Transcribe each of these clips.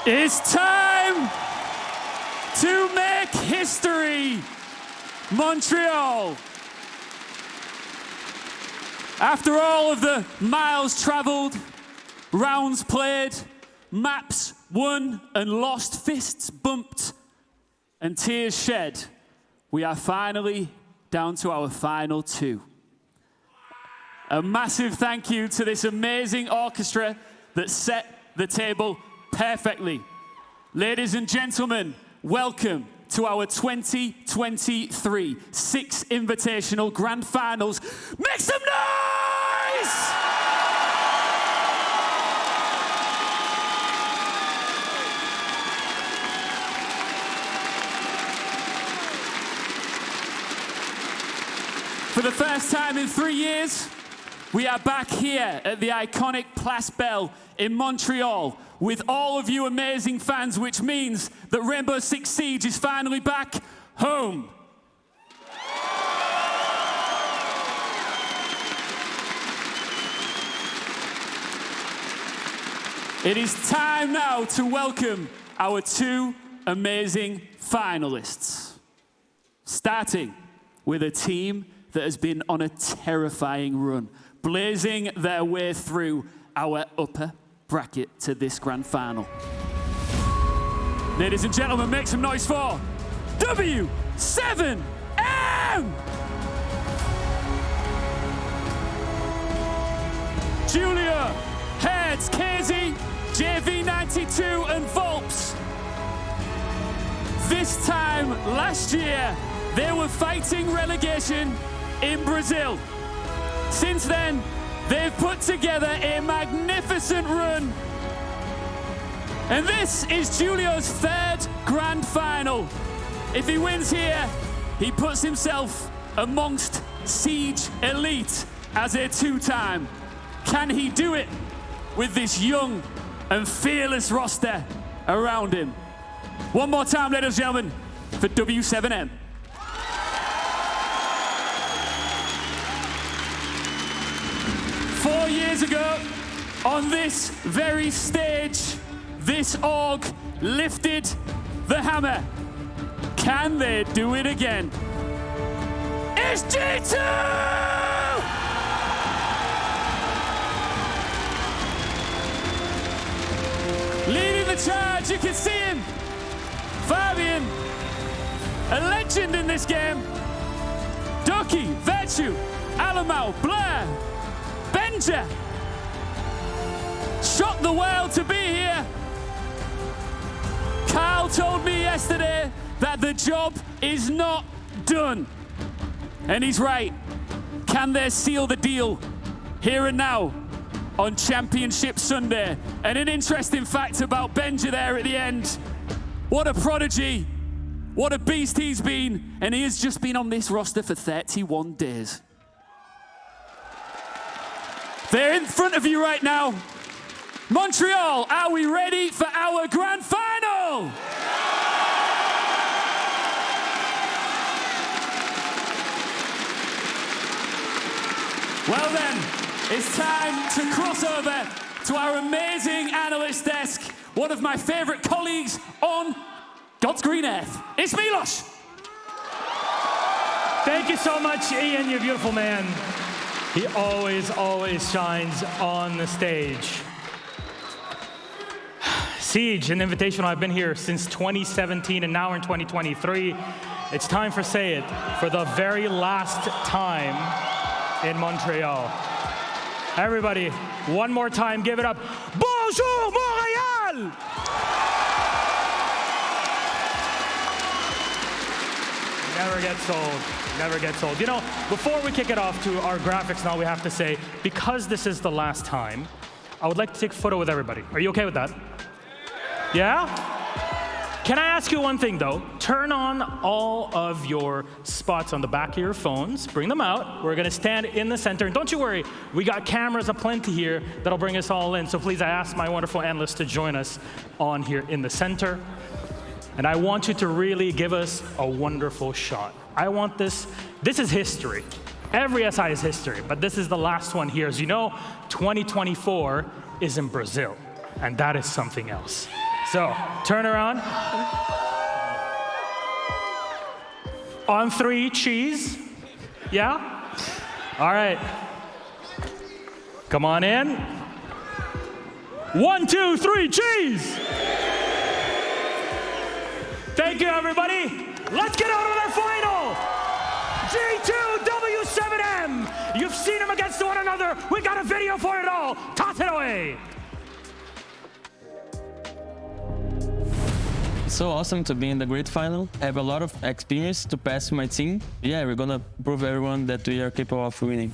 It's time to make history, Montreal. After all of the miles traveled, rounds played, maps won and lost, fists bumped, and tears shed, we are finally down to our final two. A massive thank you to this amazing orchestra that set the table perfectly. Ladies and gentlemen, welcome to our 2023 Six Invitational Grand Finals. Make some noise! For the first time in 3 years, we are back here at the iconic Place Belle in Montreal with all of you amazing fans, which means that Rainbow Six Siege is finally back home. It is time now to welcome our two amazing finalists, starting with a team that has been on a terrifying run, blazing their way through our upper bracket to this grand final. Ladies and gentlemen, make some noise for W7M! Julia, Heads, Casey, JV92 and Volps. This time last year, they were fighting relegation in Brazil. Since then, they've put together a magnificent run. And this is Julio's third grand final. If he wins here, he puts himself amongst Siege Elite as a two-time. Can he do it with this young and fearless roster around him? One more time, ladies and gentlemen, for W7M. Four years ago, on this very stage, this org lifted the hammer. Can they do it again? It's G2! Leading the charge, you can see him. Fabian, a legend in this game. Doki, Virtue, Alamau, Blair, Benja. Shocked the world to be here. Carl told me yesterday that the job is not done. And he's right. Can they seal the deal here and now on Championship Sunday? And an interesting fact about Benja there at the end. What a prodigy. What a beast he's been. And he has just been on this roster for 31 days. They're in front of you right now. Montreal, are we ready for our grand final? Well then, it's time to cross over to our amazing analyst desk, one of my favorite colleagues on God's green earth. It's Milos. Thank you so much, Ian, you beautiful man. He always shines on the stage. Siege, an Invitational. I've been here since 2017, and now we're in 2023. It's time for Say It for the very last time in Montreal. Everybody, one more time, give it up. Bonjour, Montréal! Never gets old. Never gets old. You know, before we kick it off to our graphics now, we have to say, because this is the last time, I would like to take a photo with everybody. Are you okay with that? Yeah? Can I ask you one thing, though? Turn on all of your spots on the back of your phones. Bring them out. We're going to stand in the center. And don't you worry, we got cameras aplenty here that'll bring us all in. So please, I ask my wonderful analysts to join us on here in the center. And I want you to really give us a wonderful shot. I want this. This is history. Every SI is history, but this is the last one here. As you know, 2024 is in Brazil, and that is something else. So, turn around. On 3, cheese. Yeah? All right. Come on in. 1, 2, 3, cheese! Thank you, everybody. Let's get on with our final. G2 W7M. You've seen them against one another. We got a video for it all. Toss it away. It's so awesome to be in the great final. I have a lot of experience to pass to my team. Yeah, we're gonna prove everyone that we are capable of winning.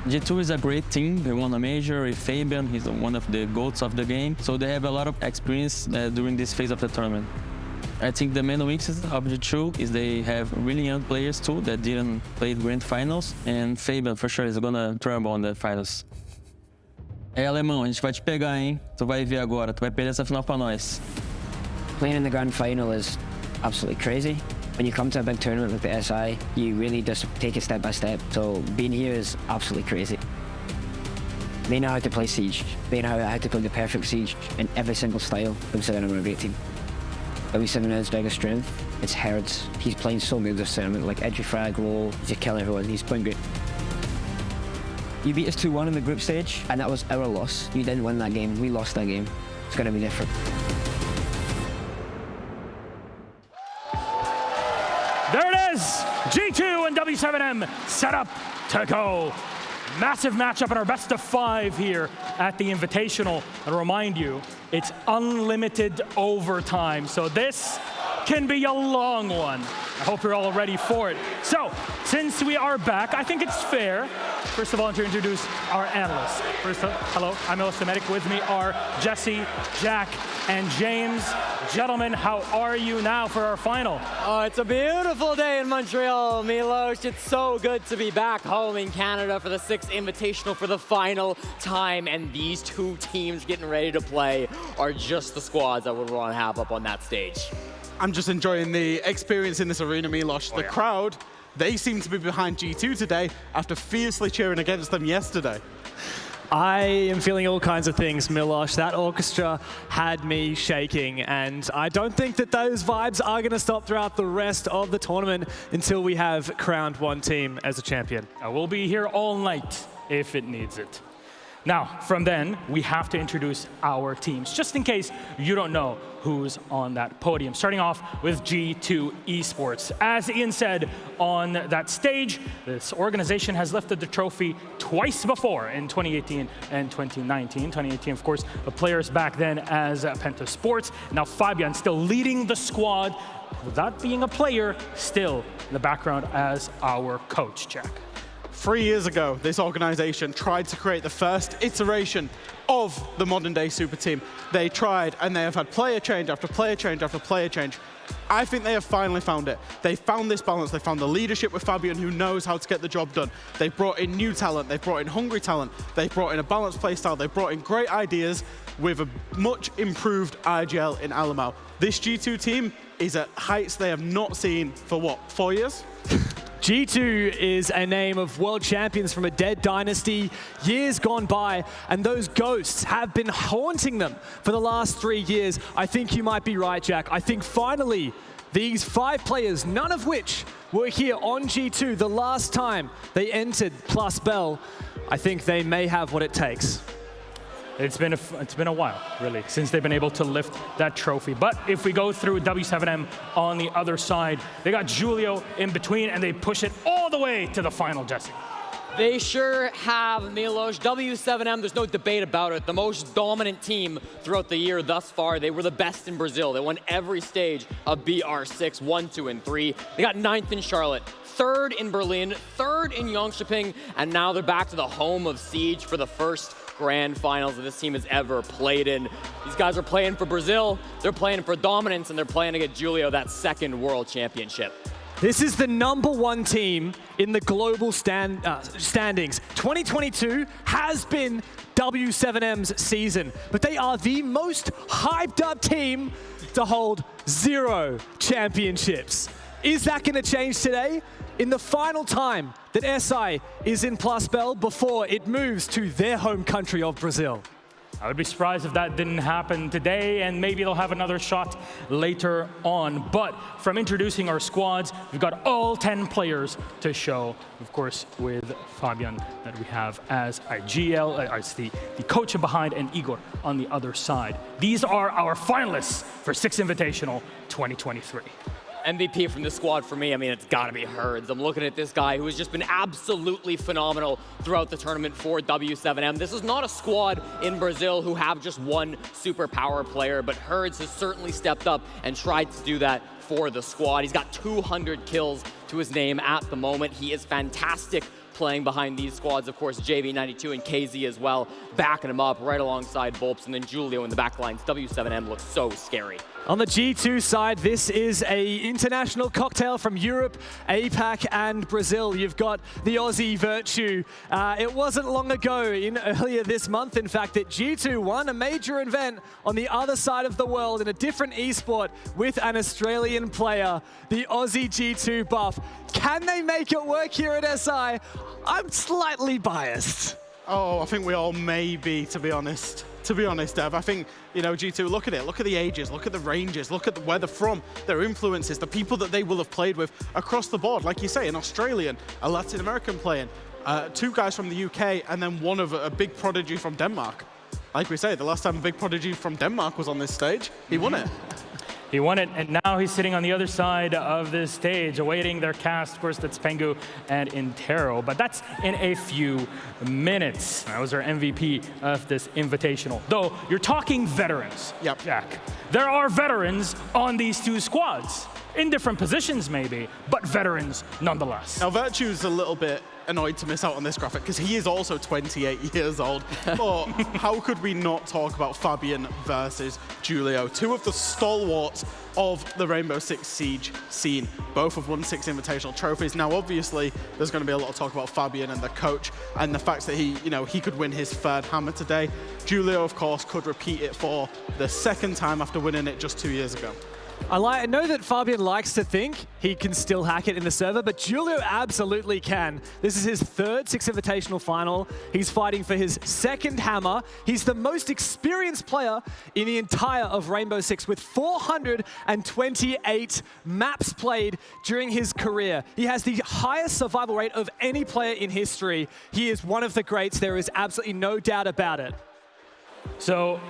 G2 is a great team. They won a major with Fabian. He's one of the GOATs of the game. So they have a lot of experience during this phase of the tournament. I think the main weakness of G2 is they have really young players too that didn't play grand finals. And Fabian, for sure, is gonna trouble on the finals. É, alemão, a gente vai te pegar, hein? Tu vai ver agora. Tu vai perder essa final pra nós. Playing in the grand final is absolutely crazy. When you come to a big tournament like the SI, you really just take it step by step. So being here is absolutely crazy. They know how to play Siege. They know how to play the perfect Siege in every single style. W7M are a great team. W7M's biggest strength, it's Herds. He's playing so good this tournament, like edgy frag, low, he's just killing everyone. He's playing great. You beat us 2-1 in the group stage, and that was our loss. You didn't win that game, we lost that game. It's gonna be different. There it is. G2 and W7M set up to go. Massive matchup in our best of 5 here at the Invitational. And remind you, it's unlimited overtime. So this can be a long one. I hope you're all ready for it. So, since we are back, I think it's fair, first of all, to introduce our analysts. First, hello, I'm Medic. With me are Jesse, Jack, and James. Gentlemen, how are you now for our final? Oh, it's a beautiful day in Montreal, Milos. It's so good to be back home in Canada for the 6th Invitational for the final time, and these 2 teams getting ready to play are just the squads I would want to have up on that stage. I'm just enjoying the experience in this arena, Milos. The crowd, they seem to be behind G2 today after fiercely cheering against them yesterday. I am feeling all kinds of things, Milos. That orchestra had me shaking, and I don't think that those vibes are going to stop throughout the rest of the tournament until we have crowned one team as a champion. We'll be here all night if it needs it. Now, from then, we have to introduce our teams, just in case you don't know who's on that podium. Starting off with G2 Esports. As Ian said on that stage, this organization has lifted the trophy twice before in 2018 and 2019. 2018, of course, the players back then as Penta Sports. Now Fabian still leading the squad, without being a player, still in the background as our coach, Jack. 3 years ago, this organization tried to create the first iteration of the modern day super team. They tried, and they have had player change after player change after player change. I think they have finally found it. They found this balance. They found the leadership with Fabian, who knows how to get the job done. They've brought in new talent. They've brought in hungry talent. They've brought in a balanced play style. They've brought in great ideas with a much improved IGL in Alamau. This G2 team is at heights they have not seen for, what, 4 years? G2 is a name of world champions from a dead dynasty, years gone by, and those ghosts have been haunting them for the last 3 years. I think you might be right, Jack. I think finally, these 5 players, none of which were here on G2 the last time they entered Plus Bell, I think they may have what it takes. It's been a while, really, since they've been able to lift that trophy. But if we go through W7M on the other side, they got Julio in between, and they push it all the way to the final, Jesse. They sure have, Milos. W7M, there's no debate about it. The most dominant team throughout the year thus far. They were the best in Brazil. They won every stage of BR6, 1, 2, and 3. They got 9th in Charlotte, 3rd in Berlin, 3rd in Jönköping, and now they're back to the home of Siege for the first grand finals that this team has ever played in. These guys are playing for Brazil, they're playing for dominance, and they're playing to get Julio that 2nd world championship. This is the #1 team in the global standings. 2022 has been W7M's season, but they are the most hyped up team to hold 0 championships. Is that going to change today? In the final time that SI is in Plus Bell before it moves to their home country of Brazil. I would be surprised if that didn't happen today, and maybe they'll have another shot later on. But from introducing our squads, we've got all 10 players to show, of course, with Fabian that we have as IGL, as the coach behind, and Igor on the other side. These are our finalists for Six Invitational 2023. MVP from this squad for me, I mean, it's got to be Herds. I'm looking at this guy who has just been absolutely phenomenal throughout the tournament for W7M. This is not a squad in Brazil who have just one superpower player, but Herds has certainly stepped up and tried to do that for the squad. He's got 200 kills to his name at the moment. He is fantastic playing behind these squads. Of course, JV92 and KZ as well, backing him up right alongside Volps, and then Julio in the back lines. W7M looks so scary. On the G2 side, this is a international cocktail from Europe, APAC, and Brazil. You've got the Aussie Virtue. It wasn't long ago, earlier this month, in fact, that G2 won a major event on the other side of the world in a different esport with an Australian player, the Aussie G2 buff. Can they make it work here at SI? I'm slightly biased. Oh, I think we all may be, to be honest. To be honest, Dev, I think, G2, look at it. Look at the ages, look at the ranges, look at where they're from, their influences, the people that they will have played with across the board. Like you say, an Australian, a Latin American playing, 2 guys from the UK, and then one of a big prodigy from Denmark. Like we say, the last time a big prodigy from Denmark was on this stage, he won it. He won it, and now he's sitting on the other side of this stage, awaiting their cast. Of course, that's Pengu and Intero, but that's in a few minutes. That was our MVP of this Invitational. Though, you're talking veterans, Yep. Jack. There are veterans on these 2 squads, in different positions maybe, but veterans nonetheless. Now, Virtue's a little bit annoyed to miss out on this graphic because he is also 28 years old. But how could we not talk about Fabian versus Julio? 2 of the stalwarts of the Rainbow Six Siege scene. Both have won 6 invitational trophies. Now, obviously, there's going to be a lot of talk about Fabian and the coach and the fact that he could win his 3rd hammer today. Julio, of course, could repeat it for the 2nd time after winning it just 2 years ago. I know that Fabian likes to think he can still hack it in the server, but Julio absolutely can. This is his 3rd Six Invitational final. He's fighting for his 2nd hammer. He's the most experienced player in the entire of Rainbow Six with 428 maps played during his career. He has the highest survival rate of any player in history. He is one of the greats. There is absolutely no doubt about it. So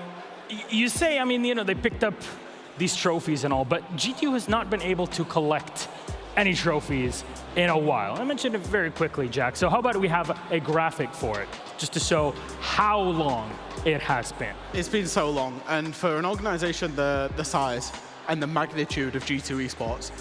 you say, they picked up these trophies and all, but G2 has not been able to collect any trophies in a while. I mentioned it very quickly, Jack. So how about we have a graphic for it, just to show how long it has been. It's been so long, and for an organization the size and the magnitude of G2 Esports,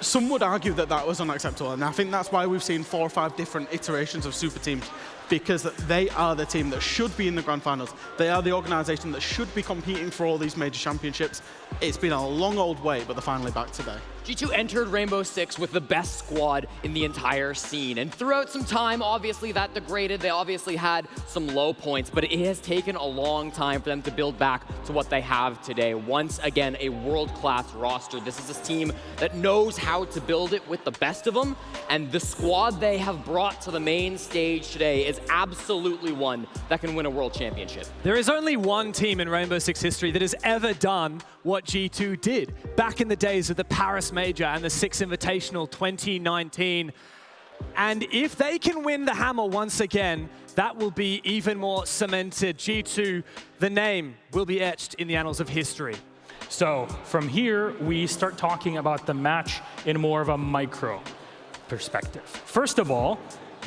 some would argue that that was unacceptable, and I think that's why we've seen 4 or 5 different iterations of super teams, because they are the team that should be in the grand finals. They are the organization that should be competing for all these major championships. It's been a long old way, but they're finally back today. G2 entered Rainbow Six with the best squad in the entire scene. And throughout some time, obviously that degraded. They obviously had some low points, but it has taken a long time for them to build back to what they have today. Once again, a world-class roster. This is a team that knows how to build it with the best of them. And the squad they have brought to the main stage today is absolutely one that can win a world championship. There is only one team in Rainbow Six history that has ever done what G2 did back in the days of the Paris Major and the Six Invitational 2019. And if they can win the hammer once again, that will be even more cemented. G2, the name will be etched in the annals of history. So from here, we start talking about the match in more of a micro perspective. First of all,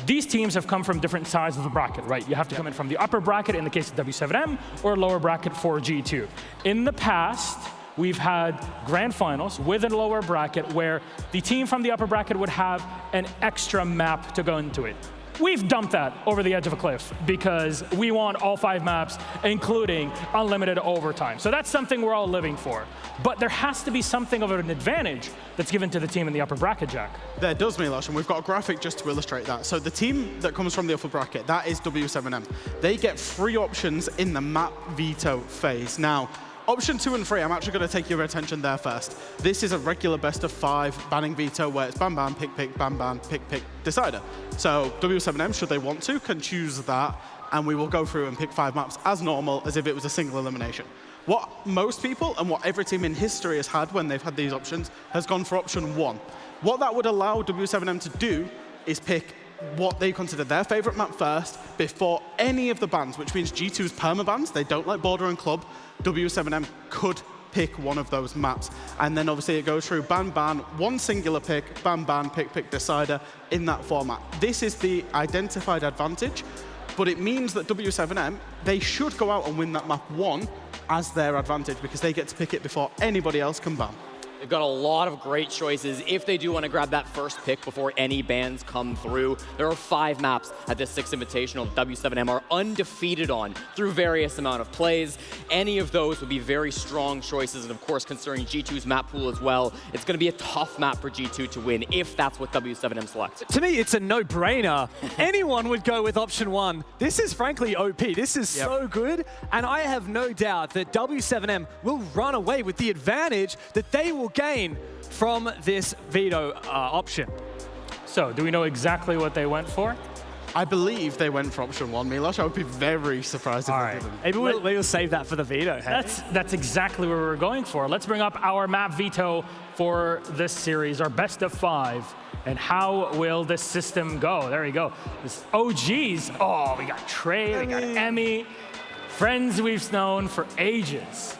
these teams have come from different sides of the bracket, right? You have to come in from the upper bracket in the case of W7M or lower bracket for G2. In the past, we've had grand finals with a lower bracket where the team from the upper bracket would have an extra map to go into it. We've dumped that over the edge of a cliff because we want all 5 maps, including unlimited overtime. So that's something we're all living for. But there has to be something of an advantage that's given to the team in the upper bracket, Jack. There does, Milosh, and we've got a graphic just to illustrate that. So the team that comes from the upper bracket, that is W7M. They get 3 options in the map veto phase. Now, option 2 and 3, I'm actually going to take your attention there first. This is a regular best of 5 banning veto where it's bam, bam, pick, pick, bam, bam, pick, pick, decider. So W7M, should they want to, can choose that and we will go through and pick 5 maps as normal, as if it was a single elimination. What most people and what every team in history has had when they've had these options has gone for option 1. What that would allow W7M to do is pick what they consider their favorite map first before any of the bans, which means G2's permabans. They don't like Border and Club. W7M could pick one of those maps. And then obviously it goes through ban, one singular pick, ban, pick, decider in that format. This is the identified advantage, but it means that W7M, they should go out and win that map 1 as their advantage because they get to pick it before anybody else can ban. They've got a lot of great choices if they do want to grab that first pick before any bans come through. There are 5 maps at this 6th Invitational W7M are undefeated on through various amount of plays. Any of those would be very strong choices, and of course, considering G2's map pool as well, it's going to be a tough map for G2 to win if that's what W7M selects. To me, it's a no-brainer. Anyone would go with option 1. This is frankly OP. This is so good, and I have no doubt that W7M will run away with the advantage that they will gain from this veto option. So, do we know exactly what they went for? I believe they went for option 1, Milos. I would be very surprised if they didn't. Maybe we'll save that for the veto. Hey? That's exactly what we're going for. Let's bring up our map veto for this series, our best of 5. And how will the system go? There we go. This OGs. Oh, we got Trey, we got Emmy. Friends we've known for ages.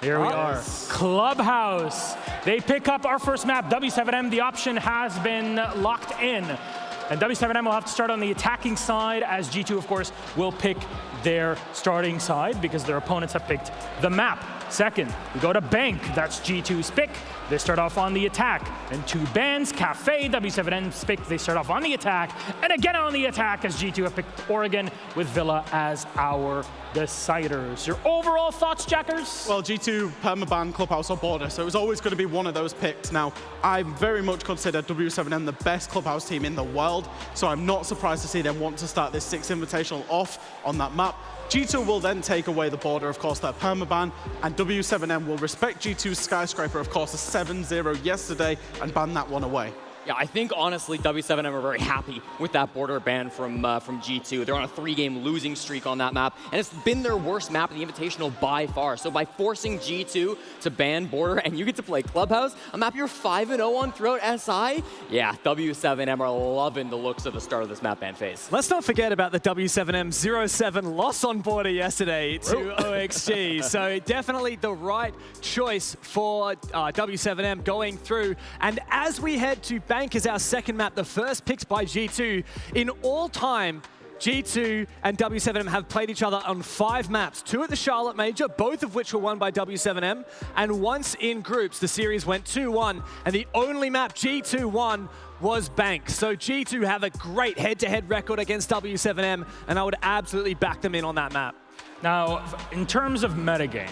Here we are. Clubhouse. They pick up our first map, W7M. The option has been locked in. And W7M will have to start on the attacking side, as G2, of course, will pick their starting side because their opponents have picked the map. Second, we go to Bank. That's G2's pick. They start off on the attack. And 2 bans, Kafe, W7M's pick. They start off on the attack. And again on the attack as G2 have picked Oregon with Villa as our deciders. Your overall thoughts, Jackers? Well, G2, permaban, Clubhouse, or Border, so it was always going to be one of those picks. Now, I very much consider W7M the best Clubhouse team in the world, so I'm not surprised to see them want to start this 6th Invitational off on that map. G2 will then take away the Border, of course, that permaban, and W7M will respect G2's Skyscraper, of course, a 7-0 yesterday, and ban that one away. Yeah, I think honestly W7M are very happy with that Border ban from G2. They're on a 3-game losing streak on that map, and it's been their worst map in the Invitational by far. So by forcing G2 to ban Border and you get to play Clubhouse, a map you're 5-0 on throughout SI, yeah, W7M are loving the looks of the start of this map ban phase. Let's not forget about the W7M 0-7 loss on Border yesterday to OXG. So definitely the right choice for W7M going through. And as we head to Bank as our second map, the first picked by G2. In all time, G2 and W7M have played each other on 5 maps, 2 at the Charlotte Major, both of which were won by W7M, and once in groups, the series went 2-1, and the only map G2 won was Bank. So G2 have a great head-to-head record against W7M, and I would absolutely back them in on that map. Now, in terms of metagame,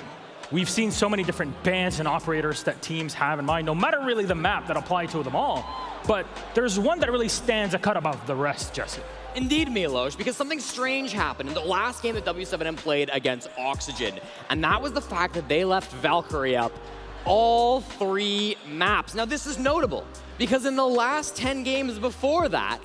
we've seen so many different bans and operators that teams have in mind, no matter really the map that apply to them all. But there's one that really stands a cut above the rest, Jesse. Indeed, Milos, because something strange happened in the last game that W7M played against Oxygen, and that was the fact that they left Valkyrie up all 3 maps. Now, this is notable, because in the last 10 games before that,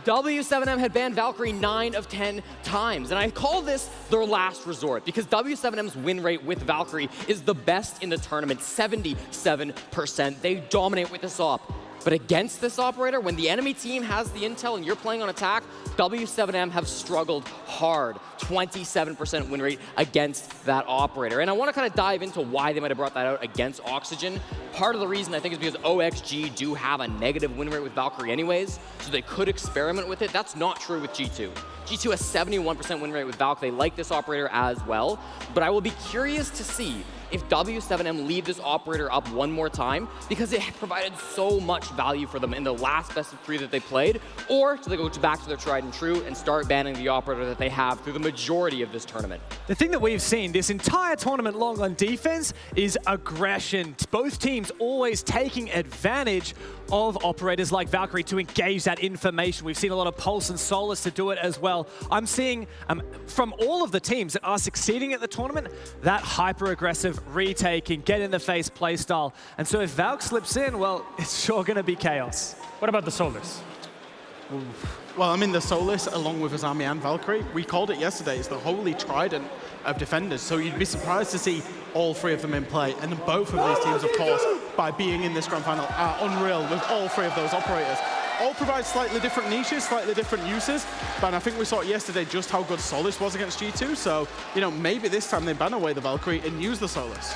W7M had banned Valkyrie 9 of 10 times, and I call this their last resort because W7M's win rate with Valkyrie is the best in the tournament, 77%. They dominate with this op. But against this operator, when the enemy team has the intel and you're playing on attack, W7M have struggled hard. 27% win rate against that operator. And I want to kind of dive into why they might have brought that out against Oxygen. Part of the reason I think is because OXG do have a negative win rate with Valkyrie anyways, so they could experiment with it. That's not true with G2. G2 has 71% win rate with Valkyrie. They like this operator as well, but I will be curious to see if W7M leave this operator up one more time because it provided so much value for them in the last best of 3 that they played, or do they go back to their tried and true and start banning the operator that they have through the majority of this tournament? The thing that we've seen this entire tournament long on defense is aggression. Both teams always taking advantage of operators like Valkyrie to engage that information. We've seen a lot of Pulse and Solus to do it as well. I'm seeing from all of the teams that are succeeding at the tournament, that hyper-aggressive retake and get-in-the-face playstyle. And so if Valk slips in, well, it's sure going to be chaos. What about the Solus? Well, I mean, the Solis, along with Azami and Valkyrie, we called it yesterday, it's the holy trident of defenders. So you'd be surprised to see all three of them in play. And then both of these teams, of course, by being in this grand final, are unreal with all three of those operators. All provide slightly different niches, slightly different uses, but I think we saw yesterday just how good Solis was against G2, so, you know, maybe this time they ban away the Valkyrie and use the Solis.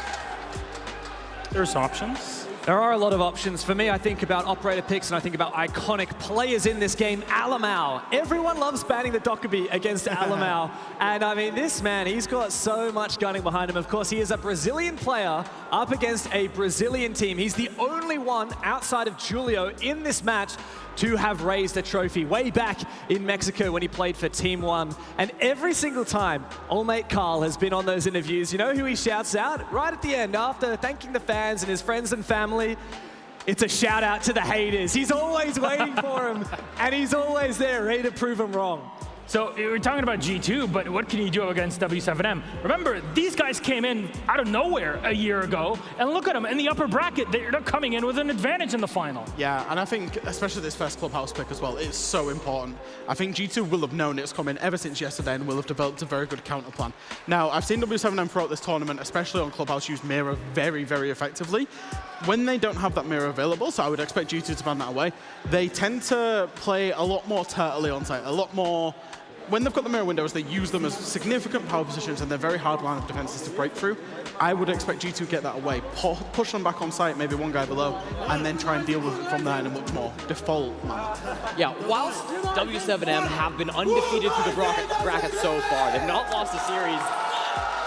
There's options. There are a lot of options. For me, I think about operator picks and I think about iconic players in this game. Alamau. Everyone loves banning the Dokkaebi against Alamau. And I mean, this man, he's got so much gunning behind him. Of course, he is a Brazilian player up against a Brazilian team. He's the only one outside of Julio in this match to have raised a trophy way back in Mexico when he played for Team One. And every single time, old mate Carl has been on those interviews. You know who he shouts out? Right at the end, after thanking the fans and his friends and family, it's a shout out to the haters. He's always waiting for him, and he's always there, ready to prove him wrong. So we're talking about G2, but what can he do against W7M? Remember, these guys came in out of nowhere a year ago, and look at them in the upper bracket. They're coming in with an advantage in the final. Yeah, and I think, especially this first Clubhouse pick as well, it's so important. I think G2 will have known it's coming ever since yesterday and will have developed a very good counter plan. Now, I've seen W7M throughout this tournament, especially on Clubhouse, use Mirror very, very effectively. When they don't have that Mirror available, so I would expect G2 to ban that away, they tend to play a lot more turtley on site, a lot more. When they've got the mirror windows, they use them as significant power positions, and they're very hard line of defenses to break through. I would expect G2 to get that away, push them back on site, maybe one guy below, and then try and deal with it from there in a much more default manner. Yeah, whilst W7M have been undefeated through the bracket so far, they've not lost a series.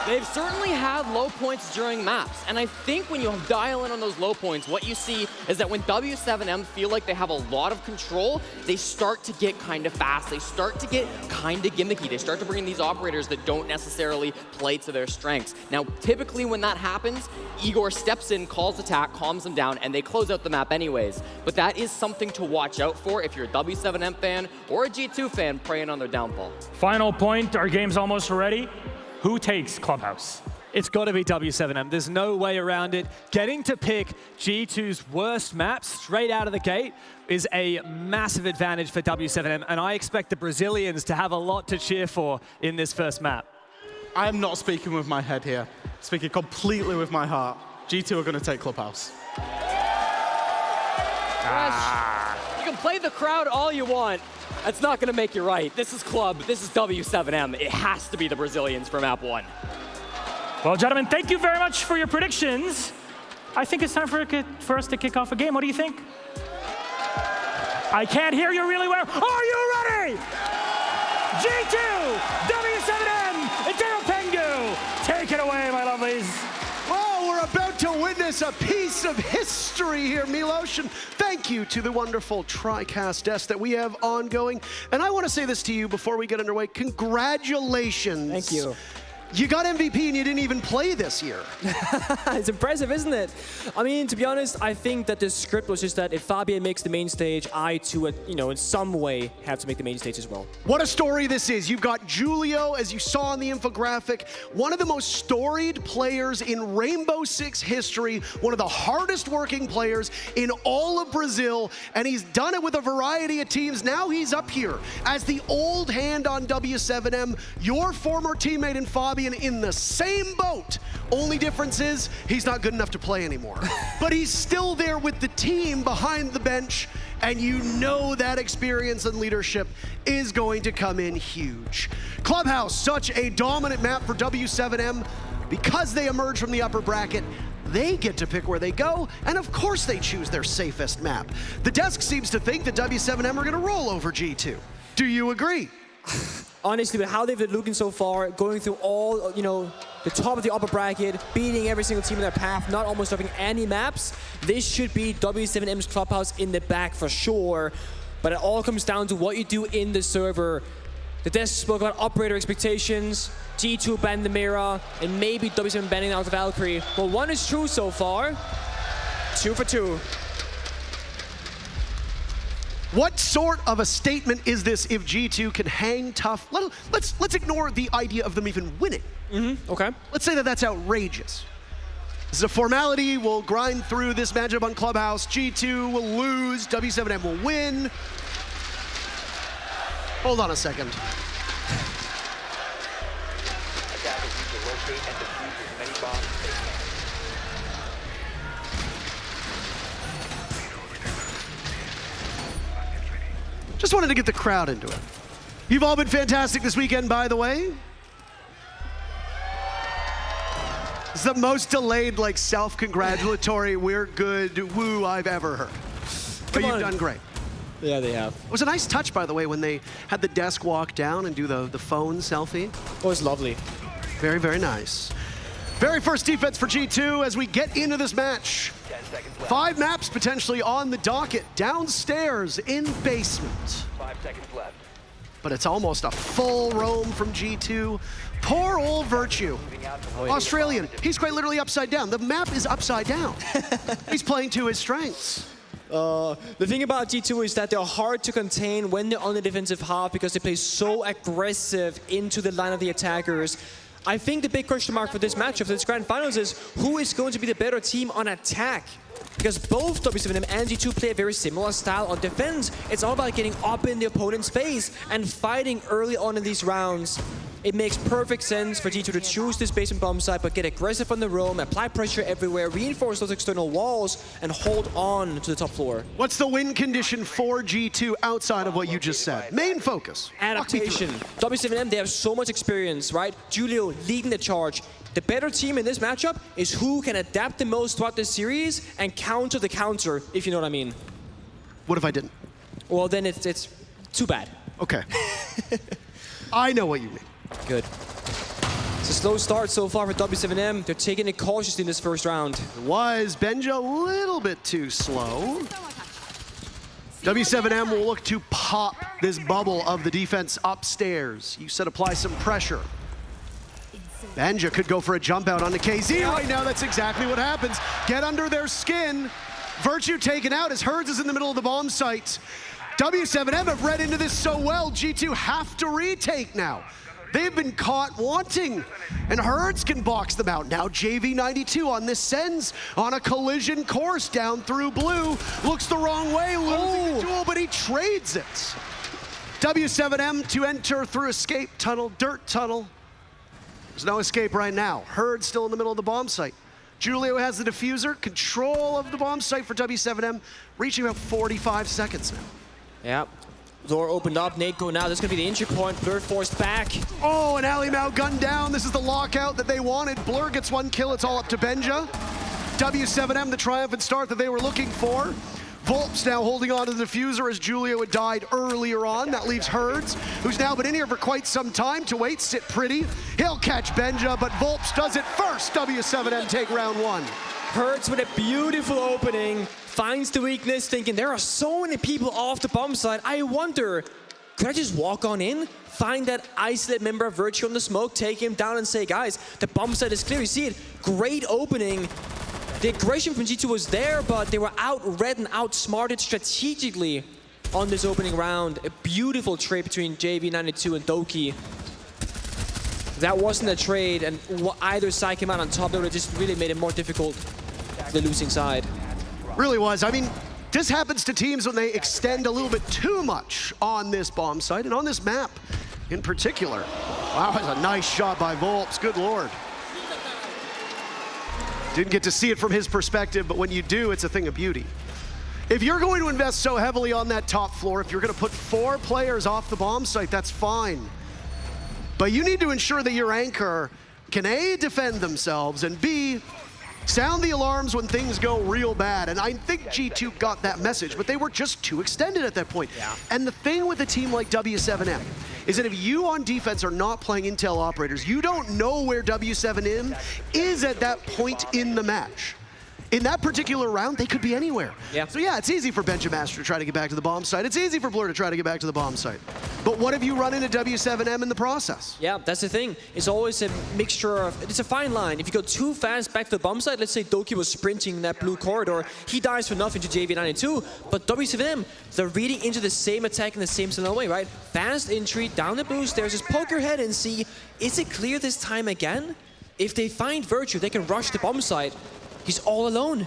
They've certainly had low points during maps, and I think when you dial in on those low points, what you see is that when W7M feel like they have a lot of control, they start to get kind of fast, they start to get kind of gimmicky, they start to bring in these operators that don't necessarily play to their strengths. Now, typically when that happens, Igor steps in, calls attack, calms them down, and they close out the map anyways. But that is something to watch out for if you're a W7M fan or a G2 fan preying on their downfall. Final point, our game's almost ready. Who takes Clubhouse? It's got to be W7M. There's no way around it. Getting to pick G2's worst maps straight out of the gate is a massive advantage for W7M, and I expect the Brazilians to have a lot to cheer for in this first map. I'm not speaking with my head here, speaking completely with my heart. G2 are going to take Clubhouse. You can play the crowd all you want. That's not going to make you right. This is Club. This is W7M. It has to be the Brazilians for map 1. Well, gentlemen, thank you very much for your predictions. I think it's time for us to kick off a game. What do you think? I can't hear you really well. Are you ready? G2, W7M, Itero Pengu. Take it away, my lovelies. Oh, we're about to witness a piece of history here, Milos. And thank you to the wonderful TriCast desk that we have ongoing. And I want to say this to you before we get underway. Congratulations. Thank you. You got MVP and you didn't even play this year. It's impressive, isn't it? I mean, to be honest, I think that the script was just that if Fabian makes the main stage, I too, in some way have to make the main stage as well. What a story this is. You've got Julio, as you saw on the infographic, one of the most storied players in Rainbow Six history, one of the hardest working players in all of Brazil, and he's done it with a variety of teams. Now he's up here as the old hand on W7M, your former teammate in Fabian in the same boat. Only difference is he's not good enough to play anymore. But he's still there with the team behind the bench, and you know that experience and leadership is going to come in huge. Clubhouse, such a dominant map for W7M. Because they emerge from the upper bracket, they get to pick where they go, and of course they choose their safest map. The desk seems to think that W7M are gonna roll over G2. Do you agree? Honestly, with how they've been looking so far, going through all, the top of the upper bracket, beating every single team in their path, not almost dropping any maps, this should be W7M's Clubhouse in the back for sure. But it all comes down to what you do in the server. The desk spoke about operator expectations, G2 banned the Mira, and maybe W7M banning out the Valkyrie. Well, one is true so far. 2 for 2. What sort of a statement is this if G2 can hang tough? Let's ignore the idea of them even winning. Okay. Let's say that that's outrageous. This is a formality. We'll grind through this matchup on Clubhouse. G2 will lose. W7M will win. Hold on a second. Just wanted to get the crowd into it. You've all been fantastic this weekend, by the way. It's the most delayed, like, self-congratulatory, we're good, woo I've ever heard. But you've done great. Yeah, they have. It was a nice touch, by the way, when they had the desk walk down and do the phone selfie. Oh, it's lovely. Very, very nice. Very first defense for G2 as we get into this match. 5 maps potentially on the docket, downstairs in basement. 5 seconds left. But it's almost a full roam from G2. Poor old Virtue. Australian, he's quite literally upside down. The map is upside down. He's playing to his strengths. The thing about G2 is that they're hard to contain when they're on the defensive half because they play so aggressive into the line of the attackers. I think the big question mark for this matchup, for this grand finals, is who is going to be the better team on attack? Because both W7M and G2 play a very similar style on defense. It's all about getting up in the opponent's face and fighting early on in these rounds. It makes perfect sense for G2 to choose this basement bomb site, but get aggressive on the roam, apply pressure everywhere, reinforce those external walls, and hold on to the top floor. What's the win condition for G2 outside of what you just said? Main focus. Adaptation. W7M, they have so much experience, right? Julio leading the charge. The better team in this matchup is who can adapt the most throughout the series and counter the counter, if you know what I mean. What if I didn't? Well, then it's too bad. Okay. I know what you mean. Good. It's a slow start so far for W7M. They're taking it cautiously in this first round. Was Benja a little bit too slow? W7M will look to pop this bubble of the defense upstairs. You said apply some pressure. Benja could go for a jump out on the KZ right now. That's exactly what happens. Get under their skin. Virtue taken out as Herds is in the middle of the bomb site. W7M have read into this so well. G2 have to retake now. They've been caught wanting, and Herds can box them out. Now JV92 on this sends on a collision course down through blue. Looks the wrong way, losing the duel, but he trades it. W7M to enter through escape tunnel, dirt tunnel. There's no escape right now. Herds still in the middle of the bomb site. Julio has the diffuser, control of the bomb site for W7M, reaching about 45 seconds now. Yeah. Door opened up, Nate going out. This is going to be the entry point. Blur forced back. Oh, and Ali Mao gunned down. This is the lockout that they wanted. Blur gets 1 kill. It's all up to Benja. W7M, the triumphant start that they were looking for. Volp's now holding on to the diffuser as Julio had died earlier on. That leaves Herds, who's now been in here for quite some time to wait, sit pretty. He'll catch Benja, but Volps does it first. W7M take round 1. Herds with a beautiful opening. Finds the weakness, thinking there are so many people off the bomb site. I wonder, could I just walk on in, find that isolated member of Virtue on the smoke, take him down and say, guys, the bomb site is clear. You see it, great opening. The aggression from G2 was there, but they were outread and outsmarted strategically on this opening round. A beautiful trade between JV92 and Doki. That wasn't a trade, and either side came out on top. They would have just really made it more difficult for the losing side. Really was. I mean, this happens to teams when they extend a little bit too much on this bomb site and on this map in particular. Wow, that's a nice shot by Volps. Good Lord. Didn't get to see it from his perspective, but when you do, it's a thing of beauty. If you're going to invest so heavily on that top floor, if you're going to put 4 players off the bomb site, that's fine. But you need to ensure that your anchor can A, defend themselves, and B, sound the alarms when things go real bad. And I think G2 got that message, but they were just too extended at that point. Yeah. And the thing with a team like W7M is that if you on defense are not playing intel operators, you don't know where W7M is at that point in the match. In that particular round, they could be anywhere. Yeah. So yeah, it's easy for Benjamaster to try to get back to the bomb site. It's easy for Blur to try to get back to the bomb site. But what if you run into W7M in the process? Yeah, that's the thing. It's always a mixture of, it's a fine line. If you go too fast back to the bomb site, let's say Doki was sprinting in that blue corridor, he dies for nothing to JV92, but W7M, they're reading into the same attack in the same similar way, right? Fast entry, down the blue stairs, just poke your head and see, is it clear this time again? If they find Virtue, they can rush the bomb site. He's all alone.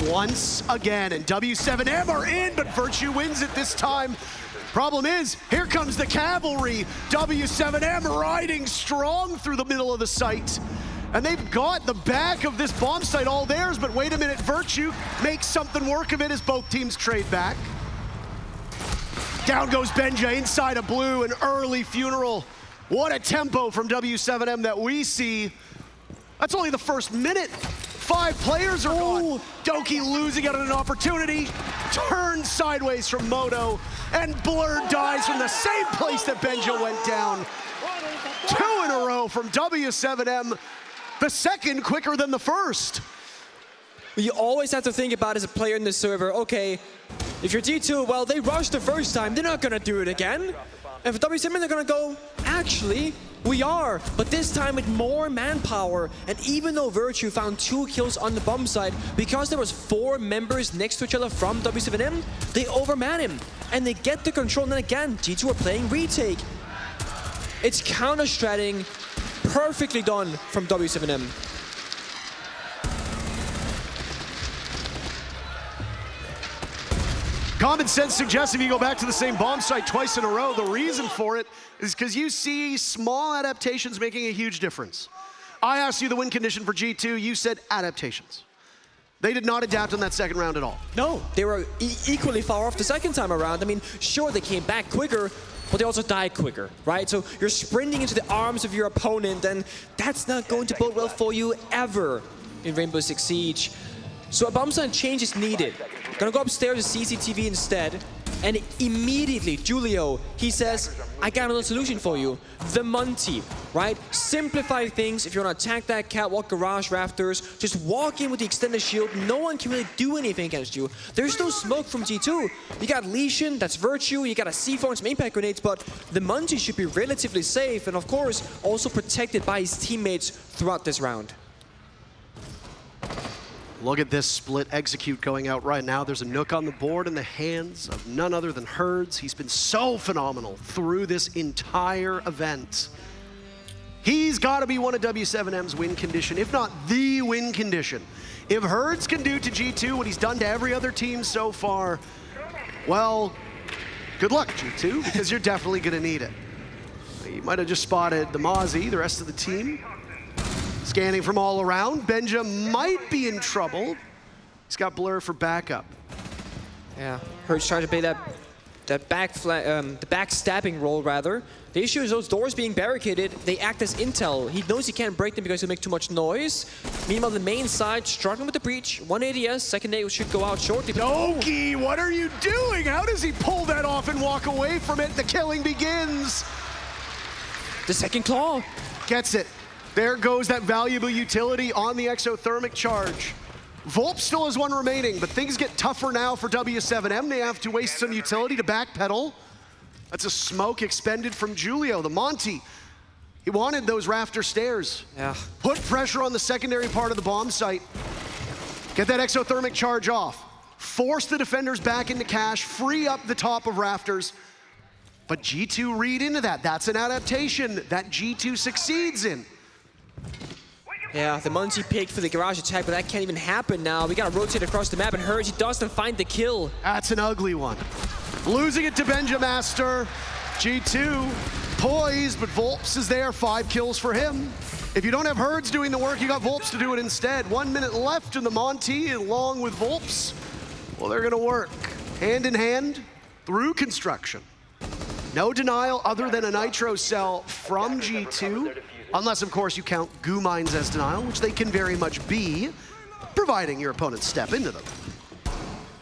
Once again, and W7M are in, but Virtue wins it this time. Problem is, here comes the cavalry. W7M riding strong through the middle of the site. And they've got the back of this bomb site all theirs, but wait a minute, Virtue makes something work of it as both teams trade back. Down goes Benja inside of blue, an early funeral. What a tempo from W7M that we see. That's only the first minute. 5 players are gone. Doki losing out on an opportunity. Turns sideways from Moto. And Blur dies from the same place that Benja went down. 2 in a row from W7M. The second quicker than the first. You always have to think about as a player in the server, okay, if you're G2, well, they rushed the first time, they're not gonna do it again. And for W7M, they're gonna go, actually, we are, but this time with more manpower. And even though Virtue found 2 kills on the bomb side, because there was 4 members next to each other from W7M, they overman him. And they get the control, and then again, G2 are playing retake. It's counter-stratting, perfectly done from W7M. Common sense suggests if you go back to the same bomb site twice in a row, the reason for it is because you see small adaptations making a huge difference. I asked you the win condition for G2, you said adaptations. They did not adapt in that second round at all. No, they were equally far off the second time around. I mean, sure, they came back quicker, but they also died quicker, right? So you're sprinting into the arms of your opponent, and that's not going to bode well for you ever in Rainbow Six Siege. So a bomb site change is needed. Gonna go upstairs to CCTV instead, and immediately, Julio, he says, I got another solution for you. The Monty, right? Simplify things. If you want to attack that catwalk, garage, rafters, just walk in with the extended shield. No one can really do anything against you. There's no smoke from G2. You got Lesion, that's Virtue, you got a C4 and some impact grenades, but the Monty should be relatively safe, and of course, also protected by his teammates throughout this round. Look at this split execute going out right now. There's a Nook on the board in the hands of none other than Herds. He's been so phenomenal through this entire event. He's got to be one of W7M's win condition, if not the win condition. If Herds can do to G2 what he's done to every other team so far, well, good luck, G2, because you're definitely going to need it. You might have just spotted the Mozzie, the rest of the team. Scanning from all around, Benja might be in trouble. He's got Blur for backup. Yeah, Hertz trying to play the backstabbing role rather. The issue is those doors being barricaded, they act as intel. He knows he can't break them because he'll make too much noise. Meanwhile, the main side struggling with the breach. 1 ADS, second day should go out shortly. Doki, what are you doing? How does he pull that off and walk away from it? The killing begins. The second claw. Gets it. There goes that valuable utility on the exothermic charge. Volp still has 1 remaining, but things get tougher now for W7M. They have to waste some utility to backpedal. That's a smoke expended from Julio, the Monty. He wanted those rafter stairs. Yeah. Put pressure on the secondary part of the bomb site. Get that exothermic charge off. Force the defenders back into cache, free up the top of rafters. But G2 read into that. That's an adaptation that G2 succeeds in. Yeah, the Monty picked for the garage attack, but that can't even happen now. We gotta rotate across the map, and Herds, he doesn't find the kill. That's an ugly one. Losing it to Benja Master. G2 poised, but Volps is there. 5 kills for him. If you don't have Herds doing the work, you got Volps to do it instead. 1 minute left in the Monty, along with Volps. Well, they're gonna work hand in hand through construction. No denial other than a nitro cell from G2. Unless, of course, you count goo mines as denial, which they can very much be, providing your opponents step into them.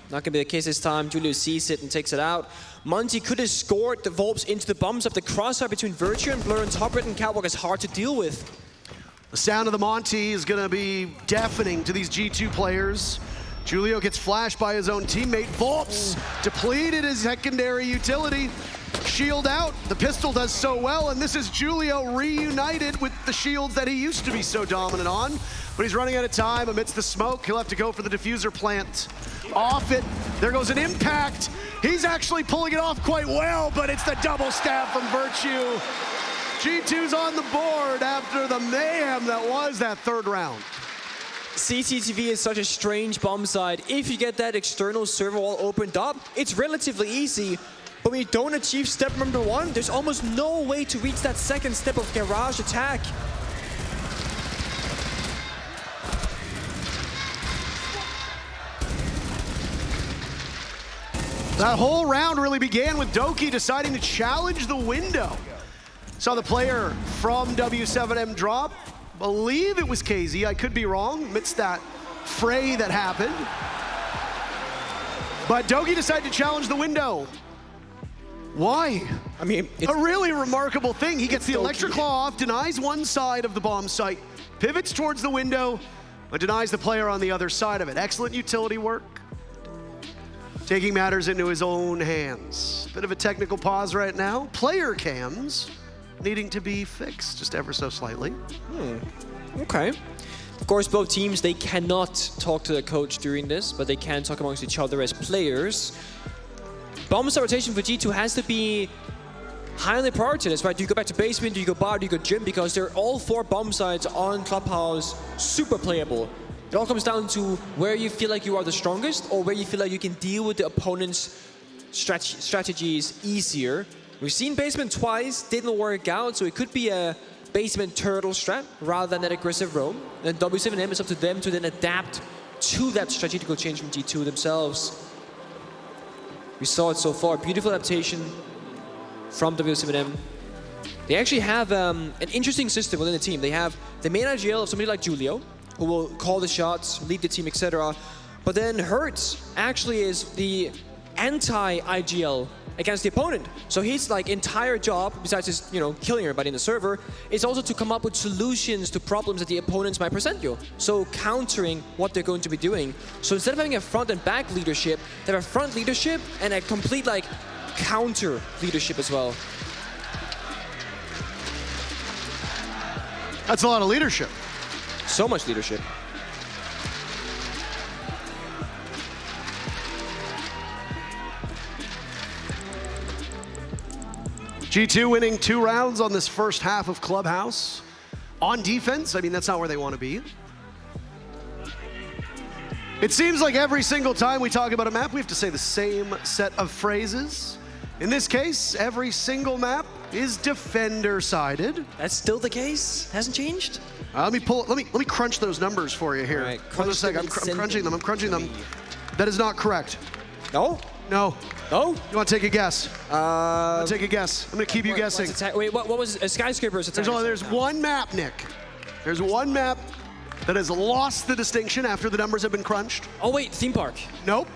Not gonna be the case this time. Julio sees it and takes it out. Monty could have scored the Volps into the bombs up. The crosshair between Virtue and Blur and top red and Catwalk is hard to deal with. The sound of the Monty is gonna be deafening to these G2 players. Julio gets flashed by his own teammate. Volps depleted his secondary utility. Shield out, the pistol does so well, and this is Julio reunited with the shields that he used to be so dominant on. But he's running out of time amidst the smoke. He'll have to go for the diffuser plant. Off it, there goes an impact. He's actually pulling it off quite well, but it's the double stab from Virtue. G2's on the board after the mayhem that was that third round. CCTV is such a strange bomb site. If you get that external server wall opened up, it's relatively easy. But when you don't achieve step number 1, there's almost no way to reach that second step of garage attack. That whole round really began with Doki deciding to challenge the window. Saw the player from W7M drop. Believe it was KZ, I could be wrong, amidst that fray that happened. But Doki decided to challenge the window. Why? I mean, it's a really remarkable thing. He gets the electric claw off, denies one side of the bomb site, pivots towards the window, but denies the player on the other side of it. Excellent utility work. Taking matters into his own hands. Bit of a technical pause right now. Player cams needing to be fixed just ever so slightly. Okay. Of course, both teams, they cannot talk to their coach during this, but they can talk amongst each other as players. Bomb site rotation for G2 has to be high on the priority list, right? Do you go back to basement, do you go bar, do you go gym? Because they're all 4 bomb sites on Clubhouse, super playable. It all comes down to where you feel like you are the strongest or where you feel like you can deal with the opponent's strategies easier. We've seen basement twice, didn't work out, so it could be a basement turtle strat rather than an aggressive roam. And W7M, is up to them to then adapt to that strategical change from G2 themselves. We saw it so far, beautiful adaptation from W7M. They actually have an interesting system within the team. They have the main IGL of somebody like Julio, who will call the shots, lead the team, etc. But then Hertz actually is the anti-IGL against the opponent. So his entire job, besides just killing everybody in the server, is also to come up with solutions to problems that the opponents might present you. So countering what they're going to be doing. So instead of having a front and back leadership, they have a front leadership and a complete counter leadership as well. That's a lot of leadership. So much leadership. G2 winning 2 rounds on this first half of Clubhouse. On defense, I mean, that's not where they want to be. It seems like every single time we talk about a map, we have to say the same set of phrases. In this case, every single map is defender-sided. That's still the case? Hasn't changed? Let me crunch those numbers for you here. All right, Hold on a second. I'm crunching them. That is not correct. No? No. No? You want to take a guess? Take a guess. I'm going to keep you guessing. Wait, what was a skyscraper's attack? There's one map, Nick. There's one map that has lost the distinction after the numbers have been crunched. Oh wait, theme park. Nope.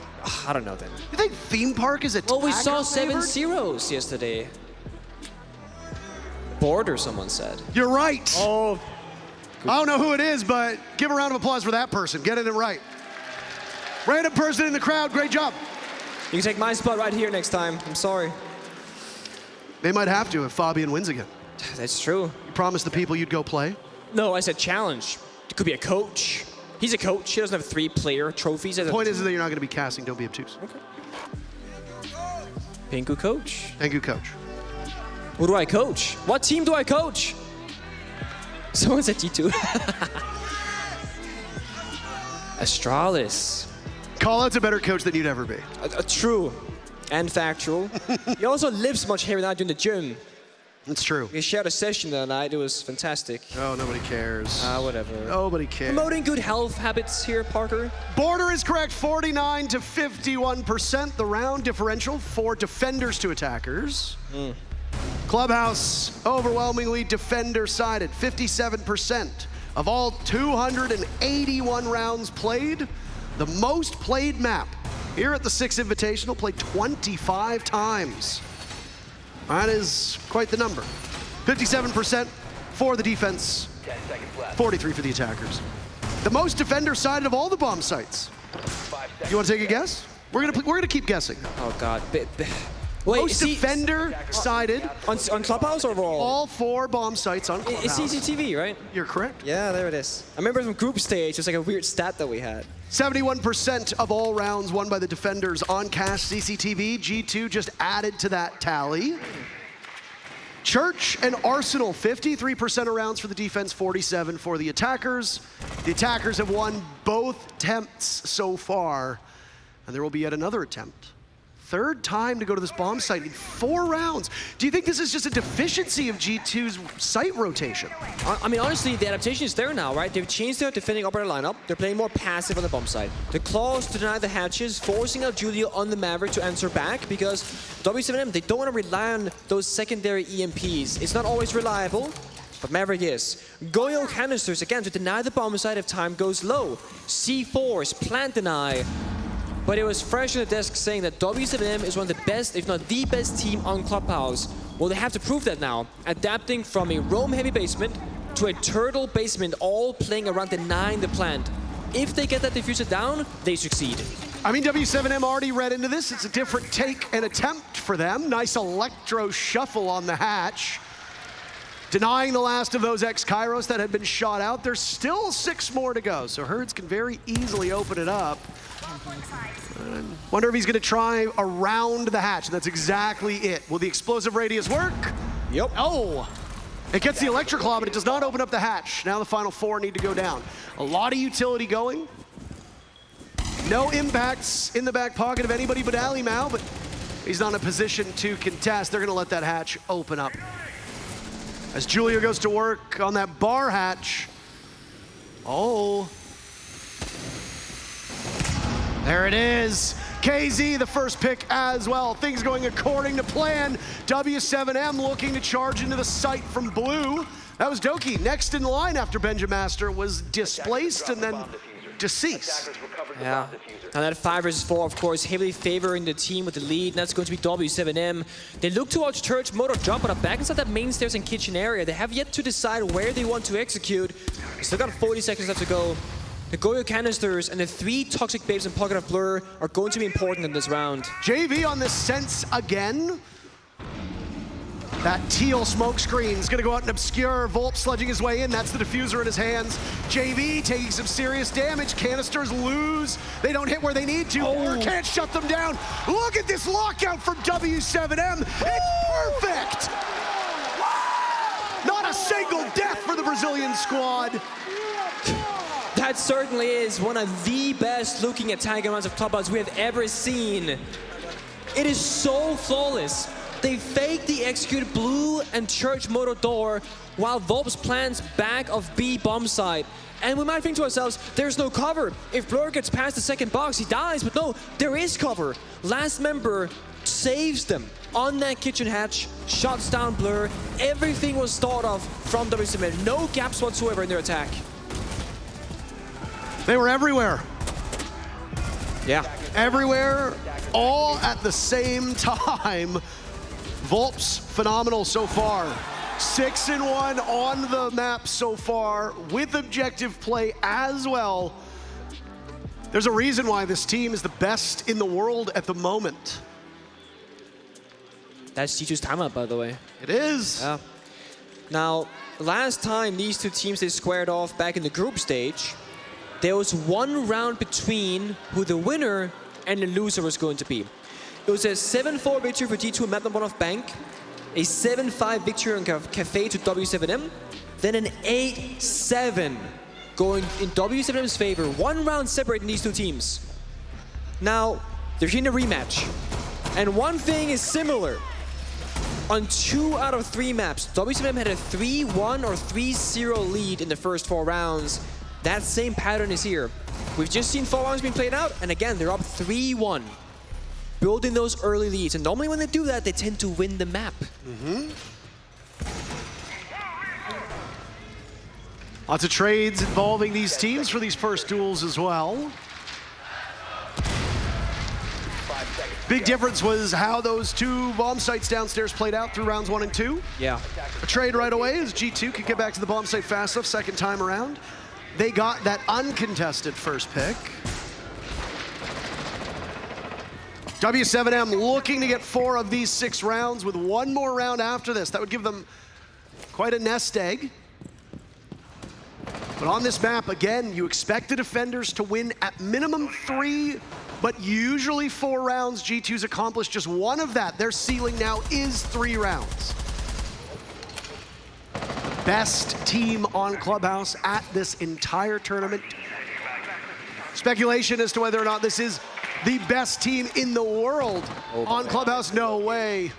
I don't know then. You think theme park is a Well, we saw 7 zeros yesterday. Border, someone said. You're right. Oh. I don't know who it is, but give a round of applause for that person. Getting it right. Random person in the crowd, great job. You can take my spot right here next time. I'm sorry. They might have to if Fabian wins again. That's true. You promised the people you'd go play? No, I said challenge. It could be a coach. He's a coach. He doesn't have 3-player trophies. The point is that you're not going to be casting. Don't be obtuse. Okay. Pinku coach. Thank you, coach. Who do I coach? What team do I coach? Someone said G2. Astralis. Call-out's a better coach than you'd ever be. True and factual. He also lives much here and now during the gym. It's true. We shared a session that night. It was fantastic. Oh, nobody cares. Whatever. Nobody cares. Promoting good health habits here, Parker. Border is correct, 49 to 51%. The round differential for defenders to attackers. Clubhouse, overwhelmingly defender-sided. 57% of all 281 rounds played. The most played map here at the 6 Invitational, played 25 times. That is quite the number. 57% for the defense, 43 for the attackers. The most defender-sided of all the bomb sites. You want to take a guess? We're gonna keep guessing. Oh God. Wait, most defender-sided on Clubhouse or overall? All 4 bomb sites on Clubhouse. It's CCTV, right? You're correct. Yeah, there it is. I remember from group stage, it was like a weird stat that we had. 71% of all rounds won by the defenders on cache CCTV. G2 just added to that tally. Church and Arsenal, 53% of rounds for the defense, 47% for the attackers. The attackers have won both attempts so far, and there will be yet another attempt Third time to go to this bomb site in 4 rounds. Do you think this is just a deficiency of G2's site rotation? I mean, honestly, the adaptation is there now, right? They've changed their defending operator lineup. They're playing more passive on the bomb side. The claws to deny the hatches, forcing out Julio on the Maverick to answer back, because W7M, they don't want to rely on those secondary EMPs. It's not always reliable, but Maverick is. Goyo canisters, again, to deny the bomb side if time goes low. C4s, plant deny. But it was fresh on the desk saying that W7M is one of the best, if not the best team on Clubhouse. Well, they have to prove that now, adapting from a roam-heavy basement to a turtle basement, all playing around denying the plant. If they get that diffuser down, they succeed. I mean, W7M already read into this. It's a different take and attempt for them. Nice electro shuffle on the hatch. Denying the last of those X-Kairos that had been shot out. There's still 6 more to go, so Herds can very easily open it up. Wonder if he's going to try around the hatch. That's exactly it. Will the explosive radius work? Yep. Oh! It gets the Electroclaw, but it does not open up the hatch. Now the final 4 need to go down. A lot of utility going. No impacts in the back pocket of anybody but Ali Mao, but he's not in a position to contest. They're going to let that hatch open up. As Julio goes to work on that bar hatch. Oh. There it is. KZ, the first pick as well. Things going according to plan. W7M looking to charge into the site from blue. That was Doki next in line after Benjamin Master was displaced and then deceased. Yeah. And that 5 versus 4, of course, heavily favoring the team with the lead. And that's going to be W7M. They look to watch Church Motor jump, but back inside that main stairs and kitchen area. They have yet to decide where they want to execute. Still got 40 seconds left to go. The Goyo canisters and the 3 toxic babes in Pocket of Blur are going to be important in this round. JV on this sense again. That teal smoke screen is gonna go out and obscure. Volp sledging his way in, that's the diffuser in his hands. JV taking some serious damage. Canisters lose. They don't hit where they need to. Blur can't shut them down. Look at this lockout from W7M. It's perfect. Not a single death for the Brazilian squad. That certainly is one of the best looking attacking rounds of Clubhouse we have ever seen. It is so flawless. They fake the executed blue and Church Motor door while Volp's plans back of B bomb site. And we might think to ourselves, there's no cover. If Blur gets past the second box, he dies, but no, there is cover. Last member saves them on that kitchen hatch, shuts down Blur. Everything was thought of from W7M. No gaps whatsoever in their attack. They were everywhere. Yeah. Everywhere, all at the same time. Volp's phenomenal so far. 6-1 on the map so far, with objective play as well. There's a reason why this team is the best in the world at the moment. That's G2's timeout, by the way. It is. Yeah. Now, last time these 2 teams, they squared off back in the group stage, there was 1 round between who the winner and the loser was going to be. It was a 7-4 victory for G2 and map number 1 of Bank, a 7-5 victory on Kafe to W7M, then an 8-7 going in W7M's favor. 1 round separating these 2 teams. Now, they're in a rematch. And one thing is similar. On 2 out of 3 maps, W7M had a 3-1 or 3-0 lead in the first 4 rounds. That same pattern is here. We've just seen 4 rounds being played out, and again, they're up 3-1. Building those early leads, and normally when they do that, they tend to win the map. Lots of trades involving these teams for these first duels as well. Big difference was how those 2 bomb sites downstairs played out through rounds 1 and 2. Yeah. A trade right away as G2 could get back to the bomb site fast enough second time around. They got that uncontested first pick. W7M looking to get 4 of these 6 rounds with 1 more round after this. That would give them quite a nest egg. But on this map, again, you expect the defenders to win at minimum 3, but usually 4 rounds. G2's accomplished just 1 of that. Their ceiling now is 3 rounds. Best team on Clubhouse at this entire tournament. Speculation as to whether or not this is the best team in the world on Clubhouse. No way.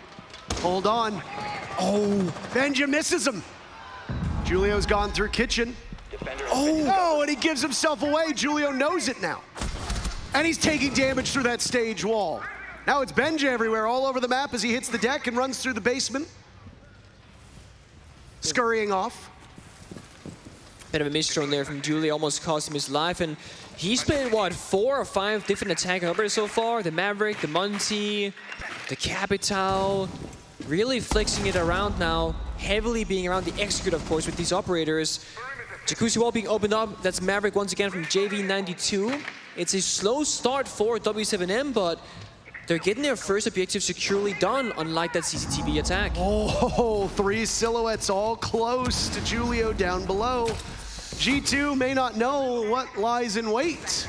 Hold on. Oh, Benja misses him. Julio's gone through kitchen. Oh, and he gives himself away. Julio knows it now. And he's taking damage through that stage wall. Now it's Benja everywhere, all over the map as he hits the deck and runs through the basement. Scurrying off. Bit of a misthrown there from Julio, almost cost him his life. And he's played, what, 4 or 5 different attack operators so far? The Maverick, the Monty, the Capital. Really flexing it around now, heavily being around the execute, of course, with these operators. Jacuzzi wall being opened up. That's Maverick once again from JV92. It's a slow start for W7M, but they're getting their first objective securely done, unlike that CCTV attack. Oh, 3 silhouettes all close to Julio down below. G2 may not know what lies in wait.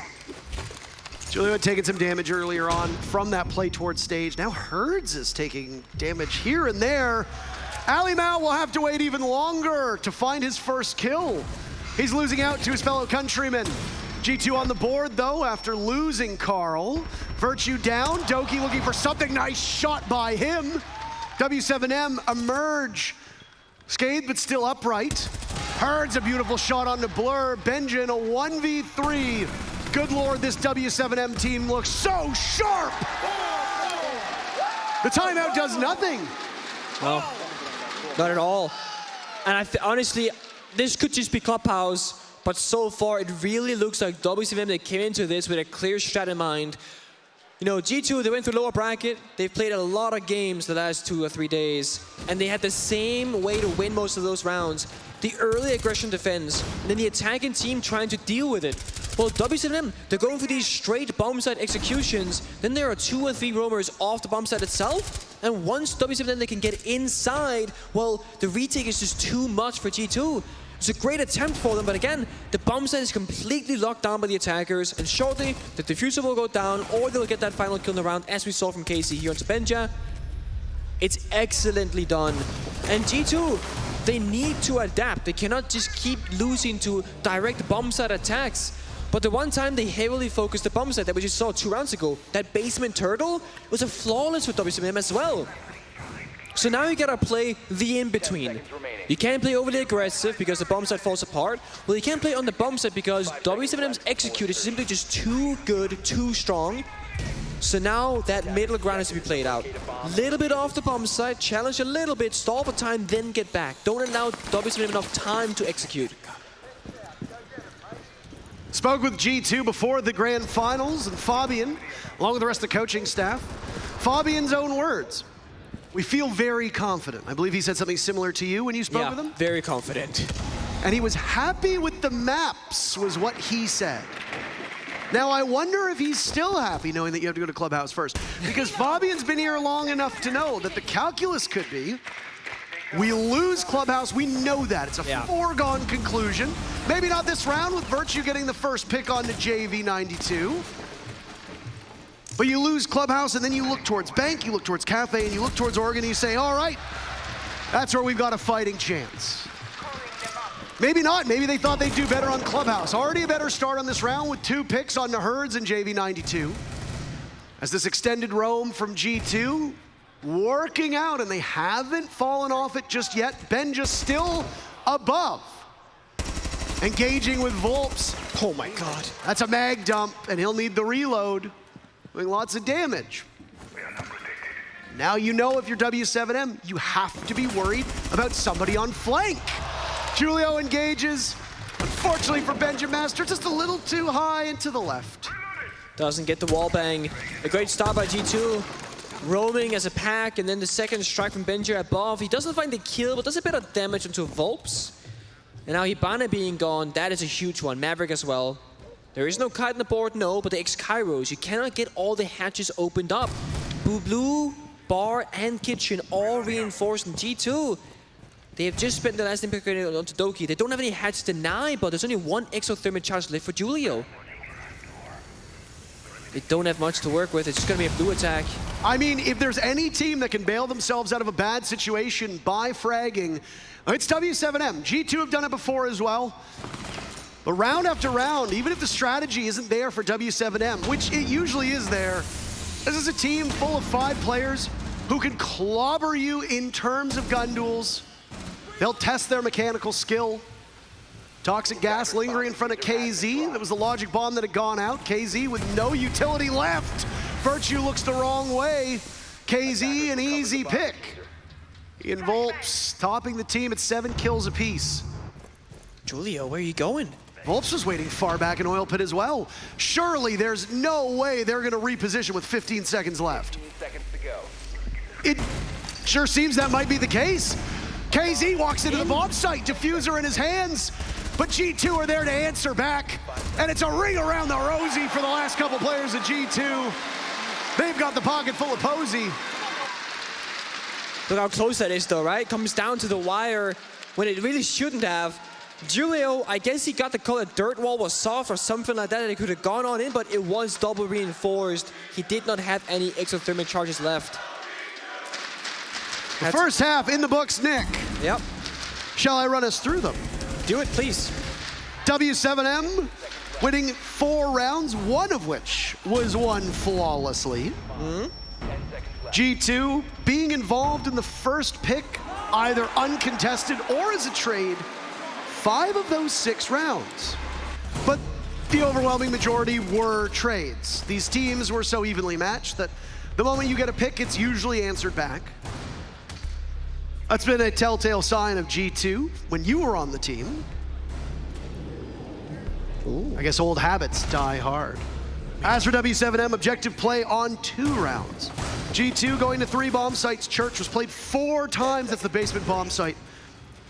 Julio had taken some damage earlier on from that play towards stage. Now Herds is taking damage here and there. Ali Mao will have to wait even longer to find his first kill. He's losing out to his fellow countrymen. G2 on the board though after losing Carl. Virtue down, Doki looking for something. Nice shot by him. W7M emerge. Scathed but still upright. Herds a beautiful shot on the Blur. Benja in a 1v3. Good lord, this W7M team looks so sharp. The timeout does nothing. No, not at all. And honestly, this could just be Clubhouse, but so far it really looks like W7M, they came into this with a clear strat in mind. You know, G2, they went through lower bracket. They've played a lot of games the last 2 or 3 days, and they had the same way to win most of those rounds. The early aggression defense, and then the attacking team trying to deal with it. Well, W7M, they're going for these straight bomb site executions. Then there are 2 or 3 roamers off the bomb site itself. And once W7M, they can get inside, well, the retake is just too much for G2. It's a great attempt for them, but again, the bomb site is completely locked down by the attackers, and shortly, the diffuser will go down, or they'll get that final kill in the round, as we saw from Casey here on Benja. It's excellently done. And G2, they need to adapt. They cannot just keep losing to direct bomb site attacks. But the one time they heavily focused the bomb site that we just saw 2 rounds ago, that basement turtle, was a flawless for W7M as well. So now you gotta play the in-between. You can't play overly aggressive because the bomb site falls apart. Well, you can't play on the bomb site because W7M's execute is simply just too good, too strong. So now that middle ground has to be played out. Little bit off the bomb site, challenge a little bit, stall for time, then get back. Don't allow W7M enough time to execute. Spoke with G2 before the grand finals, and Fabian, along with the rest of the coaching staff. Fabian's own words. We feel very confident. I believe he said something similar to you when you spoke with him? Very confident. And he was happy with the maps, was what he said. Now, I wonder if he's still happy knowing that you have to go to Clubhouse first. Because Fabian's been here long enough to know that the calculus could be, we lose Clubhouse, we know that. It's a foregone conclusion. Maybe not this round with Virtue getting the first pick on the JV92. But you lose Clubhouse and then you look towards Bank, you look towards Kafe, and you look towards Oregon and you say, all right, that's where we've got a fighting chance. Maybe not, maybe they thought they'd do better on Clubhouse. Already a better start on this round with 2 picks on the Herds and JV92. As this extended roam from G2, working out, and they haven't fallen off it just yet. Benja still above. Engaging with Volps. Oh my God. That's a mag dump, and he'll need the reload. Doing lots of damage. Now you know if you're W7M, you have to be worried about somebody on flank. Julio engages. Unfortunately for Benja Master, just a little too high and to the left. Doesn't get the wall bang. A great start by G2. Roaming as a pack, and then the second strike from Benja above. He doesn't find the kill, but does a bit of damage into Volps. And now Hibana being gone, that is a huge one. Maverick as well. There is no kite on the board, no, but the X-Kairos, you cannot get all the hatches opened up. Blue, bar, and kitchen all reinforced in G2. They have just spent the last impact grenade onto Doki. They don't have any hatches to deny, but there's only 1 exothermic charge left for Julio. They don't have much to work with. It's just going to be a blue attack. I mean, if there's any team that can bail themselves out of a bad situation by fragging, it's W7M. G2 have done it before as well. But round after round, even if the strategy isn't there for W7M, which it usually is there, this is a team full of 5 players who can clobber you in terms of gun duels. They'll test their mechanical skill. Toxic gas lingering in front of KZ. That was the logic bomb that had gone out. KZ with no utility left. Virtue looks the wrong way. KZ, an easy pick. Ian Volps topping the team at 7 kills apiece. Julio, where are you going? Volps was waiting far back in oil pit as well. Surely there's no way they're gonna reposition with 15 seconds left. 15 seconds to go. It sure seems that might be the case. KZ walks into the bomb site, diffuser in his hands, but G2 are there to answer back. And it's a ring around the rosy for the last couple players of G2. They've got the pocket full of Posey. Look how close that is though, right? Comes down to the wire when it really shouldn't have. Julio, I guess he got the call that dirt wall was soft or something like that, and it could have gone on in, but it was double reinforced. He did not have any exothermic charges left. The first half in the books, Nick. Yep. Shall I run us through them? Do it, please. W7M winning 4 rounds, one of which was won flawlessly. G2 being involved in the first pick, either uncontested or as a trade, 5 of those 6 rounds. But the overwhelming majority were trades. These teams were so evenly matched that the moment you get a pick, it's usually answered back. That's been a telltale sign of G2 when you were on the team. Ooh. I guess old habits die hard. As for W7M, objective play on 2 rounds. G2 going to 3 bomb sites. Church was played 4 times. That's the basement bomb site.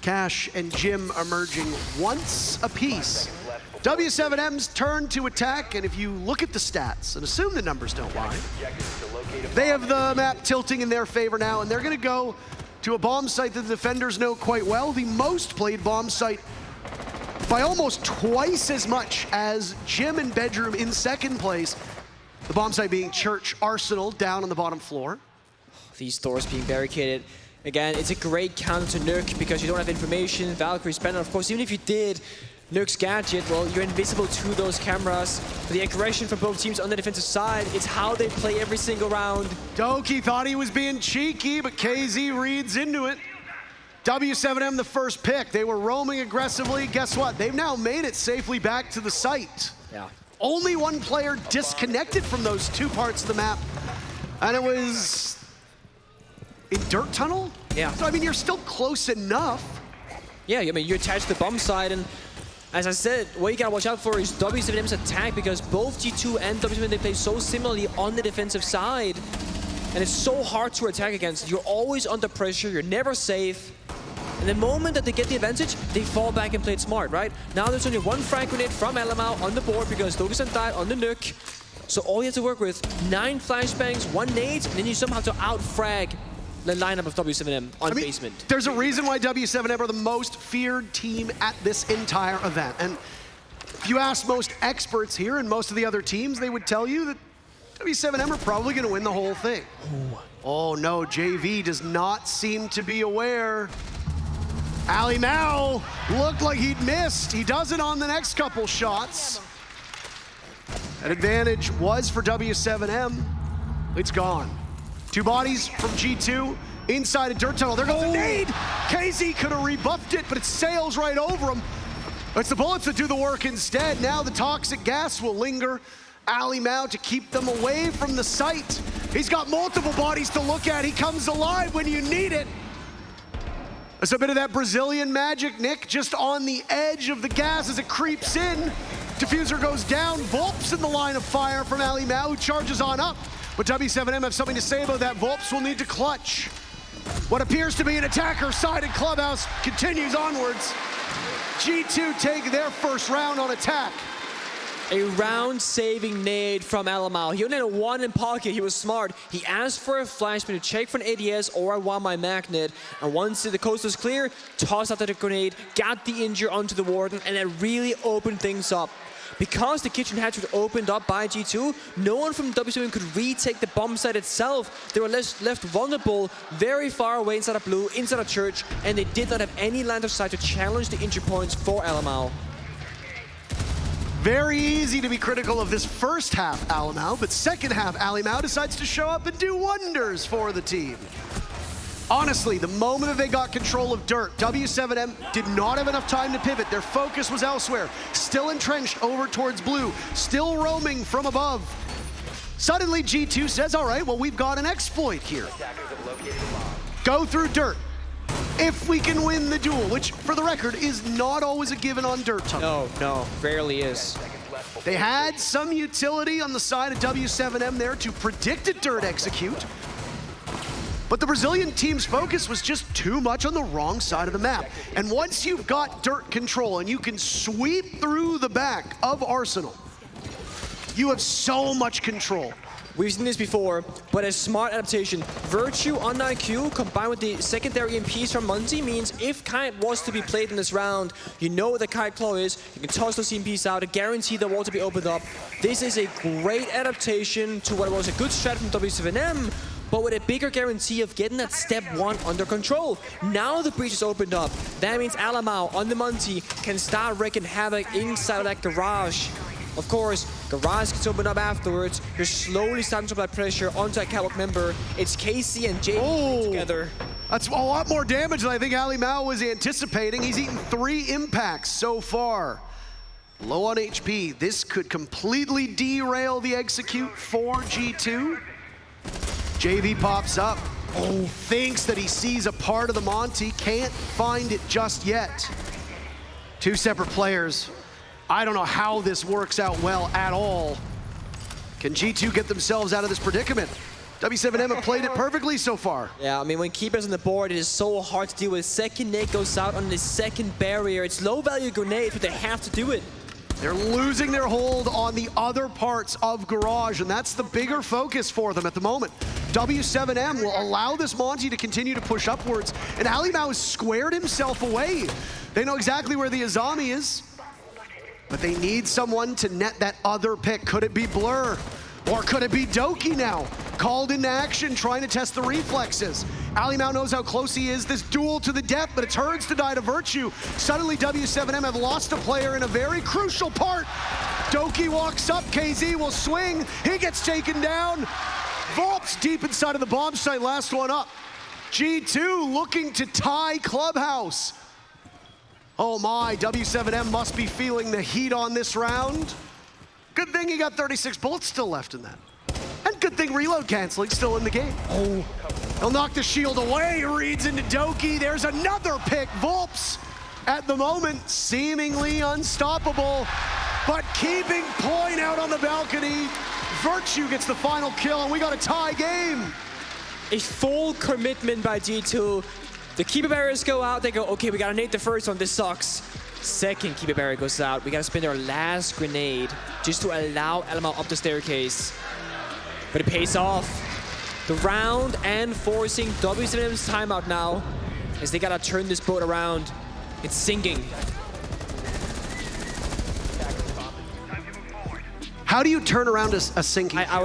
Cash and Jim emerging once apiece. W7M's turn to attack, and if you look at the stats and assume the numbers don't lie, they have the map tilting in their favor now, and they're gonna go to a bomb site that the defenders know quite well, the most played bomb site by almost twice as much as Jim and Bedroom in second place. The bomb site being Church Arsenal down on the bottom floor. These doors being barricaded. Again, it's a great counter to Nuke because you don't have information, Valkyrie's banner. Of course, even if you did, Nuke's gadget, well, you're invisible to those cameras. The aggression from both teams on the defensive side, it's how they play every single round. Doki thought he was being cheeky, but KZ reads into it. W7M the first pick. They were roaming aggressively. Guess what? They've now made it safely back to the site. Yeah. Only one player disconnected from those 2 parts of the map, and it was in Dirt Tunnel? Yeah. So, I mean, you're still close enough. Yeah, I mean, you're attached to the bomb side, and as I said, what you gotta watch out for is W7M's attack, because both G2 and W7M, they play so similarly on the defensive side, and it's so hard to attack against. You're always under pressure, you're never safe, and the moment that they get the advantage, they fall back and play it smart, right? Now there's only 1 frag grenade from Elamau on the board because Dogeson died on the Nuke, so all you have to work with, 9 flashbangs, 1 nade, and then you somehow have to out-frag the lineup of W7M on basement. There's a reason why W7M are the most feared team at this entire event. And if you ask most experts here and most of the other teams, they would tell you that W7M are probably going to win the whole thing. Oh no, JV does not seem to be aware. Ali Mao looked like he'd missed. He does it on the next couple shots. That advantage was for W7M. It's gone. 2 bodies from G2 inside a dirt tunnel. There goes the nade. KZ could have rebuffed it, but it sails right over him. It's the bullets that do the work instead. Now the toxic gas will linger. Ali Mao to keep them away from the site. He's got multiple bodies to look at. He comes alive when you need it. There's a bit of that Brazilian magic, Nick, just on the edge of the gas as it creeps in. Diffuser goes down. Volps in the line of fire from Ali Mao, who charges on up. But W7M have something to say about that. Volps will need to clutch. What appears to be an attacker-sided Clubhouse continues onwards. G2 take their first round on attack. A round-saving nade from Elamau. He only had 1 in pocket. He was smart. He asked for a flashbang to check for an ADS or I want my magnet. And once the coast was clear, tossed out the grenade, got the injure onto the Warden, and that really opened things up. Because the kitchen hatch was opened up by G2, no one from W7M could retake the bomb site itself. They were left vulnerable very far away inside of blue, inside of church, and they did not have any line of sight to challenge the injury points for Elamau. Very easy to be critical of this first half Alimau, but second half Alimau decides to show up and do wonders for the team. Honestly, the moment that they got control of Dirt, W7M did not have enough time to pivot. Their focus was elsewhere. Still entrenched over towards blue, still roaming from above. Suddenly G2 says, all right, well, we've got an exploit here. Go through Dirt. If we can win the duel, which for the record is not always a given on Dirt Tunnel. No, rarely is. They had some utility on the side of W7M there to predict a Dirt execute, but the Brazilian team's focus was just too much on the wrong side of the map. And once you've got Dirt control and you can sweep through the back of Arsenal, you have so much control. We've seen this before, but a smart adaptation. Virtue on IQ combined with the secondary MPs from Monty means if Kite was to be played in this round, you know what the Kite Claw is, you can toss those MPs out to guarantee the wall to be opened up. This is a great adaptation to what was a good strat from W7M, but with a bigger guarantee of getting that step 1 under control. Now the breach is opened up. That means Alimau on the Monty can start wreaking havoc inside of that garage. Of course, garage gets opened up afterwards. You're slowly starting to apply pressure onto a catwalk member. It's Casey and JV together. That's a lot more damage than I think Alimau was anticipating. He's eaten 3 impacts so far. Low on HP. This could completely derail the execute for G2. JV pops up. Thinks that he sees a part of the Monty. Can't find it just yet. 2 separate players. I don't know how this works out well at all. Can G2 get themselves out of this predicament? W7M have played it perfectly so far. Yeah, I mean, when Keeper's on the board, it is so hard to deal with. Second Nick goes out on the second barrier. It's low-value grenades, but they have to do it. They're losing their hold on the other parts of Garage, and that's the bigger focus for them at the moment. W7M will allow this Monty to continue to push upwards, and Alimau has squared himself away. They know exactly where the Azami is, but they need someone to net that other pick. Could it be Blur? Or could it be Doki now? Called into action, trying to test the reflexes. Alimau knows how close he is. This duel to the death, but it turns to die to Virtue. Suddenly, W7M have lost a player in a very crucial part. Doki walks up, KZ will swing. He gets taken down. Volp's deep inside of the bomb site, last one up. G2 looking to tie Clubhouse. Oh my, W7M must be feeling the heat on this round. Good thing he got 36 bullets still left in that. And good thing reload canceling still in the game. He'll knock the shield away, reads into Doki. There's another pick. Volps at the moment seemingly unstoppable, but keeping point out on the balcony. Virtue gets the final kill, and we got a tie game. A full commitment by G2. The Keeper barriers go out, they go, okay, we gotta nade the first one, this sucks. Second Keeper barrier goes out, we gotta spend our last grenade just to allow Alimau up the staircase. But it pays off. The round and forcing W7M's timeout now, as they gotta turn this boat around. It's sinking. How do you turn around a sinking ship? I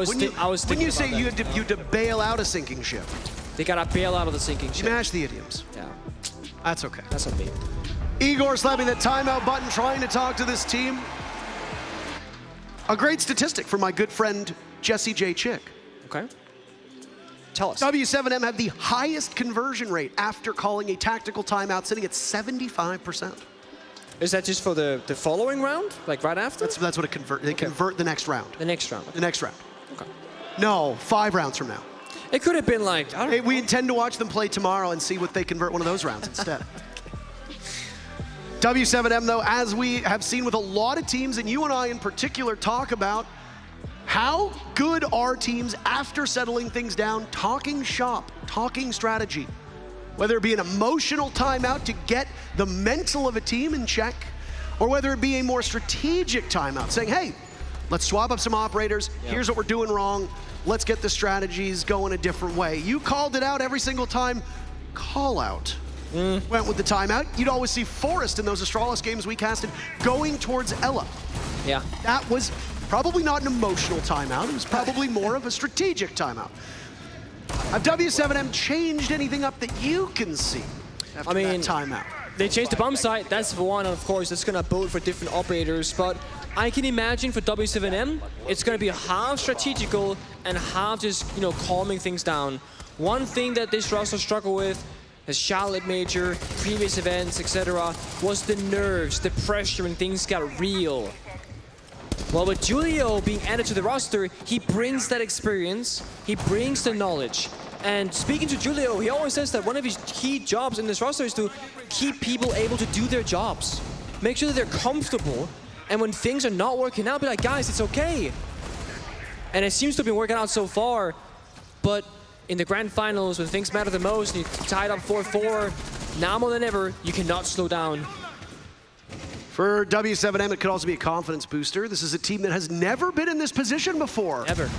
was when you say you had to bail out a sinking ship. They gotta bail out of the sinking ship. Smash the idioms. Yeah, That's okay. that's on me. Igor slapping that timeout button, trying to talk to this team. A great statistic for my good friend, Jesse J. Chick. Okay. Tell us. W7M have the highest conversion rate after calling a tactical timeout, sitting at 75%. Is that just for the following round? Like right after? That's what it convert. They convert the next round. The next round. The next round. Okay. No, 5 rounds from now. It could have been like, I don't Hey, know. we intend to watch them play tomorrow and see what they convert one of those rounds instead. W7M, though, as we have seen with a lot of teams, and you and I in particular talk about how good are teams after settling things down, talking shop, talking strategy. Whether it be an emotional timeout to get the mental of a team in check, or whether it be a more strategic timeout, saying, hey, let's swap up some operators, here's what we're doing wrong, let's get the strategies going a different way. You called it out every single time, call out. Went with the timeout. You'd always see Forrest in those Astralis games we casted going towards Ella. Yeah. That was probably not an emotional timeout. It was probably more of a strategic timeout. Have W7M changed anything up that you can see after that timeout? They changed the bomb site, that's the one, and of course, that's gonna bode for different operators, but I can imagine for W7M, it's going to be half strategical and half just, calming things down. One thing that this roster struggled with, as Charlotte Major, previous events, etc., was the nerves, the pressure, when things got real. Well, with Julio being added to the roster, he brings that experience, he brings the knowledge. And speaking to Julio, he always says that one of his key jobs in this roster is to keep people able to do their jobs. Make sure that they're comfortable, and when things are not working out, be like, guys, it's okay. And it seems to have been working out so far, but in the grand finals, when things matter the most, and you tied up 4-4, now more than ever, you cannot slow down. For W7M, it could also be a confidence booster. This is a team that has never been in this position before. Ever.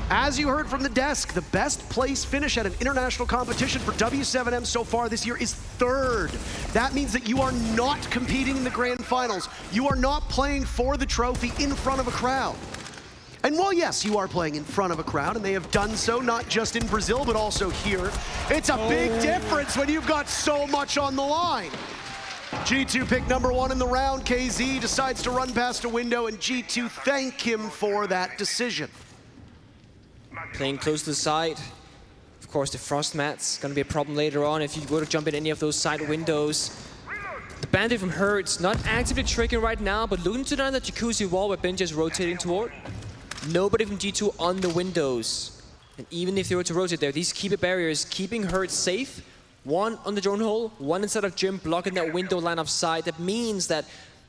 As you heard from the desk, the best place finish at an international competition for W7M so far this year is 3rd. That means that you are not competing in the grand finals. You are not playing for the trophy in front of a crowd. And while yes, you are playing in front of a crowd, and they have done so not just in Brazil, but also here, it's a big difference when you've got so much on the line. G2 pick number 1 in the round. KZ decides to run past a window, and G2 thank him for that decision. Playing close to the side. Of course, the frost mat's gonna be a problem later on if you were to jump in any of those side windows. The bandit from Hertz, not actively tricking right now, but looking to down that jacuzzi wall where Benji is rotating toward. Nobody from G2 on the windows. And even if they were to rotate there, these keeper barriers keeping Hertz safe. One on the drone hole, one inside of Jim blocking that window line of sight. That means that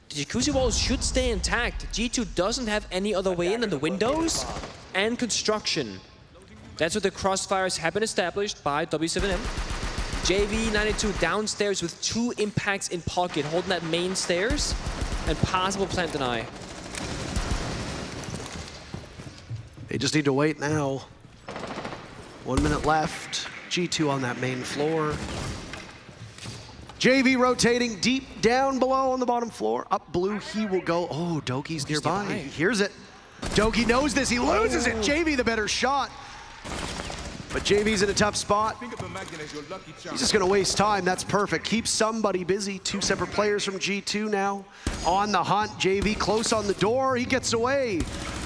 the jacuzzi walls should stay intact. G2 doesn't have any other way in than the windows and construction. That's what the crossfires have been established by W7M. JV92 downstairs with 2 impacts in pocket, holding that main stairs and possible plant deny. They just need to wait now. 1 minute left. G2 on that main floor. JV rotating deep down below on the bottom floor. Up blue, he will go. Oh, Doki's nearby. He hears it. Doki knows this, he loses it. JV the better shot. But JV's in a tough spot. He's just gonna waste time, that's perfect. Keep somebody busy. 2 separate players from G2 now on the hunt. JV close on the door, he gets away.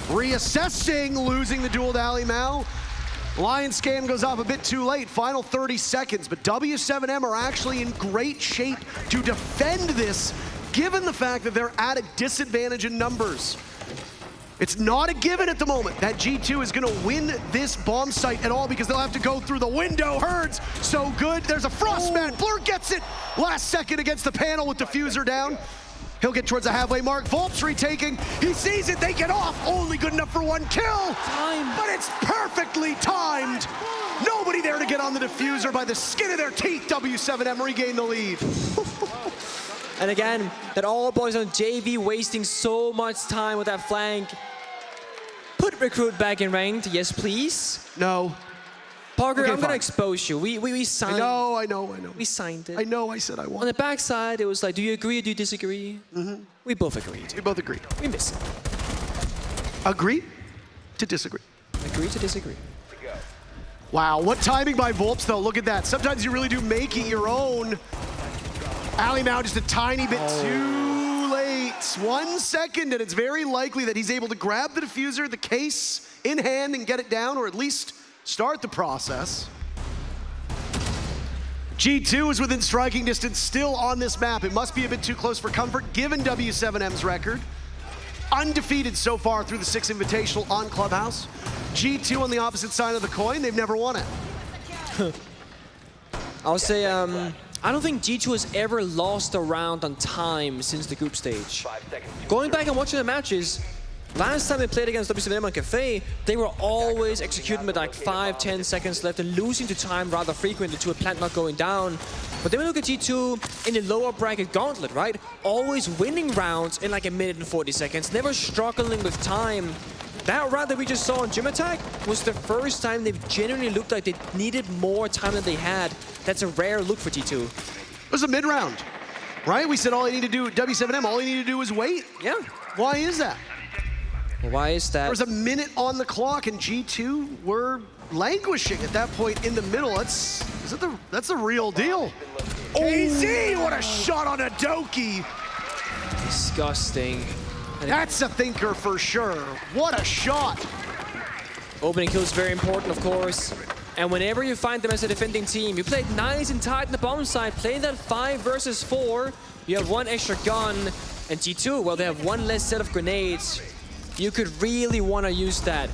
Reassessing, losing the duel to Ali Mao. Lion scan goes off a bit too late, final 30 seconds, but W7M are actually in great shape to defend this, given the fact that they're at a disadvantage in numbers. It's not a given at the moment that G2 is gonna win this bomb site at all because they'll have to go through the window. Herds, so good, there's a frostmat, Blur gets it, last second against the panel with diffuser down. He'll get towards the halfway mark. Volp's retaking. He sees it. They get off. Only good enough for 1 kill. But it's perfectly timed. Nobody there to get on the diffuser. By the skin of their teeth, W7M regain the lead. And again, that all boys on JV wasting so much time with that flank. Put Recruit back in ranked. Yes, please. No. Parker, Okay, I'm gonna fine. expose you. We signed. I know. We signed it. I know I said I On won. the backside, it was like, do you agree or do you disagree? We both agreed. We both agreed. We miss it. Agree to disagree. Agree to disagree. Wow, what timing by Volps though, look at that. Sometimes you really do make it your own. Ali Mao just a tiny bit too late. 1 second and it's very likely that he's able to grab the diffuser, the case in hand and get it down, or at least start the process. G2 is within striking distance still on this map. It must be a bit too close for comfort given W7M's record. Undefeated so far through the 6 Invitational on Clubhouse. G2 on the opposite side of the coin, they've never won it. I'll say, I don't think G2 has ever lost a round on time since the group stage. Going back and watching the matches, last time they played against W7M on Kafe, they were always executing with like 5-10 seconds left and losing to time rather frequently to a plant not going down. But then we look at G2 in the lower bracket gauntlet, right? Always winning rounds in like 1 minute and 40 seconds, never struggling with time. That round that we just saw on Gym Attack was the first time they've genuinely looked like they needed more time than they had. That's a rare look for G2. It was a mid-round, right? We said all you need to do, W7M, all you need to do is wait. Yeah. Why is that? Why is that? There was a minute on the clock and G2 were languishing at that point in the middle. That's the real deal. KZ, what a shot on a Doki. Disgusting. That's a thinker for sure. What a shot. Opening kill is very important, of course. And whenever you find them as a defending team, you played nice and tight in the bomb side, play that 5 versus 4. You have 1 extra gun, and G2, well, they have 1 less set of grenades. You could really want to use that.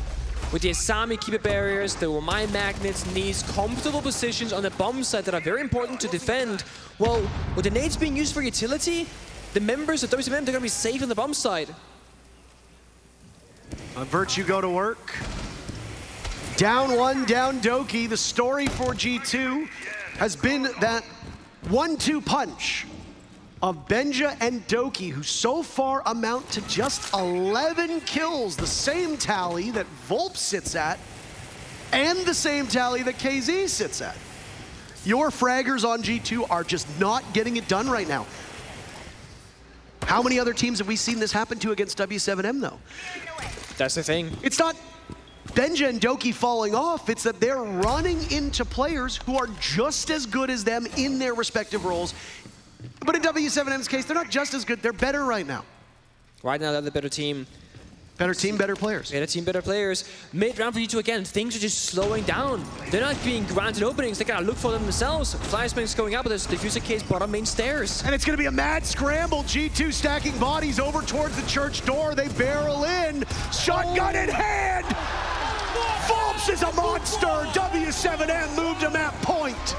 With the Asami keeper barriers, the mine magnets needs comfortable positions on the bomb side that are very important to defend. Well, with the nades being used for utility, the members of W7M, they're going to be safe on the bomb side. Virtue go to work. Down 1, down Doki. The story for G2 has been that 1-2 punch of Benja and Doki, who so far amount to just 11 kills, the same tally that Volp sits at, and the same tally that KZ sits at. Your fraggers on G2 are just not getting it done right now. How many other teams have we seen this happen to against W7M, though? That's the thing. It's not Benja and Doki falling off, it's that they're running into players who are just as good as them in their respective roles. But in W7M's case, they're not just as good, they're better right now. Right now, they're the better team. Better team, better players. Better team, better players. Mid-round for G2 again, things are just slowing down. They're not being granted openings, they gotta look for them themselves. Flashbang's going up, but there's diffuser case bottom main stairs. And it's gonna be a mad scramble. G2 stacking bodies over towards the church door. They barrel in, shotgun in hand! Volps is a monster! W7M moved to map point.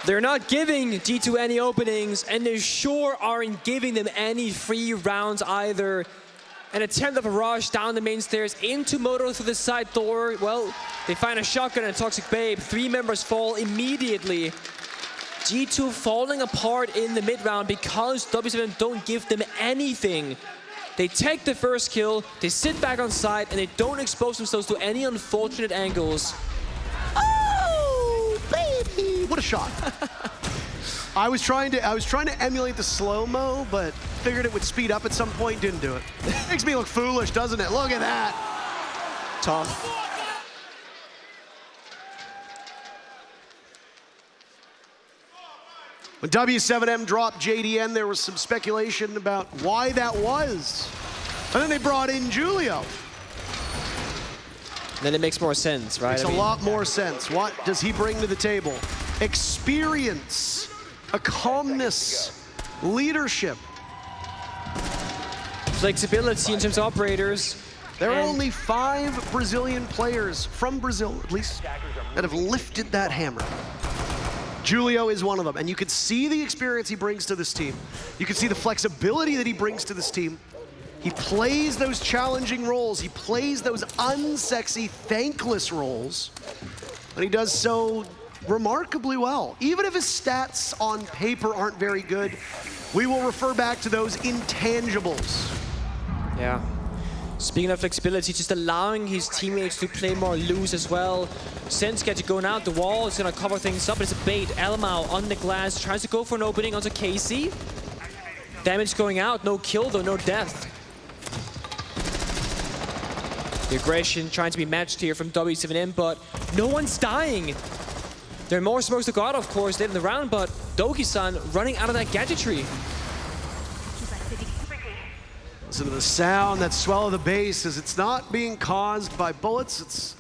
They're not giving G2 any openings, and they sure aren't giving them any free rounds either. An attempt of a rush down the main stairs into Moto through the side door. Well, they find a shotgun and a Toxic Babe. 3 members fall immediately. G2 falling apart in the mid round because W7M don't give them anything. They take the first kill, they sit back on side, and they don't expose themselves to any unfortunate angles. Oh, baby! What a shot. I was trying to emulate the slow-mo, but figured it would speed up at some point, didn't do it. Makes me look foolish, doesn't it? Look at that. Tough. When W7M dropped JDN, there was some speculation about why that was. And then they brought in Julio. Then it makes more sense, right? Makes a lot more sense. What does he bring to the table? Experience, a calmness, leadership. Flexibility in terms of operators. There are only 5 Brazilian players, from Brazil at least, that have lifted that hammer. Julio is one of them, and you can see the experience he brings to this team. You can see the flexibility that he brings to this team. He plays those challenging roles. He plays those unsexy, thankless roles, and he does so remarkably well. Even if his stats on paper aren't very good, we will refer back to those intangibles. Yeah. Speaking of flexibility, just allowing his teammates to play more loose as well. Sense gets going out, the wall is gonna cover things up, it's a bait. Elmau on the glass, tries to go for an opening onto Casey. Damage going out, no kill though, no death. The aggression trying to be matched here from W7M, but no one's dying. There are more smokes to go out, of course, late in the round, but Doki-san running out of that gadgetry. Listen to the sound, that swell of the bass, as it's not being caused by bullets, it's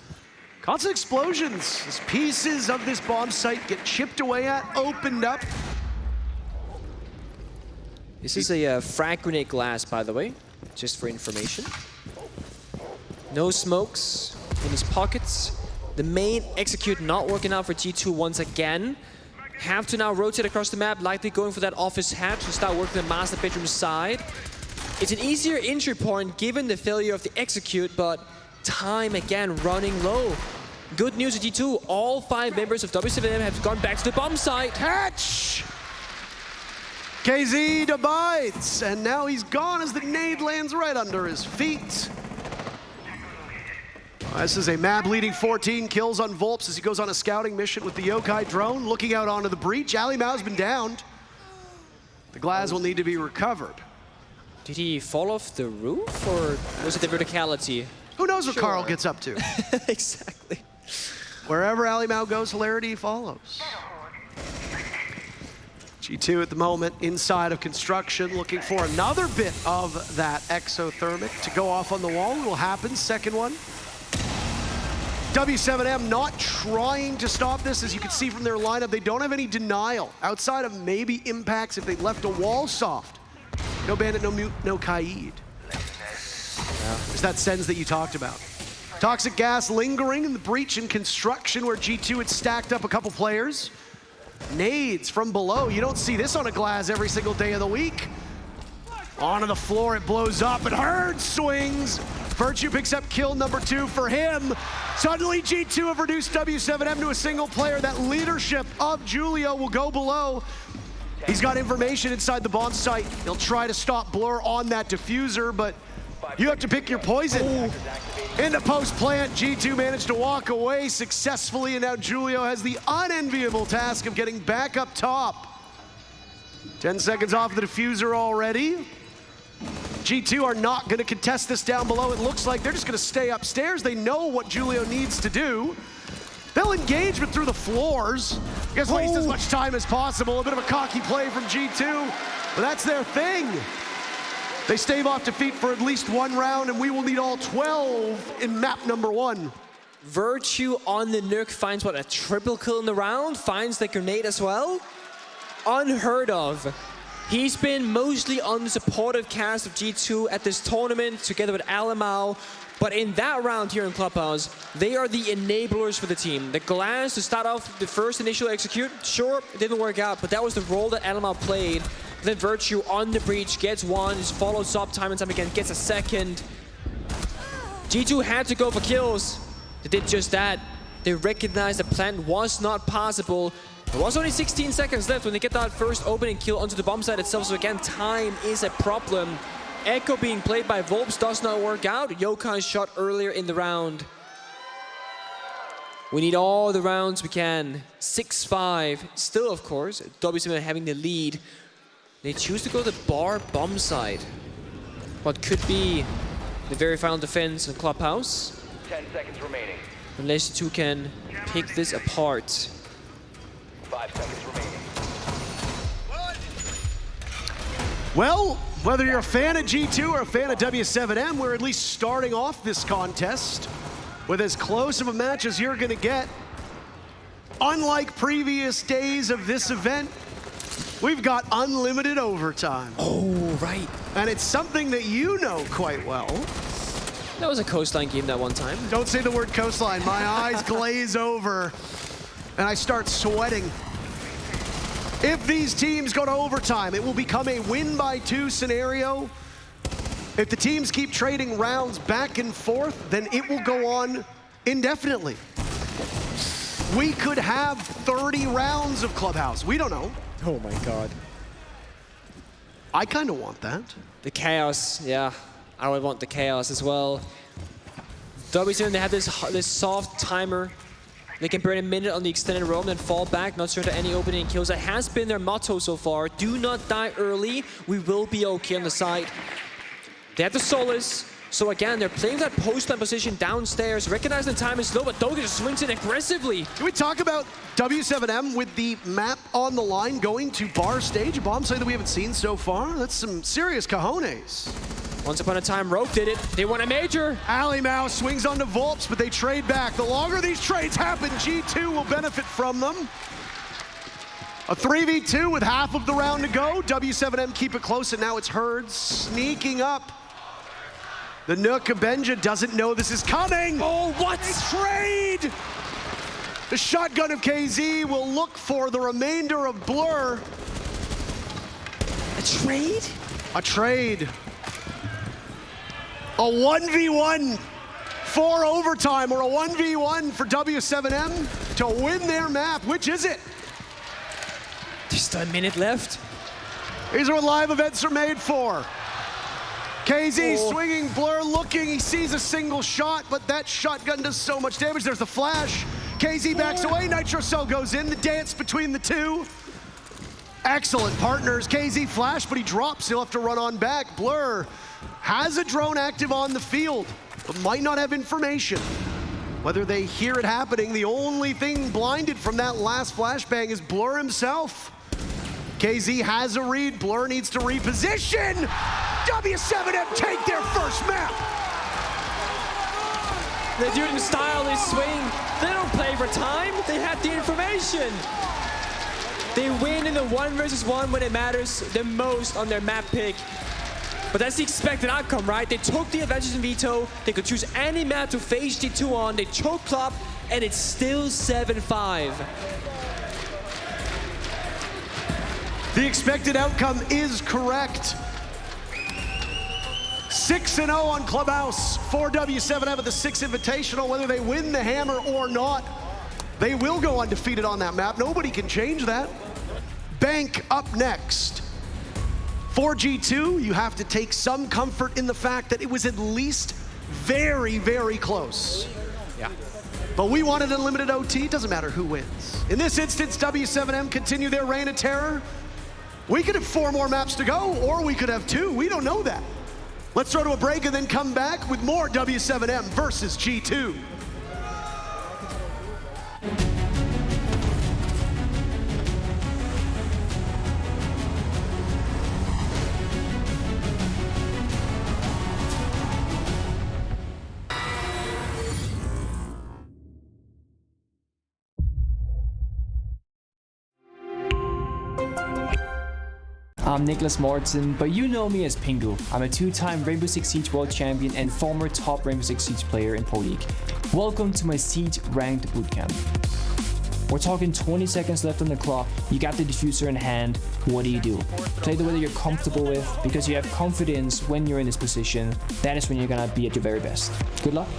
constant explosions as pieces of this bomb site get chipped away at, opened up. This is a frag grenade glass, by the way, just for information. No smokes in his pockets. The main execute not working out for G2 once again. Have to now rotate across the map, likely going for that office hatch to start working the master bedroom side. It's an easier entry point given the failure of the execute, but time again running low. Good news at G2, all 5 members of W7M have gone back to the bomb site. Catch! KZ abides, and now he's gone as the nade lands right under his feet. This is a map leading 14 kills on Volps as he goes on a scouting mission with the Yokai drone, looking out onto the breach. Ali Mao's been downed. The glass will need to be recovered. Did he fall off the roof, or was it the verticality? Who knows what Carl gets up to? Exactly. Wherever Ali Mao goes, hilarity follows. G2 at the moment inside of construction, looking for another bit of that exothermic to go off on the wall. It will happen, second one. W7M not trying to stop this. As you can see from their lineup, they don't have any denial outside of maybe impacts if they left a wall soft. No Bandit, no Mute, no Kaid. There's that sense that you talked about. Toxic gas lingering in the breach in construction where G2 had stacked up a couple players. Nades from below. You don't see this on a glass every single day of the week. Onto the floor, it blows up, and Herd swings. Virtue picks up kill number 2 for him. Suddenly G2 have reduced W7M to a single player. That leadership of Julio will go below. He's got information inside the bomb site. He'll try to stop Blur on that diffuser, but you have to pick your poison. In the post plant, G2 managed to walk away successfully, and now Julio has the unenviable task of getting back up top. 10 seconds off the diffuser already. G2 are not going to contest this down below. It looks like they're just going to stay upstairs. They know what Julio needs to do. They'll engage but through the floors. I guess waste as much time as possible. A bit of a cocky play from G2, but that's their thing. They stave off defeat for at least one round, and we will need all 12 in map number 1. Virtue on the Nuke finds, what, a triple kill in the round? Finds the grenade as well? Unheard of. He's been mostly on the supportive cast of G2 at this tournament, together with Alamau. But in that round here in Clubhouse, they are the enablers for the team. The glass to start off the first initial execute, sure, it didn't work out, but that was the role that Alamau played. Then Virtue on the breach gets one, just follows up time and time again, gets a second. G2 had to go for kills. They did just that. They recognized the plan was not possible. There was only 16 seconds left when they get that first opening kill onto the bomb site itself, so again, time is a problem. Echo being played by Volps does not work out. Yokai shot earlier in the round. We need all the rounds we can. 6-5. Still, of course, W7M having the lead. They choose to go to the bar bomb side. What could be the very final defense in Clubhouse. 10 seconds remaining. Unless the two can pick this apart. 5 seconds remaining. Well, whether you're a fan of G2 or a fan of W7M, we're at least starting off this contest with as close of a match as you're gonna get. Unlike previous days of this event, we've got unlimited overtime. Oh, right. And it's something that you know quite well. That was a coastline game that one time. Don't say the word coastline. My eyes glaze over and I start sweating. If these teams go to overtime, it will become a win-by-2 scenario. If the teams keep trading rounds back and forth, then it will go on indefinitely. We could have 30 rounds of Clubhouse. We don't know. Oh my God. I kind of want that. The chaos, yeah. I would want the chaos as well. W7, they have this soft timer. They can burn a minute on the extended roam, then fall back, not surrender any opening kills. That has been their motto so far. Do not die early. We will be okay on the side. They have the Solace. So again, they're playing that post-line position downstairs. Recognizing the time is slow, but Doga just swings in aggressively. Can we talk about W7M with the map on the line going to bar stage? A bomb site that we haven't seen so far? That's some serious cojones. Once upon a time, Rogue did it. They won a major. Alimau swings onto Volps, but they trade back. The longer these trades happen, G2 will benefit from them. A 3v2 with half of the round to go. W7M keep it close, and now it's Herd sneaking up. The Nook Benja doesn't know this is coming. Oh, what? They trade! The shotgun of KZ will look for the remainder of Blur. A trade? A trade. A 1v1 for overtime, or a 1v1 for W7M to win their map. Which is it? Just a minute left. These are what live events are made for. KZ swinging, Blur looking, he sees a single shot, but that shotgun does so much damage. There's the flash. KZ backs away, Nitro Cell goes in, the dance between the two. Excellent partners, KZ flash, but he drops, he'll have to run on back. Blur has a drone active on the field, but might not have information. Whether they hear it happening, the only thing blinded from that last flashbang is Blur himself. KZ has a read. Blur needs to reposition. W7M take their first map. They do it in style, they swing. They don't play for time, they have the information. They win in the 1 versus 1 when it matters the most on their map pick. But that's the expected outcome, right? They took the advantage in veto. They could choose any map to phase G2 on. They choke Club, and it's still 7-5. The expected outcome is correct. 6-0 on Clubhouse for W7M at the 6th Invitational. Whether they win the hammer or not, they will go undefeated on that map. Nobody can change that. Bank up next. For G2, you have to take some comfort in the fact that it was at least very, very close. Yeah. But we wanted unlimited OT, doesn't matter who wins. In this instance, W7M continue their reign of terror. We could have 4 more maps to go, or we could have 2, we don't know that. Let's throw to a break and then come back with more W7M versus G2. I'm Nicholas Mortensen, but you know me as Pingu. I'm a 2-time Rainbow Six Siege World Champion and former top Rainbow Six Siege player in Pro League. Welcome to my Siege Ranked Bootcamp. We're talking 20 seconds left on the clock, you got the diffuser in hand, what do you do? Play the way that you're comfortable with, because you have confidence when you're in this position, that is when you're gonna be at your very best. Good luck.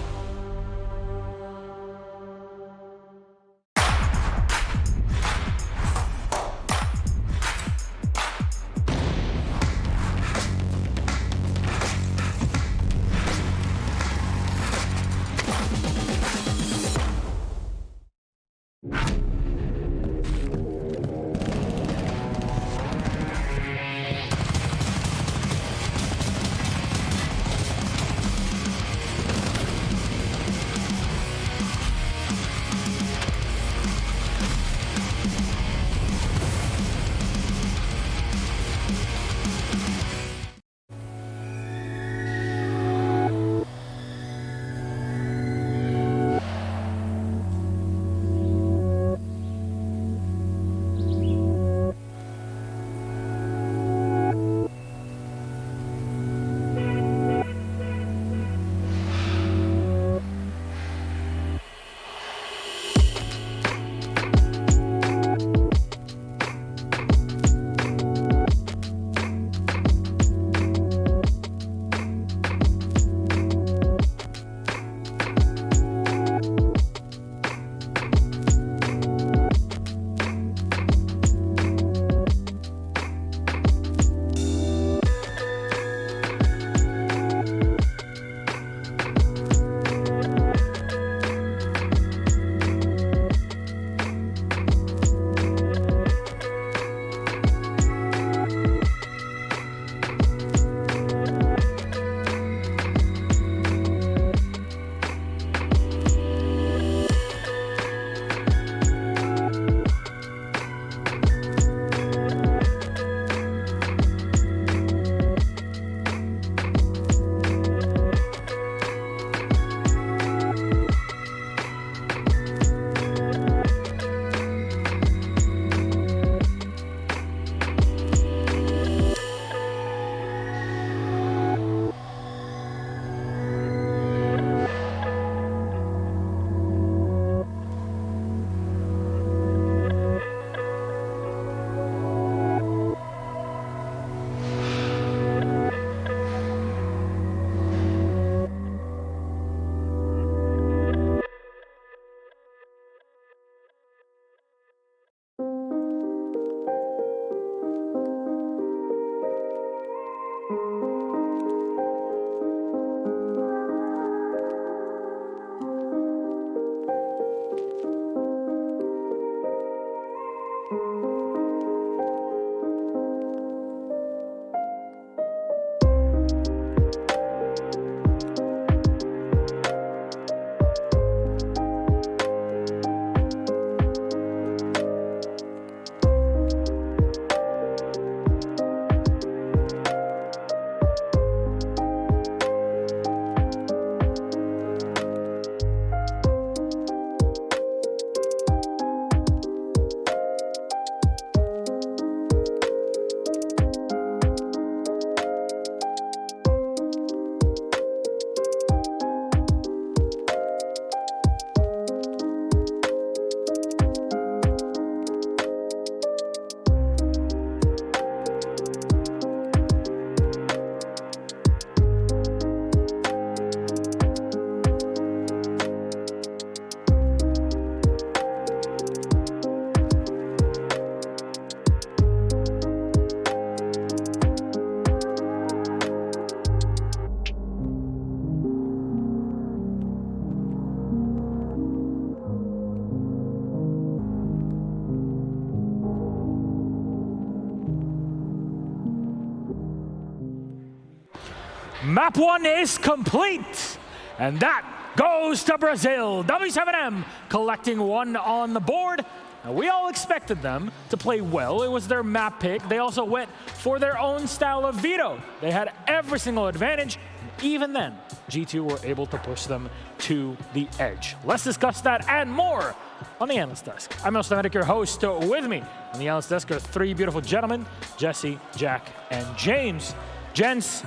Map 1 is complete, and that goes to Brazil. W7M collecting 1 on the board. Now, we all expected them to play well. It was their map pick. They also went for their own style of veto. They had every single advantage. Even then, G2 were able to push them to the edge. Let's discuss that and more on the Analyst Desk. I'm Nostalgic, your host. With me on the Analyst Desk are 3 beautiful gentlemen, Jesse, Jack, and James. Gents,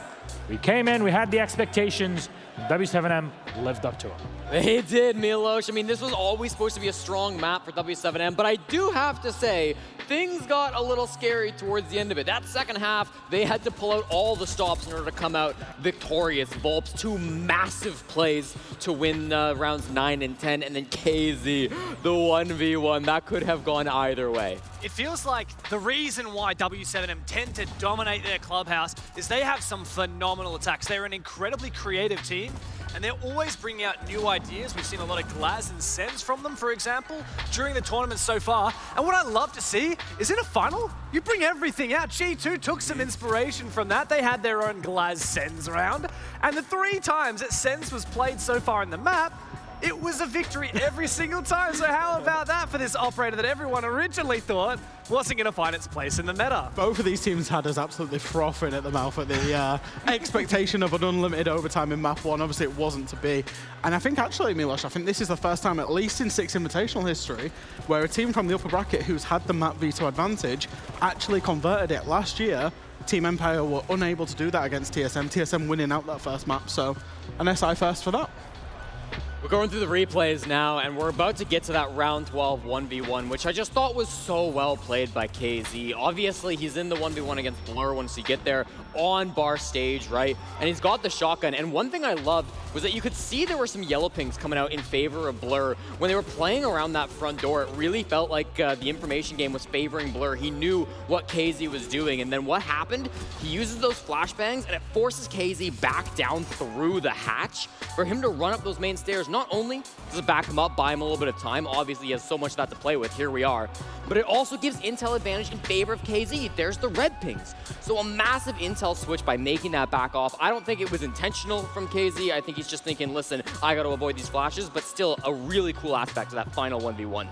we came in, we had the expectations. W7M lived up to it. They did, Milos. I mean, this was always supposed to be a strong map for W7M, but I do have to say, things got a little scary towards the end of it. That second half, they had to pull out all the stops in order to come out victorious. Volps, 2 massive plays to win rounds 9 and 10, and then KZ, the 1v1. That could have gone either way. It feels like the reason why W7M tend to dominate their clubhouse is they have some phenomenal attacks. They're an incredibly creative team, and they're always bringing out new ideas. We've seen a lot of Glaz and Sens from them, for example, during the tournament so far. And what I love to see is in a final, you bring everything out. G2 took some inspiration from that. They had their own Glaz Sens round, and the 3 times that Sens was played so far in the map, it was a victory every single time. So how about that for this operator that everyone originally thought wasn't going to find its place in the meta? Both of these teams had us absolutely frothing at the mouth at the expectation of an unlimited overtime in map 1. Obviously, it wasn't to be. And I think actually, Milos, I think this is the first time, at least in 6 Invitational history, where a team from the upper bracket who's had the map veto advantage actually converted it. Last year, Team Empire were unable to do that against TSM. TSM winning out that first map, so an SI first for that. We're going through the replays now, and we're about to get to that round 12 1v1, which I just thought was so well played by KZ. Obviously, he's in the 1v1 against Blur once you get there on bar stage, right? And he's got the shotgun. And one thing I loved was that you could see there were some yellow pings coming out in favor of Blur. When they were playing around that front door, it really felt like the information game was favoring Blur. He knew what KZ was doing. And then what happened? He uses those flashbangs, and it forces KZ back down through the hatch for him to run up those main stairs. Not only does it back him up, buy him a little bit of time, obviously he has so much of that to play with, here we are, but it also gives intel advantage in favor of KZ. There's the red pings. So a massive intel switch by making that back off. I don't think it was intentional from KZ. I think he's just thinking, listen, I got to avoid these flashes, but still a really cool aspect to that final 1v1.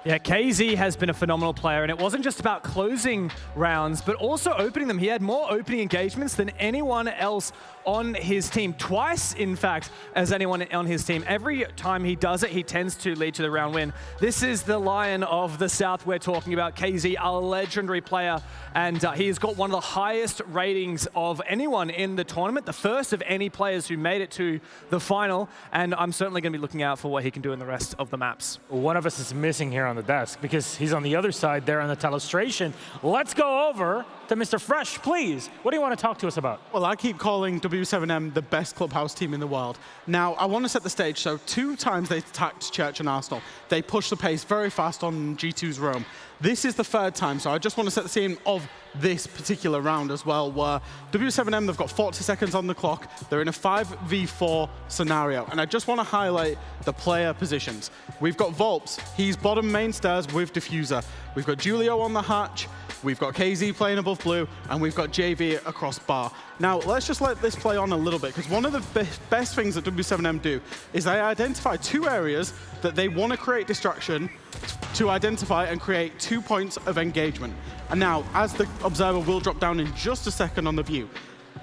Yeah, KZ has been a phenomenal player, and it wasn't just about closing rounds, but also opening them. He had more opening engagements than anyone else on his team. Twice, in fact, as anyone on his team. Every time he does it, he tends to lead to the round win. This is the Lion of the South we're talking about, KZ, a legendary player, and he has got one of the highest ratings of anyone in the tournament, the first of any players who made it to the final, and I'm certainly going to be looking out for what he can do in the rest of the maps. One of us is missing here on the desk because he's on the other side there on the telestration. Let's go over to Mr. Fresh, please. What do you want to talk to us about? Well, I keep calling W7M the best clubhouse team in the world. Now, I want to set the stage. So 2 times they attacked Church and Arsenal. They pushed the pace very fast on G2's roam. This is the 3rd time, so I just want to set the scene of this particular round as well, where W7M, they've got 40 seconds on the clock. They're in a 5v4 scenario, and I just want to highlight the player positions. We've got Volps. He's bottom main stairs with Diffuser. We've got Julio on the hatch. We've got KZ playing above blue, and we've got JV across bar. Now, let's just let this play on a little bit, because one of the best things that W7M do is they identify 2 areas that they want to create distraction to identify and create 2 points of engagement. And now, as the observer will drop down in just a second on the view,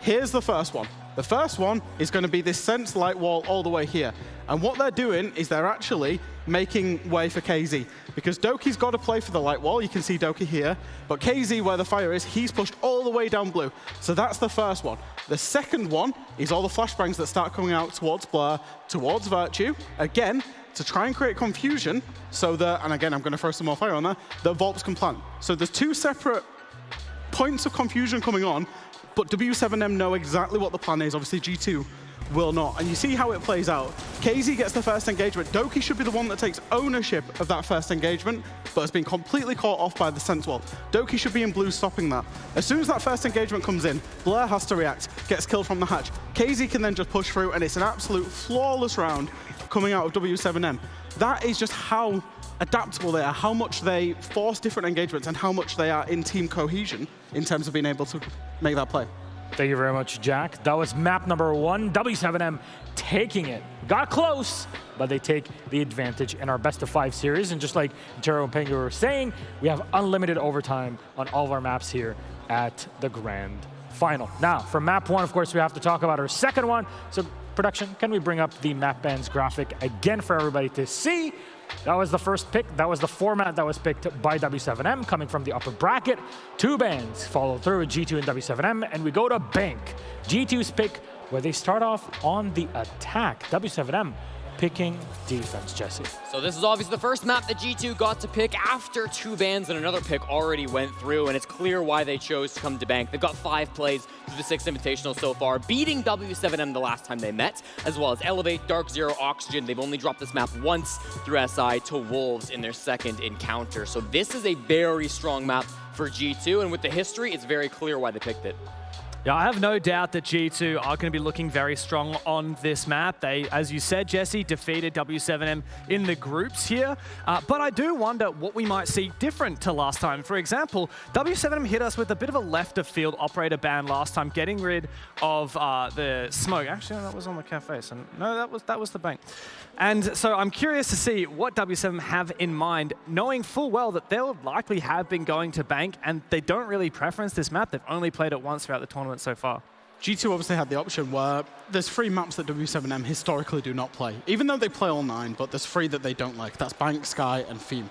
here's the first one. The first one is going to be this Sense light wall all the way here. And what they're doing is they're actually making way for KZ. Because Doki's got to play for the light wall. You can see Doki here. But KZ, where the fire is, he's pushed all the way down blue. So that's the first one. The second one is all the flashbangs that start coming out towards Blur, towards Virtue. Again, to try and create confusion so that, and again, I'm going to throw some more fire on there, that Volps can plant. So there's 2 separate points of confusion coming on, but W7M know exactly what the plan is. Obviously, G2 will not. And you see how it plays out. KZ gets the first engagement. Doki should be the one that takes ownership of that first engagement, but has been completely caught off by the Sense wall. Doki should be in blue stopping that. As soon as that first engagement comes in, Blur has to react, gets killed from the hatch. KZ can then just push through, and it's an absolute flawless round coming out of W7M. That is just how adaptable they are, how much they force different engagements, and how much they are in team cohesion in terms of being able to make that play. Thank you very much, Jack. That was map number 1. W7M taking it. Got close, but they take the advantage in our best of 5 series. And just like Taro and Pengu were saying, we have unlimited overtime on all of our maps here at the Grand Final. Now, for map 1, of course, we have to talk about our second one. So, production, can we bring up the map bands graphic again for everybody to see? That was the first pick. That was the format that was picked by W7M, coming from the upper bracket. 2 bands follow through with G2 and W7M, and we go to Bank. G2's pick, where they start off on the attack. W7M picking defense, Jesse. So this is obviously the first map that G2 got to pick after 2 bans and another pick already went through, and it's clear why they chose to come to Bank. They've got 5 plays through the 6 Invitational so far, beating W7M the last time they met, as well as Elevate, Dark Zero, Oxygen. They've only dropped this map once through SI to Wolves in their second encounter. So this is a very strong map for G2, and with the history, it's very clear why they picked it. Yeah, I have no doubt that G2 are going to be looking very strong on this map. They, as you said, Jesse, defeated W7M in the groups here. But I do wonder what we might see different to last time. For example, W7M hit us with a bit of a left of field operator ban last time, getting rid of the smoke. Actually, no, that was on the Kafe. So no, that was the Bank. And so I'm curious to see what W7M have in mind, knowing full well that they'll likely have been going to Bank, and they don't really preference this map. They've only played it once throughout the tournament so far. G2 obviously had the option where there's 3 maps that W7M historically do not play, even though they play all 9, but there's 3 that they don't like. That's Bank, Sky, and Theme.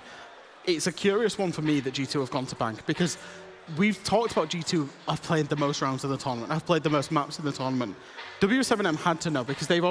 It's a curious one for me that G2 have gone to Bank, because we've talked about G2 have played the most rounds of the tournament, have played the most maps in the tournament. W7M had to know, because they've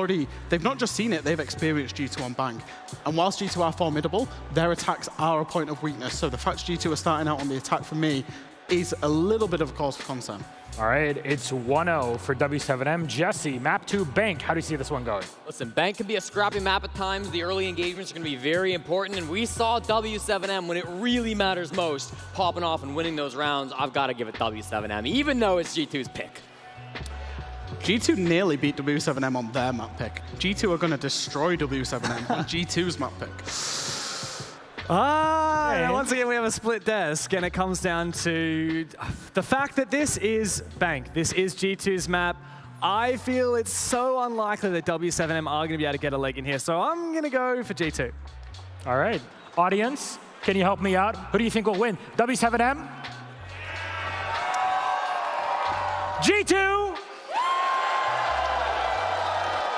not just seen it, they've experienced G2 on Bank. And whilst G2 are formidable, their attacks are a point of weakness. So the fact G2 are starting out on the attack for me is a little bit of a cause for concern. All right, it's 1-0 for W7M. Jesse, map 2, Bank. How do you see this one going? Listen, Bank can be a scrappy map at times. The early engagements are going to be very important, and we saw W7M, when it really matters most, popping off and winning those rounds. I've got to give it W7M, even though it's G2's pick. G2 nearly beat W7M on their map pick. G2 are going to destroy W7M on G2's map pick. Once again, we have a split desk, and it comes down to the fact that this is Bank. This is G2's map. I feel it's so unlikely that W7M are going to be able to get a leg in here, so I'm going to go for G2. All right. Audience, can you help me out? Who do you think will win? W7M? G2?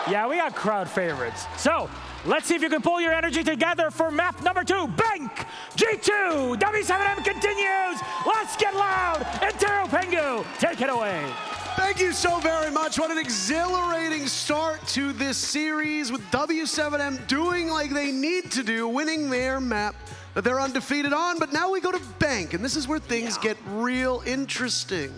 Yeah, we got crowd favorites. So, let's see if you can pull your energy together for map number 2, Bank! G2! W7M continues! Let's get loud! And Taro Pengu, take it away. Thank you so very much. What an exhilarating start to this series, with W7M doing like they need to do, winning their map that they're undefeated on. But now we go to Bank, and this is where things get real interesting.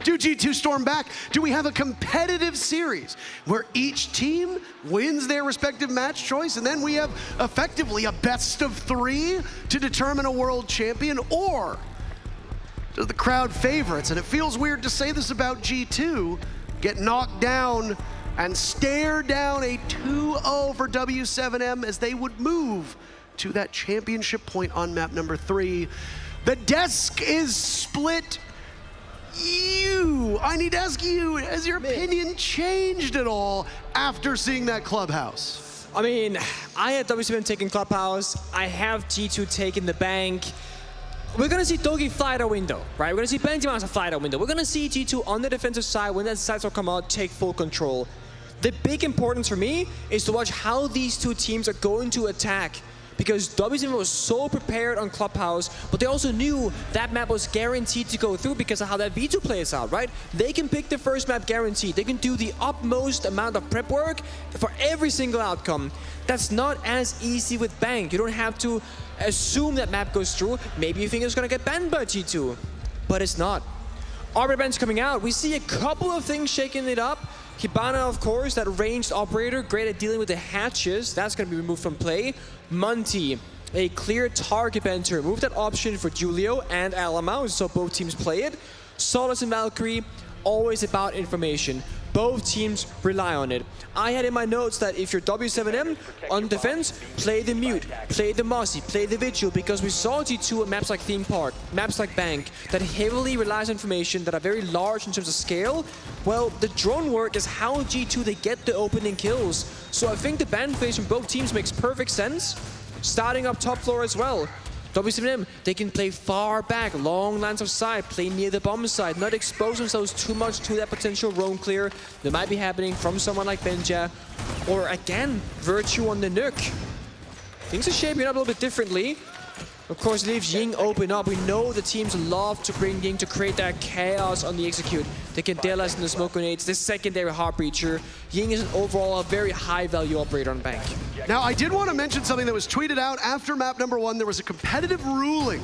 Do G2 storm back? Do we have a competitive series where each team wins their respective match choice, and then we have effectively a best of 3 to determine a world champion? Or does the crowd favorites, and it feels weird to say this about G2, get knocked down and stare down a 2-0 for W7M as they would move to that championship point on map number 3? The desk is split. I need to ask you, has your opinion changed at all after seeing that Clubhouse? I mean, I had W7M taking Clubhouse. I have G2 taking the Bank. We're going to see Dogi fly out a window, right? We're going to see Benjamin fly out a window. We're going to see G2 on the defensive side, when that sides will come out, take full control. The big importance for me is to watch how these 2 teams are going to attack, because W7M was so prepared on Clubhouse, but they also knew that map was guaranteed to go through because of how that V2 plays out, right? They can pick the first map guaranteed. They can do the utmost amount of prep work for every single outcome. That's not as easy with Bank. You don't have to assume that map goes through. Maybe you think it's going to get banned by G2, but it's not. Arbiter ban's coming out. We see a couple of things shaking it up. Hibana, of course, that ranged operator, great at dealing with the hatches. That's going to be removed from play. Munty, a clear target ban to remove that option for Julio and Alamau, so both teams play it. Solace and Valkyrie, always about information. Both teams rely on it. I had in my notes that if you're W7M on defense, play the Mute, play the Mossy, play the Vigil, because we saw G2 at maps like Theme Park, maps like Bank, that heavily relies on information that are very large in terms of scale. Well, the drone work is how G2 they get the opening kills. So I think the ban phase from both teams makes perfect sense. Starting up top floor as well. W7M, they can play far back, long lines of sight, play near the bomb side, not expose themselves too much to that potential roam clear that might be happening from someone like Benja. Or again, Virtue on the Nuke. Things are shaping up a little bit differently. Of course, it leaves Ying open up. We know the teams love to bring Ying to create that chaos on the execute. The Candelas and the smoke grenades, the secondary heart breacher. Ying is overall a very high value operator on Bank. Now, I did want to mention something that was tweeted out after map number 1. There was a competitive ruling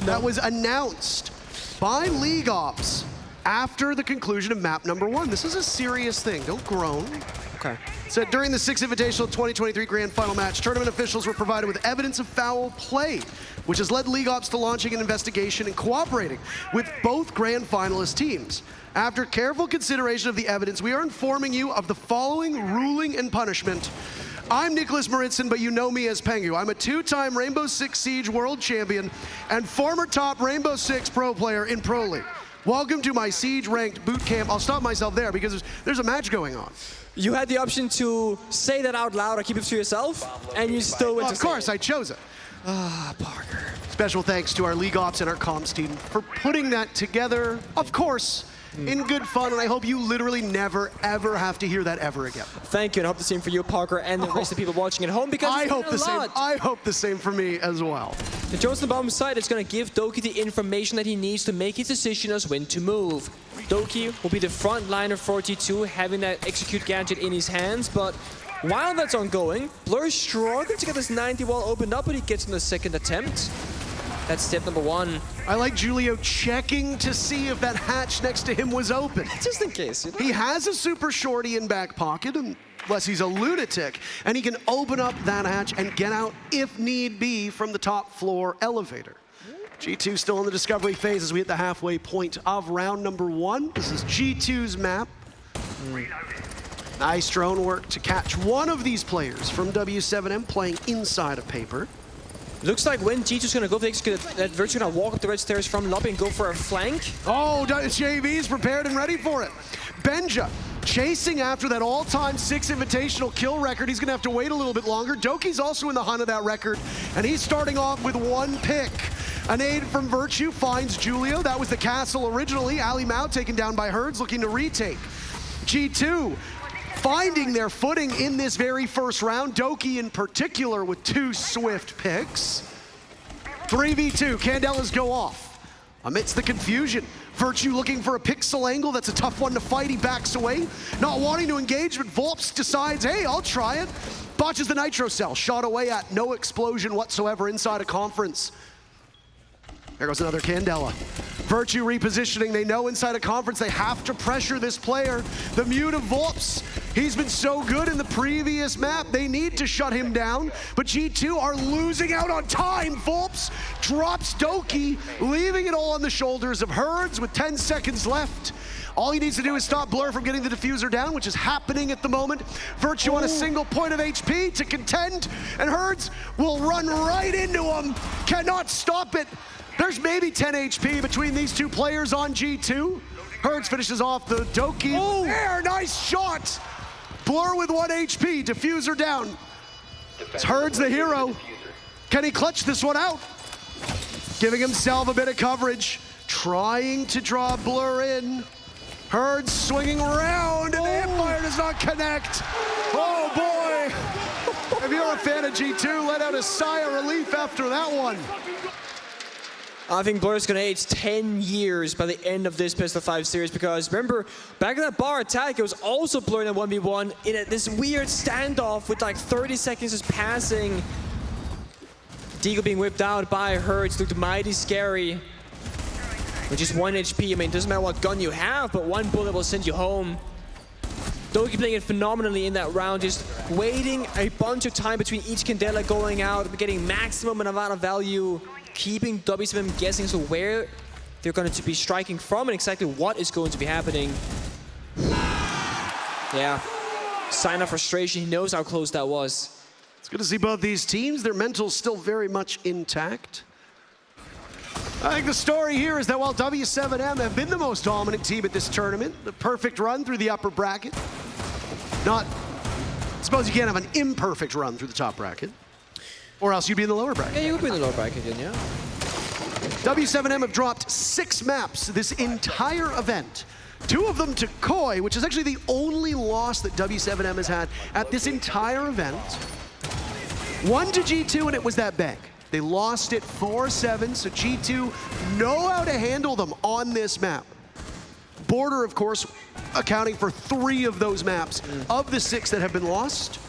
that was announced by League Ops after the conclusion of map number 1. This is a serious thing. Don't groan. Okay. So during the 6th Invitational 2023 Grand Final match, tournament officials were provided with evidence of foul play, which has led League Ops to launching an investigation and cooperating with both Grand Finalist teams. After careful consideration of the evidence, we are informing you of the following ruling and punishment. I'm Nicholas Maritzin, but you know me as Pengu. I'm a 2-time Rainbow Six Siege World Champion and former top Rainbow Six pro player in Pro League. Welcome to my Siege ranked boot camp. I'll stop myself there because there's a match going on. You had the option to say that out loud or keep it to yourself, and you still went to say it. Of course, I chose it. Ah, Parker. Special thanks to our League Ops and our comms team for putting that together, of course, in good fun, and I hope you literally never, ever have to hear that ever again. Thank you, and I hope the same for you, Parker, and the rest of the people watching at home, because I hope the same. I hope the same for me as well. The Jones on the bottom side is going to give Doki the information that he needs to make his decision as when to move. Doki will be the front liner for T2, having that execute gadget in his hands, but while that's ongoing, Blur is struggling to get this 90 wall opened up, but he gets in the second attempt. That's step number 1. I like Julio checking to see if that hatch next to him was open. Just in case. You know? He has a super shorty in back pocket, unless he's a lunatic, and he can open up that hatch and get out, if need be, from the top floor elevator. G2 still in the discovery phase as we hit the halfway point of round number 1. This is G2's map. Nice drone work to catch one of these players from W7M playing inside of paper. Looks like when G2's going to go for the execute, that Virtue going to walk up the red stairs from lobby and go for a flank. Oh, JV's prepared and ready for it. Benja chasing after that all-time 6 Invitational kill record. He's going to have to wait a little bit longer. Doki's also in the hunt of that record, and he's starting off with 1 pick. A nade from Virtue finds Julio. That was the castle originally. Ali Mao taken down by Herds, looking to retake. G2 finding their footing in this very first round. Doki in particular with 2 swift picks. 3v2, Candelas go off. Amidst the confusion, Virtue looking for a pixel angle. That's a tough one to fight. He backs away, not wanting to engage, but Volps decides, hey, I'll try it. Botches the nitro cell, shot away at, no explosion whatsoever inside a conference. There goes another Candela. Virtue repositioning. They know inside a conference they have to pressure this player. The Mute of Volps. He's been so good in the previous map. They need to shut him down. But G2 are losing out on time. Volps drops Doki, leaving it all on the shoulders of Herds with 10 seconds left. All he needs to do is stop Blur from getting the diffuser down, which is happening at the moment. Virtue on a single point of HP to contend, and Herds will run right into him. Cannot stop it. There's maybe 10 HP between these 2 players on G2. Herds finishes off the Doki. Oh, there, nice shot. Blur with 1 HP, diffuser down. It's Herds the hero. Can he clutch this one out? Giving himself a bit of coverage, trying to draw Blur in. Herds swinging around, and the hipfire does not connect. Oh boy. If you're a fan of G2, let out a sigh of relief after that one. I think Blur's going to age 10 years by the end of this best of 5 series, because remember, back in that bar attack, it was also Blur in a 1v1 in this weird standoff with like 30 seconds just passing. Deagle being whipped out by Herds looked mighty scary. With just 1 HP, I mean, it doesn't matter what gun you have, but 1 bullet will send you home. Doki playing it phenomenally in that round, just waiting a bunch of time between each Candela going out, getting maximum amount of value, keeping W7M guessing as to where they're going to be striking from and exactly what is going to be happening. Yeah, sign of frustration. He knows how close that was. It's good to see both these teams. Their mental's still very much intact. I think the story here is that while W7M have been the most dominant team at this tournament, the perfect run through the upper bracket, I suppose you can't have an imperfect run through the top bracket, or else you'd be in the lower bracket. Yeah, you would be in the lower bracket then, yeah. W7M have dropped 6 maps this entire event. 2 of them to Koi, which is actually the only loss that W7M has had at this entire event. 1 to G2, and it was that big. They lost it 4-7, so G2 know how to handle them on this map. Border, of course, accounting for 3 of those maps. Of the 6 that have been lost,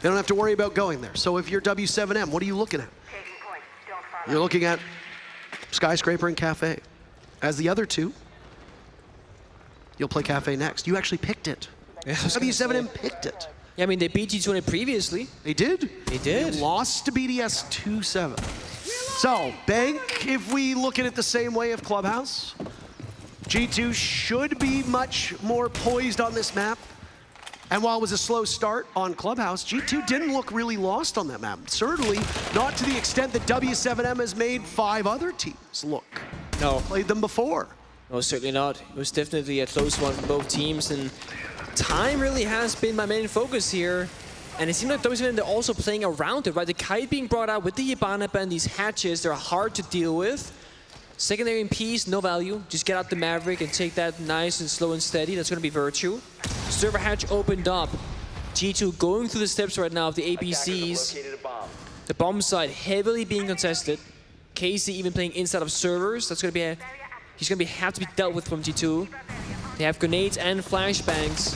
they don't have to worry about going there. So if you're W7M, what are you looking at? You're looking at Skyscraper and Kafe. As the other 2, you'll play Kafe next. You actually picked it. Yeah, W7M picked it. Yeah, I mean, they beat G2 previously. They did. They did. They lost to BDS 2-7. So, Bank, if we look at it the same way of Clubhouse, G2 should be much more poised on this map. And while it was a slow start on Clubhouse, G2 didn't look really lost on that map. Certainly not to the extent that W7M has made 5 other teams look. No. Played them before. No, certainly not. It was definitely a close one for both teams, and time really has been my main focus here. And it seems like W7M, they're also playing around it, right? The kite being brought out with the Ibanaba and these hatches, they're hard to deal with. Secondary in peace, no value. Just get out the Maverick and take that nice and slow and steady. That's going to be Virtue. Server hatch opened up. G2 going through the steps right now of the APCs. The bomb site heavily being contested. Casey even playing inside of servers. That's going to be he's going to have to be dealt with from G2. They have grenades and flashbangs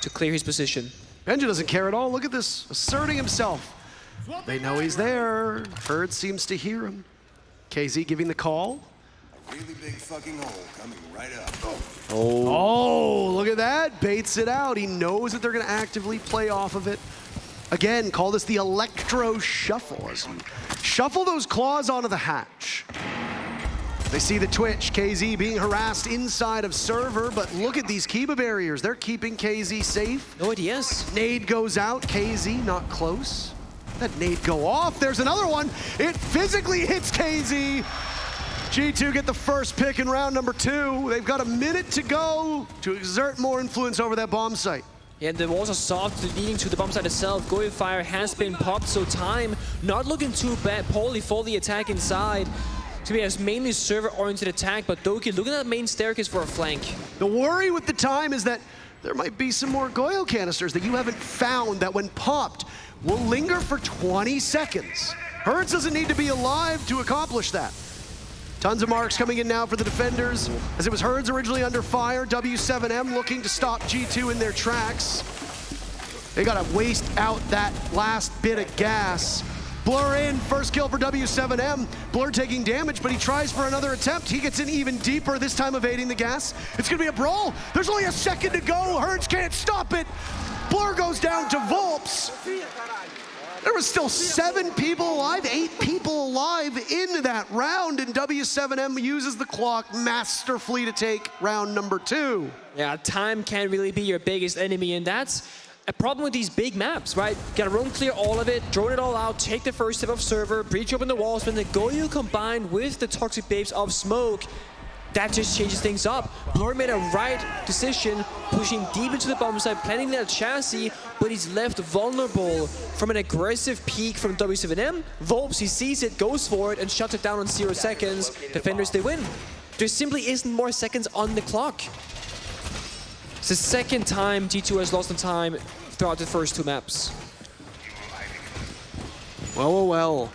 to clear his position. Benja doesn't care at all. Look at this, asserting himself. They know he's there. Herd seems to hear him. KZ giving the call. Really big fucking hole coming right up. Oh, look at that. Baits it out. He knows that they're going to actively play off of it. Again, call this the Electro Shuffle as you shuffle those claws onto the hatch. They see the Twitch, KZ being harassed inside of server, but look at these Kiba barriers. They're keeping KZ safe. No ideas. Nade goes out, KZ not close. That nade go off, there's another one. It physically hits KZ. G2 get the first pick in round number 2. They've got a minute to go to exert more influence over that bomb site. Yeah, the walls are soft, leading to the bomb site itself. Going Fire has been popped, so time not looking too bad. Poorly for the attack inside. To be a mainly server-oriented attack, but Doki looking at the main staircase for a flank. The worry with the time is that there might be some more Goyo canisters that you haven't found that when popped will linger for 20 seconds. Herds doesn't need to be alive to accomplish that. Tons of marks coming in now for the defenders. As it was Herds originally under fire, W7M looking to stop G2 in their tracks. They gotta waste out that last bit of gas. Blur in, first kill for W7M. Blur taking damage, but he tries for another attempt. He gets in even deeper, this time evading the gas. It's gonna be a brawl. There's only a second to go. Herds can't stop it. Blur goes down to Volps. There was still 7 people alive, 8 people alive in that round, and W7M uses the clock masterfully to take round number 2. Yeah, time can really be your biggest enemy, and that's a problem with these big maps, right? Gotta roam clear all of it, drone it all out, take the first step of server, breach open the walls, when the Goyo combined with the Toxic Babes of Smoke, that just changes things up. Blur made a right decision, pushing deep into the bomb site, planting that chassis, but he's left vulnerable from an aggressive peek from W7M. Volps, he sees it, goes for it, and shuts it down on 0 seconds. Defenders, they win. There simply isn't more seconds on the clock. It's the second time G2 has lost the time throughout the first 2 maps. Well.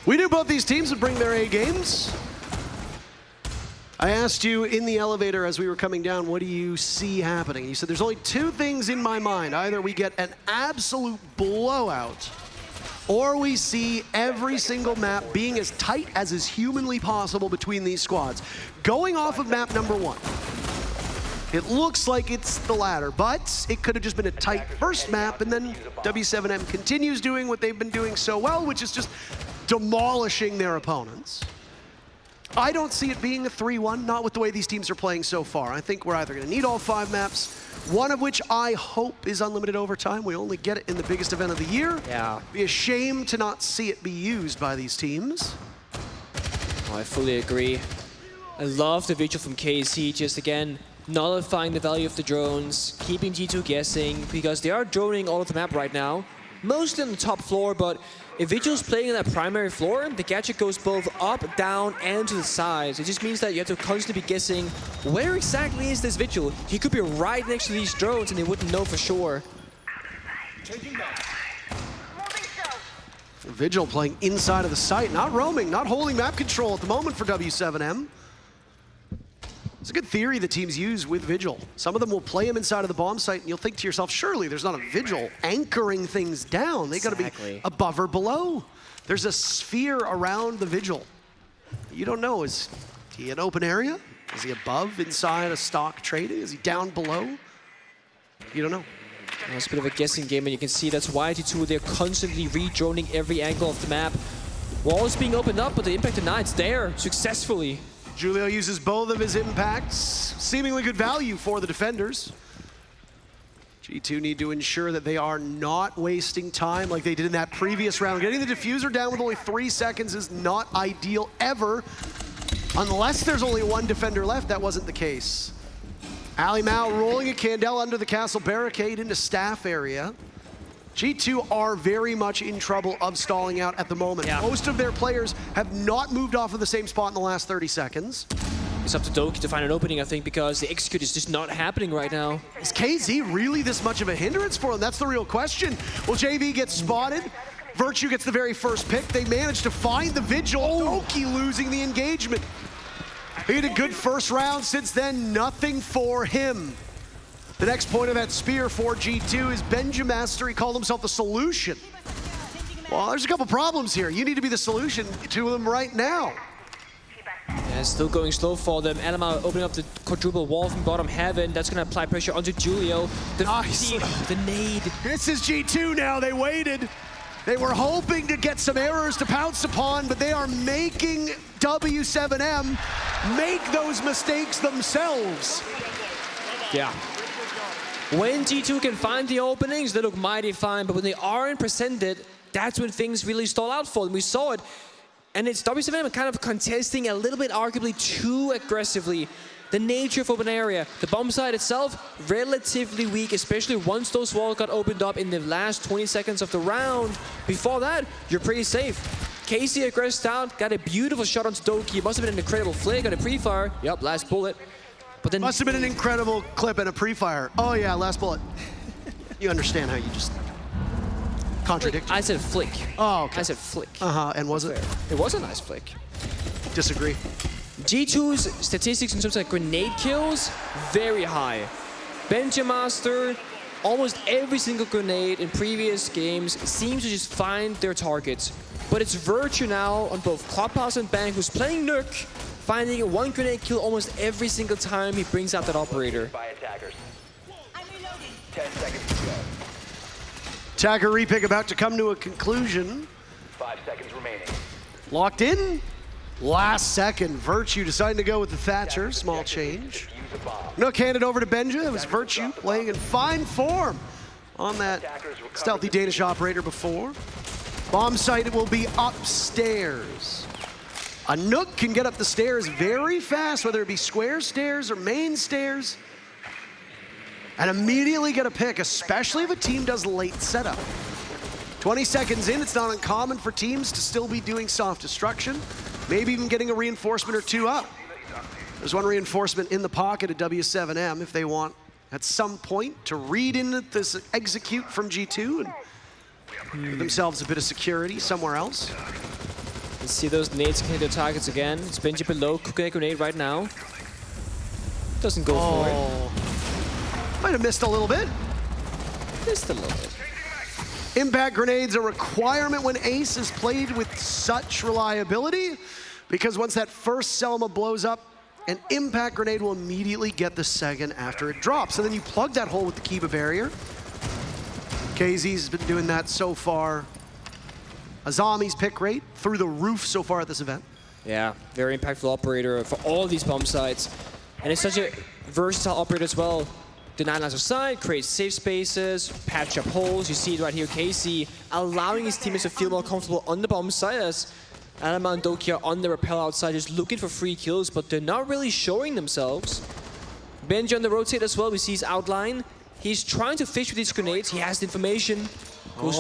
We knew both these teams would bring their A games. I asked you in the elevator as we were coming down, what do you see happening? You said there's only 2 things in my mind. Either we get an absolute blowout, or we see every single map being as tight as is humanly possible between these squads. Going off of map number 1, it looks like it's the latter, but it could have just been a tight first map, and then W7M continues doing what they've been doing so well, which is just demolishing their opponents. I don't see it being a 3-1, not with the way these teams are playing so far. I think we're either going to need all 5 maps, one of which I hope is unlimited overtime. We only get it in the biggest event of the year. Yeah. Be a shame to not see it be used by these teams. Oh, I fully agree. I love the vigil from KC, just again, nullifying the value of the drones, keeping G2 guessing, because they are droning all of the map right now. Mostly on the top floor, but if Vigil's playing on that primary floor, the gadget goes both up, down, and to the sides. It just means that you have to constantly be guessing, where exactly is this Vigil? He could be right next to these drones and they wouldn't know for sure. Vigil playing inside of the site, not roaming, not holding map control at the moment for W7M. It's a good theory the teams use with Vigil. Some of them will play him inside of the bomb site, and you'll think to yourself, surely there's not a Vigil anchoring things down. They gotta be above or below. There's a sphere around the Vigil. You don't know, is he in open area? Is he above, inside a stock trading? Is he down below? You don't know. It's a bit of a guessing game, and you can see that's why G2, they're constantly re-droning every angle of the map. Wall is being opened up, but the impact denied's there successfully. Julio uses both of his impacts. Seemingly good value for the defenders. G2 need to ensure that they are not wasting time like they did in that previous round. Getting the diffuser down with only 3 seconds is not ideal ever, unless there's only 1 defender left. That wasn't the case. Ali Mao rolling a Candela under the castle barricade into staff area. G2 are very much in trouble of stalling out at the moment. Yeah. Most of their players have not moved off of the same spot in the last 30 seconds. It's up to Doki to find an opening, I think, because the execute is just not happening right now. Is KZ really this much of a hindrance for them? That's the real question. Well, JV gets spotted. Virtue gets the very first pick. They manage to find the Vigil. Doki losing the engagement. He had a good first round. Since then, nothing for him. The next point of that spear for G2 is Benjamaster. He called himself the solution. Well, there's a couple problems here. You need to be the solution to them right now. Yeah, still going slow for them. Alama opening up the quadruple wall from bottom heaven. That's going to apply pressure onto Julio. Nice. The nade. This is G2 now. They waited. They were hoping to get some errors to pounce upon, but they are making W7M make those mistakes themselves. Yeah. When G2 can find the openings, they look mighty fine, but when they aren't presented, that's when things really stall out for them. We saw it, and it's W7M kind of contesting a little bit arguably too aggressively. The nature of open area, the bomb site itself, relatively weak, especially once those walls got opened up in the last 20 seconds of the round. Before that, you're pretty safe. Casey aggressed out, got a beautiful shot onto Doki. Must have been an incredible flick on a pre-fire. Yep, last bullet. But then must have been an incredible clip and a pre-fire. Oh yeah, last bullet. You understand how you just contradict. I said flick. Oh, okay. I said flick. And was it? It was a nice flick. Disagree. G2's statistics in terms of grenade kills, very high. Benjamaster, almost every single grenade in previous games seems to just find their targets. But it's Virtue now on both Clubhouse and Bank, who's playing Nook, finding 1 grenade kill almost every single time he brings out that operator. 10 seconds to go. Attacker repick about to come to a conclusion. 5 seconds remaining. Locked in. Last second, Virtue deciding to go with the Thatcher. Small change. Nook handed over to Benja. It was Virtue playing in fine form on that stealthy Danish operator before. Bomb site will be upstairs. A Nook can get up the stairs very fast, whether it be square stairs or main stairs, and immediately get a pick, especially if a team does late setup. 20 seconds in, it's not uncommon for teams to still be doing soft destruction, maybe even getting a reinforcement or 2 up. There's 1 reinforcement in the pocket at W7M if they want at some point to read in this execute from G2 and give themselves a bit of security somewhere else. Let's see those nades hit their targets again. It's Benji below, cooking a grenade right now. Doesn't go for it. Might have missed a little bit. Missed a little bit. Impact grenades a requirement when Ace is played with such reliability, because once that first Selma blows up, an impact grenade will immediately get the second after it drops. And then you plug that hole with the Kiba barrier. KZ's been doing that so far. Azami's pick rate through the roof so far at this event. Yeah, very impactful operator for all these bomb sites. And it's such a versatile operator as well. Deny lines of sight, creates safe spaces, patch up holes. You see it right here, Casey allowing his teammates to feel more comfortable on the bomb site as Alima and Doki are on the rappel outside just looking for free kills, but they're not really showing themselves. Benji on the rotate as well, we see his outline. He's trying to fish with these grenades. He has the information. Oh,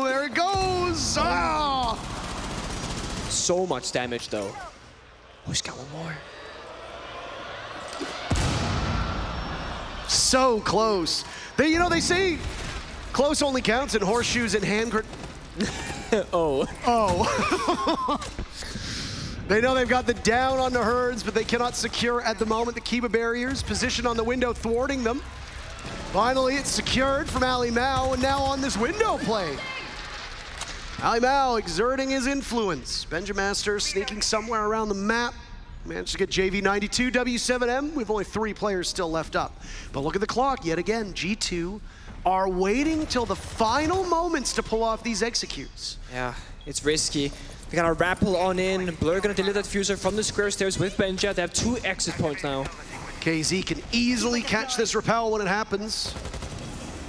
there it goes. Ah! So much damage though. Oh, he's got one more. So close. They say close only counts in horseshoes and hand Oh. They know they've got the down on the herds, but they cannot secure at the moment the Kiba barriers. Position on the window thwarting them. Finally, it's secured from Ali Mao, and now on this window play. Ali Mao exerting his influence. Benjamaster sneaking somewhere around the map. Managed to get JV92, W7M. We've only 3 players still left up. But look at the clock yet again. G2 are waiting till the final moments to pull off these executes. Yeah, it's risky. We got a rappel on in. Blur gonna deliver that fuser from the square stairs with Benja. They have 2 exit points now. KZ can easily catch this rappel when it happens.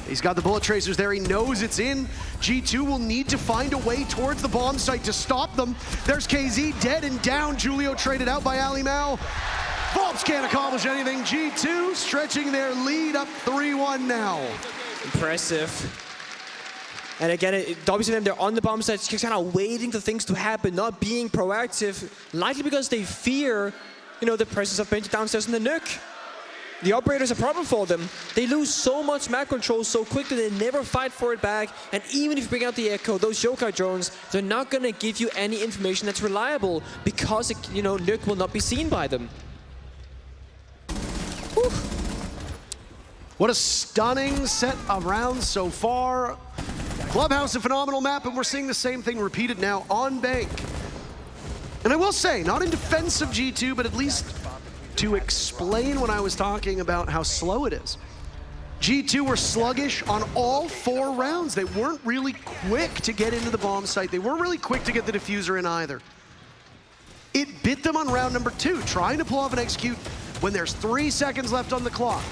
He's got the bullet tracers there. He knows it's in. G2 will need to find a way towards the bomb site to stop them. There's KZ dead and down. Julio traded out by Ali Mao. Volps can't accomplish anything. G2 stretching their lead up 3-1 now. Impressive. And again, W7M, they're on the bomb site, just kind of waiting for things to happen, not being proactive, likely because they fear, the presence of Benji downstairs in the nuke. The operator's a problem for them. They lose so much map control so quickly, they never fight for it back. And even if you bring out the Echo, those Yokai drones, they're not going to give you any information that's reliable because, nuke will not be seen by them. Whew. What a stunning set of rounds so far. Clubhouse, a phenomenal map, and we're seeing the same thing repeated now on Bank. And I will say, not in defense of G2, but at least to explain when I was talking about how slow it is. G2 were sluggish on all 4 rounds. They weren't really quick to get into the bomb site. They weren't really quick to get the diffuser in either. It bit them on round number 2, trying to pull off an execute when there's 3 seconds left on the clock.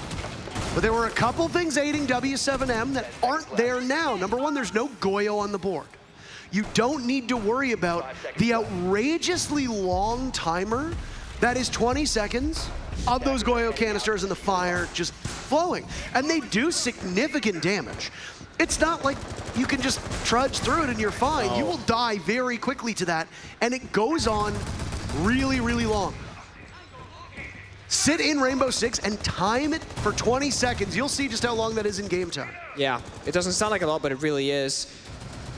But there were a couple things aiding W7M that aren't there now. Number 1, there's no Goyo on the board. You don't need to worry about the outrageously long timer that is 20 seconds of those Goyo canisters and the fire just flowing. And they do significant damage. It's not like you can just trudge through it and you're fine. You will die very quickly to that, and it goes on really, really long. Sit in Rainbow Six and time it for 20 seconds. You'll see just how long that is in game time. Yeah, it doesn't sound like a lot, but it really is.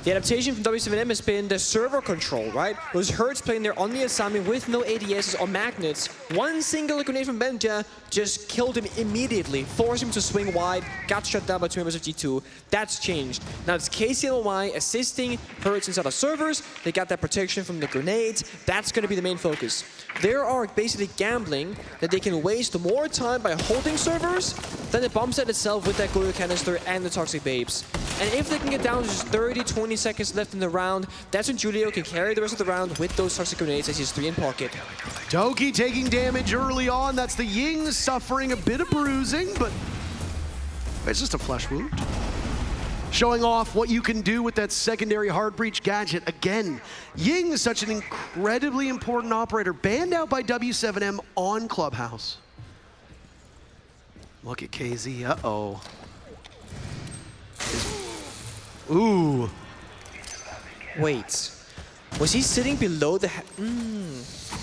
The adaptation from W7M has been the server control, right? It was Hertz playing there on the assignment with no ADSs or magnets. One single grenade from Benja just killed him immediately, forced him to swing wide, got shut down by 2 members of G2. That's changed. Now it's KCLY assisting Hertz inside of servers. They got that protection from the grenades. That's going to be the main focus. They are basically gambling that they can waste more time by holding servers than the bomb set itself with that Goyo canister and the Toxic Babes. And if they can get down to just 30, 20 seconds left in the round, that's when Julio can carry the rest of the round with those Toxic Grenades as he's 3 in pocket. Doki taking damage early on. That's the Ying suffering a bit of bruising, but it's just a flesh wound. Showing off what you can do with that secondary hard breach gadget. Again, Ying is such an incredibly important operator, banned out by W7M on Clubhouse. Look at KZ, uh-oh. Ooh. Wait, was he sitting below the...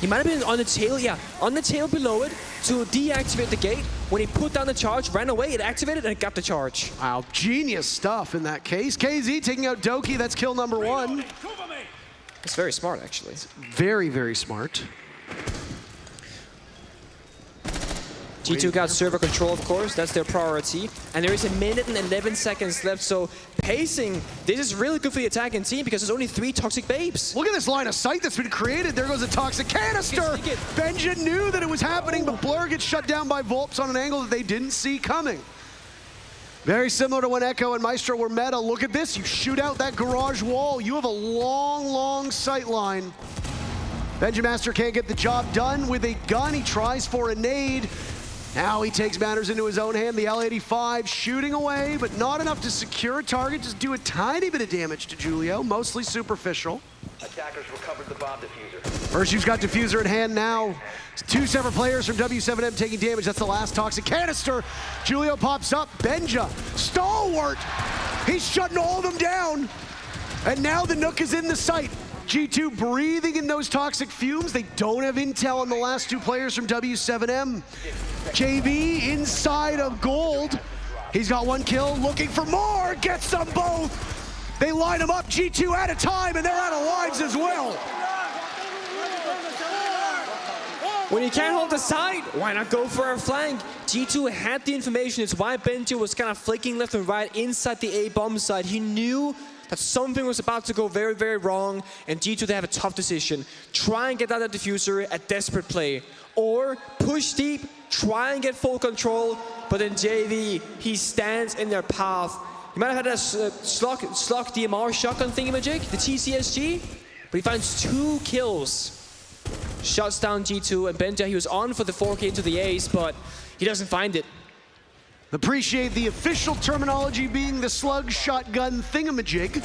He might have been on the tail, yeah, on the tail below it to deactivate the gate. When he put down the charge, ran away, it activated and it got the charge. Wow, genius stuff in that case. KZ taking out Doki, that's kill number 1. It's very smart, actually. It's very, very smart. G2 got server control, of course, that's their priority. And there is 1 minute and 11 seconds left, so pacing, this is really good for the attacking team because there's only 3 Toxic Babes. Look at this line of sight that's been created. There goes a Toxic Canister. Benja knew that it was happening, but Blur gets shut down by Volps on an angle that they didn't see coming. Very similar to when Echo and Maestro were meta. Look at this, you shoot out that garage wall. You have a long, long sight line. Benjamaster can't get the job done with a gun. He tries for a nade. Now he takes matters into his own hand. The L85 shooting away, but not enough to secure a target. Just do a tiny bit of damage to Julio, mostly superficial. Attackers recovered the bomb diffuser. Virtue's got diffuser in hand now. Two separate players from W7M taking damage. That's the last toxic canister. Julio pops up. Benja, stalwart. He's shutting all of them down. And now the Nook is in the sight. G2 breathing in those toxic fumes. They don't have intel on the last two players from W7M. JV inside of gold. He's got one kill, looking for more, gets them both. They line them up, G2 at a time, and they're out of lives as well. When you can't hold the side, why not go for a flank? G2 had the information. It's why Benji was kind of flicking left and right inside the A bomb side. He knew that something was about to go very, very wrong, and G2, they have a tough decision. Try and get out that diffuser, a desperate play. Or push deep, try and get full control, but then JV, he stands in their path. He might have had a slug DMR shotgun thingamajig, the TCSG, but he finds 2 kills. Shuts down G2, and Benja, he was on for the 4K into the ace, but he doesn't find it. Appreciate the official terminology being the slug shotgun thingamajig.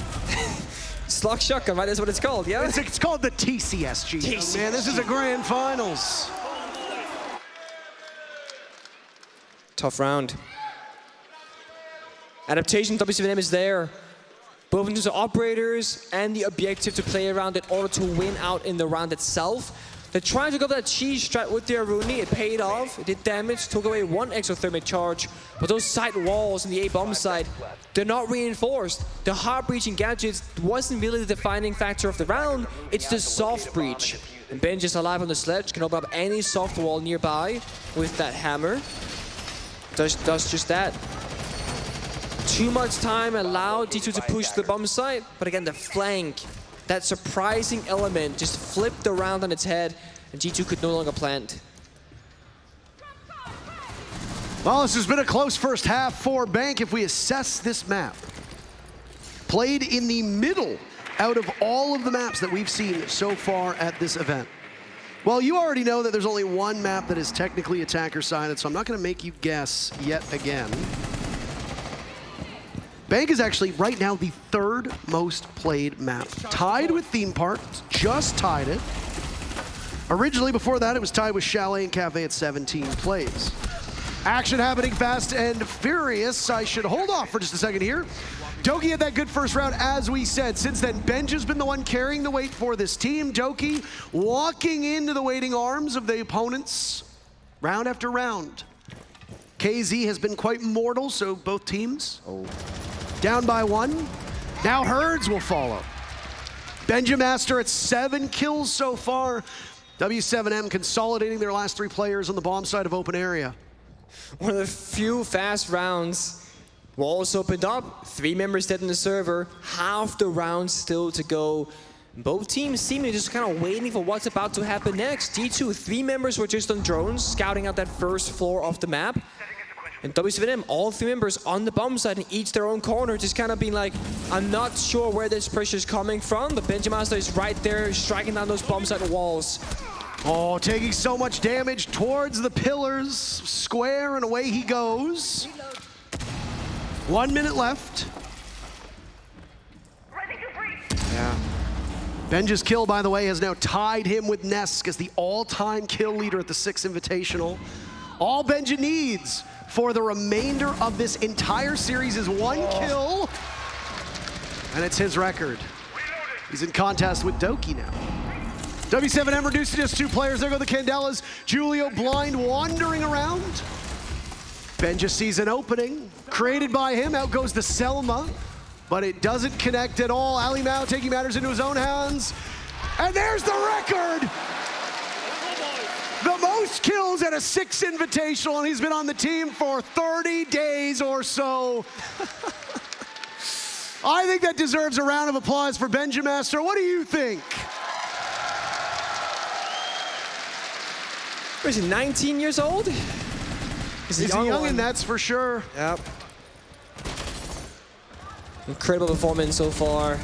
Slug shotgun, right? That's what it's called, yeah? It's called the TCSG. TCSG. Man, this is a grand finals. Tough round. Adaptation W7M is there. Both in terms of operators and the objective to play around in order to win out in the round itself. They're trying to go for that cheese strat with their Rooney. It paid off. It did damage, took away 1 exothermic charge. But those side walls in the A-bomb side, they're not reinforced. The hard breaching gadgets wasn't really the defining factor of the round. It's the soft breach. And Benj is alive on the sledge, can open up any soft wall nearby with that hammer. Does just that. Too much time allowed G2 to push the bomb site, but again, the flank, that surprising element just flipped around on its head, and G2 could no longer plant. Well, this has been a close first half for Bank. If we assess this map, played in the middle out of all of the maps that we've seen so far at this event. Well, you already know that there's only one map that is technically attacker-sided, so I'm not going to make you guess yet again. Bank is actually right now the 3rd most played map. Tied with Theme Park, just tied it. Originally, before that, it was tied with Chalet and Kafe at 17 plays. Action happening fast and furious. I should hold off for just a second here. Doki had that good first round, as we said. Since then, Benj has been the one carrying the weight for this team. Doki walking into the waiting arms of the opponents round after round. KZ has been quite mortal, so both teams down by 1. Now Herds will follow. Benjamaster at 7 kills so far. W7M consolidating their last 3 players on the bomb side of open area. One of the few fast rounds. Walls opened up, 3 members dead in the server, half the round still to go. Both teams seemingly just kind of waiting for what's about to happen next. G2, 3 members were just on drones, scouting out that first floor of the map. And W7M, all 3 members on the bomb side in each their own corner, just kind of being like, I'm not sure where this pressure is coming from, but Benjamaster is right there, striking down those bomb side walls. Oh, taking so much damage towards the pillars, square, and away he goes. 1 minute left. Yeah. Benja's kill, by the way, has now tied him with Nesk as the all-time kill leader at the 6th Invitational. All Benja needs for the remainder of this entire series is 1 kill, and it's his record. He's in contest with Doki now. W7M reduced to just 2 players. There go the Candelas. Julio blind wandering around. Benja sees an opening created by him. Out goes the Selma, but it doesn't connect at all. Ali Mao taking matters into his own hands. And there's the record! The most kills at a 6 Invitational, and he's been on the team for 30 days or so. I think that deserves a round of applause for Benjamaster. What do you think? Is he 19 years old? He's a young, and that's for sure. Yep. Incredible performance so far.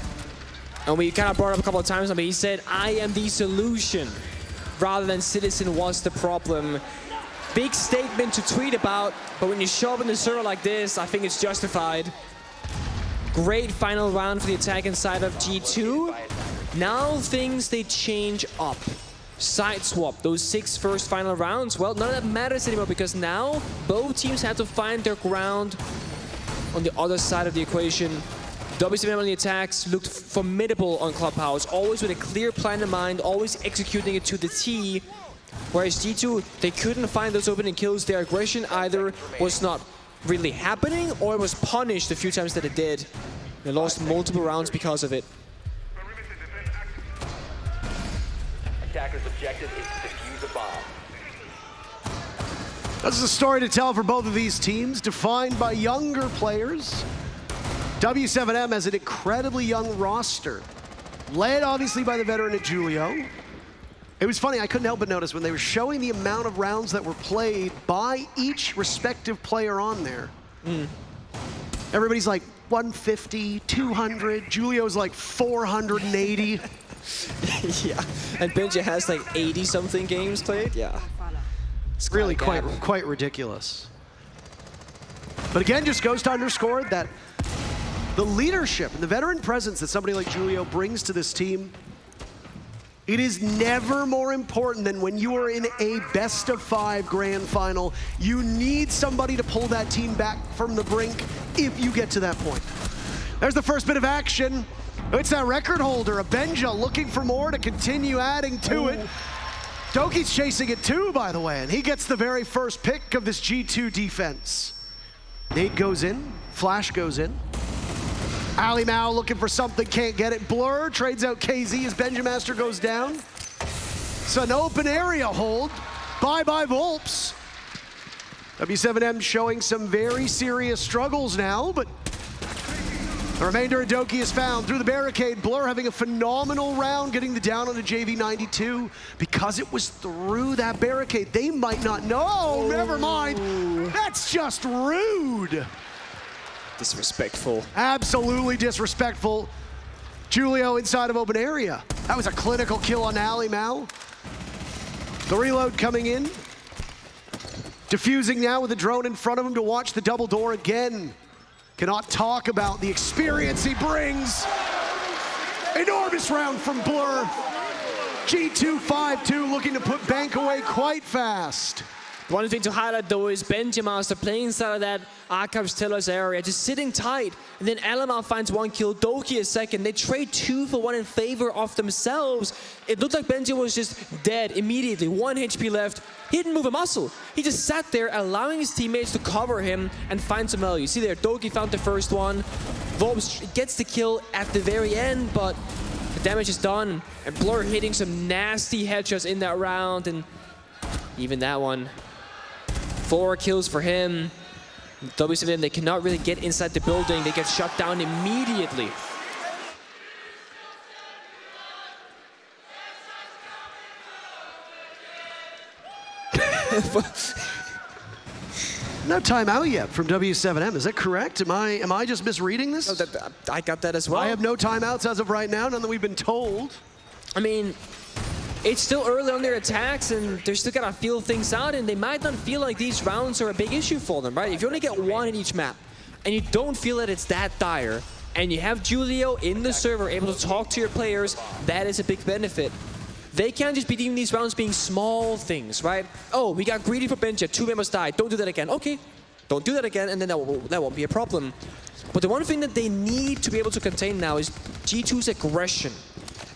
And we kind of brought it up a couple of times, but he said, I am the solution, rather than Citizen was the problem. Big statement to tweet about, but when you show up in the server like this, I think it's justified. Great final round for the attacking side of G2. Now things, they change up. Side swap, those 6 first final rounds, well, none of that matters anymore because now both teams have to find their ground on the other side of the equation. W7M on the attacks looked formidable on Clubhouse, always with a clear plan in mind, always executing it to the T. Whereas G2, they couldn't find those opening kills. Their aggression either was not really happening or it was punished the few times that it did. They lost multiple rounds because of it. Attacker's objective is to defuse a bomb. That's a story to tell for both of these teams, defined by younger players. W7M has an incredibly young roster, led obviously by the veteran at Julio. It was funny, I couldn't help but notice when they were showing the amount of rounds that were played by each respective player on there. Everybody's like 150, 200, Julio's like 480. Yeah, and Benji has like 80-something games played, yeah. It's really quite ridiculous. But again, just goes to underscore that the leadership and the veteran presence that somebody like Julio brings to this team, it is never more important than when you are in a best-of-5 grand final. You need somebody to pull that team back from the brink if you get to that point. There's the first bit of action. It's that record holder, Benja, looking for more to continue adding to it. Doki's chasing it too, by the way, and he gets the very first pick of this G2 defense. Nate goes in, Flash goes in. Ali Mao looking for something, can't get it. Blur trades out KZ as Benjamaster goes down. It's an open area hold. Bye-bye Volps. W7M showing some very serious struggles now, but the remainder of Doki is found through the barricade. Blur having a phenomenal round, getting the down on the JV92. Because it was through that barricade, they might not know. Oh, never mind. That's just rude. Disrespectful. Absolutely disrespectful. Julio inside of open area. That was a clinical kill on Ali Mao. The reload coming in. Diffusing now with a drone in front of him to watch the double door again. Cannot talk about the experience he brings. Enormous round from Blur. G2 5-2 looking to put Bank away quite fast. One thing to highlight though is Benjamaster playing inside of that Archives Tellers area, just sitting tight, and then Alamar finds 1 kill, Doki a second. They trade 2 for 1 in favor of themselves. It looked like Benji was just dead immediately, 1 HP left. He didn't move a muscle. He just sat there allowing his teammates to cover him and find some value. See there, Doki found the first one. Volps gets the kill at the very end, but the damage is done. And Blur hitting some nasty headshots in that round, and even that one. 4 kills for him. W7M, they cannot really get inside the building. They get shut down immediately. No timeout yet from W7M, is that correct? Am I just misreading this? No, I got that as well. I have no timeouts as of right now, none that we've been told. I mean, it's still early on their attacks, and they're still gonna feel things out, and they might not feel like these rounds are a big issue for them, right? If you only get 1 in each map, and you don't feel that it's that dire, and you have Julio in the server able to talk to your players, that is a big benefit. They can't just be deeming these rounds being small things, right? Oh, we got greedy for Benja, 2 members died, don't do that again. Okay, don't do that again, and then that won't be a problem. But the one thing that they need to be able to contain now is G2's aggression.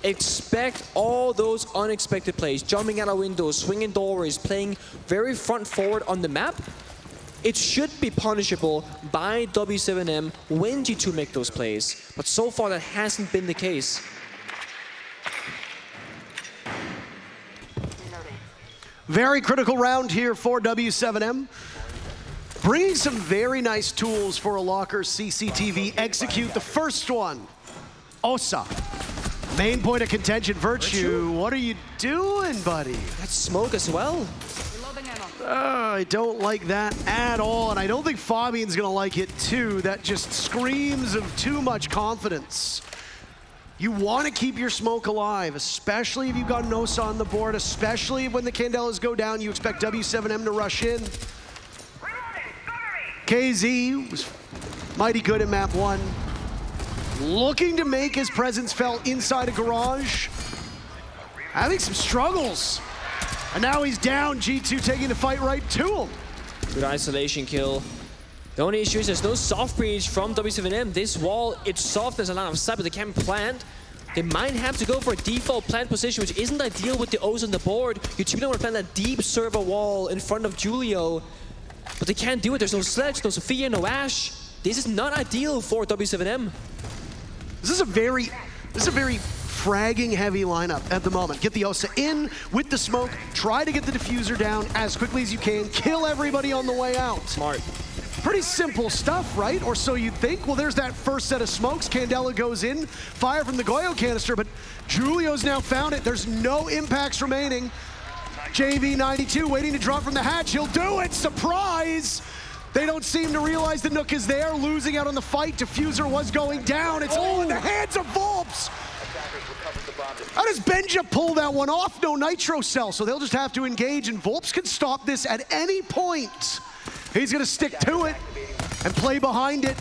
Expect all those unexpected plays, jumping out of windows, swinging doorways, playing very front forward on the map. It should be punishable by W7M when G2 make those plays, but so far that hasn't been the case. Very critical round here for W7M. Bringing some very nice tools for a locker CCTV. Execute the first one. Osa. Main point of contention, Virtue. What are you doing, buddy? That's smoke as well. I don't like that at all, and I don't think Fabian's gonna like it too. That just screams of too much confidence. You want to keep your smoke alive, especially if you've got Nosa on the board, especially when the Candelas go down, you expect W7M to rush in. KZ was mighty good at map 1. Looking to make his presence felt inside a garage. Having some struggles. And now he's down, G2 taking the fight right to him. Good isolation kill. The only issue is there's no soft breach from W7M. This wall, it's soft, there's a line of sight, but they can't plant. They might have to go for a default plant position, which isn't ideal with the O's on the board. You typically want to plant that deep server wall in front of Julio, but they can't do it. There's no Sledge, no Sophia, no Ash. This is not ideal for W7M. This is a very fragging heavy lineup at the moment. Get the Osa in with the smoke, try to get the diffuser down as quickly as you can, kill everybody on the way out. Smart. Pretty simple stuff, right? Or so you'd think. Well, there's that first set of smokes. Candela goes in, fire from the Goyo canister, but Julio's now found it. There's no impacts remaining. JV92 waiting to drop from the hatch. He'll do it, surprise! They don't seem to realize the Nook is there, losing out on the fight. Diffuser was going down. It's all in the hands of Volps. How does Benja pull that one off? No Nitro Cell, so they'll just have to engage, and Volps can stop this at any point. He's gonna stick to it and play behind it.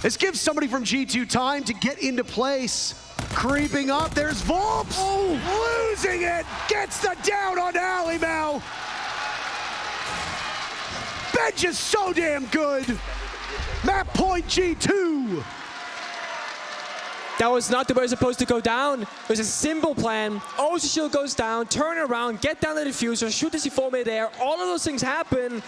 This gives somebody from G2 time to get into place. Creeping up, there's Volps. Oh, losing it, gets the down on Alimau. Benj is so damn good. Map point G2. That was not the way it was supposed to go down. It was a simple plan. Ocean Shield goes down, turn around, get down the diffuser, shoot the C4 mid-air. All of those things happen,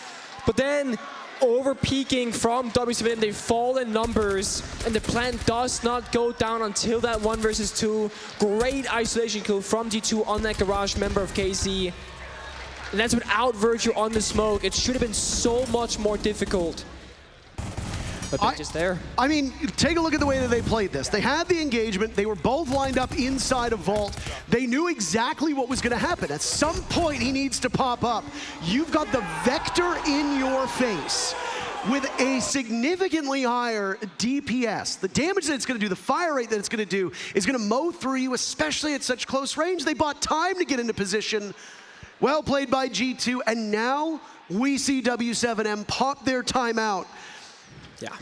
but then over-peaking from W7M, they fall in numbers, and the plan does not go down until that 1 versus 2. Great isolation kill from G2 on that garage member of KC. And that's without Virtue on the smoke. It should have been so much more difficult. But they're just there. I mean, take a look at the way that they played this. They had the engagement. They were both lined up inside a vault. They knew exactly what was going to happen. At some point, he needs to pop up. You've got the Vector in your face with a significantly higher DPS. The damage that it's going to do, the fire rate that it's going to do, is going to mow through you, especially at such close range. They bought time to get into position. Well played by G2, and now we see W7M pop their timeout. Yeah.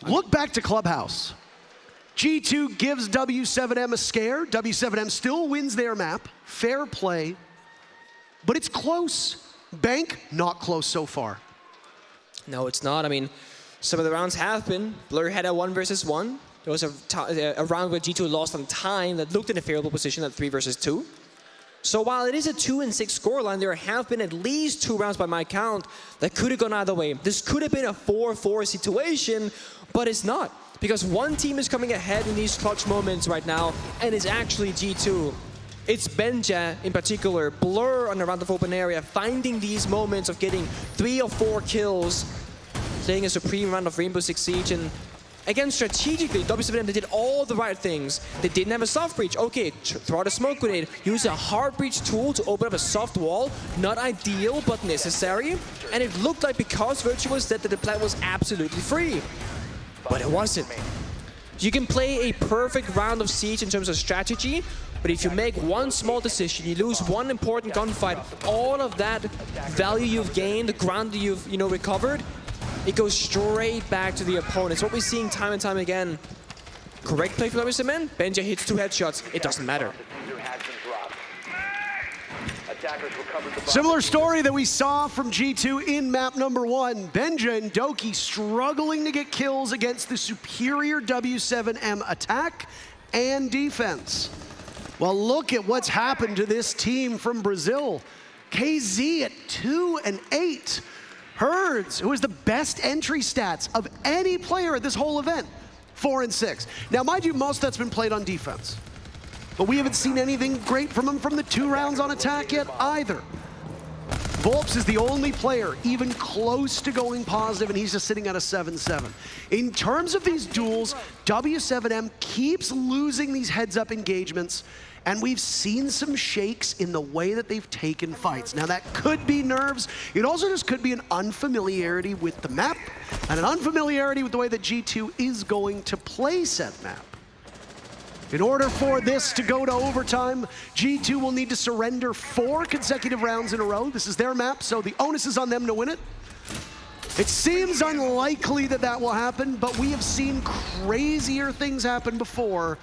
Look back to Clubhouse. G2 gives W7M a scare. W7M still wins their map. Fair play. But it's close. Bank, not close so far. No, it's not. I mean, some of the rounds have been. Blur had a 1 versus 1. There was a round where G2 lost on time that looked in a favorable position at 3 versus 2. So while it is a 2-6 scoreline, there have been at least 2 rounds by my count that could have gone either way. This could have been a 4-4 situation, but it's not. Because one team is coming ahead in these clutch moments right now, and it's actually G2. It's Benja in particular, Blur on the round of open area, finding these moments of getting 3 or 4 kills, playing a supreme round of Rainbow Six Siege, and again, strategically, W7M, they did all the right things. They didn't have a soft breach. Okay, throw out a smoke grenade. Use a hard breach tool to open up a soft wall. Not ideal, but necessary. And it looked like because Virtue was dead that the plan was absolutely free. But it wasn't. You can play a perfect round of Siege in terms of strategy, but if you make one small decision, you lose one important gunfight, all of that value you've gained, the ground that you've recovered, it goes straight back to the opponent. It's what we're seeing time and time again. Correct play for W7M. Benja hits 2 headshots. It doesn't matter. Similar story that we saw from G2 in map number 1. Benja and Doki struggling to get kills against the superior W7M attack and defense. Well, look at what's happened to this team from Brazil. KZ at 2-8. Herds, who has the best entry stats of any player at this whole event, 4-6. Now, mind you, most of that's been played on defense. But we haven't seen anything great from him from the 2 rounds on attack yet either. Volps is the only player even close to going positive, and he's just sitting at a 7-7. In terms of these duels, W7M keeps losing these heads-up engagements, and we've seen some shakes in the way that they've taken fights. Now that could be nerves. It also just could be an unfamiliarity with the map, and an unfamiliarity with the way that G2 is going to play said map. In order for this to go to overtime, G2 will need to surrender 4 consecutive rounds in a row. This is their map, so the onus is on them to win it. It seems unlikely that that will happen, but we have seen crazier things happen before.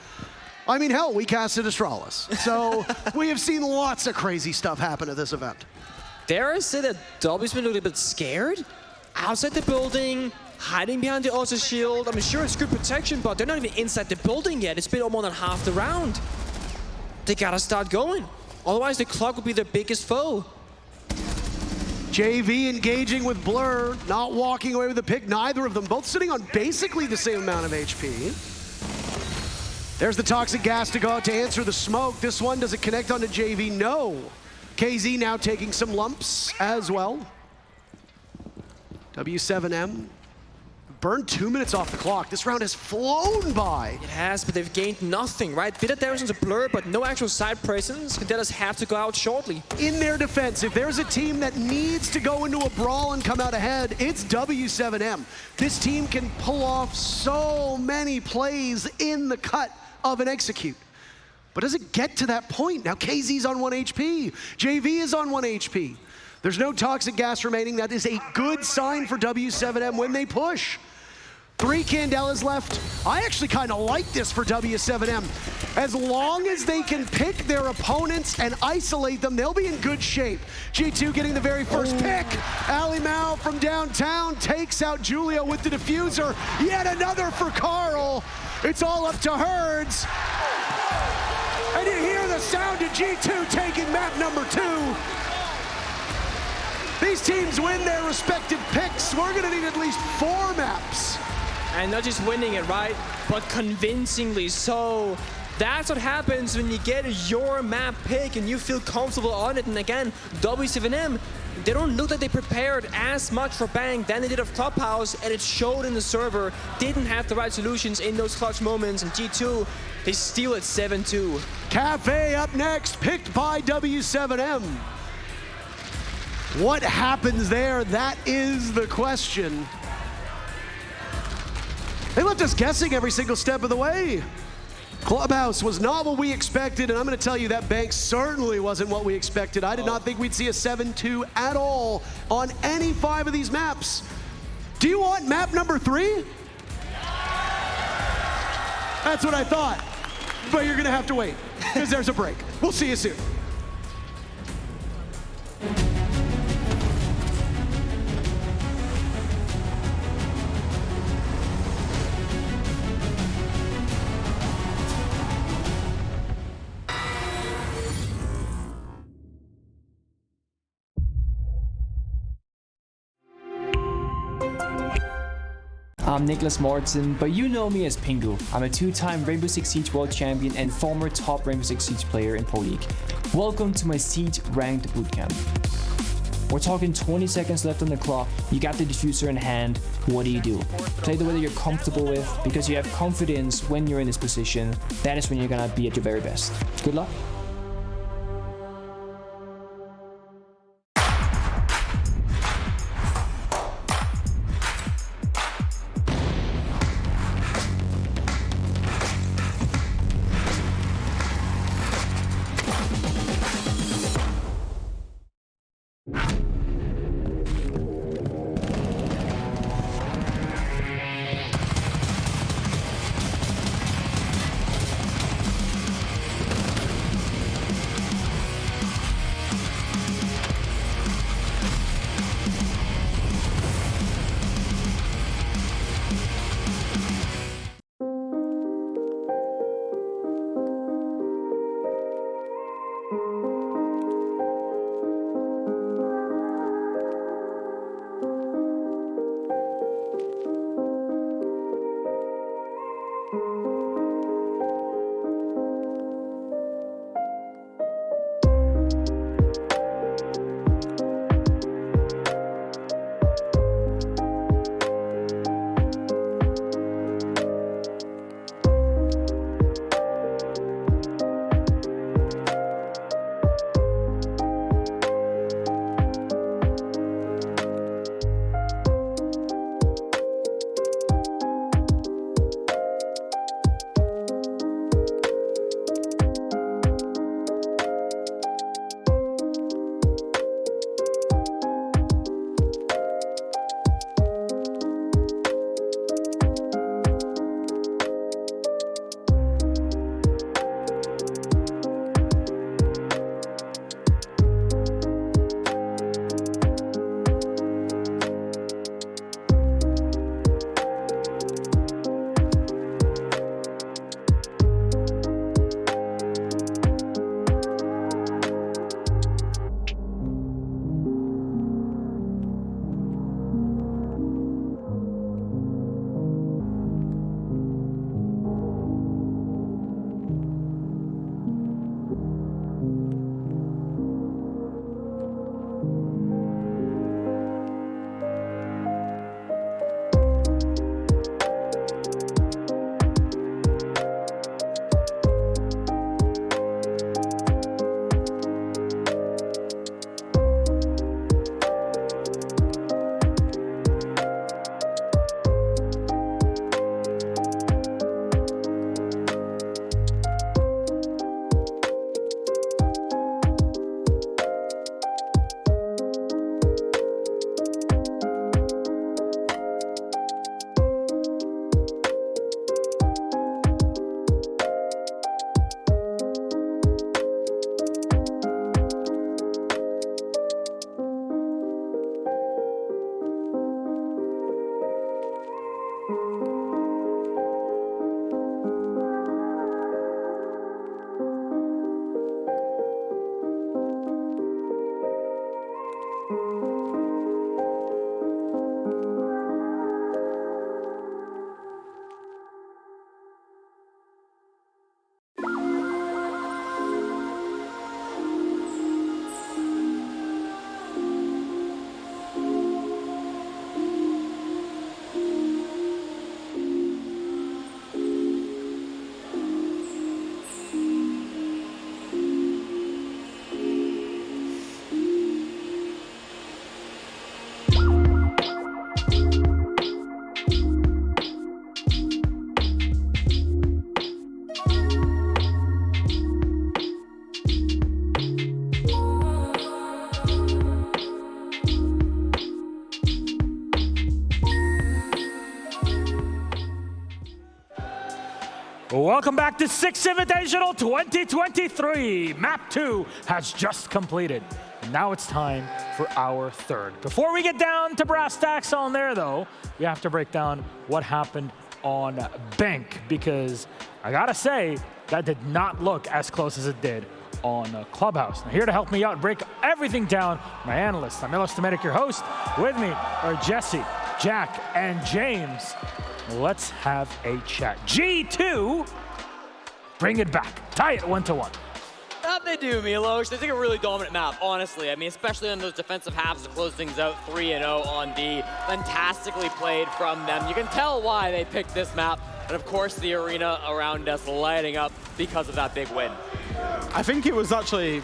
I mean, hell, we casted Astralis. So we have seen lots of crazy stuff happen at this event. Dare I say that W's been a little bit scared? Outside the building, hiding behind the Osa shield. I'm sure it's good protection, but they're not even inside the building yet. It's been more than half the round. They gotta start going. Otherwise, the clock will be their biggest foe. JV engaging with Blur, not walking away with the pick, neither of them, both sitting on basically the same amount of HP. There's the toxic gas to go out to answer the smoke. This one, does it connect onto JV? No. KZ now taking some lumps as well. W7M burned 2 minutes off the clock. This round has flown by. It has, but they've gained nothing, right? Bit of damage into Blur, but no actual side presence. Cadetas have to go out shortly. In their defense, if there's a team that needs to go into a brawl and come out ahead, it's W7M. This team can pull off so many plays in the cut of an execute. But does it get to that point? Now KZ's on 1 HP. JV is on 1 HP. There's no toxic gas remaining. That is a good sign for W7M when they push. 3 Candelas left. I actually kind of like this for W7M. As long as they can pick their opponents and isolate them, they'll be in good shape. G2 getting the very first pick. Ali Mao from downtown takes out Julio with the diffuser. Yet another for Carl. It's all up to Herds. And you hear the sound of G2 taking map number 2. These teams win their respective picks. We're gonna need at least 4 maps. And not just winning it, right? But convincingly so. That's what happens when you get your map pick and you feel comfortable on it. And again, W7M, they don't look like they prepared as much for Bang than they did of Clubhouse, and it showed in the server. Didn't have the right solutions in those clutch moments, and G2, they steal it 7-2. Kafe up next, picked by W7M. What happens there? That is the question. They left us guessing every single step of the way. Clubhouse was not what we expected, and I'm going to tell you that Bank certainly wasn't what we expected. I did not think we'd see a 7-2 at all on any 5 of these maps. Do you want map number 3? That's what I thought. But you're going to have to wait, because there's a break. We'll see you soon. I'm Nicholas Mortson, but you know me as Pingu. I'm a 2-time Rainbow Six Siege World Champion and former top Rainbow Six Siege player in Pro League. Welcome to my Siege Ranked Bootcamp. We're talking 20 seconds left on the clock, you got the diffuser in hand, what do? Play the way that you're comfortable with, because you have confidence when you're in this position. That is when you're gonna be at your very best. Good luck. Welcome back to 6 Invitational 2023. Map 2 has just completed. Now it's time for our third. Before we get down to brass tacks on there, though, we have to break down what happened on Bank, because I gotta say, that did not look as close as it did on Clubhouse. Now, here to help me out and break everything down, my analyst. I'm Milos Domenic, your host. With me are Jesse, Jack, and James. Let's have a chat. G2, bring it back. Tie it 1-1. That they do, Milos. They take a really dominant map, honestly. I mean, especially on those defensive halves to close things out 3-0 on D. Fantastically played from them. You can tell why they picked this map. And of course, the arena around us lighting up because of that big win. I think it was actually,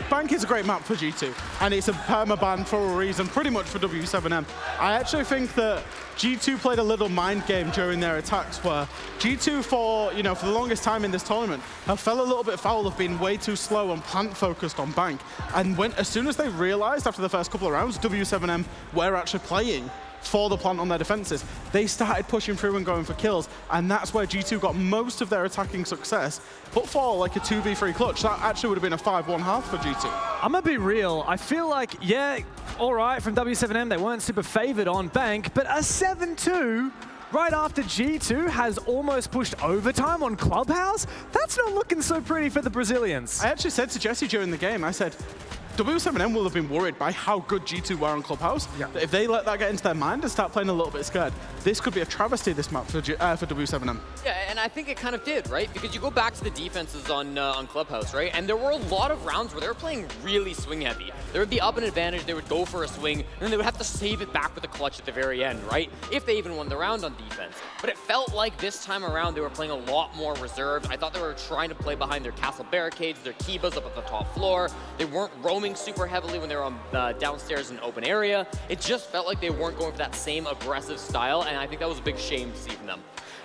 Bank is a great map for G2, and it's a permaban for a reason, pretty much for W7M. I actually think that G2 played a little mind game during their attacks, where G2 for the longest time in this tournament have fell a little bit foul of being way too slow and plant focused on Bank. And as soon as they realized after the first couple of rounds, W7M were actually playing for the plant on their defenses, they started pushing through and going for kills, and that's where G2 got most of their attacking success. But for like a 2v3 clutch, that actually would have been a 5-1 half for G2. I'm gonna be real, I feel like, yeah, all right, from W7M, they weren't super favored on Bank, but a 7-2 right after G2 has almost pushed overtime on Clubhouse, that's not looking so pretty for the Brazilians. I actually said to Jesse during the game, I said, W7M will have been worried by how good G2 were on Clubhouse. Yeah. If they let that get into their mind and start playing a little bit scared, this could be a travesty, this map for W7M. Yeah, and I think it kind of did, right? Because you go back to the defenses on Clubhouse, right? And there were a lot of rounds where they were playing really swing heavy. There would be up an advantage, they would go for a swing, and then they would have to save it back with a clutch at the very end, right? If they even won the round on defense. But it felt like this time around they were playing a lot more reserved. I thought they were trying to play behind their castle barricades, their Kibas up at the top floor. They weren't roaming super heavily when they were on downstairs in open area. It just felt like they weren't going for that same aggressive style, and I think that was a big shame to see from them.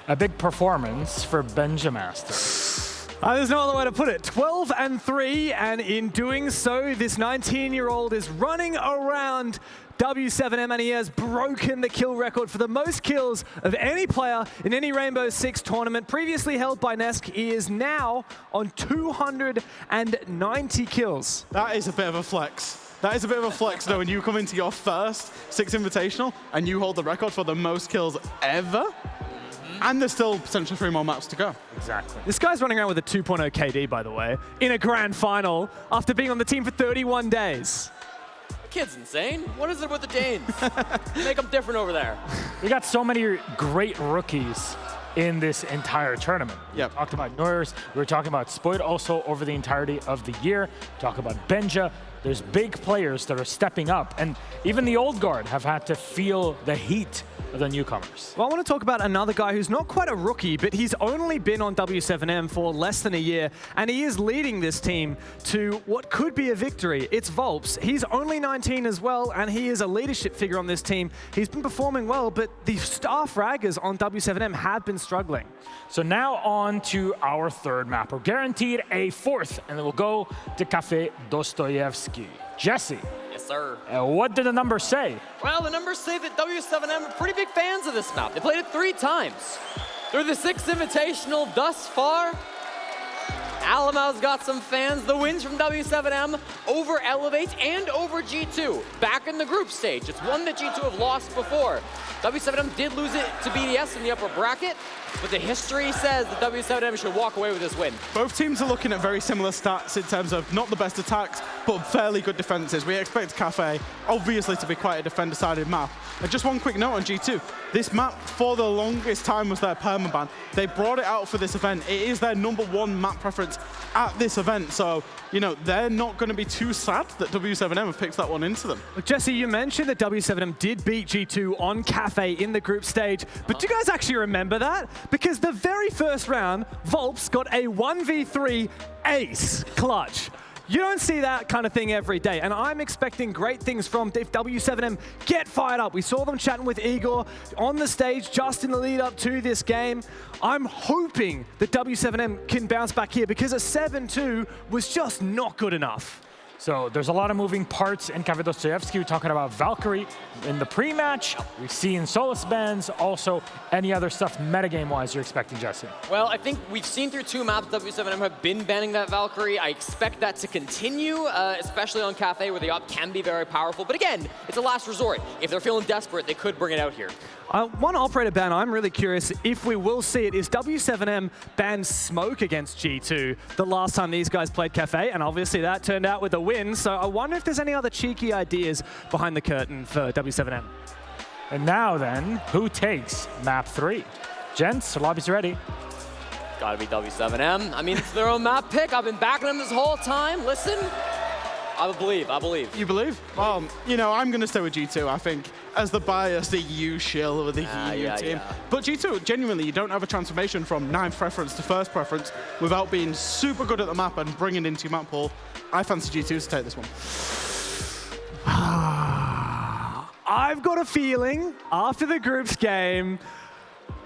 A big performance for Benjamaster. There's no other way to put it. 12-3, and in doing so, this 19-year-old is running around W7M, and he has broken the kill record for the most kills of any player in any Rainbow Six tournament. Previously held by Nesk, he is now on 290 kills. That is a bit of a flex. That is a bit of a flex, though, when you come into your first 6 Invitational and you hold the record for the most kills ever. And there's still potentially 3 more maps to go. Exactly. This guy's running around with a 2.0 KD, by the way, in a grand final after being on the team for 31 days. The kid's insane. What is it with the Danes? Make them different over there. We got so many great rookies in this entire tournament. Yep. We talked about Nurs, we were talking about Spoid also over the entirety of the year. Talk about Benja. There's big players that are stepping up, and even the old guard have had to feel the heat of the newcomers. Well, I want to talk about another guy who's not quite a rookie, but he's only been on W7M for less than a year, and he is leading this team to what could be a victory. It's Volps. He's only 19 as well, and he is a leadership figure on this team. He's been performing well, but the star fraggers on W7M have been struggling. So now on to our third map. We're guaranteed a fourth, and then we'll go to Kafe Dostoyevsky. Jesse. Yes, sir. What did the numbers say? Well, the numbers say that W7M are pretty big fans of this map. They played it 3 times. They're the 6th Invitational thus far. Alamouse got some fans. The wins from W7M over Elevate and over G2. Back in the group stage. It's one that G2 have lost before. W7M did lose it to BDS in the upper bracket, but the history says that W7M should walk away with this win. Both teams are looking at very similar stats in terms of not the best attacks, but fairly good defenses. We expect Kafe, obviously, to be quite a defender-sided map. And just one quick note on G2. This map, for the longest time, was their permaban. They brought it out for this event. It is their #1 map preference at this event. So, they're not going to be too sad that W7M have picked that one into them. Look, Jesse, you mentioned that W7M did beat G2 on Kafe in the group stage, but do you guys actually remember that? Because the very first round, Volps got a 1v3 ace clutch. You don't see that kind of thing every day, and I'm expecting great things from W7M. Get fired up. We saw them chatting with Igor on the stage just in the lead up to this game. I'm hoping that W7M can bounce back here because a 7-2 was just not good enough. So there's a lot of moving parts in Kafe Dostoyevsky. We're talking about Valkyrie in the pre-match. We've seen Solus bans. Also, any other stuff metagame-wise you're expecting, Jesse? Well, I think we've seen through 2 maps W7M have been banning that Valkyrie. I expect that to continue, especially on Kafe, where the op can be very powerful. But again, it's a last resort. If they're feeling desperate, they could bring it out here. One operator ban I'm really curious if we will see it is W7M banned Smoke against G2 the last time these guys played Kafe, and obviously that turned out with a win. So I wonder if there's any other cheeky ideas behind the curtain for W7M. And now then, who takes map 3? Gents, lobby's ready. Gotta be W7M. I mean, it's their own map pick. I've been backing them this whole time. Listen, I believe. You believe? Well, you know, I'm going to stay with G2, I think. As the bias, the EU shill with the EU team. Yeah. But G2, genuinely, you don't have a transformation from 9th preference to 1st preference without being super good at the map and bringing into your map pool. I fancy G2 to take this one. I've got a feeling after the groups game,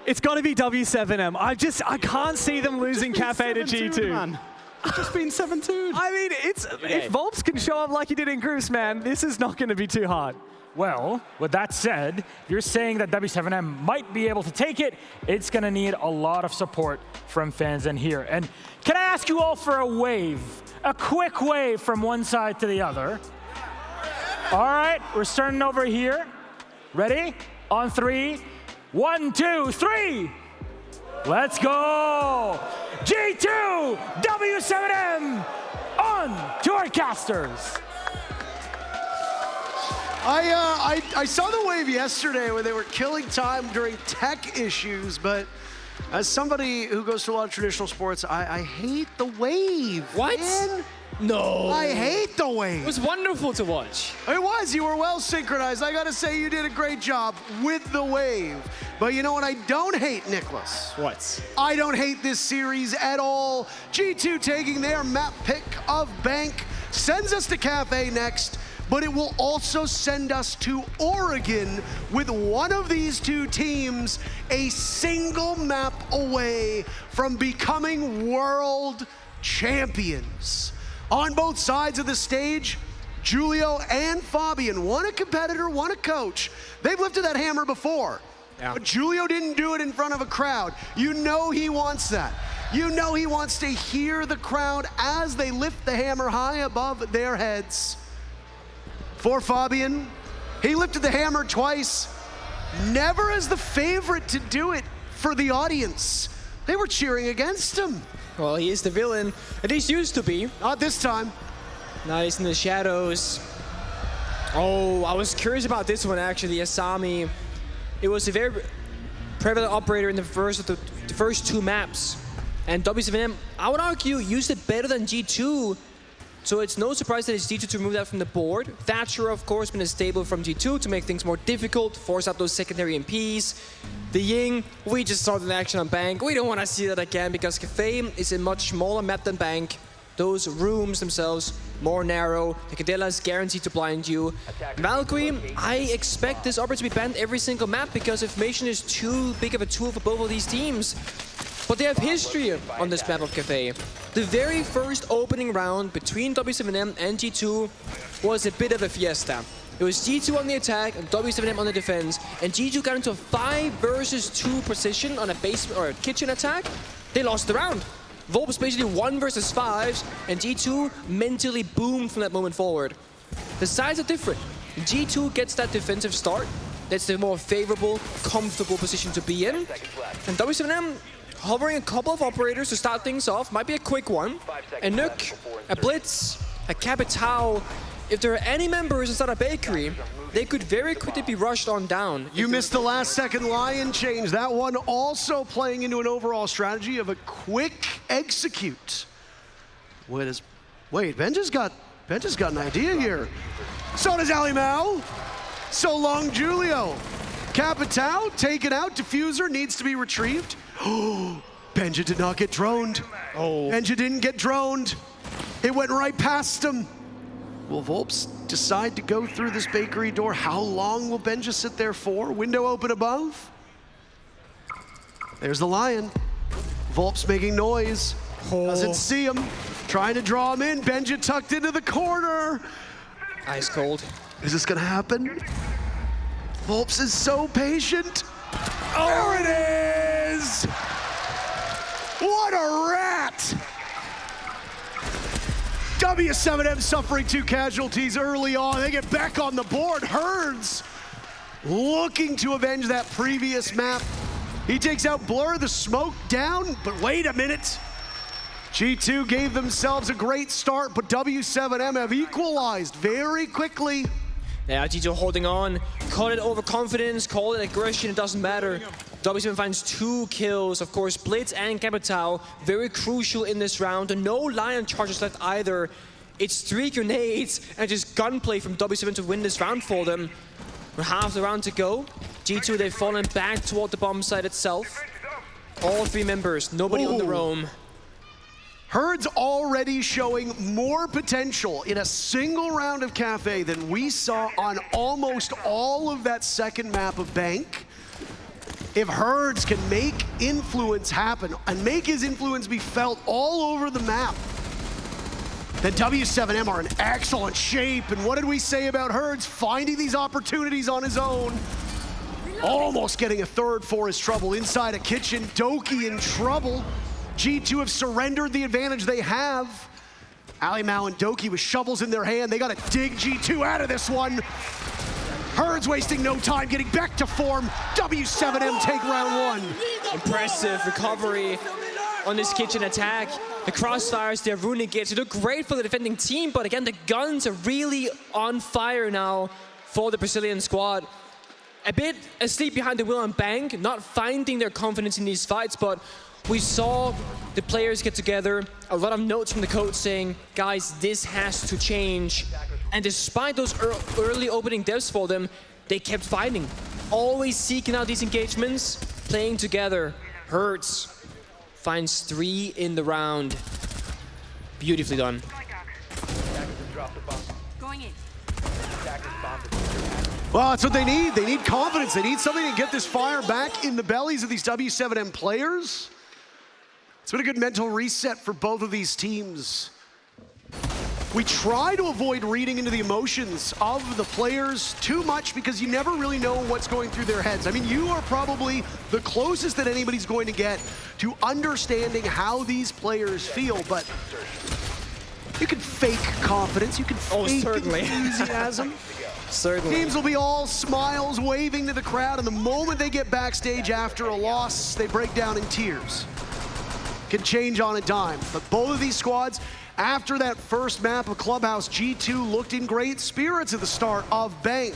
it's got to be W7M. I can't see them losing Kafe to G2. Man. It's just been 7-2. I mean, if Volps can show up like he did in groups, man, this is not going to be too hard. Well, with that said, you're saying that W7M might be able to take it. It's going to need a lot of support from fans in here. And can I ask you all for a wave? A quick wave from one side to the other. All right, we're starting over here. Ready? On 3. 1, 2, 3. Let's go. G2, W7M, on to our casters. I saw the wave yesterday where they were killing time during tech issues, but as somebody who goes to a lot of traditional sports, I hate the wave. What? Man. No. I hate the wave. It was wonderful to watch. It was. You were well synchronized. I got to say you did a great job with the wave. But you know what I don't hate, Nicholas? What? I don't hate this series at all. G2 taking their map pick of Bank sends us to Kafe next, but it will also send us to Oregon with one of these 2 teams a single map away from becoming world champions. On both sides of the stage, Julio and Fabian, one a competitor, one a coach. They've lifted that hammer before, but Julio didn't do it in front of a crowd. You know he wants that. You know he wants to hear the crowd as they lift the hammer high above their heads. For Fabian, he lifted the hammer twice, never as the favorite to do it for the audience. They were cheering against him. Well, he is the villain. At least used to be. Not this time. Now he's in the shadows. Oh, I was curious about this one actually. Asami, it was a very prevalent operator in the first 2 maps. And W7M, I would argue, used it better than G2. So it's no surprise that it's G2 to remove that from the board. Thatcher, of course, been a staple from G2 to make things more difficult, force out those secondary MPs. The Ying, we just saw the action on Bank. We don't want to see that again because Kafe is a much smaller map than Bank. Those rooms themselves, more narrow. The Cadella is guaranteed to blind you. Valkyrie, I expect this operator to be banned every single map because information is too big of a tool for both of these teams. But they have history on this map of Kafe. The very first opening round between W7M and G2 was a bit of a fiesta. It was G2 on the attack and W7M on the defense, and G2 got into a 5 versus 2 position on a basement or a kitchen attack. They lost the round. Volps basically 1 versus 5s, and G2 mentally boomed from that moment forward. The sides are different. G2 gets that defensive start. That's the more favorable, comfortable position to be in. And W7M hovering a couple of operators to start things off. Might be a quick one. A Nuke, a Blitz, a Capitao. If there are any members inside a bakery, they could very quickly be rushed on down. You missed the last second Lion change. That one also playing into an overall strategy of a quick execute. Wait, Benja's got an idea here. So does Ali Mao. So long, Julio. Capitao taken out. Diffuser needs to be retrieved. Oh, Benja did not get droned. Oh. Benja didn't get droned. It went right past him. Will Volps decide to go through this bakery door? How long will Benja sit there for? Window open above. There's the Lion. Volps making noise. Doesn't see him. Trying to draw him in. Benja tucked into the corner. Ice cold. Is this gonna happen? Volps is so patient. There it is! What a rat! W7M suffering 2 casualties early on. They get back on the board. Herds looking to avenge that previous map. He takes out Blur, the smoke down, but wait a minute. G2 gave themselves a great start, but W7M have equalized very quickly. Yeah, G2 holding on. Call it overconfidence, call it aggression, it doesn't matter. W7M finds 2 kills. Of course, Blitz and Capitao, very crucial in this round. And no Lion charges left either. It's 3 grenades and just gunplay from W7M to win this round for them. With half the round to go. G2, they've fallen back toward the bomb site itself. All 3 members, nobody on the roam. Herds already showing more potential in a single round of Kafe than we saw on almost all of that second map of Bank. If Herds can make influence happen and make his influence be felt all over the map, then W7M are in excellent shape. And what did we say about Herds? Finding these opportunities on his own. Almost getting a third for his trouble inside a kitchen. Doki in trouble. G2 have surrendered the advantage they have. Ali Mao and Doki with shovels in their hand. They gotta dig G2 out of this one. Herds wasting no time, getting back to form. W7M take round 1. Impressive recovery on this kitchen attack. The crossfires, they're ruining it. They look great for the defending team, but again, the guns are really on fire now for the Brazilian squad. A bit asleep behind the wheel on Bank, not finding their confidence in these fights, but we saw the players get together, a lot of notes from the coach saying, guys, this has to change. And despite those early opening deaths for them, they kept fighting. Always seeking out these engagements, playing together. Hertz finds 3 in the round. Beautifully done. Going in. Well, that's what they need. They need confidence. They need something to get this fire back in the bellies of these W7M players. It's been a good mental reset for both of these teams. We try to avoid reading into the emotions of the players too much because you never really know what's going through their heads. I mean, you are probably the closest that anybody's going to get to understanding how these players feel, but you can fake confidence, you can fake enthusiasm. Certainly. Teams will be all smiles, waving to the crowd, and the moment they get backstage after a loss, they break down in tears. Can change on a dime, but both of these squads, after that first map of Clubhouse, G2 looked in great spirits at the start of Bank.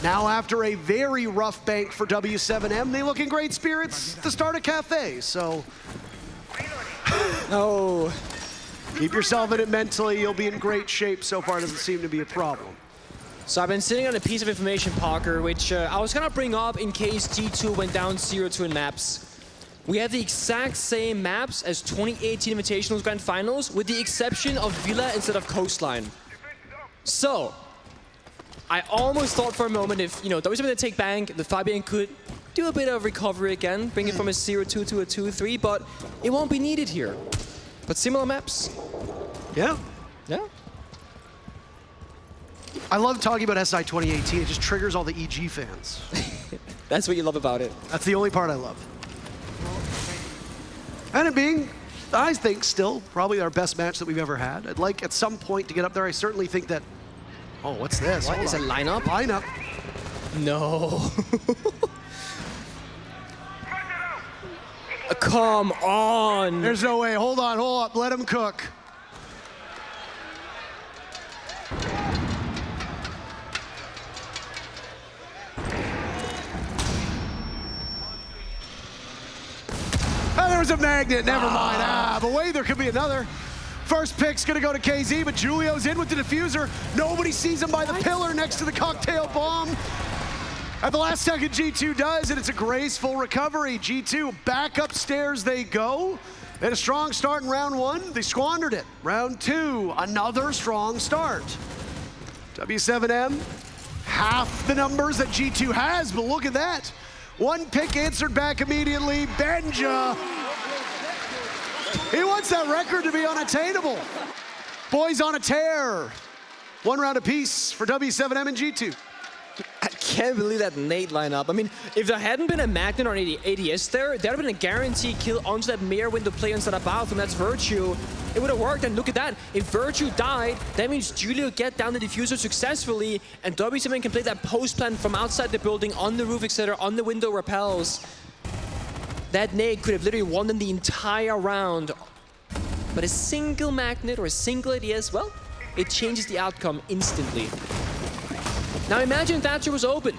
Now after a very rough Bank for W7M, they look in great spirits at the start of Kafe, so. Oh. Keep yourself in it mentally, you'll be in great shape. So far, doesn't seem to be a problem. So I've been sitting on a piece of information, Parker, which I was gonna bring up in case G2 went down 0-2 in maps. We have the exact same maps as 2018 Invitationals Grand Finals, with the exception of Villa instead of Coastline. So, I almost thought for a moment if, W7M to take Bank, the Fabian could do a bit of recovery again, bring it from a 0-2 to a 2-3, but it won't be needed here. But similar maps. Yeah. Yeah. I love talking about SI 2018, it just triggers all the EG fans. That's what you love about it. That's the only part I love. And it being, I think, still probably our best match that we've ever had. I'd like at some point to get up there. I certainly think that. Oh, what's this? What is a lineup? Lineup. No. Come on. There's no way. Hold on, hold up. Let him cook. Oh, there was a magnet. Never mind. But wait, there could be another. First pick's gonna go to KZ, but Julio's in with the diffuser. Nobody sees him by the pillar next to the cocktail bomb. At the last second, G2 does, and it's a graceful recovery. G2 back upstairs they go. They had a strong start in round 1. They squandered it. Round 2, another strong start. W7M, half the numbers that G2 has, but look at that. One pick answered back immediately. Benja. He wants wants that record to be unattainable. Boys on a tear. 1 round apiece for W7M and G2. I can't believe that nade lineup. I mean, if there hadn't been a Magnet or an ADS there would have been a guaranteed kill onto that mirror window play instead of bathroom. That's Virtue. It would have worked, and look at that. If Virtue died, that means Julio get down the diffuser successfully, and W7M can play that post plan from outside the building, on the roof, etc., on the window repels. That nade could have literally won them the entire round. But a single Magnet or a single ADS, well, it changes the outcome instantly. Now imagine Thatcher was open.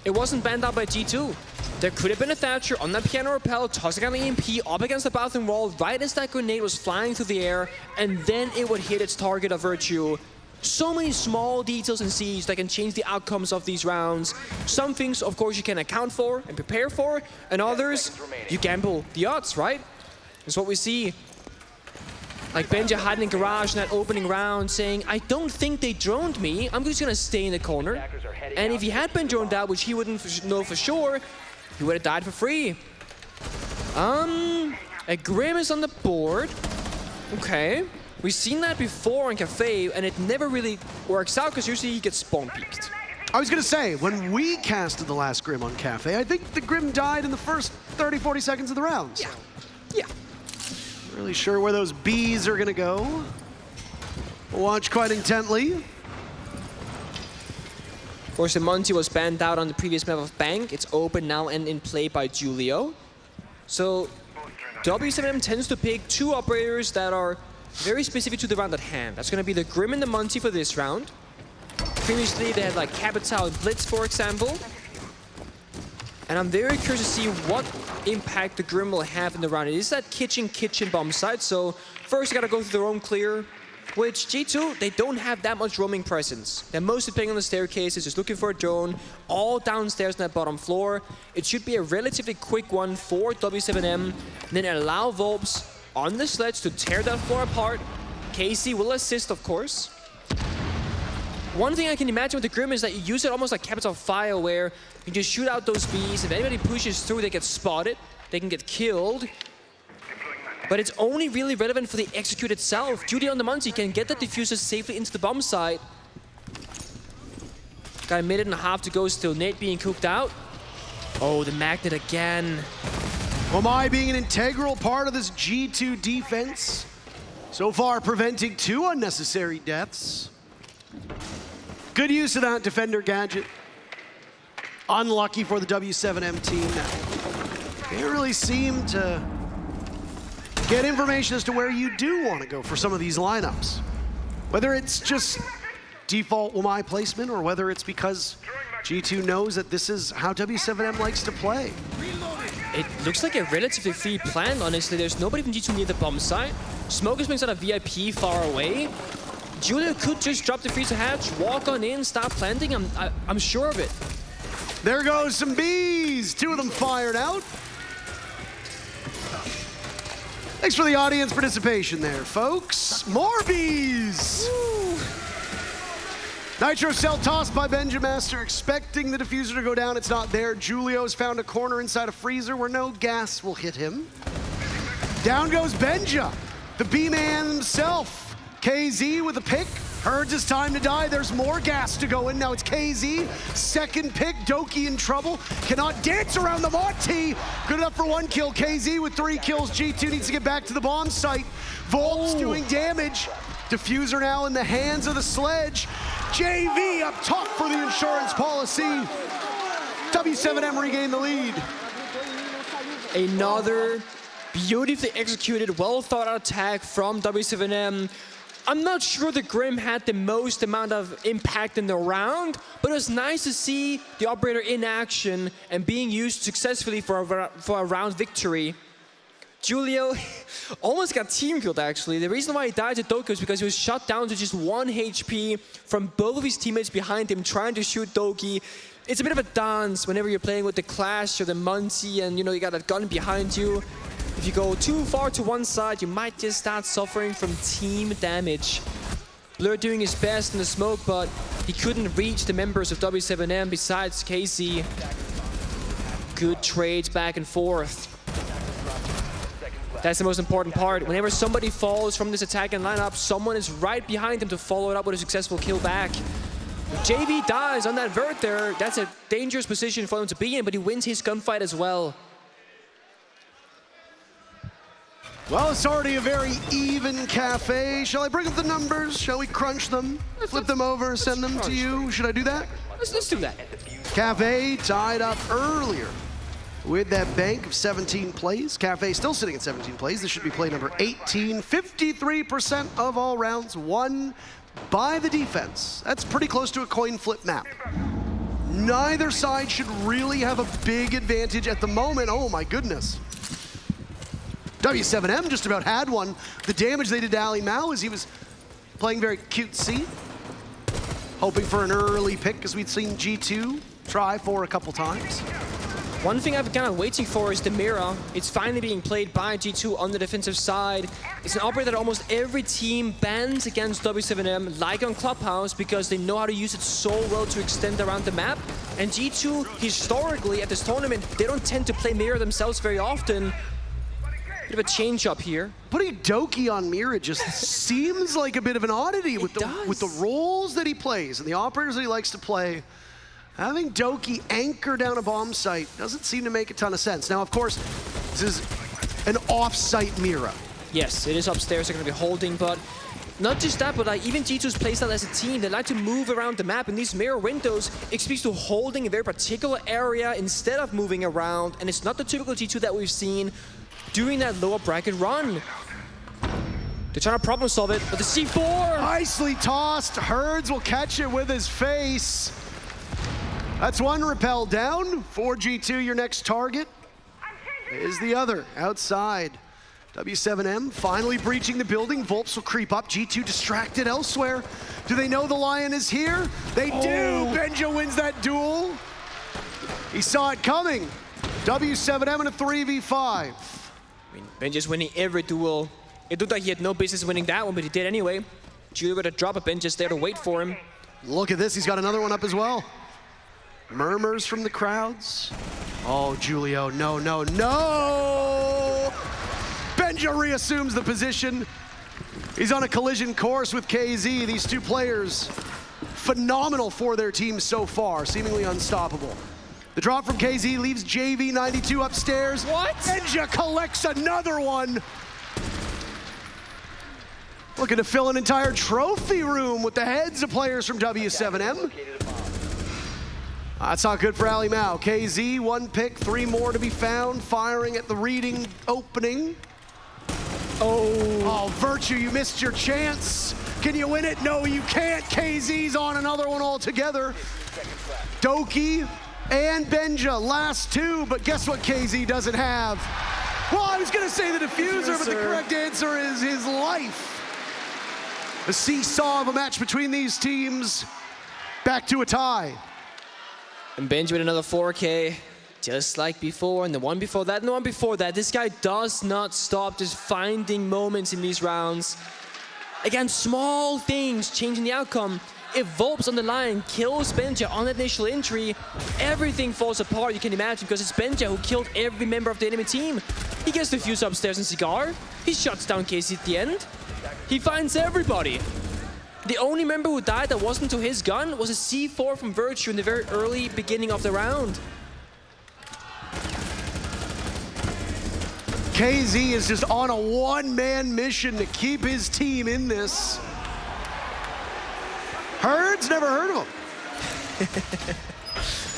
It wasn't banned out by G2. There could have been a Thatcher on that piano rappel, tossing on the EMP up against the bathroom wall right as that grenade was flying through the air, and then it would hit its target of Virtue. So many small details in Siege that can change the outcomes of these rounds. Some things, of course, you can account for and prepare for, and others, you gamble the odds, right? That's what we see. Like Benja hiding in garage in that opening round saying, I don't think they droned me, I'm just gonna stay in the corner. And if he had been droned out, which he wouldn't know for sure, he would have died for free. A Grim is on the board. Okay. We've seen that before on Kafe, and it never really works out because usually he gets spawn peeked. I was gonna say, when we casted the last Grim on Kafe, I think the Grim died in the first 30, 40 seconds of the round. So. Yeah. Really sure where those bees are gonna go. Watch quite intently. Of course, the Monty was banned out on the previous map of Bank. It's open now and in play by Julio. So W7M tends to pick 2 operators that are very specific to the round at hand. That's gonna be the Grim and the Monty for this round. Previously, they had like Capital and Blitz, for example. And I'm very curious to see what impact the Grim will have in the round. It is that kitchen bomb site, so first you gotta go through the roam clear, which G2, they don't have that much roaming presence. They're mostly playing on the staircases, just looking for a drone, all downstairs on that bottom floor. It should be a relatively quick one for W7M, and then allow Volps on the sledge to tear that floor apart. Casey will assist, of course. One thing I can imagine with the Grim is that you use it almost like Capital Fire, where you just shoot out those bees. If anybody pushes through, they get spotted. They can get killed. But it's only really relevant for the execute itself. Judy on the Monty can get the diffuser safely into the bomb site. Got a minute and a half to go still. Nate being cooked out. Oh, the Magnet again. Omai being an integral part of this G2 defense. So far, preventing 2 unnecessary deaths. Good use of that Defender gadget. Unlucky for the W7M team now. Can't really seem to get information as to where you do want to go for some of these lineups. Whether it's just default Omai placement or whether it's because G2 knows that this is how W7M likes to play. It looks like a relatively free plan, honestly. There's nobody from G2 near the bomb site. Smoke is being on a VIP far away. Julio could just drop the freezer hatch, walk on in, start planting. I'm sure of it. There goes some bees. 2 of them fired out. Thanks for the audience participation there, folks. More bees. Woo. Nitro cell tossed by Benjamaster, expecting the diffuser to go down. It's not there. Julio's found a corner inside a freezer where no gas will hit him. Down goes Benja, the B-man himself. KZ with a pick. Heard it's time to die. There's more gas to go in. Now it's KZ. Second pick. Doki in trouble. Cannot dance around the Monty. Good enough for 1 kill. KZ with 3 kills. G2 needs to get back to the bomb site. Volt's doing damage. Diffuser now in the hands of the sledge. JV up top for the insurance policy. W7M regain the lead. Another beautifully executed, well thought out attack from W7M. I'm not sure the Grim had the most amount of impact in the round, but it was nice to see the operator in action and being used successfully for a round victory. Julio almost got team killed, actually. The reason why he died to Doki is because he was shot down to just 1 HP from both of his teammates behind him trying to shoot Doki. It's a bit of a dance whenever you're playing with the Clash or the Muncie and you got that gun behind you. If you go too far to one side, you might just start suffering from team damage. Blur doing his best in the smoke, but he couldn't reach the members of W7M besides Casey. Good trades back and forth. That's the most important part. Whenever somebody falls from this attacking lineup, someone is right behind him to follow it up with a successful kill back. If JV dies on that vert there, that's a dangerous position for him to be in, but he wins his gunfight as well. Well, it's already a very even Kafe. Shall I bring up the numbers? Shall we crunch them? Flip them over, send them to you? Should I do that? Let's do that. Kafe tied up earlier with that bank of 17 plays. Kafe still sitting at 17 plays. This should be play number 18. 53% of all rounds won by the defense. That's pretty close to a coin flip map. Neither side should really have a big advantage at the moment. Oh my goodness. W7M just about had one. The damage they did to Ali Mao as he was playing very cutesy, hoping for an early pick as we'd seen G2 try for a couple times. One thing I've kind of waiting for is the mirror. It's finally being played by G2 on the defensive side. It's an operator that almost every team bans against W7M, like on Clubhouse, because they know how to use it so well to extend around the map. And G2, historically, at this tournament, they don't tend to play mirror themselves very often. Bit of a change up here. Putting Doki on Mira just seems like a bit of an oddity with the roles that he plays and the operators that he likes to play. Having Doki anchor down a bomb site doesn't seem to make a ton of sense. Now, of course, this is an off-site Mira. Yes, it is upstairs. They're going to be holding, but not just that, but like even G2's playstyle as a team, they like to move around the map, and these mirror windows, it speaks to holding a very particular area instead of moving around, and it's not the typical G2 that we've seen doing that lower bracket run. They're trying to problem solve it, but the C4! Nicely tossed. Herds will catch it with his face. That's one repel down. For G2, your next target is the other outside. W7M finally breaching the building. Volps will creep up. G2 distracted elsewhere. Do they know the Lion is here? They do. Benja wins that duel. He saw it coming. W7M in a 3v5. I mean, Benja's winning every duel. It looked like he had no business winning that one, but he did anyway. Julio with a drop, but Benja's there to wait for him. Look at this, he's got another one up as well. Murmurs from the crowds. Oh, Julio, no, no, no! Benja reassumes the position. He's on a collision course with KZ. These two players, phenomenal for their team so far, seemingly unstoppable. The drop from KZ leaves JV92 upstairs. What? Benja collects another one. Looking to fill an entire trophy room with the heads of players from W7M. That's not good for Ali Mao. KZ, one pick, 3 more to be found. Firing at the reading opening. Oh, Virtue, you missed your chance. Can you win it? No, you can't. KZ's on another one altogether. Doki and Benja, last 2, but guess what KZ doesn't have? Well, I was gonna say the diffuser, but the correct answer is his life. A seesaw of a match between these teams. Back to a tie. And Benja with another 4K, just like before, and the one before that, and the one before that. This guy does not stop just finding moments in these rounds. Again, small things changing the outcome. If Volps on the line kills Benja on that initial entry, everything falls apart, you can imagine, because it's Benja who killed every member of the enemy team. He gets the fuse upstairs and Cigar. He shuts down KC at the end. He finds everybody. The only member who died that wasn't to his gun was a C4 from Virtue in the very early beginning of the round. KZ is just on a one-man mission to keep his team in this. Herds, never heard of him.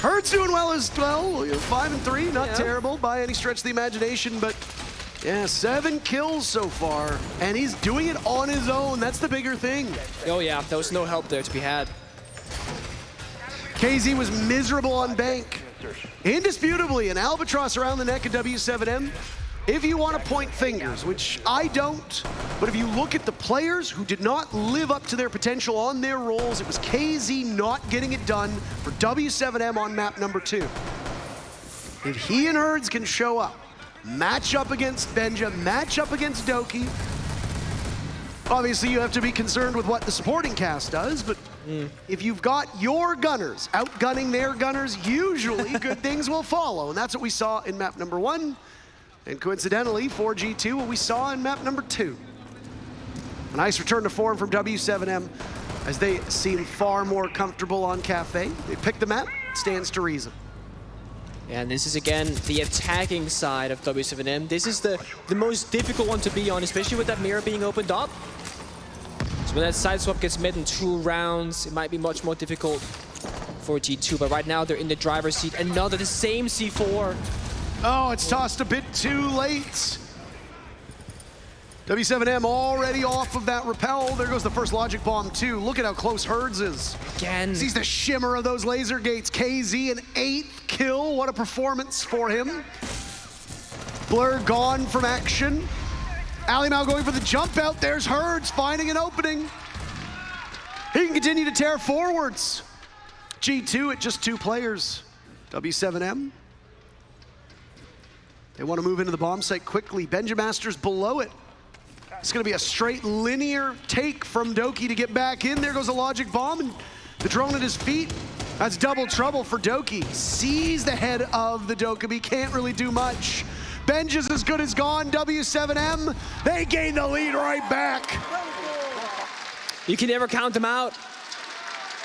Herds doing well as well. 5-3, not terrible by any stretch of the imagination, but yeah, 7 kills so far, and he's doing it on his own. That's the bigger thing. Oh yeah, there was no help there to be had. KZ was miserable on bank. Indisputably, an albatross around the neck of W7M. If you want to point fingers, which I don't, but if you look at the players who did not live up to their potential on their roles, it was KZ not getting it done for W7M on map number 2. If he and Herds can show up, match up against Benja, match up against Doki, obviously you have to be concerned with what the supporting cast does, but if you've got your gunners outgunning their gunners, usually good things will follow, and that's what we saw in map number 1. And coincidentally, for G2, what we saw in map number 2. A nice return to form from W7M as they seem far more comfortable on Kafe. They picked the map, stands to reason. And this is, again, the attacking side of W7M. This is the most difficult one to be on, especially with that mirror being opened up. So when that side swap gets made in 2 rounds, it might be much more difficult for G2. But right now, they're in the driver's seat. Another, the same C4. Oh, it's tossed a bit too late. W7M already off of that repel. There goes the first logic bomb too. Look at how close Herds is. Again. Sees the shimmer of those laser gates. KZ, an 8th kill. What a performance for him. Blur gone from action. Alimau going for the jump out. There's Herds finding an opening. He can continue to tear forwards. G2 at just 2 players. W7M. They want to move into the bomb site quickly. Benjamaster's below it. It's going to be a straight linear take from Doki to get back in. There goes a logic bomb and the drone at his feet. That's double trouble for Doki. Sees the head of the Dokkaebi, can't really do much. Benj is as good as gone. W7M, they gain the lead right back. You can never count them out.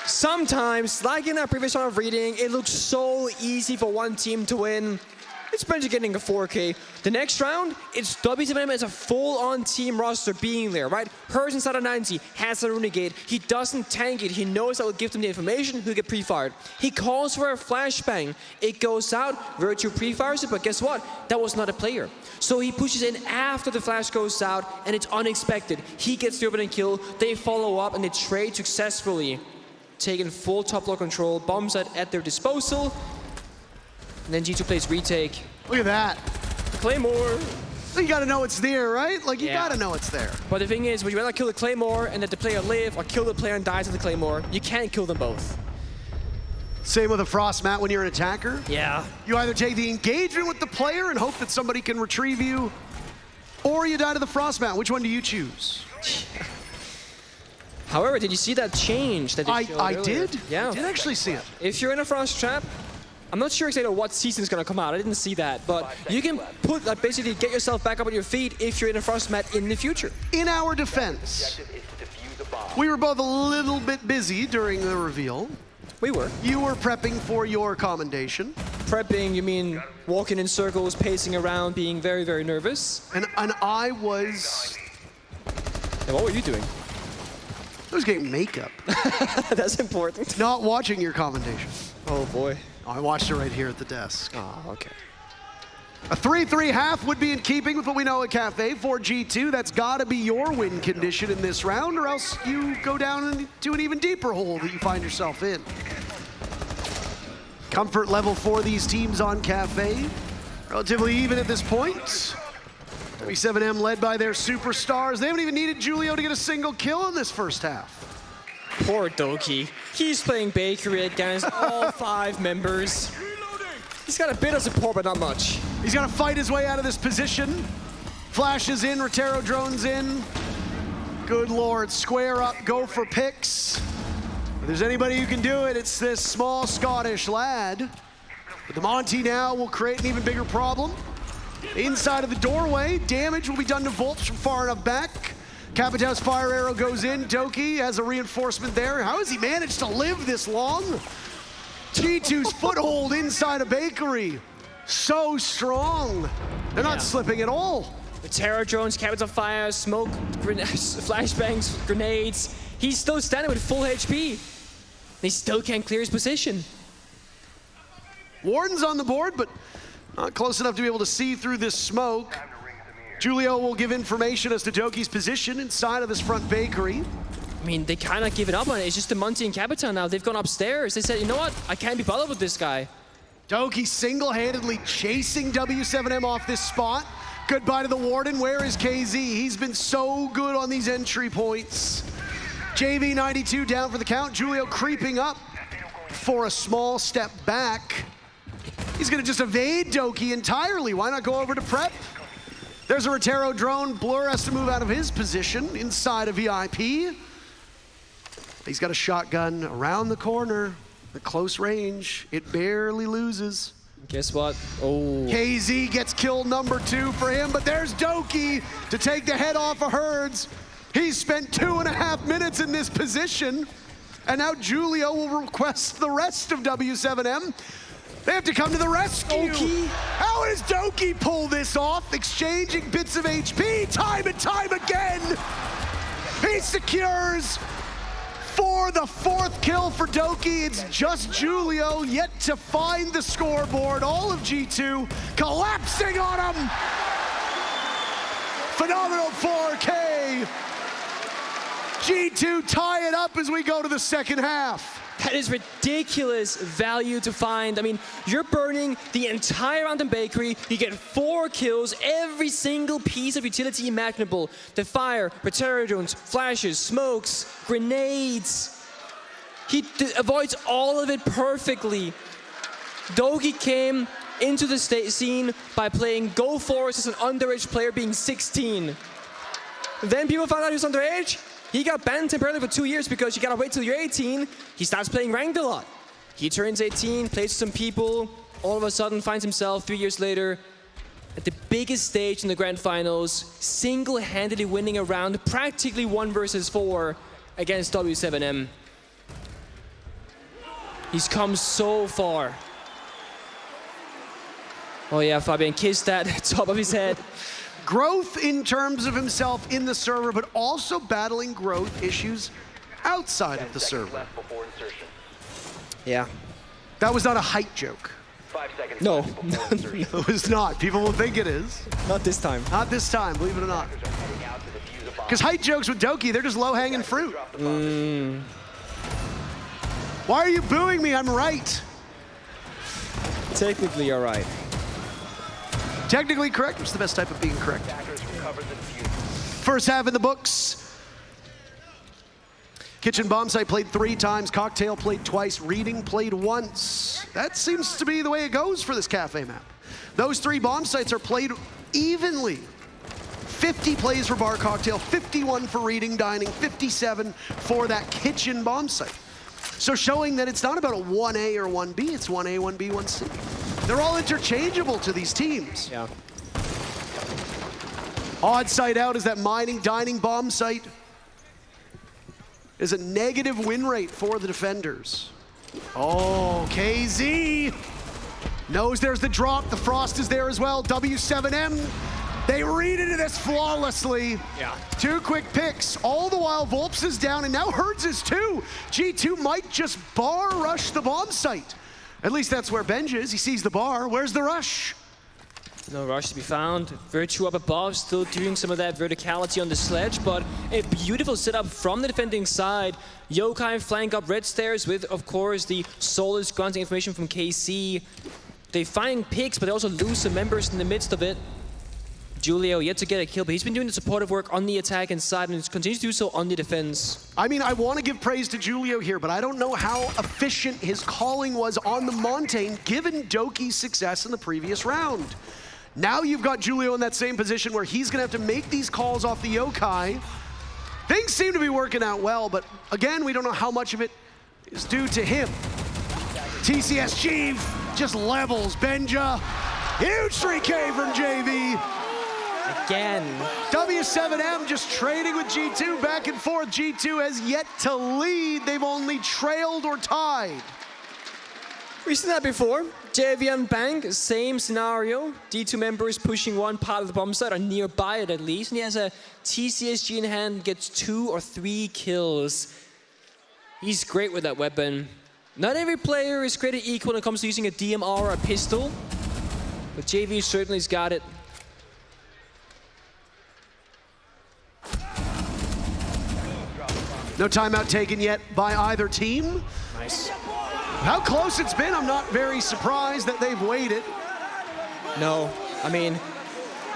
Sometimes, like in our previous round of reading, it looks so easy for one team to win. It's Benji getting a 4K. The next round, it's W7M as a full-on team roster being there, right? Herds inside of 90 has a renegade. He doesn't tank it. He knows that will give them the information. He'll get pre-fired. He calls for a flashbang. It goes out. Virtue pre-fires it, but guess what? That was not a player. So he pushes in after the flash goes out, and it's unexpected. He gets the opening kill. They follow up, and they trade successfully. Taking full top floor control. Bombs at their disposal. And then G2 plays retake. Look at that. Claymore. You gotta know it's there, right? Like, you gotta know it's there. But the thing is, would you rather kill the Claymore and let the player live, or kill the player and die to the Claymore? You can't kill them both. Same with a Frost Mat when you're an attacker. Yeah. You either take the engagement with the player and hope that somebody can retrieve you, or you die to the Frost Mat. Which one do you choose? However, did you see that change that they showed I earlier? did. Yeah. I did actually see it. If you're in a Frost Trap, I'm not sure exactly what season is going to come out. I didn't see that. But you can put, basically get yourself back up on your feet if you're in a Frost Mat in the future. In our defense, we were both a little bit busy during the reveal. We were. You were prepping for your commendation. Prepping, you mean walking in circles, pacing around, being very, very nervous? And I was... And what were you doing? I was getting makeup. That's important. Not watching your commendation. Oh, boy. I watched it right here at the desk. Oh, okay. A 3-3 half would be in keeping with what we know at Kafe. For G2, that's got to be your win condition in this round, or else you go down into an even deeper hole that you find yourself in. Comfort level for these teams on Kafe, relatively even at this point. W7M led by their superstars. They haven't even needed Julio to get a single kill in this first half. Poor Doki. He's playing Bakery against all 5 members. He's got a bit of support, but not much. He's got to fight his way out of this position. Flashes in, Rotero drones in. Good Lord, square up, go for picks. If there's anybody who can do it, it's this small Scottish lad. But the Monty now will create an even bigger problem. Inside of the doorway, damage will be done to Volts from far enough back. Capitão's fire arrow goes in. Doki has a reinforcement there. How has he managed to live this long? G2's foothold inside a bakery. So strong. They're not slipping at all. The terror drones, Capitão's fire, smoke, flashbangs, grenades. He's still standing with full HP. They still can't clear his position. Warden's on the board, but not close enough to be able to see through this smoke. Julio will give information as to Doki's position inside of this front bakery. I mean, they kind of given up on it. It's just the Monty and Capitão now. They've gone upstairs. They said, you know what? I can't be bothered with this guy. Doki single-handedly chasing W7M off this spot. Goodbye to the Warden. Where is KZ? He's been so good on these entry points. JV92 down for the count. Julio creeping up for a small step back. He's gonna just evade Doki entirely. Why not go over to prep? There's a Rotero drone. Blur has to move out of his position inside a VIP. He's got a shotgun around the corner at close range. It barely loses. Guess what? Oh. KZ gets kill number 2 for him, but there's Doki to take the head off of Herds. He's spent 2.5 minutes in this position, and now Julio will request the rest of W7M. They have to come to the rescue. Doki. How does Doki pull this off? Exchanging bits of HP time and time again. He secures for the 4th kill for Doki. It's just Julio yet to find the scoreboard. All of G2 collapsing on him. Phenomenal 4K. G2 tie it up as we go to the second half. That is ridiculous value to find. I mean, you're burning the entire Random Bakery. You get 4 kills, every single piece of utility imaginable. The fire, Predator drones, flashes, smokes, grenades. He avoids all of it perfectly. Doki came into the scene by playing Go Forest as an underage player being 16. Then people found out he was underage. He got banned temporarily for 2 years because you gotta wait till you're 18. He starts playing ranked a lot. He turns 18, plays with some people, all of a sudden finds himself 3 years later at the biggest stage in the grand finals, single-handedly winning a round, practically 1 versus 4 against W7M. He's come so far. Oh yeah, Fabian kissed that top of his head. Growth in terms of himself in the server, but also battling growth issues outside of the server. Yeah. That was not a height joke. 5 seconds. No. It was not. People will think it is. Not this time. Not this time, believe it or not. Because height jokes with Doki, they're just low-hanging fruit. Why are you booing me? I'm right. Technically, you're right. Technically correct, which is the best type of being correct. First half in the books. Kitchen Bomb Site played 3 times, Cocktail played twice, Reading played once. That seems to be the way it goes for this Kafe map. Those 3 bomb sites are played evenly. 50 plays for Bar Cocktail, 51 for Reading Dining, 57 for that Kitchen Bomb Site. So showing that it's not about a 1A or 1B, it's 1A, 1B, 1C. They're all interchangeable to these teams. Yeah. Odd side out is that Mining Dining bomb site is a negative win rate for the defenders. Oh, KZ knows there's the drop. The Frost is there as well. W7M, they read into this flawlessly. Yeah. 2 quick picks. All the while, Volps is down, and now Herds is too. G2 might just bar rush the bomb site. At least that's where Benj is. He sees the bar. Where's the rush? No rush to be found. Virtue up above, still doing some of that verticality on the sledge, but a beautiful setup from the defending side. Yokai flank up red stairs with, of course, the Soulless grunting information from KC. They find picks, but they also lose some members in the midst of it. Julio yet to get a kill, but he's been doing the supportive work on the attack inside and continues to do so on the defense. I mean, I want to give praise to Julio here, but I don't know how efficient his calling was on the Montaigne given Doki's success in the previous round. Now you've got Julio in that same position where he's going to have to make these calls off the Yokai. Things seem to be working out well, but again, we don't know how much of it is due to him. TCSG just levels Benja. Huge 3K from JV. Again. W7M just trading with G2 back and forth. G2 has yet to lead. They've only trailed or tied. We've seen that before. JV and Bank, same scenario. D2 members pushing one part of the bomb site, or nearby it at least. And he has a TCSG in hand, gets 2 or 3 kills. He's great with that weapon. Not every player is created equal when it comes to using a DMR or a pistol. But JV certainly has got it. No timeout taken yet by either team. Nice. How close it's been, I'm not very surprised that they've waited. No, I mean,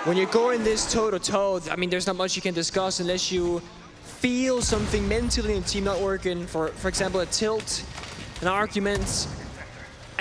when you're going this toe-to-toe, I mean, there's not much you can discuss unless you feel something mentally in the team not working. For example, a tilt, an argument.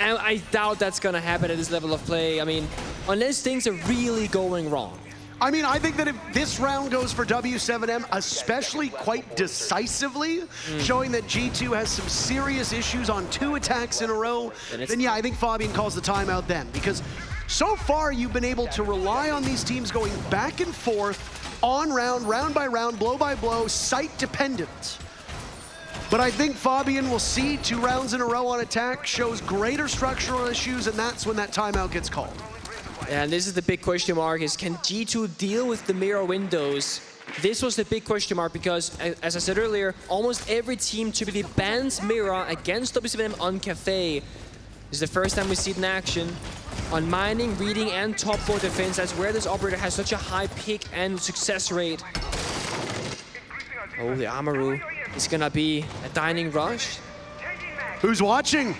And I doubt that's gonna happen at this level of play. I mean, unless things are really going wrong. I mean, I think that if this round goes for W7M, especially quite decisively, showing that G2 has some serious issues on 2 attacks in a row, then yeah, I think Fabian calls the timeout then. Because so far, you've been able to rely on these teams going back and forth, on round by round, blow by blow, site dependent. But I think Fabian will see 2 rounds in a row on attack, shows greater structural issues, and that's when that timeout gets called. And this is the big question mark, is can G2 deal with the mirror windows? This was the big question mark because, as I said earlier, almost every team typically bans mirror against W7M on Kafe. This is the first time we see it in action. On mining, reading, and top floor defense, that's where this operator has such a high pick and success rate. Oh, the Amaru is gonna be a dining rush. Who's watching?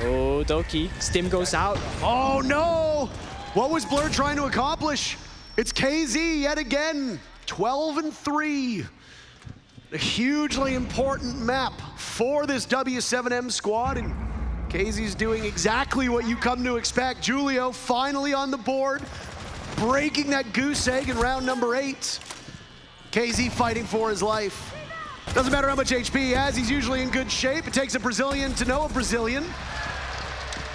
Oh, Doki. Stim goes out. Oh no! What was Blur trying to accomplish? It's KZ yet again. 12-3. A hugely important map for this W7M squad, and KZ's doing exactly what you come to expect. Julio finally on the board, breaking that goose egg in round number 8. KZ fighting for his life. Doesn't matter how much HP he has, he's usually in good shape. It takes a Brazilian to know a Brazilian.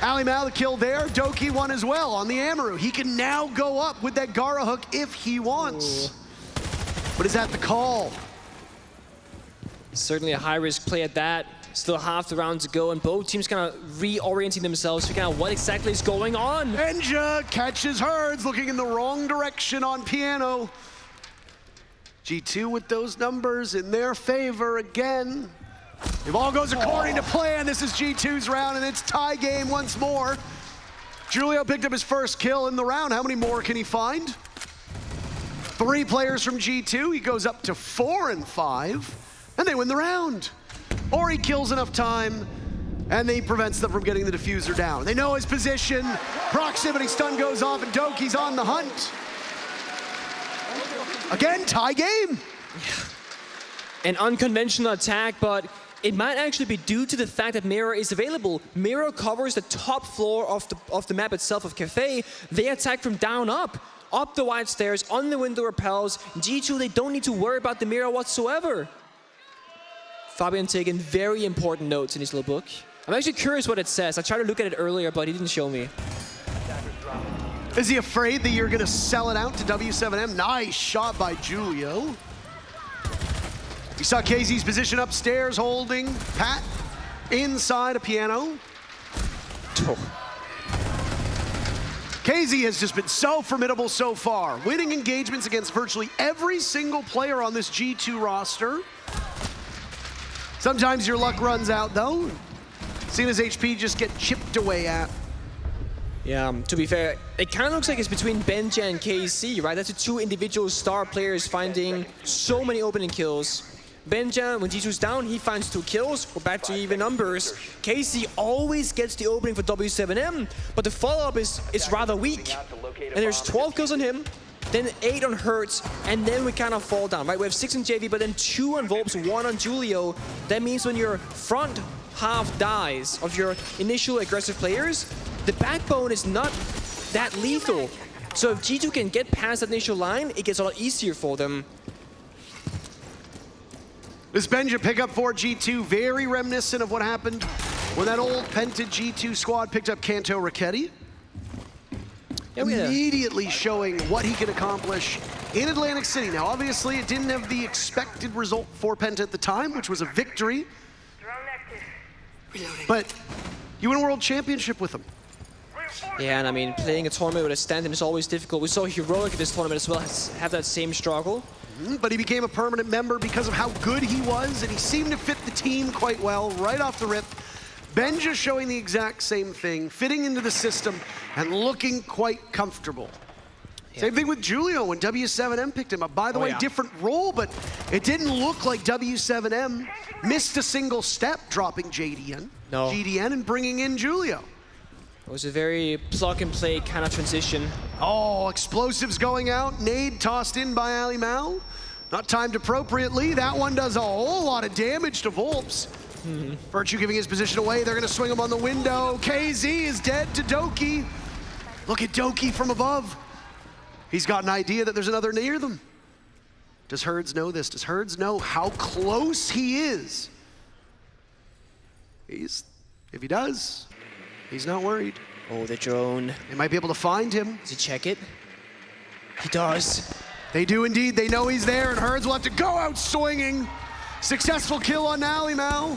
Ali Mal the kill there, Doki won as well on the Amaru. He can now go up with that Gara hook if he wants. But is that the call? Certainly a high-risk play at that. Still half the round to go, and both teams kind of reorienting themselves, figuring out what exactly is going on. Benja catches Herds, looking in the wrong direction on Piano. G2 with those numbers in their favor again. If all goes according to plan, this is G2's round, and it's tie game once more. Julio picked up his first kill in the round. How many more can he find? 3 players from G2. He goes up to 4 and 5, and they win the round. Or he kills enough time, and he prevents them from getting the diffuser down. They know his position. Proximity stun goes off, and Doki's on the hunt. Again, tie game. An unconventional attack, but it might actually be due to the fact that Mirror is available. Mirror covers the top floor of the map itself of Kafe. They attack from down up the wide stairs, on the window repels. G2, they don't need to worry about the Mirror whatsoever. Fabian taking very important notes in his little book. I'm actually curious what it says. I tried to look at it earlier, but he didn't show me. Is he afraid that you're gonna sell it out to W7M? Nice shot by Julio. You saw KZ's position upstairs, holding Pat inside a Piano. KZ has just been so formidable so far, winning engagements against virtually every single player on this G2 roster. Sometimes your luck runs out though, seeing his HP just get chipped away at. Yeah, to be fair, it kind of looks like it's between Benja and KC, right? That's the 2 individual star players finding so many opening kills. Benja, when G2's down, he finds 2 kills. We're back to even numbers. KC always gets the opening for W7M, but the follow-up is rather weak. And there's 12 kills on him, then 8 on Hertz, and then we kind of fall down, right? We have 6 on JV, but then 2 on Volps, 1 on Julio. That means when your front half dies of your initial aggressive players, the backbone is not that lethal. So if G2 can get past that initial line, it gets a lot easier for them. This Benja pickup for G2, very reminiscent of what happened when that old Penta G2 squad picked up Kanto Raketti. Immediately showing what he can accomplish in Atlantic City. Now, obviously, it didn't have the expected result for Penta at the time, which was a victory. But you win a world championship with him. Yeah, and I mean, playing a tournament with a stand-in is always difficult. We saw Heroic at this tournament as well have that same struggle. But he became a permanent member because of how good he was, and he seemed to fit the team quite well right off the rip. Benja showing the exact same thing, fitting into the system, and looking quite comfortable. Yeah. Same thing with Julio when W7M picked him up. By the way, different role, but it didn't look like W7M missed a single step dropping GDN and bringing in Julio. It was a very plug-and-play kind of transition. Oh, explosives going out. Nade tossed in by Ali Mal. Not timed appropriately. That one does a whole lot of damage to Volps. Virtue giving his position away. They're going to swing him on the window. KZ is dead to Doki. Look at Doki from above. He's got an idea that there's another near them. Does Herds know this? Does Herds know how close he is? If he does, he's not worried. Oh, the drone. They might be able to find him. Does he check it? He does. They do indeed. They know he's there, and Herds will have to go out swinging. Successful kill on Alimau.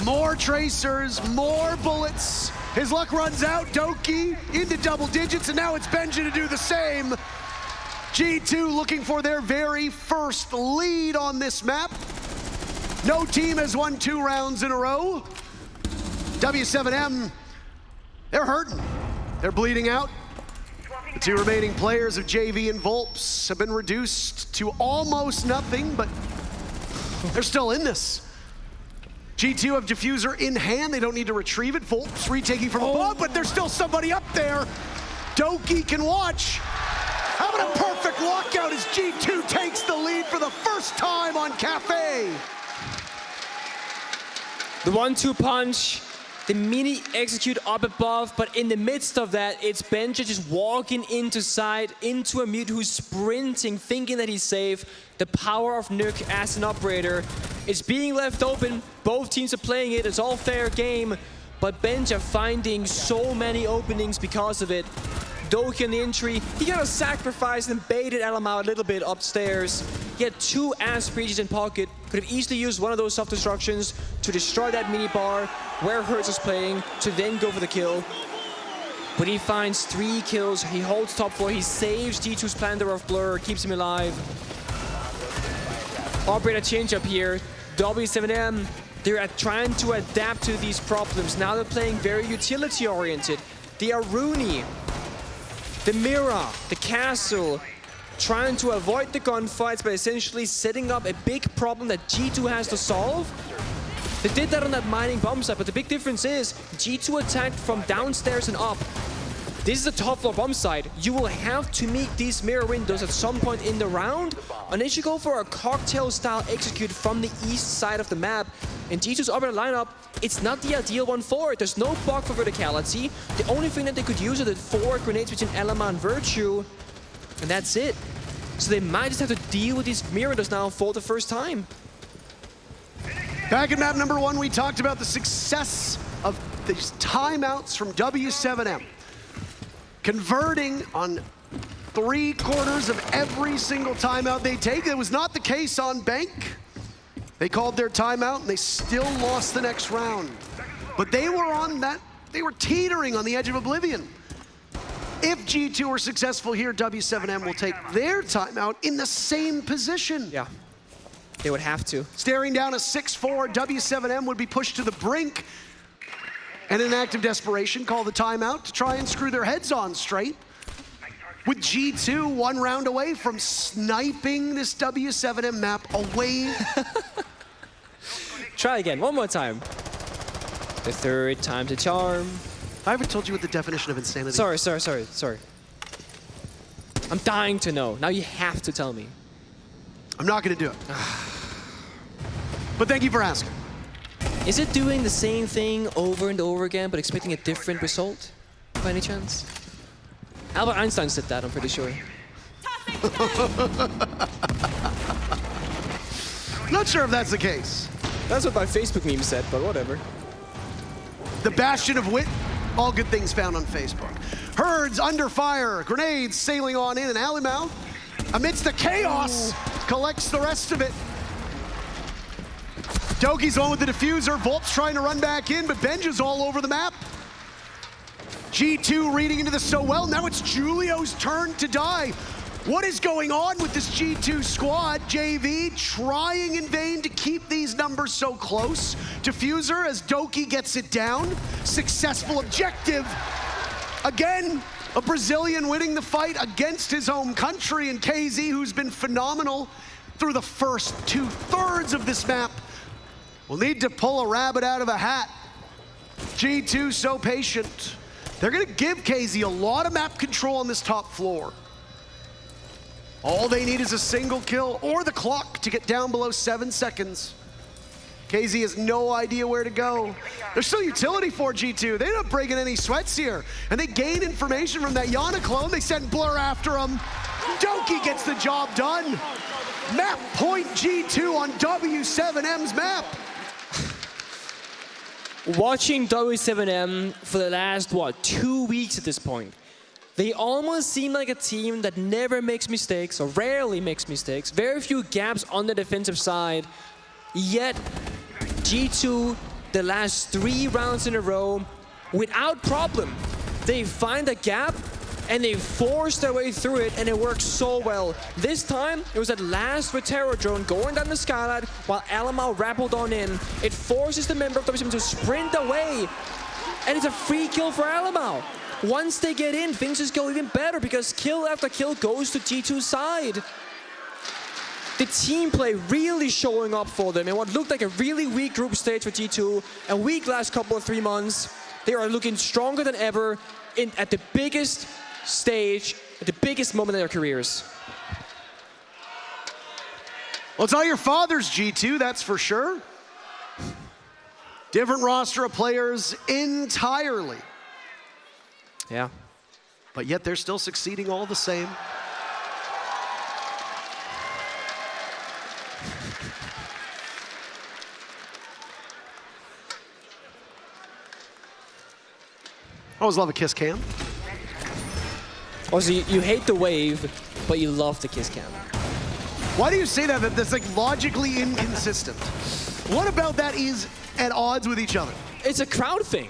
More tracers, more bullets. His luck runs out. Doki into double digits, and now it's Benji to do the same. G2 looking for their very first lead on this map. No team has won 2 rounds in a row. W7M, they're hurting. They're bleeding out. The 2 remaining players of JV and Volps have been reduced to almost nothing, but they're still in this. G2 have Diffuser in hand. They don't need to retrieve it. Volps retaking from above, but there's still somebody up there. Doki can watch. How about a perfect lockout as G2 takes the lead for the first time on Kafe? The 1-2 punch, the mini execute up above, but in the midst of that, it's Benja just walking into side, into a mute who's sprinting, thinking that he's safe. The power of Nuke as an operator. It's being left open. Both teams are playing it. It's all fair game. But Benja finding so many openings because of it. Doki on the entry, he got a sacrifice and baited Alimau a little bit upstairs. He had 2 ass breaches in pocket. Could have easily used one of those self-destructions to destroy that mini bar where Hertz is playing to then go for the kill. But he finds 3 kills. He holds top 4. He saves G2's Planter of Blur, keeps him alive. Operator change up here. W7M, they're trying to adapt to these problems. Now they're playing very utility oriented. The Aruni, the Mirror, the Castle, trying to avoid the gunfights by essentially setting up a big problem that G2 has to solve. They did that on that mining bomb site, but the big difference is G2 attacked from downstairs and up. This is a top floor bomb site. You will have to meet these mirror windows at some point in the round, unless you go for a cocktail style execute from the east side of the map. In G2's operator lineup, it's not the ideal one for it. There's no block for verticality. The only thing that they could use are the 4 grenades between Elema and Virtue, and that's it. So they might just have to deal with these mirror windows now for the first time. Back at map number 1, we talked about the success of these timeouts from W7M. Converting on 3/4 of every single timeout they take. It was not the case on Bank. They called their timeout and they still lost the next round. But they were on that, they were teetering on the edge of oblivion. If G2 were successful here, W7M will take their timeout in the same position. Yeah, they would have to. Staring down a 6-4, W7M would be pushed to the brink. And in an act of desperation, call the timeout to try and screw their heads on straight. With G2 1 round away from sniping this W7M map away. Try again, one more time. The 3rd time to charm. I haven't told you what the definition of insanity is. Sorry. I'm dying to know. Now you have to tell me. I'm not gonna do it. But thank you for asking. Is it doing the same thing over and over again, but expecting a different result, by any chance? Albert Einstein said that, I'm pretty sure. Not sure if that's the case. That's what my Facebook meme said, but whatever. The bastion of wit, all good things found on Facebook. Herds under fire, grenades sailing on in, and Alimau, amidst the chaos, collects the rest of it. Doki's on with the diffuser. Volp's trying to run back in, but Benja's all over the map. G2 reading into this so well. Now it's Julio's turn to die. What is going on with this G2 squad? JV trying in vain to keep these numbers so close. Diffuser as Doki gets it down. Successful objective. Again, a Brazilian winning the fight against his home country, and KZ, who's been phenomenal through the first 2/3 of this map, will need to pull a rabbit out of a hat. G2 so patient. They're gonna give KZ a lot of map control on this top floor. All they need is a single kill or the clock to get down below 7 seconds. KZ has no idea where to go. There's still utility for G2. They're not breaking any sweats here. And they gain information from that Yana clone. They send Blur after him. Doki gets the job done. Map point G2 on W7M's map. Watching W7M for the last, 2 weeks at this point, they almost seem like a team that never makes mistakes, or rarely makes mistakes. Very few gaps on the defensive side. Yet, G2, the last 3 rounds in a row, without problem, they find a gap and they force their way through it, and it works so well. This time, it was that last with Terror Drone going down the skylight while Alamau rappelled on in. It forces the member of W7M to sprint away, and it's a free kill for Alamau. Once they get in, things just go even better because kill after kill goes to G2's side. The team play really showing up for them in what looked like a really weak group stage for G2, a weak last couple of 3 months. They are looking stronger than ever at the biggest stage, at the biggest moment in their careers. Well, it's not your father's G2, that's for sure. Different roster of players entirely. Yeah. But yet they're still succeeding all the same. I always love a kiss cam. Also, you hate the wave, but you love the kiss cam. Why do you say that? That's like logically inconsistent. What about that is at odds with each other? It's a crowd thing.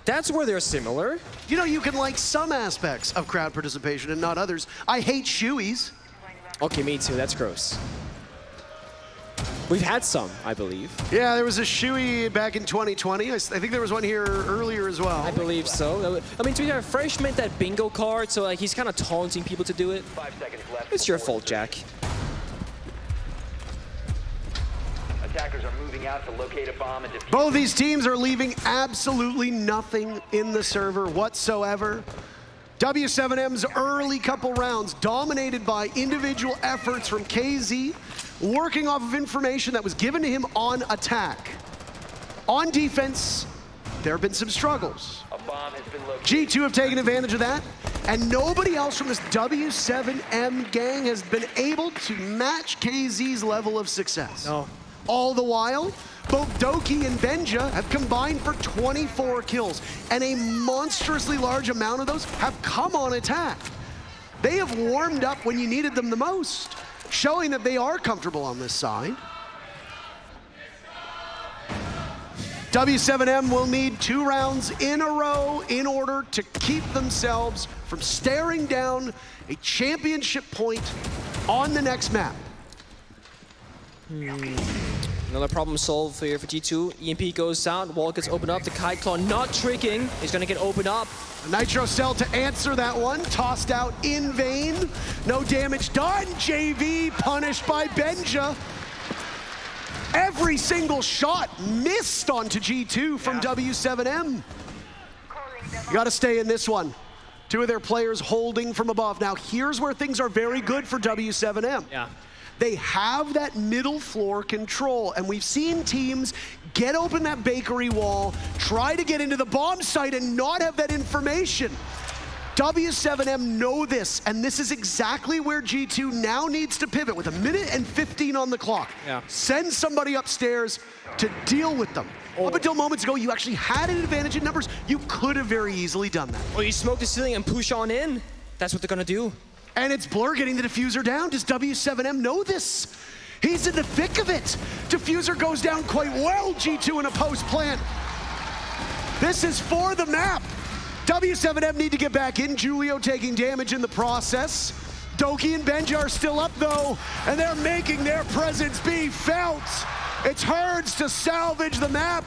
That's where they're similar. You know, you can like some aspects of crowd participation and not others. I hate shoeies. Okay, me too. That's gross. We've had some, I believe. Yeah, there was a shoey back in 2020. I think there was one here earlier as well. I believe so. I mean, to be fair, Fresh meant that bingo card, so like he's kind of taunting people to do it. 5 seconds left. It's your fault, Jack. Attackers are moving out to locate a bomb and defuse. Both these teams are leaving absolutely nothing in the server whatsoever. W7M's early couple rounds dominated by individual efforts from KZ, working off of information that was given to him on attack. On defense, there have been some struggles. A bomb has been located. G2 have taken advantage of that, and nobody else from this W7M gang has been able to match KZ's level of success. No. All the while, both Doki and Benja have combined for 24 kills, and a monstrously large amount of those have come on attack. They have warmed up when you needed them the most, showing that they are comfortable on this side. W7M will need 2 rounds in a row in order to keep themselves from staring down a championship point on the next map. Another problem solved here for G2. EMP goes out, wall gets opened up. The Kite Claw not tricking. He's gonna get opened up. A Nitro Cell to answer that one, tossed out in vain. No damage done. JV punished by Benja. Every single shot missed onto G2 from W7M. You gotta stay in this one. 2 of their players holding from above. Now here's where things are very good for W7M. Yeah. They have that middle floor control, and we've seen teams get open that bakery wall, try to get into the bomb site and not have that information. W7M know this, and this is exactly where G2 now needs to pivot with 1 minute and 15 on the clock. Yeah. Send somebody upstairs to deal with them. Up until moments ago, you actually had an advantage in numbers. You could have very easily done that. Or you smoke the ceiling and push on in. That's what they're gonna do. And it's Blur getting the diffuser down. Does W7M know this? He's in the thick of it. Diffuser goes down quite well, G2 in a post plant. This is for the map. W7M need to get back in. Julio taking damage in the process. Doki and Benja are still up though, and they're making their presence be felt. It's Herds to salvage the map,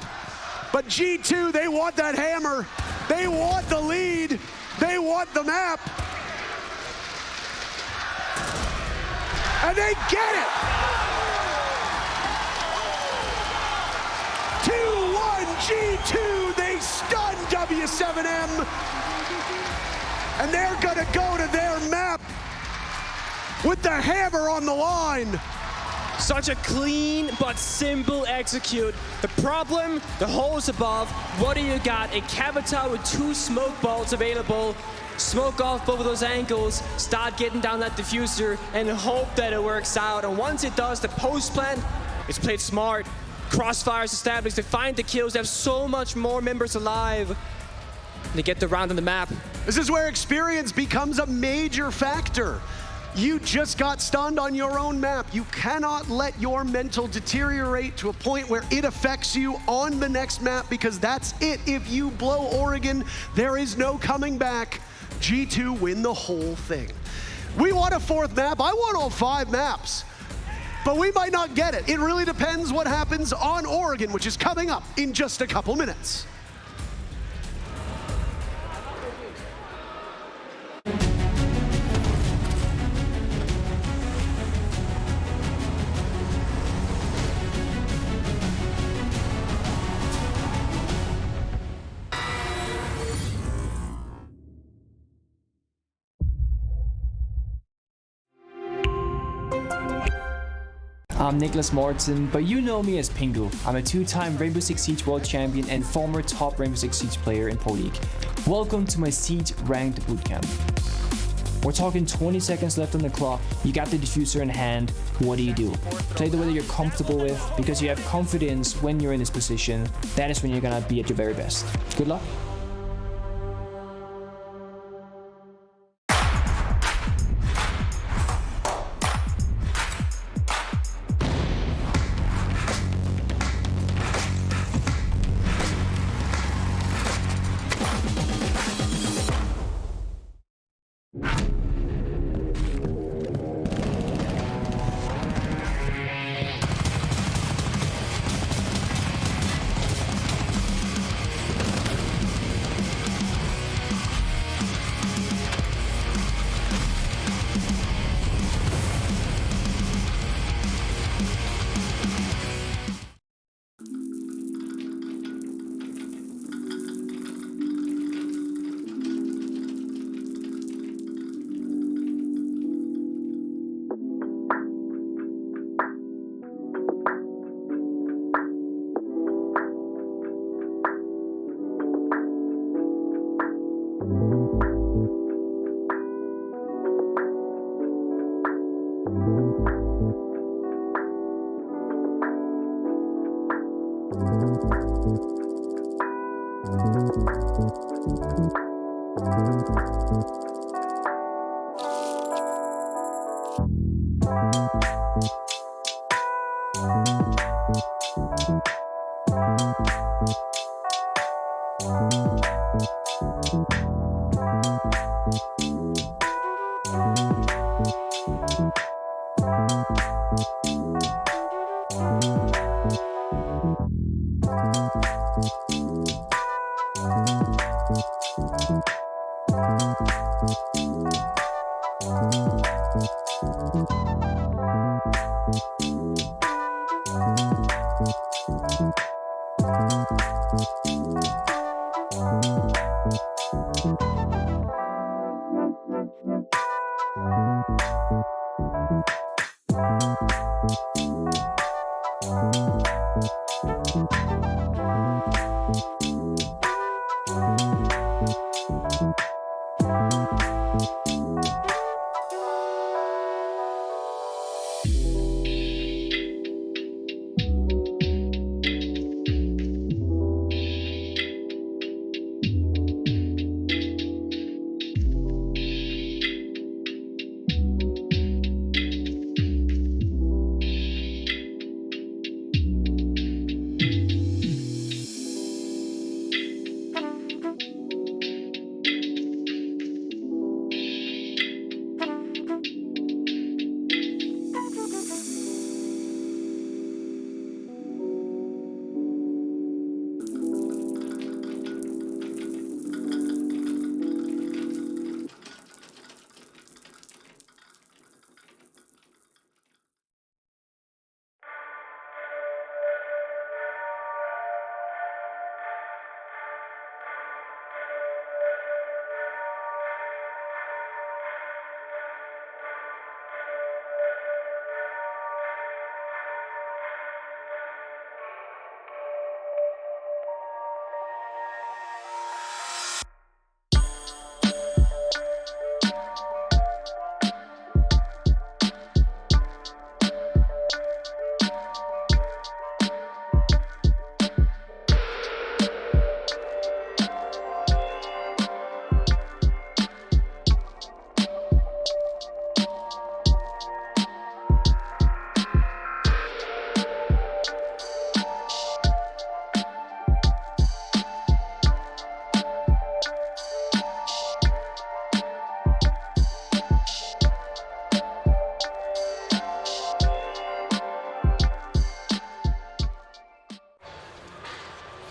but G2, they want that hammer. They want the lead. They want the map. And they get it! 2-1 G2, they stun W7M. And they're gonna go to their map with the hammer on the line. Such a clean but simple execute. The problem, the holes above. What do you got? A Cavatar with 2 smoke balls available. Smoke off both of those angles, start getting down that diffuser, and hope that it works out. And once it does, the post plant is played smart. Crossfires established, they find the kills, they have so much more members alive. They get the round on the map. This is where experience becomes a major factor. You just got stunned on your own map. You cannot let your mental deteriorate to a point where it affects you on the next map, because that's it. If you blow Oregon, there is no coming back. G2 win the whole thing. We want a 4th map. I want all 5 maps. But we might not get it. It really depends what happens on Oregon, which is coming up in just a couple minutes. I'm Nicholas Morton, but you know me as Pingu. I'm a 2-time Rainbow Six Siege World Champion and former top Rainbow Six Siege player in Pro League. Welcome to my Siege Ranked Bootcamp. We're talking 20 seconds left on the clock, you got the diffuser in hand, what do you do? Play the way that you're comfortable with, because you have confidence when you're in this position. That is when you're gonna be at your very best. Good luck.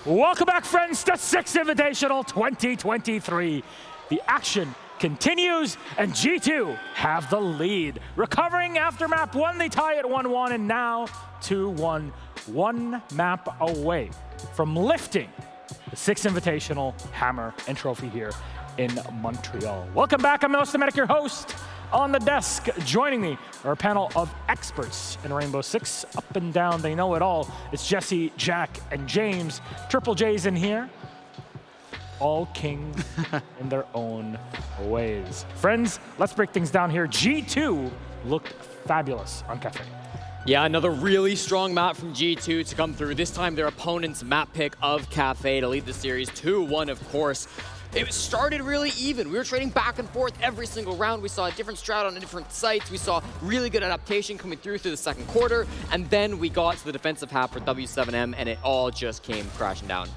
Welcome back, friends, to 6 Invitational 2023. The action continues, and G2 have the lead. Recovering after map 1, they tie at 1-1, and now 2-1, 1 map away from lifting the 6 Invitational hammer and trophy here in Montreal. Welcome back. I'm Nostematic, your host. On the desk, joining me are a panel of experts in Rainbow Six. Up and down, they know it all. It's Jesse, Jack, and James. Triple J's in here. All kings in their own ways. Friends, let's break things down here. G2 looked fabulous on Kafe. Yeah, another really strong map from G2 to come through. This time their opponent's map pick of Kafe to lead the series 2-1, of course. It started really even. We were trading back and forth every single round. We saw a different strat on different sites. We saw really good adaptation coming through the second quarter. And then we got to the defensive half for W7M, and it all just came crashing down.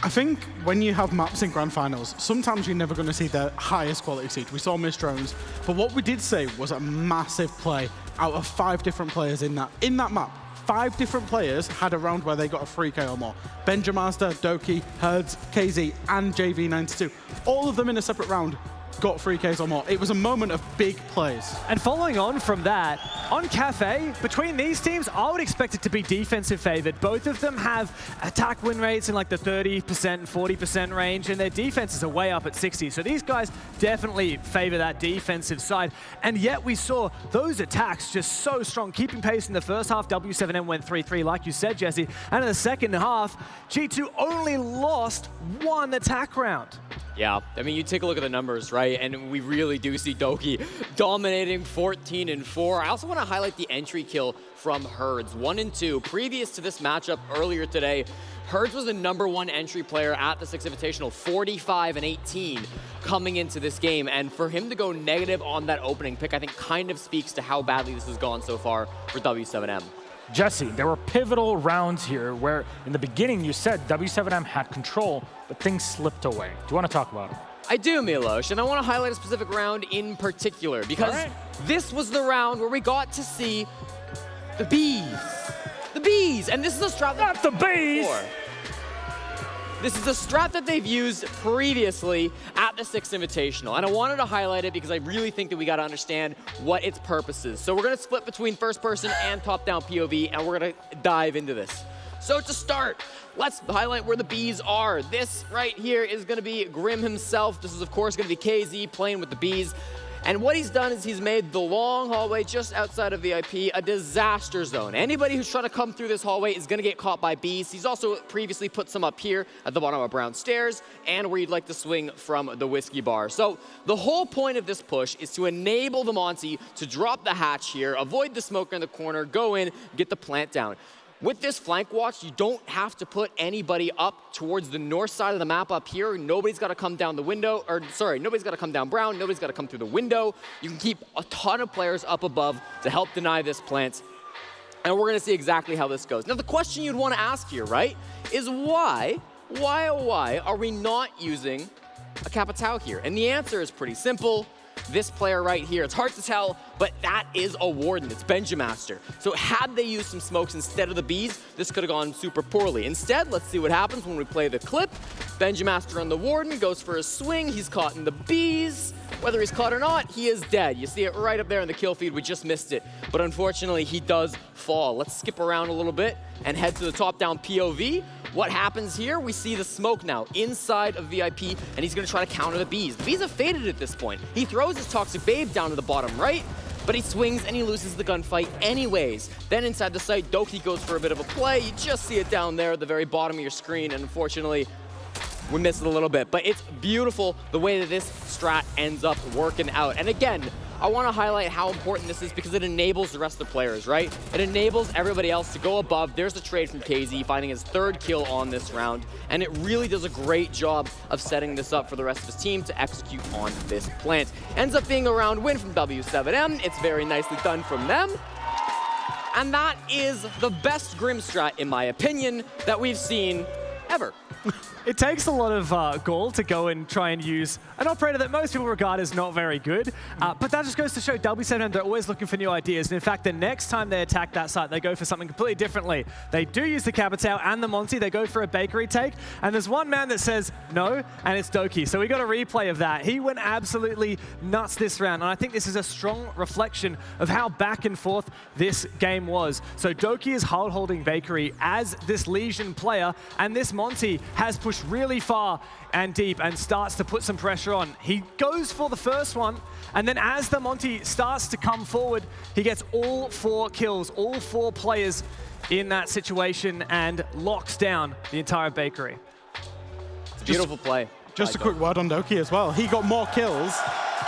I think when you have maps in Grand Finals, sometimes you're never going to see the highest quality siege. We saw missed drones, but what we did see was a massive play out of 5 different players in that map. 5 different players had a round where they got a 3K or more. Benjamaster, Doki, Herds, KZ, and JV92. All of them in a separate round got 3Ks or more. It was a moment of big plays. And following on from that, on Kafe, between these teams, I would expect it to be defensive favored. Both of them have attack win rates in like the 30%, 40% range, and their defenses are way up at 60. So these guys definitely favor that defensive side. And yet we saw those attacks just so strong, keeping pace in the first half. W7M went 3-3, like you said, Jesse. And in the second half, G2 only lost 1 attack round. Yeah, I mean, you take a look at the numbers, right? And we really do see Doki dominating 14-4. I also want to highlight the entry kill from Herds, 1 and 2. Previous to this matchup earlier today, Herds was the #1 entry player at the 6 Invitational, 45-18 coming into this game. And for him to go negative on that opening pick, I think kind of speaks to how badly this has gone so far for W7M. Jesse, there were pivotal rounds here where in the beginning you said W7M had control, but things slipped away. Do you want to talk about it? I do, Milos, and I want to highlight a specific round in particular because this was the round where we got to see the bees. The bees! And this is a strat Not the bees! This is a strat that they've used previously at the 6 Invitational, and I wanted to highlight it because I really think that we got to understand what its purpose is. So we're going to split between first person and top-down POV, and we're going to dive into this. So to start, let's highlight where the bees are. This right here is going to be Grim himself. This is, of course, going to be KZ playing with the bees. And what he's done is he's made the long hallway just outside of VIP a disaster zone. Anybody who's trying to come through this hallway is going to get caught by bees. He's also previously put some up here at the bottom of Brown Stairs and where you'd like to swing from the whiskey bar. So the whole point of this push is to enable the Monty to drop the hatch here, avoid the smoker in the corner, go in, get the plant down. With this flank watch, you don't have to put anybody up towards the north side of the map up here. Nobody's got to come down the window, or sorry, nobody's got to come down Brown. Nobody's got to come through the window. You can keep a ton of players up above to help deny this plant. And we're going to see exactly how this goes. Now, the question you'd want to ask here, right, is why are we not using a Capitao here? And the answer is pretty simple. This player right here, it's hard to tell, but that is a Warden. It's Benjamaster. So had they used some smokes instead of the bees, this could have gone super poorly. Instead, let's see what happens when we play the clip. Benjamaster on the Warden goes for a swing. He's caught in the bees. Whether he's caught or not, he is dead. You see it right up there in the kill feed. We just missed it. But unfortunately, he does fall. Let's skip around a little bit and head to the top-down POV. What happens here? We see the smoke now inside of VIP, and he's going to try to counter the bees. The bees have faded at this point. He throws his Toxic Babe down to the bottom right, but he swings and he loses the gunfight anyways. Then inside the site, Doki goes for a bit of a play. You just see it down there at the very bottom of your screen, and unfortunately, we missed it a little bit. But it's beautiful the way that this strat ends up working out. And again, I want to highlight how important this is because it enables the rest of the players, right? It enables everybody else to go above. There's the trade from KZ, finding his 3rd kill on this round. And it really does a great job of setting this up for the rest of his team to execute on this plant. Ends up being a round win from W7M. It's very nicely done from them. And that is the best Grim strat, in my opinion, that we've seen ever. It takes a lot of gall to go and try and use an operator that most people regard as not very good. But that just goes to show W7M, they're always looking for new ideas. And in fact, the next time they attack that site, they go for something completely differently. They do use the Capitao and the Monty. They go for a bakery take. And there's one man that says no, and it's Doki. So we got a replay of that. He went absolutely nuts this round. And I think this is a strong reflection of how back and forth this game was. So Doki is holding bakery as this Legion player, and this Monty has pushed really far and deep and starts to put some pressure on. He goes for the first one, and then as the Monty starts to come forward, he gets all 4 kills, all 4 players in that situation, and locks down the entire bakery. It's a beautiful play. Just a quick word on Doki as well. He got more kills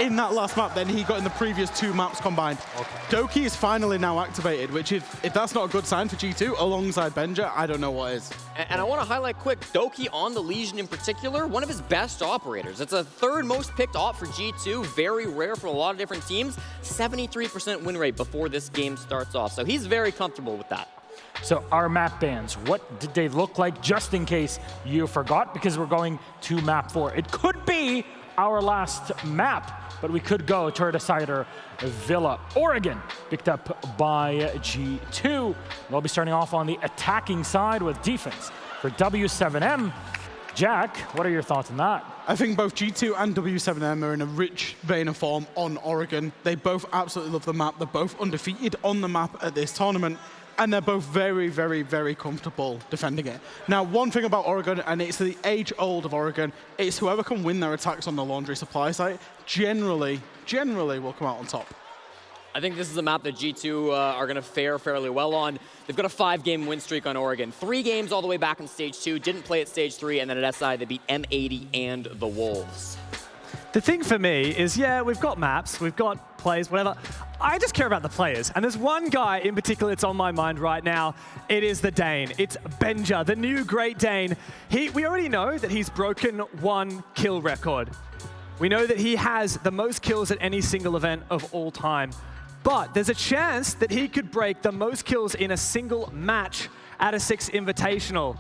in that last map than he got in the previous 2 maps combined. Okay. Doki is finally now activated, which if that's not a good sign for G2 alongside Benja, I don't know what is. And I want to highlight quick, Doki on the Legion in particular, one of his best operators. It's a 3rd most picked op for G2, very rare for a lot of different teams. 73% win rate before this game starts off, so he's very comfortable with that. So our map bans, what did they look like, just in case you forgot, because we're going to map 4. It could be our last map, but we could go to our decider, Villa, Oregon, picked up by G2. We'll be starting off on the attacking side with defense for W7M. Jack, what are your thoughts on that? I think both G2 and W7M are in a rich vein of form on Oregon. They both absolutely love the map. They're both undefeated on the map at this tournament. And they're both very, very, very comfortable defending it. Now, one thing about Oregon, and it's the age-old of Oregon, it's whoever can win their attacks on the laundry supply site generally will come out on top. I think this is a map that G2 are going to fare fairly well on. They've got a 5-game win streak on Oregon. 3 games all the way back in Stage 2, didn't play at Stage 3, and then at SI they beat M80 and the Wolves. The thing for me is, yeah, we've got maps, we've got plays, whatever. I just care about the players. And there's one guy in particular that's on my mind right now. It is the Dane. It's Benja, the new Great Dane. We already know that he's broken 1 kill record. We know that he has the most kills at any single event of all time. But there's a chance that he could break the most kills in a single match at a 6 Invitational.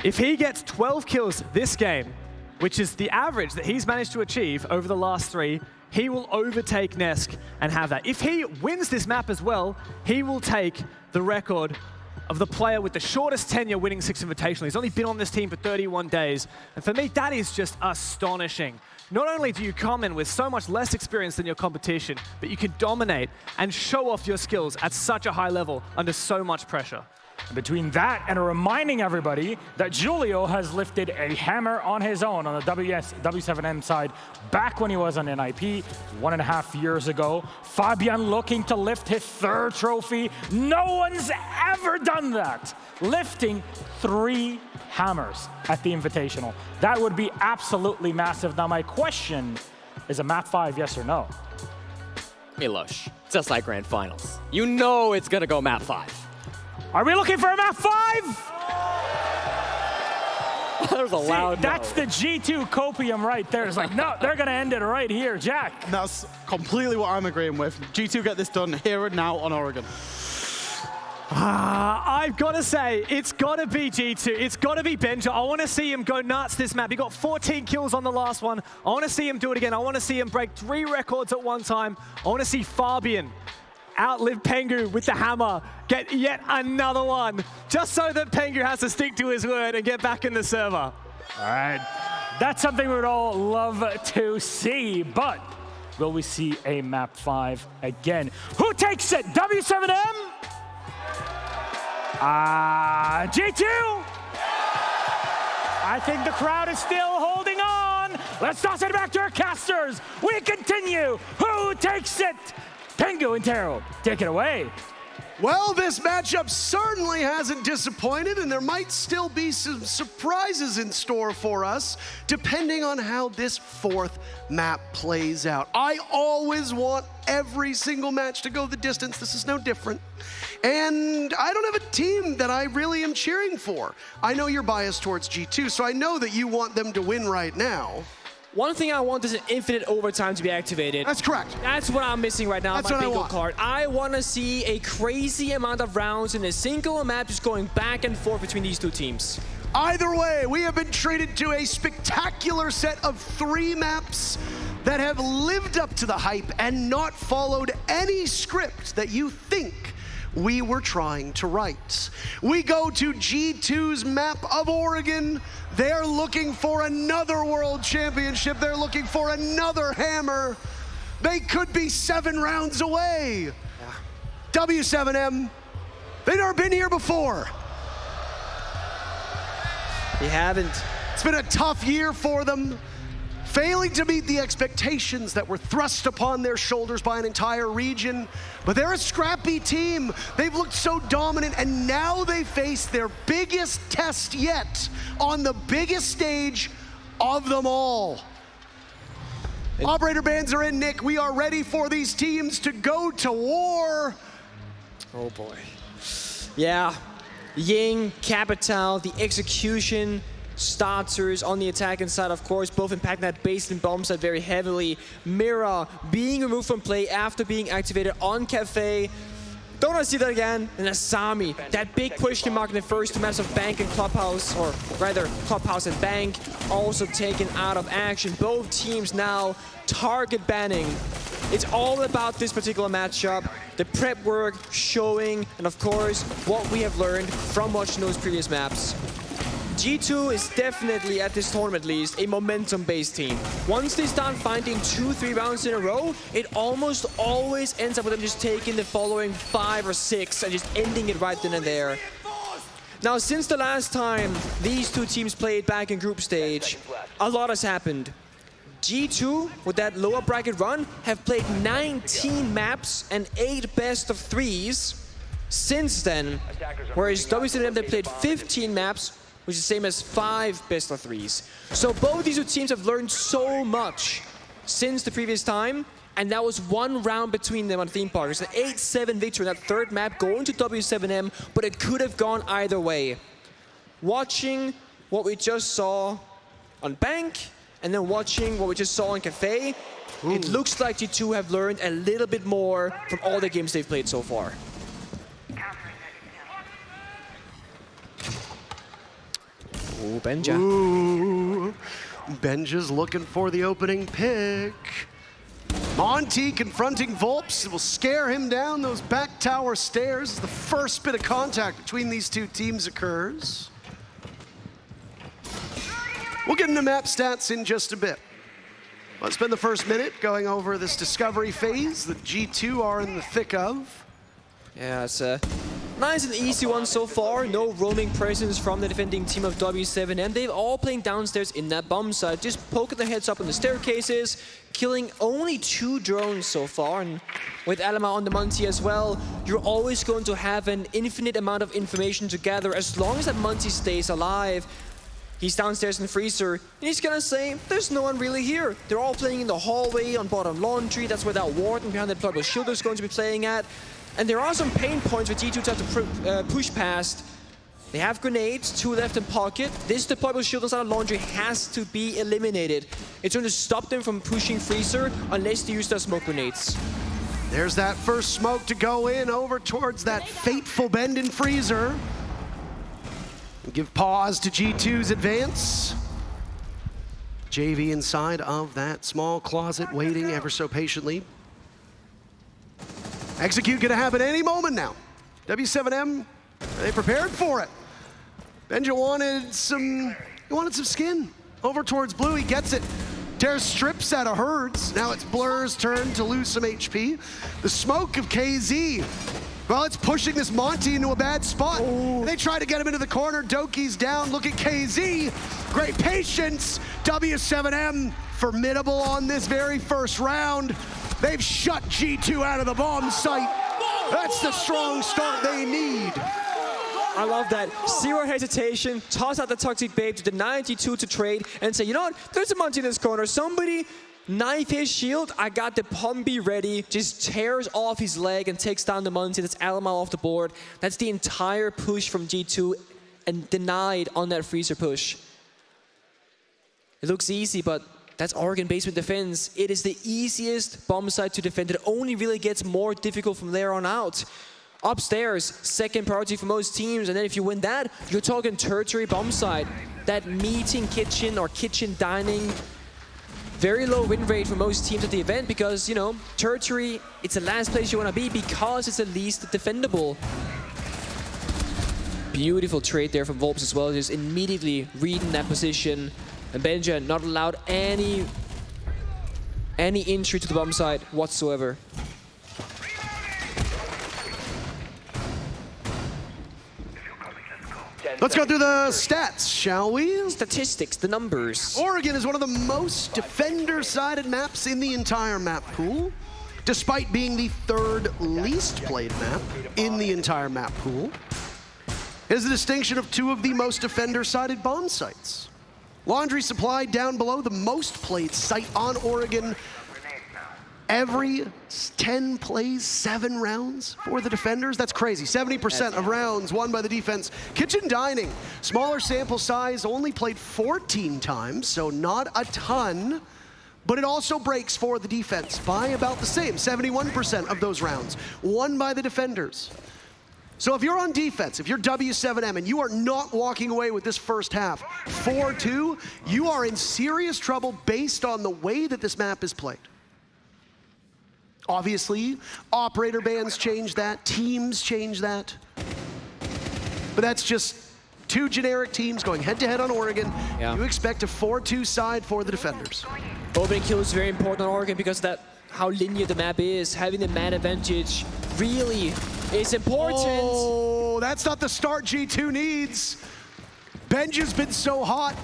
If he gets 12 kills this game, which is the average that he's managed to achieve over the last 3, he will overtake Nesk and have that. If he wins this map as well, he will take the record of the player with the shortest tenure winning 6 Invitational. He's only been on this team for 31 days. And for me, that is just astonishing. Not only do you come in with so much less experience than your competition, but you can dominate and show off your skills at such a high level under so much pressure. Between that and reminding everybody that Julio has lifted a hammer on his own on the W7M side back when he was on NIP 1.5 years ago. Fabian looking to lift his 3rd trophy. No one's ever done that. Lifting 3 hammers at the Invitational. That would be absolutely massive. Now my question is, a map 5, yes or no? Milosh, it's SI Grand Finals. You know it's gonna go map 5. Are we looking for a map 5? There's a loud no. That's the G2 copium right there. It's like, no, they're going to end it right here, Jack. That's completely what I'm agreeing with. G2 get this done here and now on Oregon. I've got to say, it's got to be G2. It's got to be Benja. I want to see him go nuts this map. He got 14 kills on the last one. I want to see him do it again. I want to see him break 3 records at one time. I want to see Fabian outlive Pengu with the hammer, get yet another one, just so that Pengu has to stick to his word and get back in the server. All right, that's something we would all love to see, but will we see a map 5 again? Who takes it? W7M? G2? I think the crowd is still holding on. Let's toss it back to our casters. We continue. Who takes it? Pengu and Taro, take it away. Well, this matchup certainly hasn't disappointed, and there might still be some surprises in store for us, depending on how this 4th map plays out. I always want every single match to go the distance. This is no different. And I don't have a team that I really am cheering for. I know you're biased towards G2, so I know that you want them to win right now. One thing I want is an infinite overtime to be activated. That's correct. That's what I'm missing right now on That's my what bingo I want. card. I want to see a crazy amount of rounds in a single map just going back and forth between these 2 teams. Either way, we have been treated to a spectacular set of 3 maps that have lived up to the hype and not followed any script that you think we were trying to write. We go to G2's map of Oregon. They're looking for another world championship. They're looking for another hammer. They could be 7 rounds away. W7M, they've never been here before. They haven't. It's been a tough year for them, failing to meet the expectations that were thrust upon their shoulders by an entire region. But they're a scrappy team. They've looked so dominant, and now they face their biggest test yet on the biggest stage of them all. Operator bands are in, Nick. We are ready for these teams to go to war. Oh boy. Yeah, Ying, Capital, the execution, starters on the attacking side, of course, both impacting that baseline bomb side very heavily. Mira being removed from play after being activated on Kafe. Don't want to see that again. And Asami, that big question mark in the first 2 maps of Bank and Clubhouse, or rather Clubhouse and Bank, also taken out of action. Both teams now target banning. It's all about this particular matchup, the prep work showing, and of course, what we have learned from watching those previous maps. G2 is definitely, at this tournament at least, a momentum-based team. Once they start finding 2-3 rounds in a row, it almost always ends up with them just taking the following 5 or 6 and just ending it right then and there. Now, since the last time these 2 teams played back in group stage, a lot has happened. G2, with that lower bracket run, have played 19 maps and 8 best of 3s since then, whereas W7M, they played 15 maps, which is the same as 5 best of 3s. So both these 2 teams have learned so much since the previous time, and that was 1 round between them on Theme Park. It's an 8-7 victory in that 3rd map going to W7M, but it could have gone either way. Watching what we just saw on Bank, and then watching what we just saw on Kafe, it looks like G2 have learned a little bit more from all the games they've played so far. Ooh, Benja. Ooh, Benja's looking for the opening pick. Monty confronting Volps will scare him down those back tower stairs as the first bit of contact between these 2 teams occurs. We'll get into map stats in just a bit. Let's spend the first minute going over this discovery phase that G2 are in the thick of. Yeah, it's a nice and easy one so far. No roaming presence from the defending team of W7M. They're all playing downstairs in that bomb site, just poking their heads up on the staircases, killing only 2 drones so far. And with Alama on the Monty as well, you're always going to have an infinite amount of information to gather as long as that Monty stays alive. He's downstairs in Freezer, and he's gonna say, there's no one really here. They're all playing in the hallway on bottom laundry. That's where that warden behind that pluggable shield is going to be playing at. And there are some pain points for G2 to have to push past. They have grenades, 2 left in pocket. This deployable shield inside of laundry has to be eliminated. It's going to stop them from pushing Freezer unless they use their smoke grenades. There's that first smoke to go in over towards that fateful bend in Freezer. Give pause to G2's advance. JV inside of that small closet, waiting ever so patiently. Execute gonna happen any moment now. W7M, are they prepared for it? Benja wanted some skin. Over towards Blue, he gets it. Tears strips out of Herds. Now it's Blur's turn to lose some HP. The smoke of KZ. Well, it's pushing this Monty into a bad spot. They try to get him into the corner. Doki's down. Look at KZ. Great patience. W7M formidable on this very first round. They've shut G2 out of the bomb site. That's the strong start they need. I love that. 0 hesitation. Toss out the Toxic Babe to deny G2 to trade and say, you know what? There's a Monty in this corner. Somebody knife his shield. I got the Pumby ready. Just tears off his leg and takes down the Monty. That's Alama off the board. That's the entire push from G2 and denied on that Freezer push. It looks easy, but that's Oregon basement defense. It is the easiest bomb site to defend. It only really gets more difficult from there on out. Upstairs, second priority for most teams, and then if you win that, you're talking tertiary bomb site. That meeting kitchen or kitchen dining, very low win rate for most teams at the event because, you know, tertiary, it's the last place you want to be because it's the least defendable. Beautiful trade there from Volps as well, just immediately reading that position. And Benja not allowed any entry to the bomb site whatsoever. Let's go through the stats, shall we? Statistics, the numbers. Oregon is one of the most defender-sided maps in the entire map pool, despite being the third least played map in the entire map pool. It is a distinction of two of the most defender-sided bomb sites. Laundry Supply down below, the most played site on Oregon. Every 10 plays, 7 rounds for the defenders. That's crazy. 70% of rounds won by the defense. Kitchen Dining, smaller sample size, only played 14 times, so not a ton. But it also breaks for the defense by about the same. 71% of those rounds won by the defenders. So if you're on defense, if you're W7M and you are not walking away with this first half 4-2, you are in serious trouble based on the way that this map is played. Obviously, operator bans change that, teams change that. But that's just two generic teams going head-to-head on Oregon. Yeah. You expect a 4-2 side for the defenders. Opening kill is very important on Oregon because that how linear the map is. Having the man advantage really is important. Oh, that's not the start G2 needs. Benja's been so hot.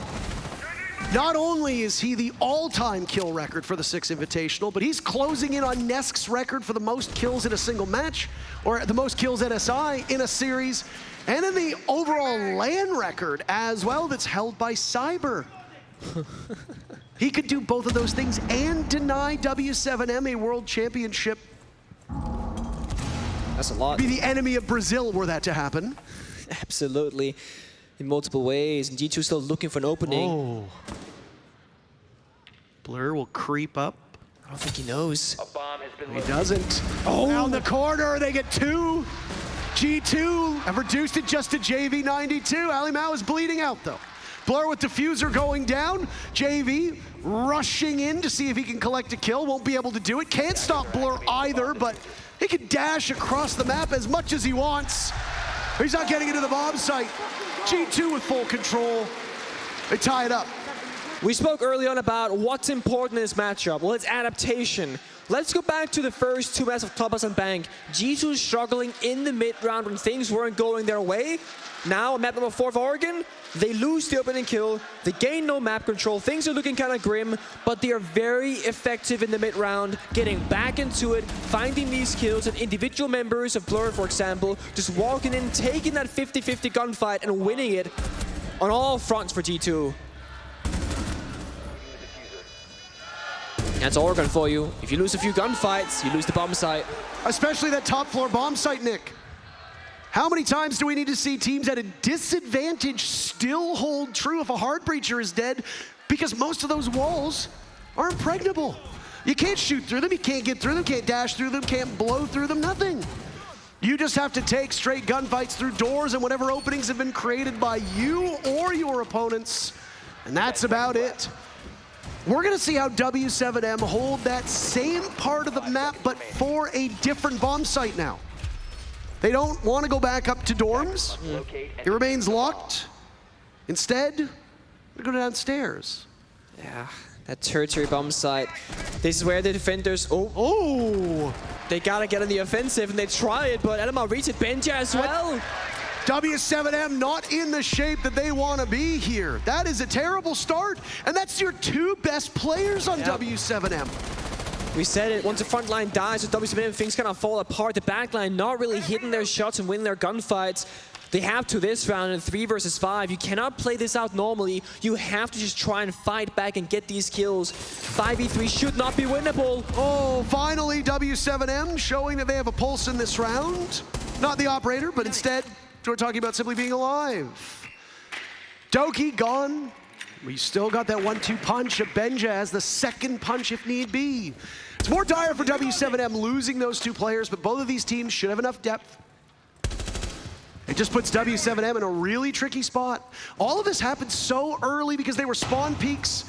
Not only is he the all-time kill record for the 6 Invitational, but he's closing in on Nesk's record for the most kills in a single match, or the most kills at SI in a series, and in the overall LAN record as well that's held by Cyber. He could do both of those things and deny W7M a world championship. That's a lot. Be the enemy of Brazil were that to happen. Absolutely. In multiple ways, and G2 still looking for an opening. Oh. Blur will creep up. I don't think he knows. A bomb has been He doesn't. Oh, down the corner, they get 2. G2 have reduced it just to JV92. Ali Mao is bleeding out though. Blur with diffuser going down. JV rushing in to see if he can collect a kill. Won't be able to do it. Can't stop Blur either, but he can dash across the map as much as he wants. He's not getting into the bomb site. G2 with full control. They tie it up. We spoke early on about what's important in this matchup. Well, it's adaptation. Let's go back to the first 2 matches of Clubhouse and Bank. G2 struggling in the mid-round when things weren't going their way. Now, map number 4 for Oregon, they lose the opening kill, they gain no map control, things are looking kind of grim, but they are very effective in the mid-round, getting back into it, finding these kills, and individual members of Blur, for example, just walking in, taking that 50-50 gunfight and winning it on all fronts for G2. That's Oregon for you. If you lose a few gunfights, you lose the bomb site. Especially that top floor bomb site, Nick. How many times do we need to see teams at a disadvantage still hold true if a hard breacher is dead? Because most of those walls are impregnable. You can't shoot through them, you can't get through them, can't dash through them, can't blow through them, nothing. You just have to take straight gunfights through doors and whatever openings have been created by you or your opponents. And that's about it. We're gonna see how W7M hold that same part of the map, but for a different bomb site now. They don't want to go back up to dorms. It remains locked. Instead, we go downstairs. Yeah, that tertiary bomb site. This is where the defenders, they gotta get on the offensive and they try it, but Elma reads it, Benja as well. W7M not in the shape that they want to be here. That is a terrible start, and that's your 2 best players on W7M. We said it, once the front line dies with W7M, things kind of fall apart. The back line not really hitting their shots and winning their gunfights. They have to this round in 3 versus 5. You cannot play this out normally. You have to just try and fight back and get these kills. 5v3 should not be winnable. Oh, finally W7M showing that they have a pulse in this round. Not the operator, but instead, we're talking about simply being alive. Doki gone. We still got that 1-2 punch of Benja as the second punch if need be. It's more dire for W7M losing those 2 players, but both of these teams should have enough depth It just puts W7M in a really tricky spot. All of this happened so early because they were spawn peaks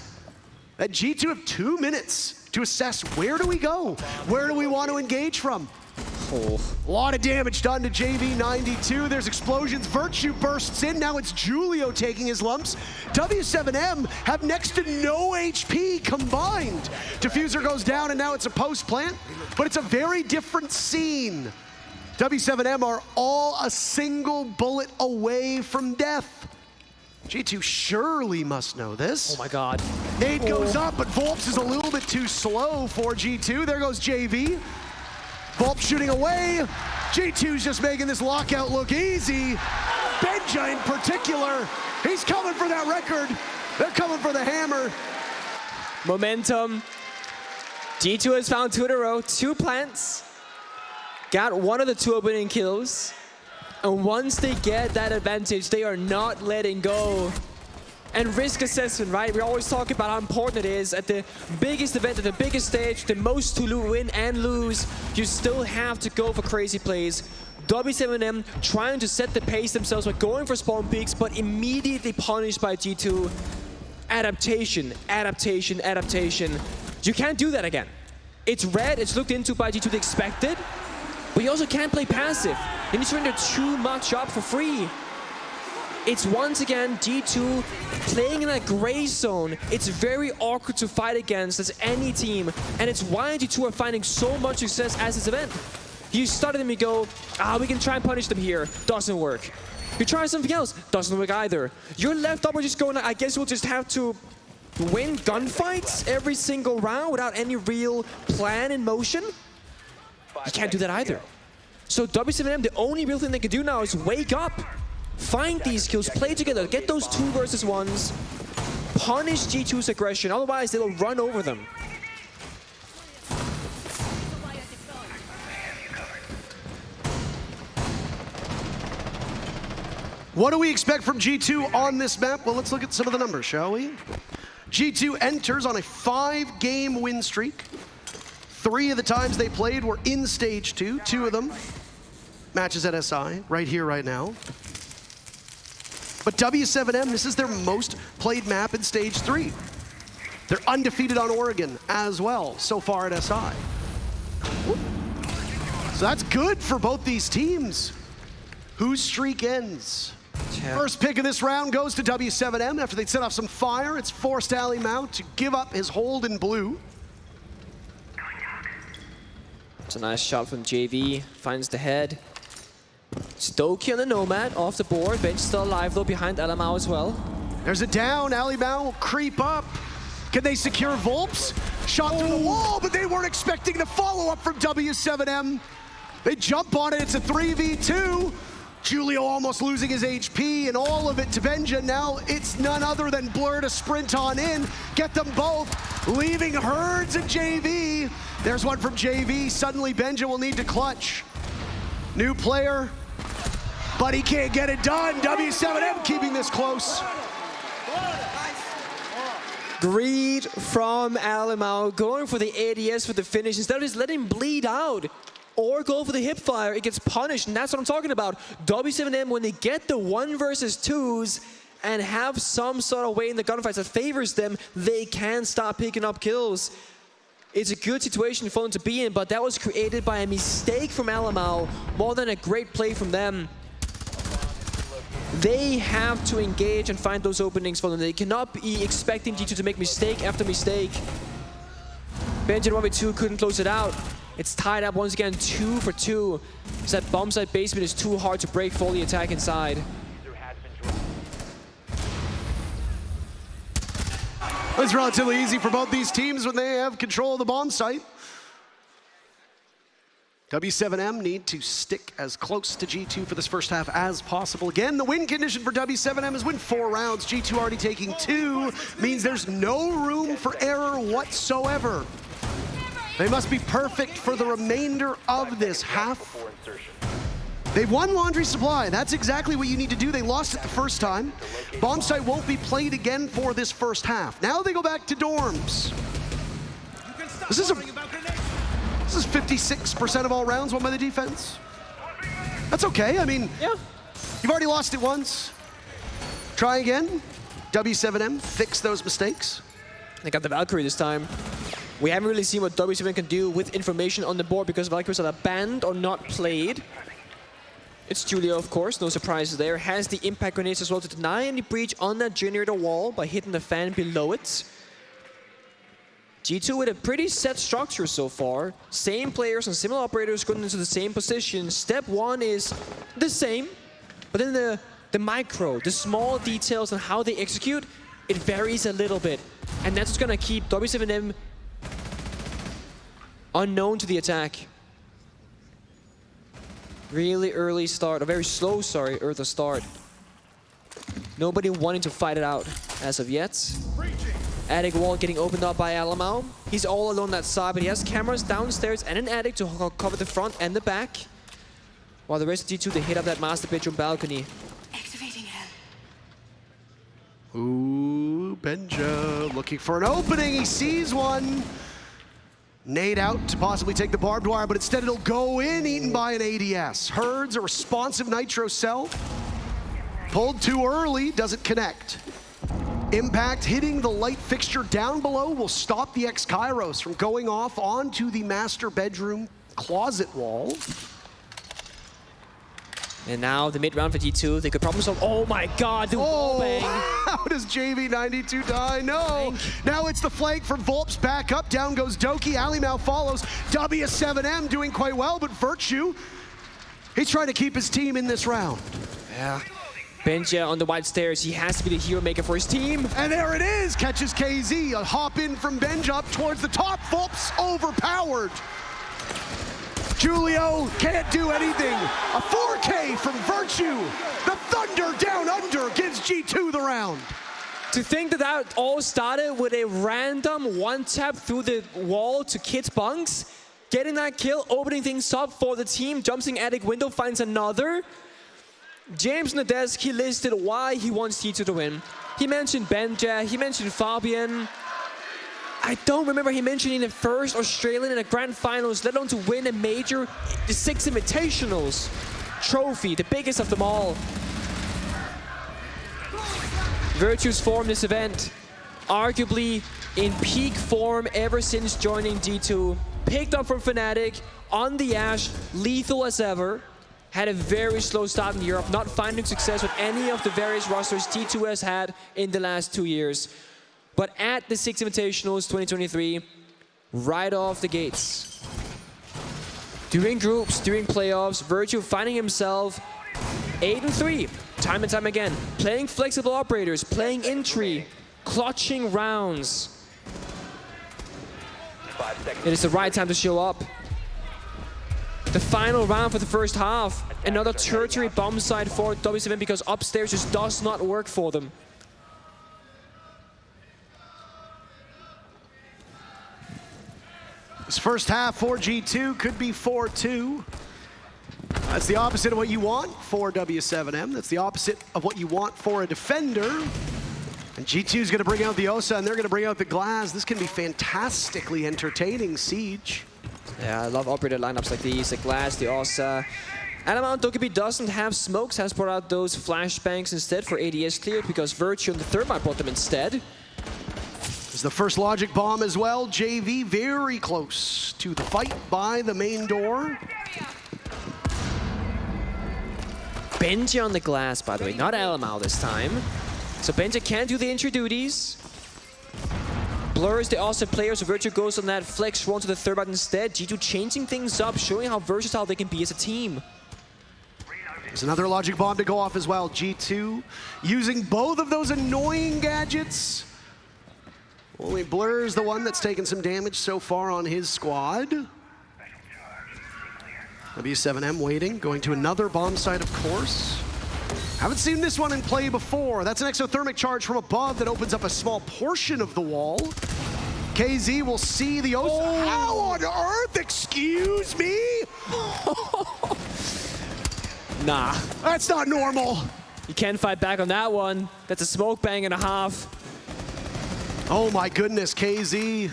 that G2 have 2 minutes to assess where do we go? Where do we want to engage from? A lot of damage done to JV92. There's explosions. Virtue bursts in. Now it's Julio taking his lumps. W7M have next to no HP combined. Diffuser goes down, and now it's a post plant, but it's a very different scene. W7M are all a single bullet away from death. G2 surely must know this. Oh my god. Nade goes up, but Volps is a little bit too slow for G2. There goes JV. Volp shooting away. G2's just making this lockout look easy. Benja in particular, he's coming for that record. They're coming for the hammer. Momentum. G2 has found 2 in a row, 2 plants. Got one of the 2 opening kills. And once they get that advantage, they are not letting go. And risk assessment, right? We always talk about how important it is at the biggest event, at the biggest stage, the most to win and lose. You still have to go for crazy plays. W7M trying to set the pace themselves by going for spawn peaks, but immediately punished by G2. Adaptation, adaptation, adaptation. You can't do that again. It's red, it's looked into by G2, they expect it. But you also can't play passive. You need to render too much up for free. It's once again G2 playing in that gray zone. It's very awkward to fight against as any team, and it's why G2 are finding so much success as this event. You started them, you go, we can try and punish them here. Doesn't work. You try something else, doesn't work either. You're left up with just going, I guess we'll just have to win gunfights every single round without any real plan in motion. You can't do that either. So W7M, the only real thing they can do now is wake up. Find these kills, play together, get those 2 versus 1s, punish G2's aggression, otherwise they will run over them. What do we expect from G2 on this map? Well, let's look at some of the numbers, shall we? G2 enters on a 5-game win streak. 3 of the times they played were in Stage 2, 2 of them matches at SI, right here, right now. But W7M, this is their most played map in Stage 3. They're undefeated on Oregon as well, so far at SI. So that's good for both these teams. Whose streak ends? Yeah. First pick of this round goes to W7M. After they set off some fire, it's forced Ali Mount to give up his hold in blue. It's a nice shot from JV, finds the head. Stokey on the Nomad, off the board. Bench still alive though, behind Alamau as well. There's a down, Ali Mount will creep up. Can they secure Volps? Shot through the wall, but they weren't expecting the follow-up from W7M. They jump on it, it's a 3v2. Julio almost losing his HP and all of it to Benja. Now it's none other than Blur to sprint on in, get them both, leaving Herds and JV. There's one from JV, suddenly Benja will need to clutch. New player, but he can't get it done. W7M keeping this close. Greed from Alamau, going for the ADS for the finish. Instead of just letting him bleed out or go for the hip fire, it gets punished, and that's what I'm talking about. W7M, when they get the 1 versus 2s and have some sort of way in the gunfights that favors them, they can start picking up kills. It's a good situation for them to be in, but that was created by a mistake from Alamau more than a great play from them. They have to engage and find those openings for them. They cannot be expecting G2 to make mistake after mistake. Benji 1v2 couldn't close it out. It's tied up once again, 2 for 2. So that bomb site basement is too hard to break for the attack inside. It's relatively easy for both these teams when they have control of the bomb site. W7M need to stick as close to G2 for this first half as possible. Again, the win condition for W7M is win 4 rounds. G2 already taking 2, means there's no room for error whatsoever. They must be perfect for the remainder of this half. They've won Laundry Supply. That's exactly what you need to do. They lost it the first time. Bomb site won't be played again for this first half. Now they go back to dorms. This is 56% of all rounds won by the defense. That's okay. I mean, yeah. You've already lost it once. Try again. W7M, fix those mistakes. They got the Valkyrie this time. We haven't really seen what W7M can do with information on the board because Valkyries are banned or not played. It's Julio, of course, no surprises there. Has the impact grenades as well to deny any breach on that generator wall by hitting the fan below it. G2 with a pretty set structure so far. Same players and similar operators going into the same position. Step one is the same, but then the micro, the small details on how they execute, it varies a little bit. And that's what's gonna keep W7M unknown to the attack. Really early start, a very slow, early start. Nobody wanting to fight it out as of yet. Attic wall getting opened up by Alamau. He's all alone that side, but he has cameras downstairs and an attic to cover the front and the back. While the rest of G2, they hit up that master bedroom balcony. Activating hell. Ooh, Benja looking for an opening. He sees one. Nade out to possibly take the barbed wire, but instead it'll go in, eaten by an ADS. Herds a responsive Nitro cell. Pulled too early, doesn't connect. Impact hitting the light fixture down below will stop the X-Kairos from going off onto the master bedroom closet wall. And now the mid-round for G2, they could problem solve. Oh my god, the wall bang. How does JV92 die? No. Now it's the flank from Volps back up. Down goes Doki. Alimau follows. W7M doing quite well, but Virtue, he's trying to keep his team in this round. Yeah. Benja on the wide stairs. He has to be the hero maker for his team. And there it is. Catches KZ. A hop in from Benja up towards the top. Volps overpowered. Julio can't do anything. A 4K from Virtue. The Thunder down under gives G2 the round. To think that that all started with a random one-tap through the wall to Kid's bunks, getting that kill, opening things up for the team, jumps in attic window, finds another. James on the desk, he listed why he wants G2 to win. He mentioned Benja, he mentioned Fabian. I don't remember he mentioning the first Australian in the grand finals, let alone to win a major, the 6 Invitationals trophy, the biggest of them all. Virtue's form this event, arguably in peak form ever since joining G2. Picked up from Fnatic, on the Ash, lethal as ever. Had a very slow start in Europe, not finding success with any of the various rosters G2 has had in the last 2 years. But at the 6 Invitationals 2023, right off the gates. During groups, during playoffs, Virtue finding himself 8-3, time and time again. Playing flexible operators, playing entry, clutching rounds. It is the right time to show up. The final round for the first half. Another tertiary bomb site for W7M because upstairs just does not work for them. This first half for G2 could be 4-2. That's the opposite of what you want for W7M. That's the opposite of what you want for a defender. And G2 is going to bring out the Osa, and they're going to bring out the Glass. This can be fantastically entertaining Siege. Yeah, I love operator lineups like these, the Glass, the Osa. Alamount Dokkaebi doesn't have smokes, has brought out those flashbangs instead for ADS cleared because Virtue and the Thermite brought them instead. Is the first logic bomb as well. JV very close to the fight by the main door. Benja on the Glass, by the way, not Alamau this time. So Benja can do the entry duties. Blurs the Austin players, so Virtue goes on that flex run to the Thermite instead. G2 changing things up, showing how versatile they can be as a team. There's another logic bomb to go off as well. G2 using both of those annoying gadgets. Only Blur's the one that's taken some damage so far on his squad. W7M waiting, going to another bomb site, of course. Haven't seen this one in play before. That's an exothermic charge from above that opens up a small portion of the wall. KZ will see the Osa. Oh. How on earth? Excuse me? Nah. That's not normal. You can't fight back on that one. That's a smoke bang and a half. Oh my goodness, KZ.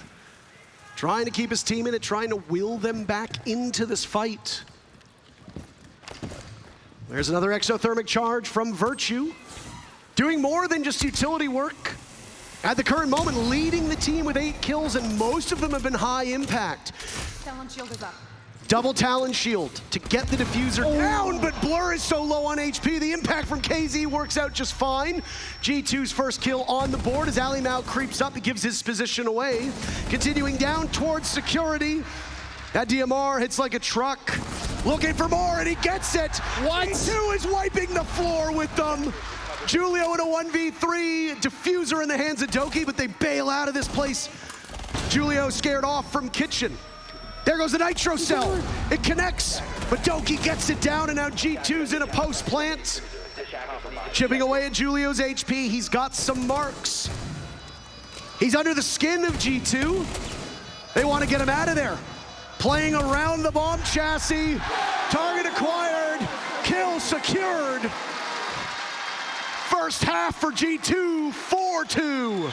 Trying to keep his team in it, trying to will them back into this fight. There's another exothermic charge from Virtue. Doing more than just utility work. At the current moment, leading the team with 8 kills, and most of them have been high impact. Talon shield is up. Double Talon shield to get the diffuser down, but Blur is so low on HP. The impact from KZ works out just fine. G2's first kill on the board as Ali Mao creeps up. He gives his position away. Continuing down towards security. That DMR hits like a truck. Looking for more, and he gets it. What? G2 is wiping the floor with them. Julio in a 1v3, diffuser in the hands of Doki, but they bail out of this place. Julio scared off from Kitchen. There goes the Nitro Cell. It connects, but Doki gets it down, and now G2's in a post plant. Chipping away at Julio's HP. He's got some marks. He's under the skin of G2. They want to get him out of there. Playing around the bomb chassis. Target acquired. Kill secured. First half for G2, 4-2.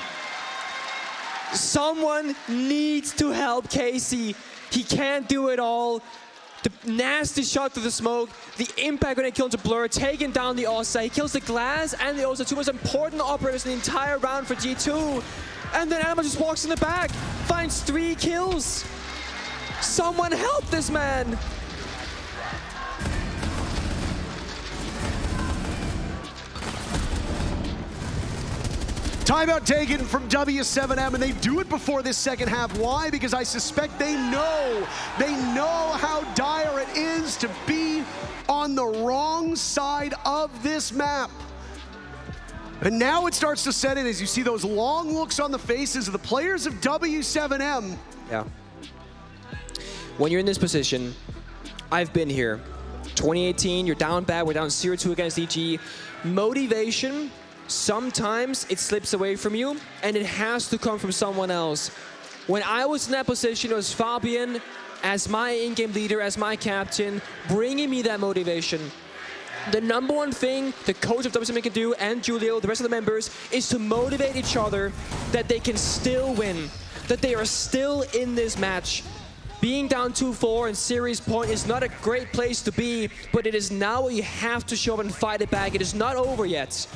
Someone needs to help Casey. He can't do it all. The nasty shot through the smoke, the impact when it kills a Blur, taking down the Osa. He kills the Glass and the Osa, two most important operators in the entire round for G2. And then Anima just walks in the back, finds 3 kills. Someone help this man. Timeout taken from W7M, and they do it before this second half. Why? Because I suspect they know how dire it is to be on the wrong side of this map. And now it starts to set in as you see those long looks on the faces of the players of W7M. Yeah. When you're in this position, I've been here. 2018, you're down bad, we're down 0-2 against EG. Motivation, sometimes it slips away from you, and it has to come from someone else. When I was in that position, it was Fabian, as my in-game leader, as my captain, bringing me that motivation. The number one thing the coach of W7M can do, and Julio, the rest of the members, is to motivate each other that they can still win, that they are still in this match. Being down 2-4 in series point is not a great place to be, but it is now what you have to show up and fight it back. It is not over yet.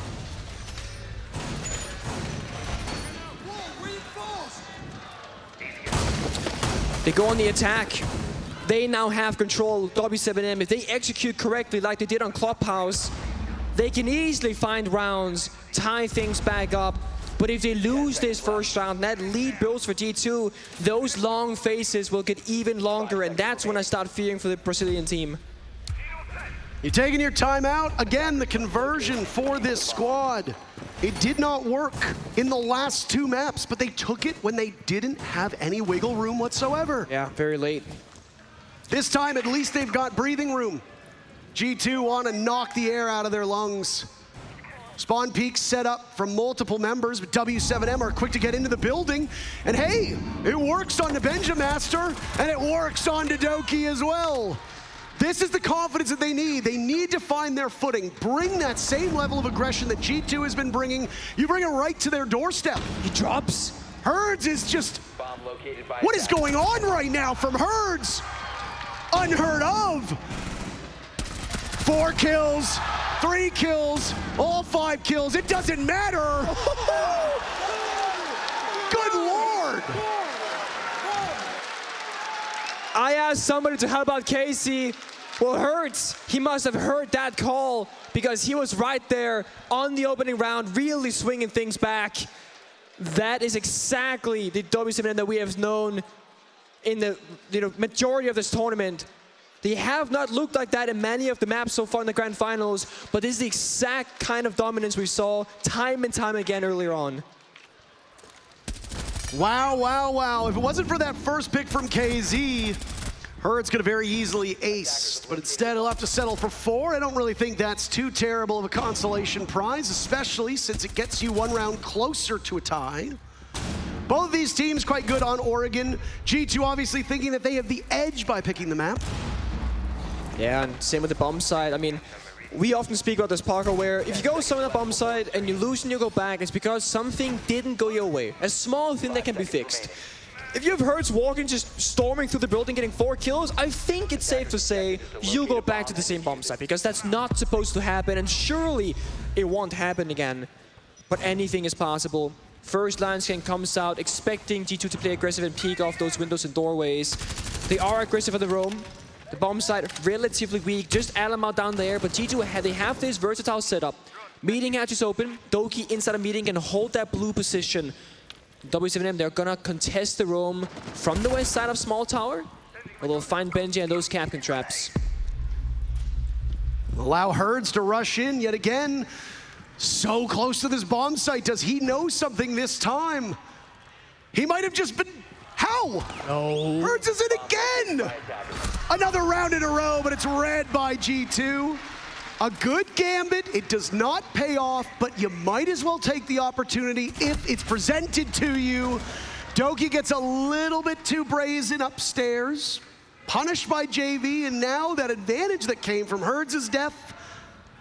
They go on the attack. They now have control, W7M. If they execute correctly like they did on Clubhouse, they can easily find rounds, tie things back up. But if they lose this first round, that lead builds for G2, those long faces will get even longer, and that's when I start fearing for the Brazilian team. You're taking your time out. Again, the conversion for this squad. It did not work in the last 2 maps, but they took it when they didn't have any wiggle room whatsoever. Yeah, very late. This time, at least they've got breathing room. G2 want to knock the air out of their lungs. Spawn peaks set up from multiple members, but W7M are quick to get into the building. And hey, it works on the Benjamaster, and it works on Doki as well. This is the confidence that they need. They need to find their footing. Bring that same level of aggression that G2 has been bringing. You bring it right to their doorstep. He drops. Herds is just... What is going on right now from Herds? Unheard of. 4 kills, 3 kills, all 5 kills. It doesn't matter. Good Lord. I asked somebody to help out Casey. Well, Hertz, he must have heard that call because he was right there on the opening round, really swinging things back. That is exactly the W7M that we have known in the majority of this tournament. They have not looked like that in many of the maps so far in the grand finals, but this is the exact kind of dominance we saw time and time again earlier on. Wow, wow, wow. If it wasn't for that first pick from KZ, Herd's could have very easily aced, but instead he'll have to settle for 4. I don't really think that's too terrible of a consolation prize, especially since it gets you 1 round closer to a tie. Both of these teams quite good on Oregon. G2 obviously thinking that they have the edge by picking the map. Yeah, and same with the bomb side. I mean, we often speak about this, Parker, where if you go somewhere on the bomb side and you lose and you go back, it's because something didn't go your way. A small thing that can be fixed. if you have Hertz walking, just storming through the building, getting 4 kills, I think it's safe to say you'll go back to the same bomb site, because that's not supposed to happen, and surely it won't happen again. But anything is possible. First Lionscan comes out, expecting G2 to play aggressive and peek off those windows and doorways. They are aggressive on the roam. The bomb site relatively weak, just Alamar down there, but G2, they have this versatile setup. Meeting hatches open, Doki inside a meeting can hold that blue position. W7M, they're gonna contest the roam from the west side of Small Tower, where they'll find Benji and those Capcan traps. Allow Herds to rush in yet again. So close to this bomb site. Does he know something this time? He might have just been... How? No. Herds is in again! Another round in a row, but it's read by G2. A good gambit. It does not pay off, but you might as well take the opportunity if it's presented to you. Doki gets a little bit too brazen upstairs, punished by JV, and now that advantage that came from Herds' death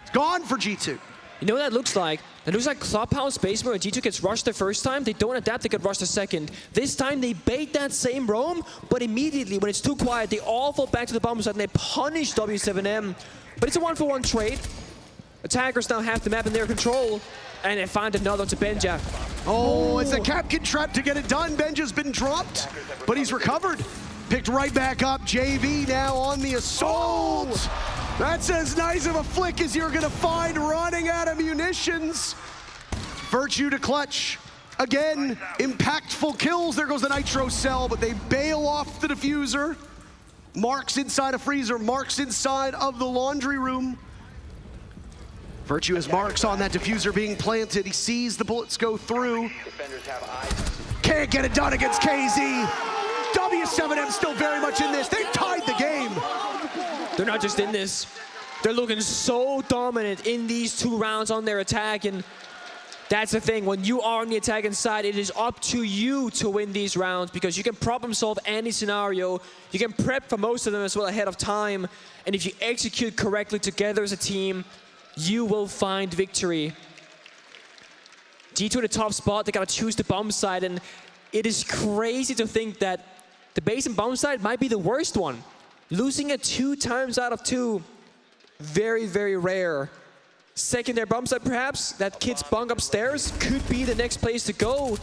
is gone for G2. You know what that looks like? That looks like Clubhouse basement where G2 gets rushed the first time. They don't adapt, they get rushed the second. This time they bait that same roam, but immediately when it's too quiet, they all fall back to the bomb site and they punish W7M. But it's a 1-for-1 trade. Attackers now have the map in their control, and they find another to Benja. Oh, it's a Capcan trap to get it done. Benja's been dropped, but he's recovered. Picked right back up. JV now on the assault. That's as nice of a flick as you're gonna find running out of munitions. Virtue to clutch. Again, impactful kills. There goes the nitro cell, but they bail off the diffuser. Marks inside a freezer, marks inside of the laundry room. Virtue has marks on that diffuser being planted. He sees the bullets go through. Can't get it done against KZ. W7M still very much in this. They've tied the game. They're not just in this. They're looking so dominant in these 2 rounds on their attack, and that's the thing. When you are on the attacking side, it is up to you to win these rounds, because you can problem solve any scenario. You can prep for most of them as well ahead of time, and if you execute correctly together as a team, you will find victory. G2 in the top spot, they gotta choose the bomb side, and it is crazy to think that the base and bomb side might be the worst one. Losing it 2 times out of 2, very, very rare. Secondary bomb site perhaps, that kid's bunk upstairs could be the next place to go.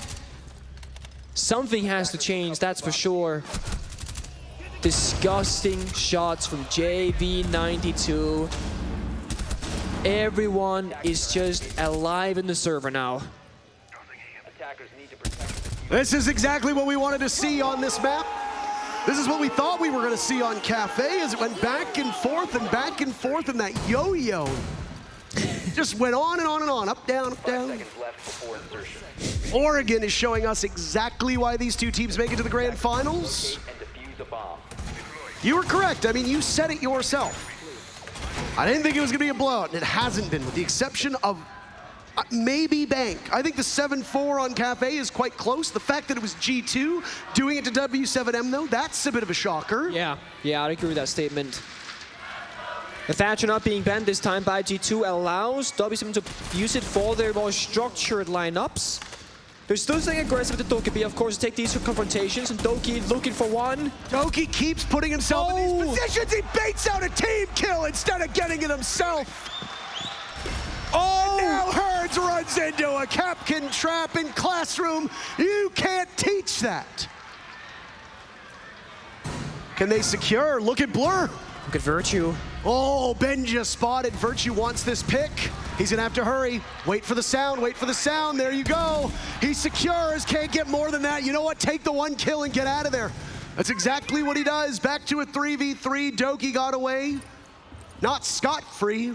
Something has to change, that's for sure. Disgusting shots from JV92. Everyone is just alive in the server now. This is exactly what we wanted to see on this map. This is what we thought we were going to see on Kafe as it went back and forth and back and forth, and that yo-yo just went on and on and on, up, down, up, down. Oregon is showing us exactly why these 2 teams make it to the grand finals. You were correct. I mean, you said it yourself. I didn't think it was going to be a blowout, and it hasn't been, with the exception of maybe Bank. I think the 7-4 on Kafe is quite close. The fact that it was G2 doing it to W7M, though, that's a bit of a shocker. Yeah, I'd agree with that statement. The Thatcher not being banned this time by G2 allows W7M to use it for their more structured lineups. They're still staying aggressive with the Doki, of course, to take these confrontations, and Doki looking for one. Doki keeps putting himself in these positions. He baits out a team kill instead of getting it himself. Oh! And now Herds runs into a Capcan trap in Classroom. You can't teach that. Can they secure? Look at Blur. Look at Virtue. Oh, Benja spotted. Virtue wants this pick. He's gonna have to hurry. Wait for the sound, wait for the sound. There you go. He secures, can't get more than that. You know what? Take the 1 kill and get out of there. That's exactly what he does. Back to a 3v3. Doki got away. Not scot-free.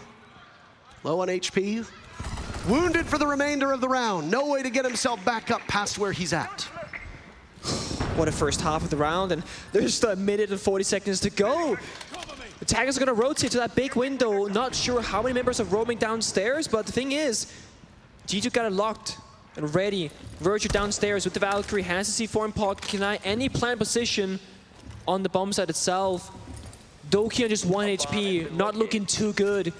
Low on HP. Wounded for the remainder of the round. No way to get himself back up past where he's at. What a first half of the round, and there's still 1 minute and 40 seconds to go. Attackers are gonna rotate to that big window. Not sure how many members are roaming downstairs, but the thing is, G2 got it locked and ready. Virtue downstairs with the Valkyrie, has the C4 in pocket, can I any plant position on the bomb site itself. Doki on just 1 HP, not looking too good.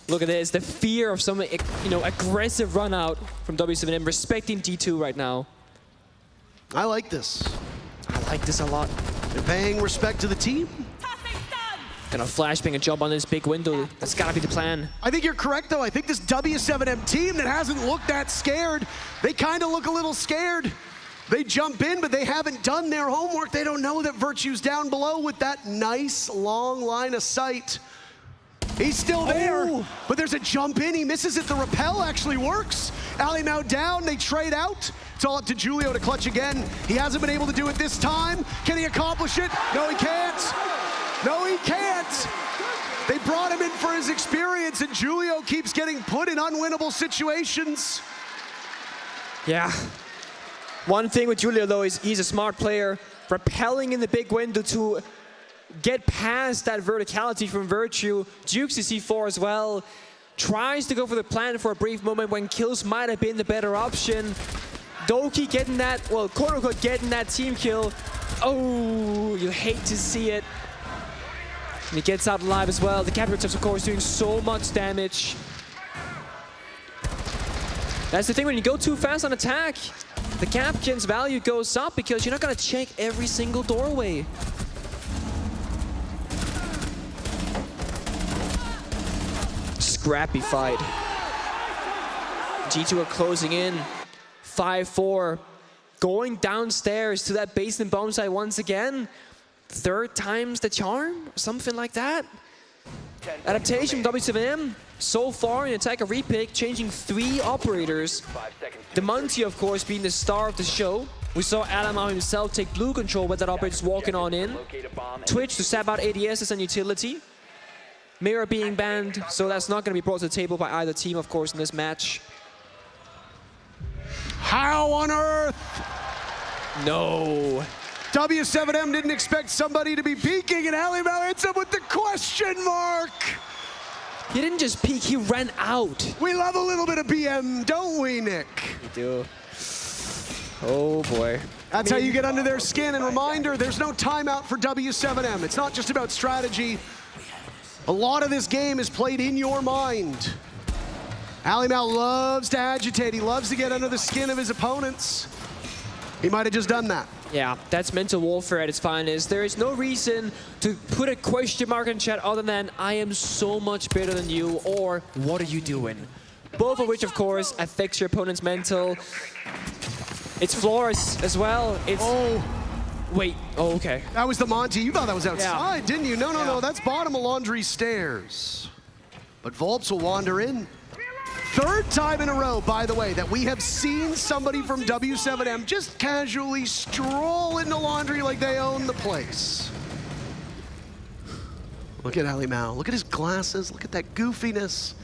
Look at this, the fear of some, aggressive run out from W7M, respecting G2 right now. I like this. I like this a lot. They're paying respect to the team. Gonna flashbang a job on this big window. That's gotta be the plan. I think you're correct, though. I think this W7M team that hasn't looked that scared, they kind of look a little scared. They jump in, but they haven't done their homework. They don't know that Virtue's down below with that nice long line of sight. He's still there, but there's a jump in. He misses it. The rappel actually works. Ali now down. They trade out. It's all up to Julio to clutch again. He hasn't been able to do it this time. Can he accomplish it? No, he can't. No, he can't. They brought him in for his experience, and Julio keeps getting put in unwinnable situations. Yeah. One thing with Julio, though, is he's a smart player, rappelling in the big window to get past that verticality from Virtue. Jukes the C4 as well. Tries to go for the plan for a brief moment when kills might have been the better option. Doki getting that, well, quote-unquote, getting that team kill. Oh, you hate to see it. And he gets out alive as well. The Captain, of course, doing so much damage. That's the thing, when you go too fast on attack, the Captain's value goes up because you're not going to check every single doorway. Scrappy fight. G2 are closing in. 5-4. Going downstairs to that basement bomb site once again. 3rd time's the charm, something like that. Adaptation from W7M. So far in attack a repick, changing 3 operators. The Monty, of course, being the star of the show. We saw Alamau himself take blue control with that operator's walking on in. Twitch to stab out ADS as an utility. Mirror being banned, so that's not going to be brought to the table by either team, of course, in this match. How on earth? No. W7M didn't expect somebody to be peeking, and Alimau hits him with the question mark. He didn't just peek, he ran out. We love a little bit of BM, don't we, Nick? We do. Oh boy. That's how you get under their skin. And reminder, there's no timeout for W7M. It's not just about strategy. A lot of this game is played in your mind. Alimau loves to agitate. He loves to get under the skin of his opponents. He might have just done that. Yeah, that's mental warfare at its finest. There is no reason to put a question mark in chat other than, I am so much better than you, or what are you doing? Both of which, of course, affects your opponent's mental. It's Flores as well. It's... Oh. Wait, oh, okay. That was the Monty. You thought that was outside, didn't you? No, no, Yeah. no, that's bottom of laundry stairs. But Volps will wander in. 3rd time in a row, by the way, that we have seen somebody from W7M just casually stroll into laundry like they own the place. Look at Alimau. Look at his glasses. Look at that goofiness.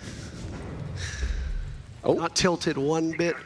Oh. Not tilted one bit.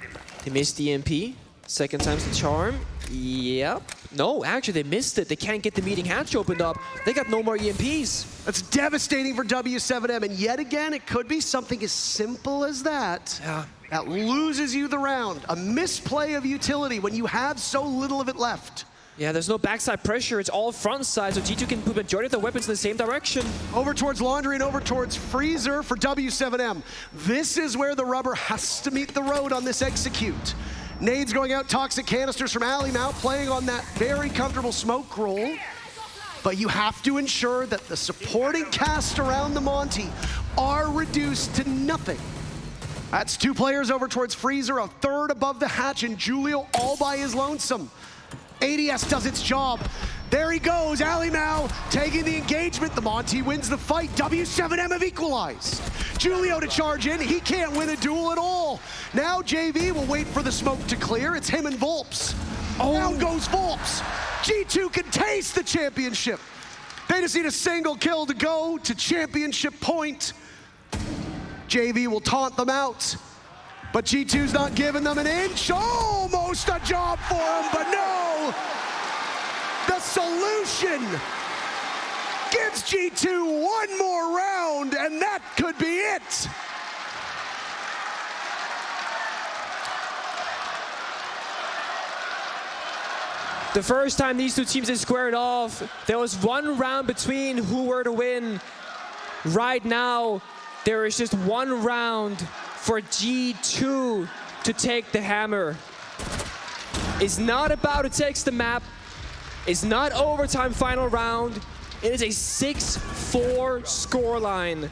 They missed the EMP. 2nd time's the charm. Yep. No, actually, they missed it. They can't get the meeting hatch opened up. They got no more EMPs. That's devastating for W7M, and yet again, it could be something as simple as that. Yeah. That loses you the round. A misplay of utility when you have so little of it left. Yeah, there's no backside pressure. It's all front side, so G2 can put majority of their weapons in the same direction. Over towards Laundry and over towards Freezer for W7M. This is where the rubber has to meet the road on this execute. Nades going out, toxic canisters from Alimau, playing on that very comfortable smoke roll. But you have to ensure that the supporting cast around the Monty are reduced to nothing. That's 2 players over towards Freezer, a 3rd above the hatch, and Julio all by his lonesome. ADS does its job. There he goes, Alimau taking the engagement. The Monty wins the fight. W7M have equalized. Julio to charge in. He can't win a duel at all. Now JV will wait for the smoke to clear. It's him and Volps. Oh. Down goes Volps. G2 can taste the championship. They just need a single kill to go to championship point. JV will taunt them out. But G2's not giving them an inch. Almost a job for him, but no. The solution gives G2 one more round, and that could be it. The first time these 2 teams had squared off, there was 1 round between who were to win. Right now, there is just 1 round for G2 to take the hammer. is not about to take the map. It's not overtime final round. It is a 6-4 scoreline.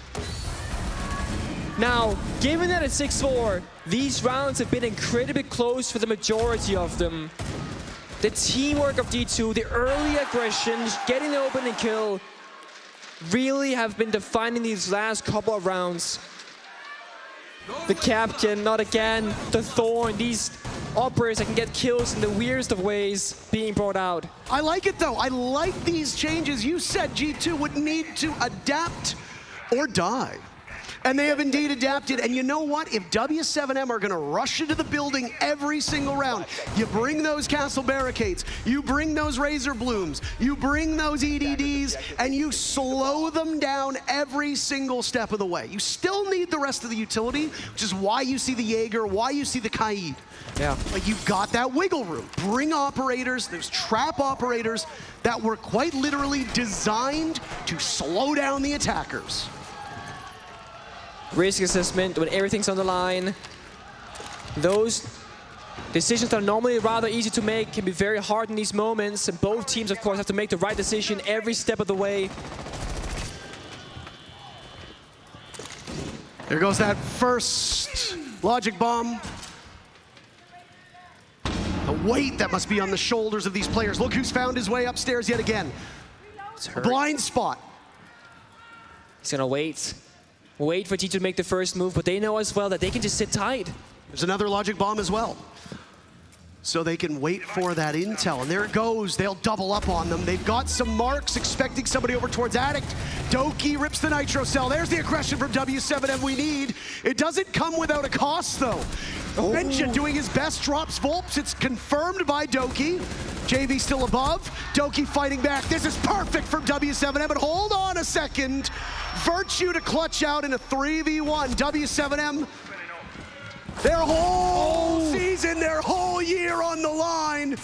Now, given that it's 6-4, these rounds have been incredibly close for the majority of them. The teamwork of D2, the early aggressions, getting the opening kill, really have been defining these last couple of rounds. The Captain, not again, the Thorn, these operators that can get kills in the weirdest of ways being brought out. I like it though. I like these changes. You said G2 would need to adapt or die. And they have indeed adapted. And you know what? If W7M are going to rush into the building every single round, you bring those castle barricades, you bring those razor blooms, you bring those EDDs, and you slow them down every single step of the way. You still need the rest of the utility, which is why you see the Jaeger, why you see the Kaid. Yeah. Like, you've got that wiggle room. Bring operators, those trap operators that were quite literally designed to slow down the attackers. Risk assessment, when everything's on the line. Those decisions that are normally rather easy to make can be very hard in these moments, and both teams, of course, have to make the right decision every step of the way. There goes that first logic bomb. The weight that must be on the shoulders of these players. Look who's found his way upstairs yet again. A blind spot. He's gonna wait for G2 to make the first move, but they know as well that they can just sit tight. There's another logic bomb as well. So they can wait for that intel, and there it goes. They'll double up on them. They've got some marks, expecting somebody over towards Addict. Doki rips the nitro cell. There's the aggression from W7M we need. It doesn't come without a cost, though. Benja doing his best, drops Volps. It's confirmed by Doki. JV still above. Doki fighting back. This is perfect from W7M, but hold on a second. Virtue to clutch out in a 3v1. W7M, their whole season, their whole year on the line.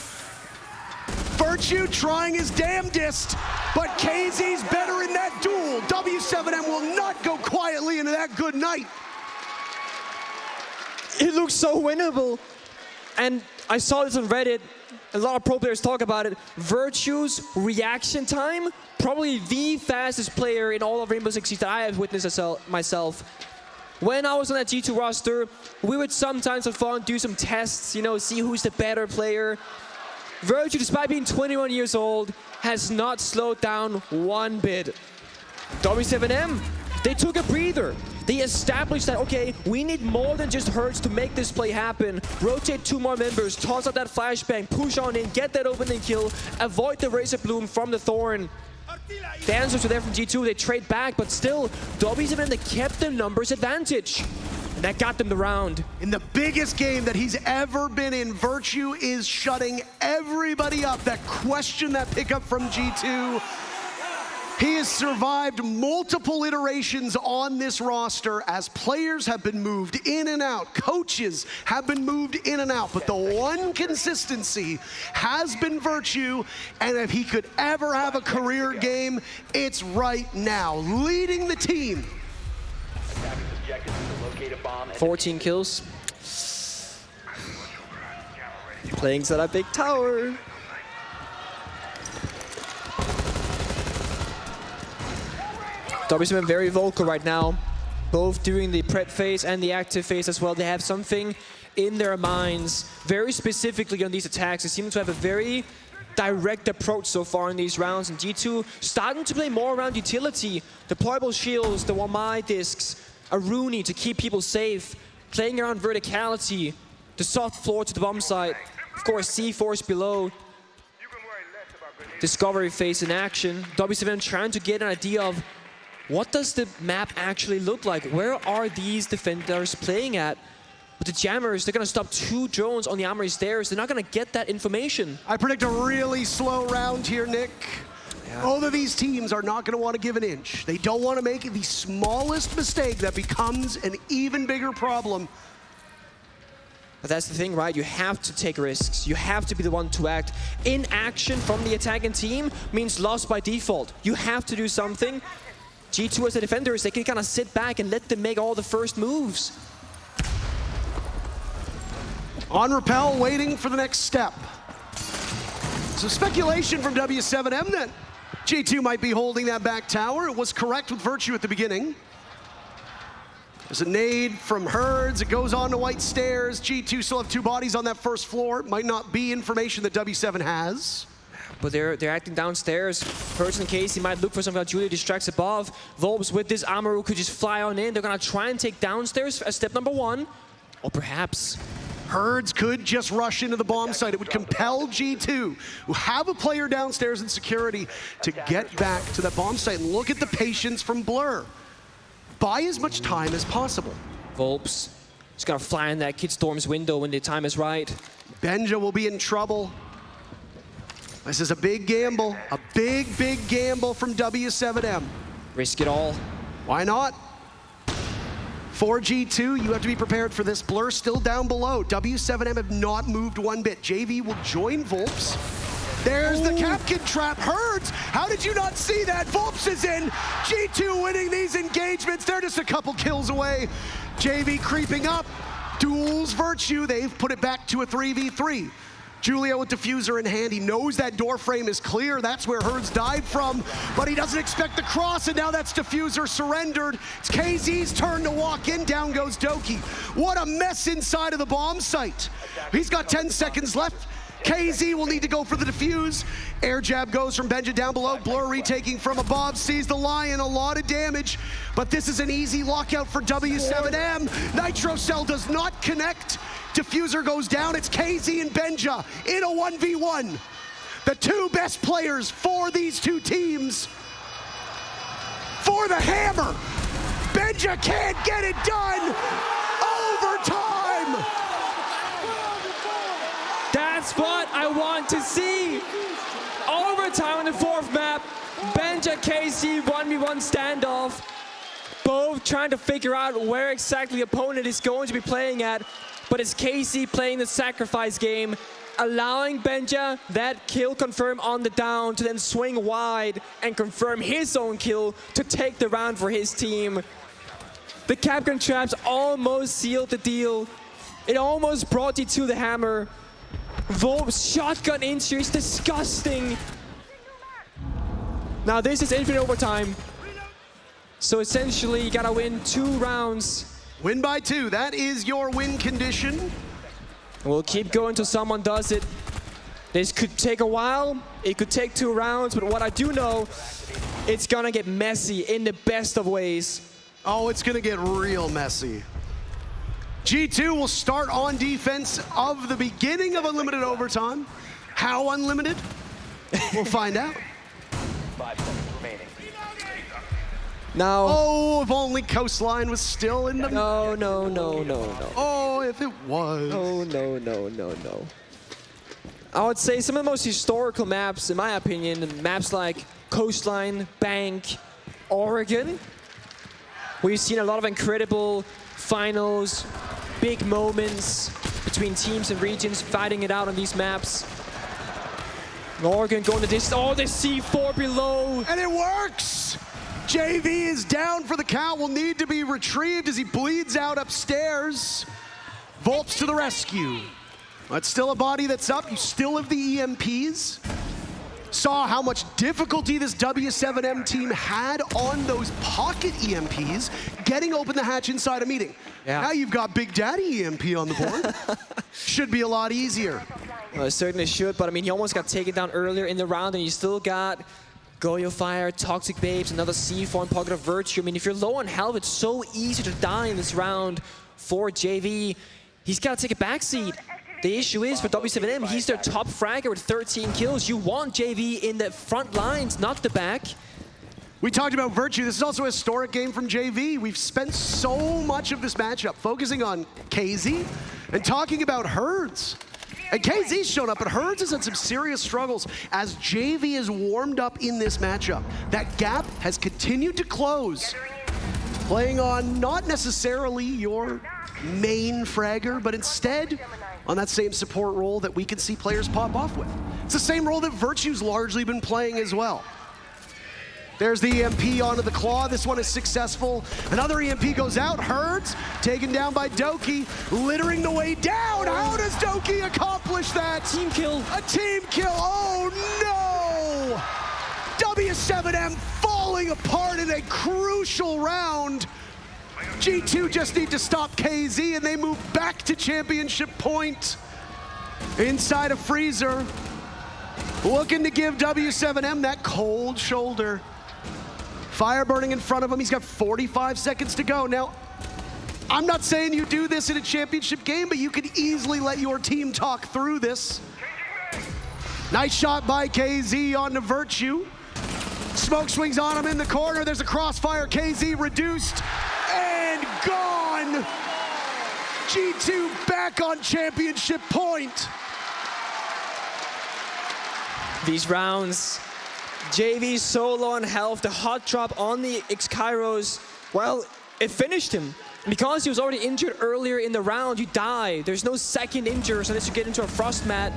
Virtue trying his damnedest, but KZ's better in that duel. W7M will not go quietly into that good night. It looks so winnable. And I saw this on Reddit. A lot of pro players talk about it. Virtue's reaction time, probably the fastest player in all of Rainbow Six Siege that I have witnessed myself. When I was on that G2 roster, we would sometimes have fun, do some tests, you know, see who's the better player. Virtue, despite being 21 years old, has not slowed down one bit. W7M, they took a breather. They established that, okay, we need more than just Hertz to make this play happen. Rotate 2 more members, toss out that flashbang, push on in, get that opening kill, avoid the Razor Bloom from the Thorn. The answers were there from G2, they trade back, but still, W7M, they kept their numbers advantage. And that got them the round. In the biggest game that he's ever been in, Virtue is shutting everybody up. That question, that pickup from G2. He has survived multiple iterations on this roster as players have been moved in and out, coaches have been moved in and out, but the one consistency has been Virtue, and if he could ever have a career game, it's right now, leading the team. 14 kills. Playing to that big tower. W7M very vocal right now, both during the prep phase and the active phase as well. They have something in their minds, very specifically on these attacks. They seem to have a very direct approach so far in these rounds, and G2 starting to play more around utility. Deployable shields, the Wamai discs, a Rooney to keep people safe, playing around verticality, the soft floor to the bomb site, of course C-Force below. Discovery phase in action. W7M trying to get an idea of what does the map actually look like? Where are these defenders playing at? But the jammers, they're gonna stop 2 drones on the Armory stairs. They're not gonna get that information. I predict a really slow round here, Nick. Yeah. Both of these teams are not gonna wanna give an inch. They don't wanna make the smallest mistake that becomes an even bigger problem. But that's the thing, right? You have to take risks. You have to be the one to act. Inaction from the attacking team means loss by default. You have to do something. G2 as the defenders, they can kind of sit back and let them make all the first moves. On Repel, waiting for the next step. So speculation from W7M that G2 might be holding that back tower. It was correct with Virtue at the beginning. There's a nade from Herds. It goes on to White Stairs. G2 still have 2 bodies on that first floor. Might not be information that W7 has. But they're acting downstairs. Herds and Casey might look for something that Julia distracts above. Volps with this armor could just fly on in. They're gonna try and take downstairs as step number 1. Or perhaps Herds could just rush into the bomb site. It would compel G2, who have a player downstairs in security, to get back to that bomb site. And look at the patience from Blur. Buy as much time as possible. Volps just gonna fly in that Kid Storm's window when the time is right. Benja will be in trouble. This is a big gamble. A big, big gamble from W7M. Risk it all. Why not? For G2, you have to be prepared for this. Blur still down below. W7M have not moved one bit. JV will join Volps. There's the Capkin trap. Herds, how did you not see that? Volps is in. G2 winning these engagements. They're just a couple kills away. JV creeping up. Duels Virtue. They've put it back to a 3v3. Julio with diffuser in hand. He knows that door frame is clear. That's where Herds died from, but he doesn't expect the cross, and now that's diffuser surrendered. It's KZ's turn to walk in. Down goes Doki. What a mess inside of the bomb site. He's got 10 seconds left. KZ will need to go for the defuse. Air jab goes from Benja down below. Blur retaking from above, sees the Lion, a lot of damage, but this is an easy lockout for W7M. Nitro Cell does not connect. Diffuser goes down. It's KZ and Benja in a 1v1. The 2 best players for these 2 teams. For the hammer. Benja can't get it done. Overtime. That's what I want to see. Overtime on the 4th map. Benja KC 1v1 standoff. Both trying to figure out where exactly the opponent is going to be playing at. But it's KC playing the sacrifice game, allowing Benja that kill confirm on the down to then swing wide and confirm his own kill to take the round for his team. The Capcan traps almost sealed the deal. It almost brought you to the hammer. Volp's shotgun injury is disgusting. Now this is infinite overtime. So essentially you gotta win 2 rounds. Win by 2, that is your win condition. We'll keep going till someone does it. This could take a while, it could take 2 rounds, but what I do know, it's gonna get messy in the best of ways. Oh, it's gonna get real messy. G2 will start on defense of the beginning of Unlimited Overtime. How unlimited? We'll find out. 5 seconds remaining. Now, oh, if only Coastline was still in the... No. Oh, if it was. No. I would say some of the most historical maps, in my opinion, maps like Coastline, Bank, Oregon. We've seen a lot of incredible finals, big moments between teams and regions fighting it out on these maps. Oregon going to this, oh, the C4 below. And it works! JV is down for the count, will need to be retrieved as he bleeds out upstairs. Volps to the rescue. That's still a body that's up, you still have the EMPs. Saw how much difficulty this W7M team had on those pocket EMPs, getting open the hatch inside a meeting. Yeah. Now you've got Big Daddy EMP on the board. Should be a lot easier. Well, it certainly should, but I mean, he almost got taken down earlier in the round, and you still got Goyo Fire, Toxic Babes, another C4 and Pocket of Virtue. I mean, if you're low on health, it's so easy to die in this round for JV. He's got to take a backseat. The issue is for W7M, he's their top fragger with 13 kills. You want JV in the front lines, not the back. We talked about Virtue. This is also a historic game from JV. We've spent so much of this matchup focusing on KZ and talking about Herds. And KZ's shown up, but Herds has had some serious struggles as JV is warmed up in this matchup. That gap has continued to close. Playing on not necessarily your main fragger, but instead on that same support role that we can see players pop off with. It's the same role that Virtue's largely been playing as well. There's the EMP onto the claw. This one is successful. Another EMP goes out. Herds taken down by Doki, littering the way down. How does Doki accomplish that? Team kill. A team kill. Oh no! W7M falling apart in a crucial round. G2 just need to stop KZ and they move back to championship point. Inside of Freezer, looking to give W7M that cold shoulder. Fire burning in front of him. He's got 45 seconds to go. Now, I'm not saying you do this in a championship game, but you could easily let your team talk through this. Nice shot by KZ onto Virtue. Smoke swings on him in the corner. There's a crossfire. KZ reduced and gone. G2 back on championship point. These rounds, JV solo on health, the hot drop on the X-Kairos, well, it finished him. Because he was already injured earlier in the round, you die. There's no second injuries unless you get into a frost mat.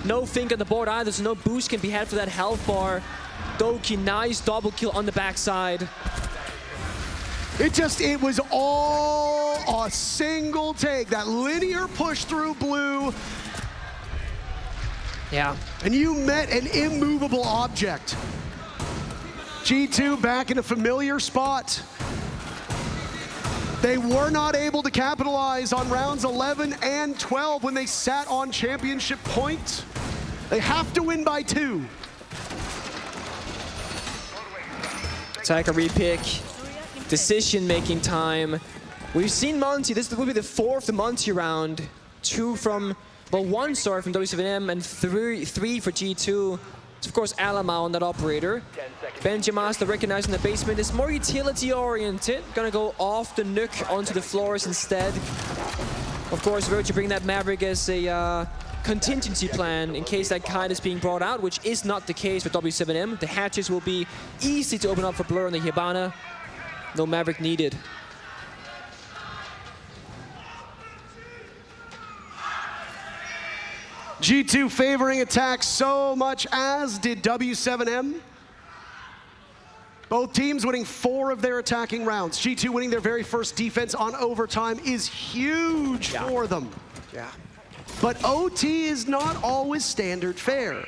No Fink on the board either, so no boost can be had for that health bar. Doki, nice double kill on the backside. It was all a single take. That linear push through blue. Yeah. And you met an immovable object. G2 back in a familiar spot. They were not able to capitalize on rounds 11 and 12 when they sat on championship point. They have to win by 2. Attacker repick. Decision-making time. We've seen Monty. This will be the 4th Monty round. 2 from... Well, 1, sorry, from W7M and 3 for G2. It's of course Alamo on that operator. Benjamaster recognizing the basement is more utility-oriented. Gonna go off the nuke onto the floors instead. Of course, Virtue bring that Maverick as a contingency plan in case that kite is being brought out, which is not the case for W7M. The hatches will be easy to open up for Blur and the Hibana. No Maverick needed. G2 favoring attack so much, as did W7M. Both teams winning 4 of their attacking rounds. G2 winning their very first defense on overtime is huge for them. Yeah. But OT is not always standard fare.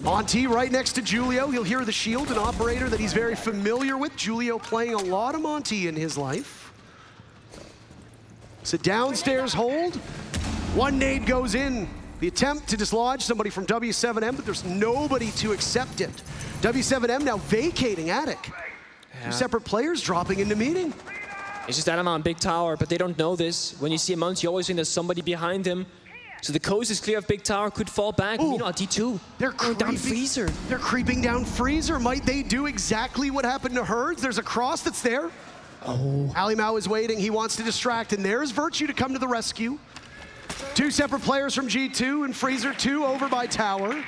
Monty right next to Julio. He'll hear the shield, an operator that he's very familiar with. Julio playing a lot of Monty in his life. It's a downstairs hold. One nade goes in. The attempt to dislodge somebody from W7M, but there's nobody to accept it. W7M now vacating Attic. Yeah. 2 separate players dropping into meeting. It's just Anima on Big Tower, but they don't know this. When you see a Monty, you always think there's somebody behind him. So the coast is clear of Big Tower, could fall back. Ooh, meanwhile, D2, they're down Freezer. They're creeping down Freezer. Might they do exactly what happened to Herds? There's a cross that's there. Oh. Ali Mao is waiting. He wants to distract, and there's Virtue to come to the rescue. 2 separate players from G2 and Freezer 2 over by Tower.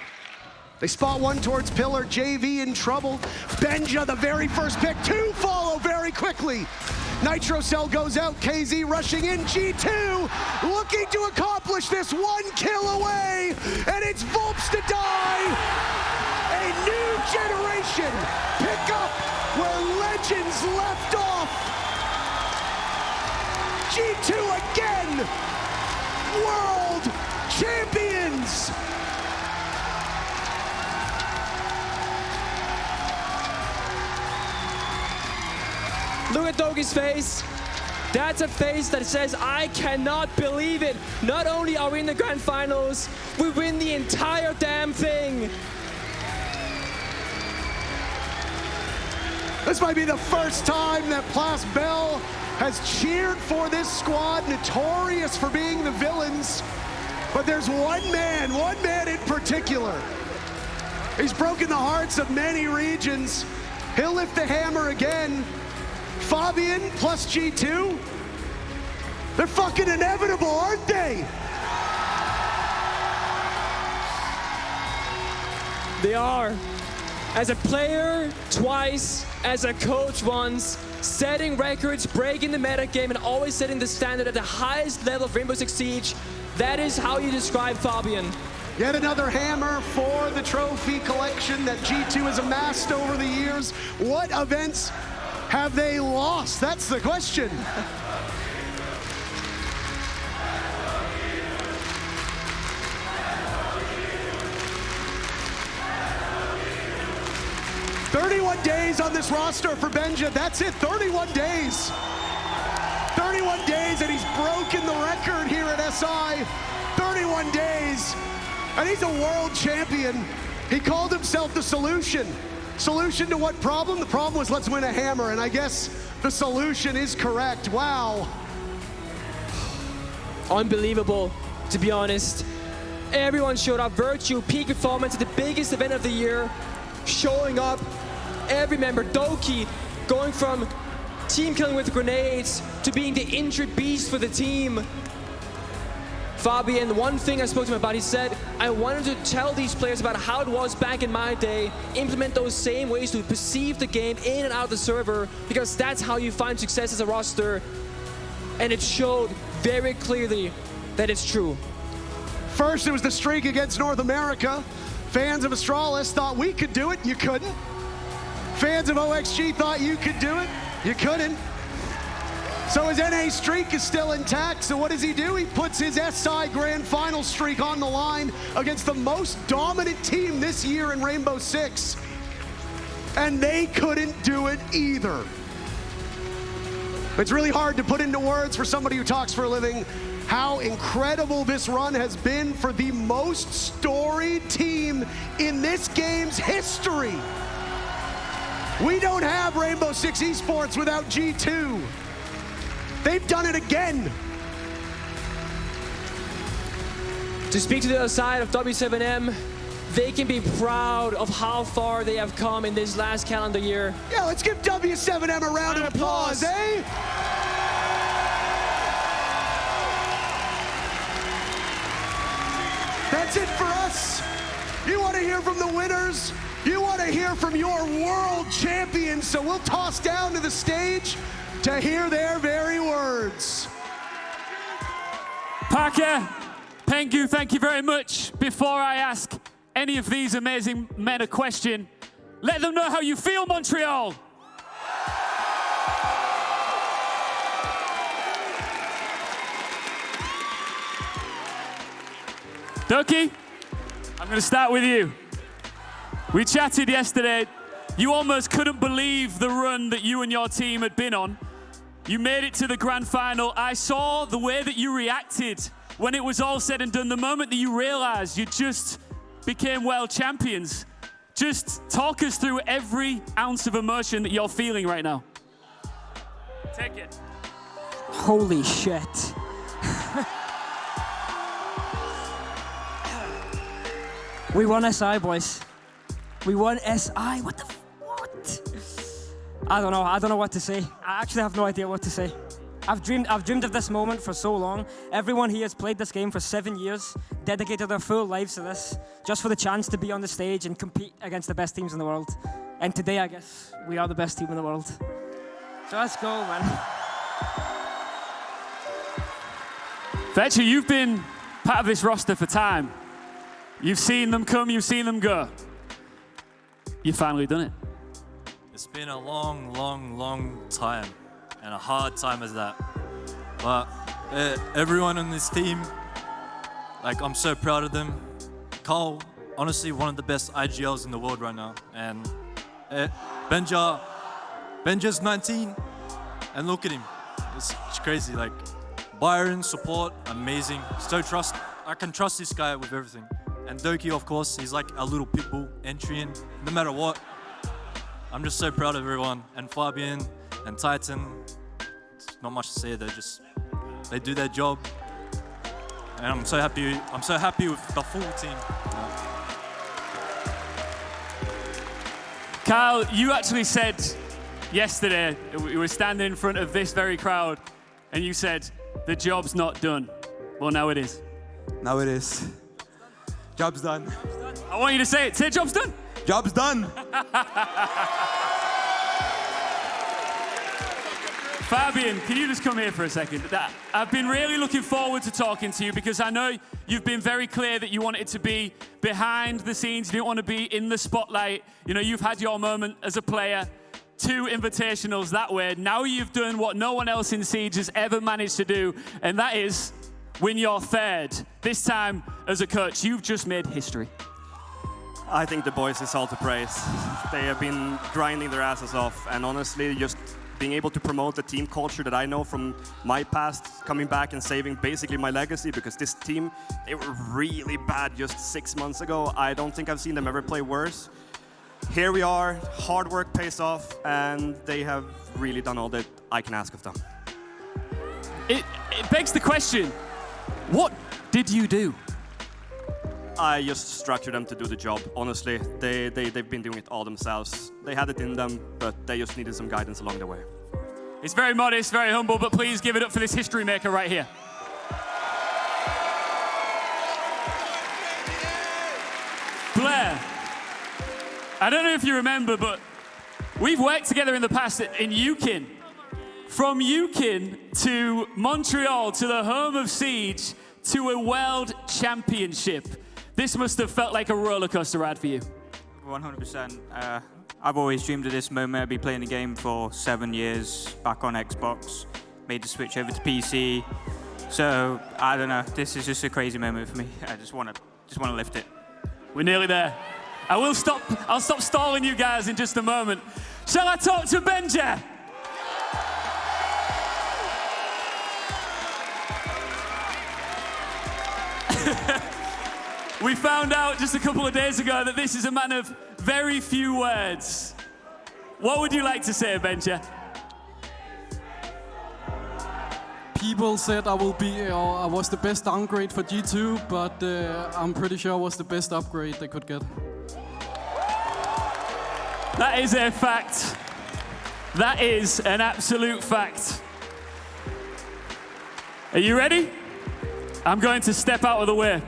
They spot one towards Pillar. JV in trouble. Benja, the very first pick. 2 follow very quickly. Nitro Cell goes out. KZ rushing in. G2 looking to accomplish this. 1 kill away, and it's Volps to die. A new generation pick up where legends left off. G2 again. World champions! Look at Doki's face. That's a face that says, I cannot believe it. Not only are we in the grand finals, we win the entire damn thing. This might be the first time that Place Bell has cheered for this squad, notorious for being the villains. But there's one man in particular. He's broken the hearts of many regions. He'll lift the hammer again. Fabian plus G2. They're fucking inevitable, aren't they? They are. As a player, twice. As a coach, once. Setting records, breaking the meta game, and always setting the standard at the highest level of Rainbow Six Siege. That is how you describe Fabian. Yet another hammer for the trophy collection that G2 has amassed over the years. What events have they lost? That's the question. "31 days on this roster for Benja." That's it, 31 days. 31 days and he's broken the record here at SI. 31 days. And he's a world champion. He called himself the solution. Solution to what problem? The problem was, let's win a hammer, and I guess the solution is correct. Wow. Unbelievable, to be honest. Everyone showed up. Virtue, peak performance at the biggest event of the year, showing up. Every member, Doki, going from team killing with grenades to being the injured beast for the team. Fabian, one thing I spoke to him about, he said, I wanted to tell these players about how it was back in my day, implement those same ways to perceive the game in and out of the server, because that's how you find success as a roster. And it showed very clearly that it's true. First, it was the streak against North America. Fans of Astralis thought we could do it, you couldn't. Fans of OXG thought you could do it, you couldn't. So his NA streak is still intact, so what does he do? He puts his SI Grand Final streak on the line against the most dominant team this year in Rainbow Six. And they couldn't do it either. It's really hard to put into words for somebody who talks for a living how incredible this run has been for the most storied team in this game's history. We don't have Rainbow Six Esports without G2. They've done it again. To speak to the other side of W7M, they can be proud of how far they have come in this last calendar year. Yeah, let's give W7M a round of applause, eh? That's it for us. You want to hear from the winners? You want to hear from your world champions, so we'll toss down to the stage to hear their very words. Parker, Pengu, thank you very much. Before I ask any of these amazing men a question, let them know how you feel, Montreal. Doki, I'm going to start with you. We chatted yesterday. You almost couldn't believe the run that you and your team had been on. You made it to the grand final. I saw the way that you reacted when it was all said and done, the moment that you realized you just became world champions. Just talk us through every ounce of emotion that you're feeling right now. Take it. Holy shit. We won SI, boys. We won SI. What? I don't know what to say. I actually have no idea what to say. I've dreamed of this moment for so long. Everyone here has played this game for 7 years, dedicated their full lives to this, just for the chance to be on the stage and compete against the best teams in the world. And today, I guess, we are the best team in the world. So let's go, man. Fetcher, you've been part of this roster for time. You've seen them come, you've seen them go. You've finally done it. It's been a long, long, long time, and a hard time as that. But everyone on this team, like, I'm so proud of them. Carl, honestly, one of the best IGLs in the world right now. And Benja's 19, and look at him. It's crazy. Like, Byron, support, amazing. I can trust this guy with everything. And Doki, of course, he's like a little pitbull entry in, no matter what. I'm just so proud of everyone. And Fabian and Titan, it's not much to say. They do their job. And I'm so happy with the full team. Kyle, you actually said yesterday, we were standing in front of this very crowd, and you said, the job's not done. Well, now it is. Now it is. Job's done. I want you to say it. Say job's done. Job's done. Fabian, can you just come here for a second? I've been really looking forward to talking to you because I know you've been very clear that you wanted to be behind the scenes. You didn't want to be in the spotlight. You know, you've had your moment as a player. 2 invitationals that way. Now you've done what no one else in Siege has ever managed to do, and that is win your 3rd. This time as a coach, you've just made history. I think the boys is all to praise. They have been grinding their asses off, and honestly, just being able to promote the team culture that I know from my past, coming back and saving basically my legacy, because this team, they were really bad just 6 months ago. I don't think I've seen them ever play worse. Here we are, hard work pays off, and they have really done all that I can ask of them. It begs the question, what did you do? I just structured them to do the job, honestly. They've been doing it all themselves. They had it in them, but they just needed some guidance along the way. It's very modest, very humble, but please give it up for this history maker right here. Blair, I don't know if you remember, but we've worked together in the past in Yukin. From Yukin to Montreal, to the home of Siege, to a world championship. This must have felt like a roller coaster ride for you. 100%. I've always dreamed of this moment. I've been playing the game for 7 years, back on Xbox, made the switch over to PC. So, I don't know, this is just a crazy moment for me. I just want to lift it. We're nearly there. I'll stop stalling you guys in just a moment. Shall I talk to Benja? We found out just a couple of days ago that this is a man of very few words. What would you like to say, Benja? People said I was the best downgrade for G2, but I'm pretty sure I was the best upgrade they could get. That is a fact. That is an absolute fact. Are you ready? I'm going to step out of the way.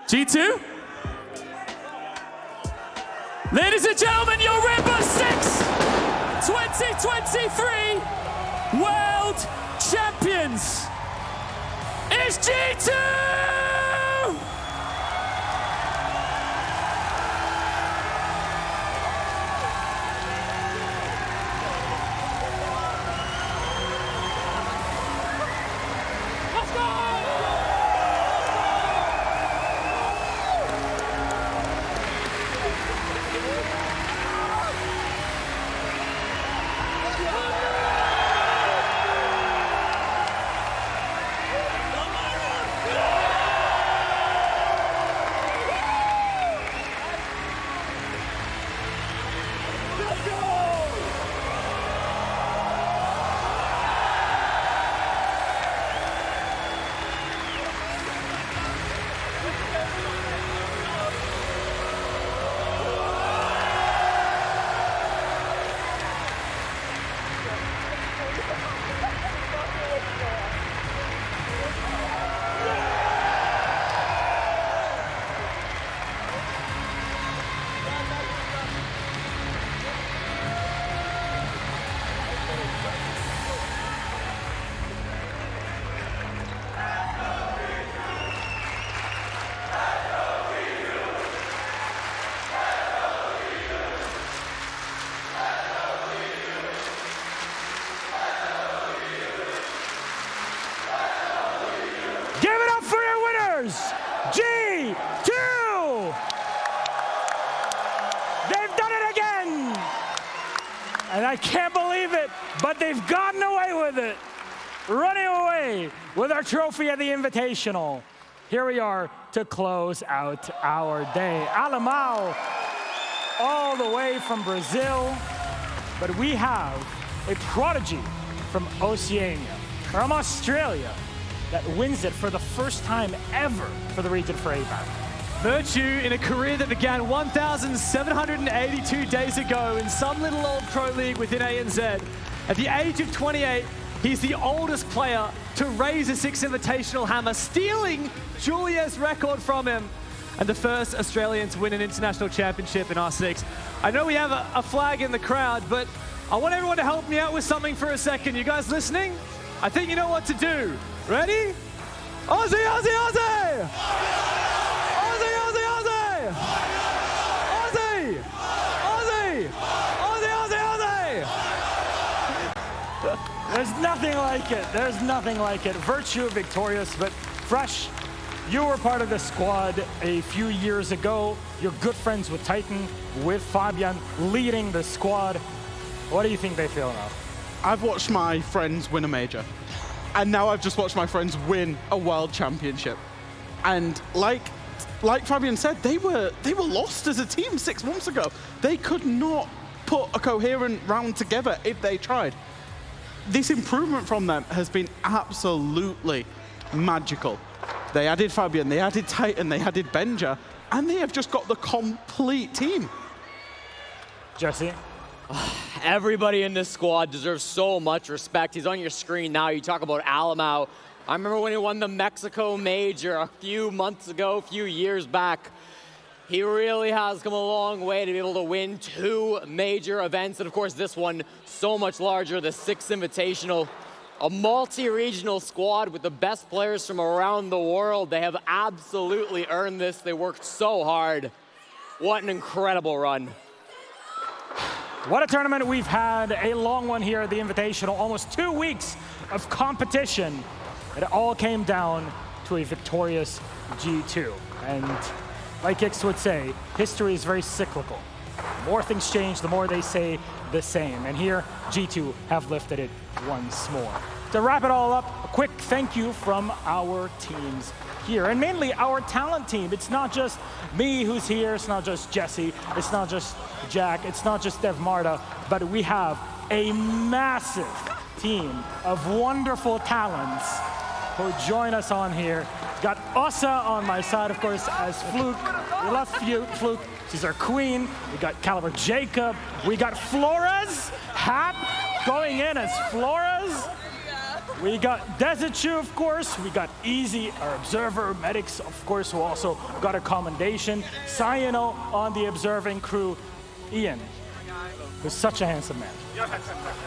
G2? Ladies and gentlemen, your Rainbow Six 2023 World Champions is G2! G2! They've done it again! And I can't believe it, but they've gotten away with it. Running away with our trophy at the Invitational. Here we are to close out our day. Alemão, all the way from Brazil. But we have a prodigy from Oceania, from Australia, that wins it for the first time ever for the region for APAC. Virtue, in a career that began 1,782 days ago in some little old pro league within ANZ. At the age of 28, he's the oldest player to raise a Six Invitational hammer, stealing Julia's record from him, and the first Australian to win an international championship in R6. I know we have a flag in the crowd, but I want everyone to help me out with something for a second. You guys listening? I think you know what to do. Ready? Aussie, Aussie, Aussie! Aussie, Aussie, Aussie! Aussie! Aussie! Aussie, Aussie, Aussie! There's nothing like it. There's nothing like it. Virtue victorious, but Fresh, you were part of the squad a few years ago. You're good friends with Titan, with Fabian leading the squad. What do you think they feel now? I've watched my friends win a major, and now I've just watched my friends win a world championship. And like Fabian said, they were lost as a team 6 months ago. They could not put a coherent round together if they tried. This improvement from them has been absolutely magical. They added Fabian, they added Titan, they added Benja, and they have just got the complete team. Jesse? Everybody in this squad deserves so much respect. He's on your screen now. You talk about Alamau. I remember when he won the Mexico Major a few months ago, a few years back. He really has come a long way to be able to win 2 major events. And of course, this one so much larger, the 6th Invitational. A multi-regional squad with the best players from around the world. They have absolutely earned this. They worked so hard. What an incredible run. What a tournament we've had, a long one here at the Invitational, almost 2 weeks of competition. It all came down to a victorious G2. And like X would say, history is very cyclical. The more things change, the more they say the same. And here, G2 have lifted it once more. To wrap it all up, a quick thank you from our teams here, and mainly our talent team. It's not just me who's here, it's not just Jesse, it's not just Jack, it's not just Dev Marta, but we have a massive team of wonderful talents who join us on here. Got Ossa on my side, of course, as Fluke. We love Fluke. She's our queen. We got Caliber Jacob. We got Flores, Hap, going in as Flores. We got Dezichu, of course. We got Easy, our observer. Medics, of course, who also got a commendation. Sayano on the observing crew. Ian, who's such a handsome man.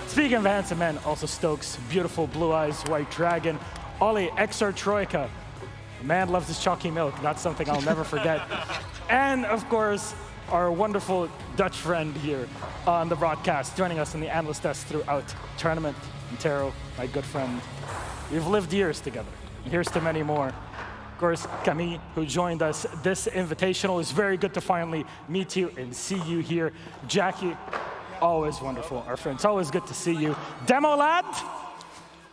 Speaking of handsome men, also Stokes, beautiful blue eyes, white dragon. Ollie, XR Troika. The man loves his chalky milk. That's something I'll never forget. And, of course, our wonderful Dutch friend here on the broadcast, joining us in the analyst desk throughout tournament. Taro, my good friend. We've lived years together. And here's to many more. Of course, Camille, who joined us this Invitational. It's very good to finally meet you and see you here. Jackie, always wonderful. Our friends, always good to see you. Demo Lad,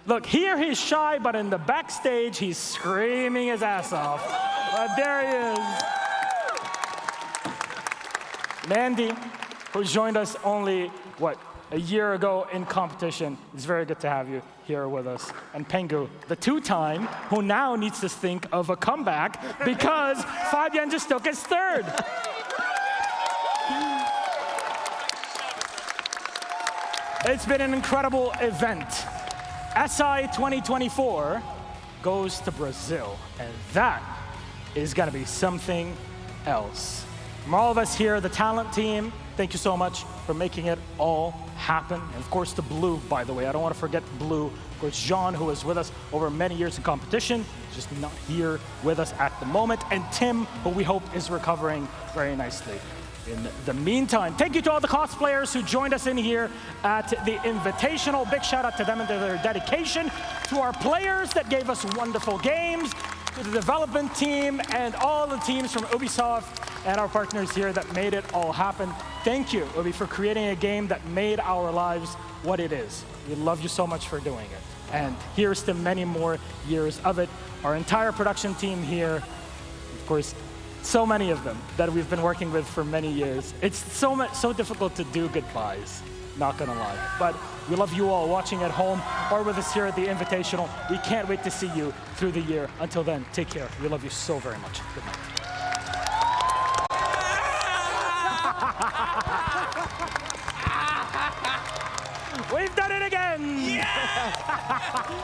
look, here he's shy, but in the backstage, he's screaming his ass off. But there he is. Mandy, who joined us only, a year ago in competition. It's very good to have you here with us. And Pengu, the 2-time, who now needs to think of a comeback because Fabian just took his 3rd. It's been an incredible event. SI 2024 goes to Brazil, and that is gonna be something else. From all of us here, the talent team, thank you so much for making it all happen. And of course, to Blue, by the way. I don't want to forget Blue. Of course, Jean, who was with us over many years in competition, just not here with us at the moment. And Tim, who we hope is recovering very nicely. In the meantime, thank you to all the cosplayers who joined us in here at the Invitational. Big shout out to them and to their dedication. To our players that gave us wonderful games. To the development team and all the teams from Ubisoft and our partners here that made it all happen. Thank you, Ubi, for creating a game that made our lives what it is. We love you so much for doing it. And here's to many more years of it. Our entire production team here, of course, so many of them that we've been working with for many years. It's so difficult to do goodbyes, not gonna lie. But we love you all watching at home or with us here at the Invitational. We can't wait to see you through the year. Until then, take care. We love you so very much. Good night. We've done it again! Yeah!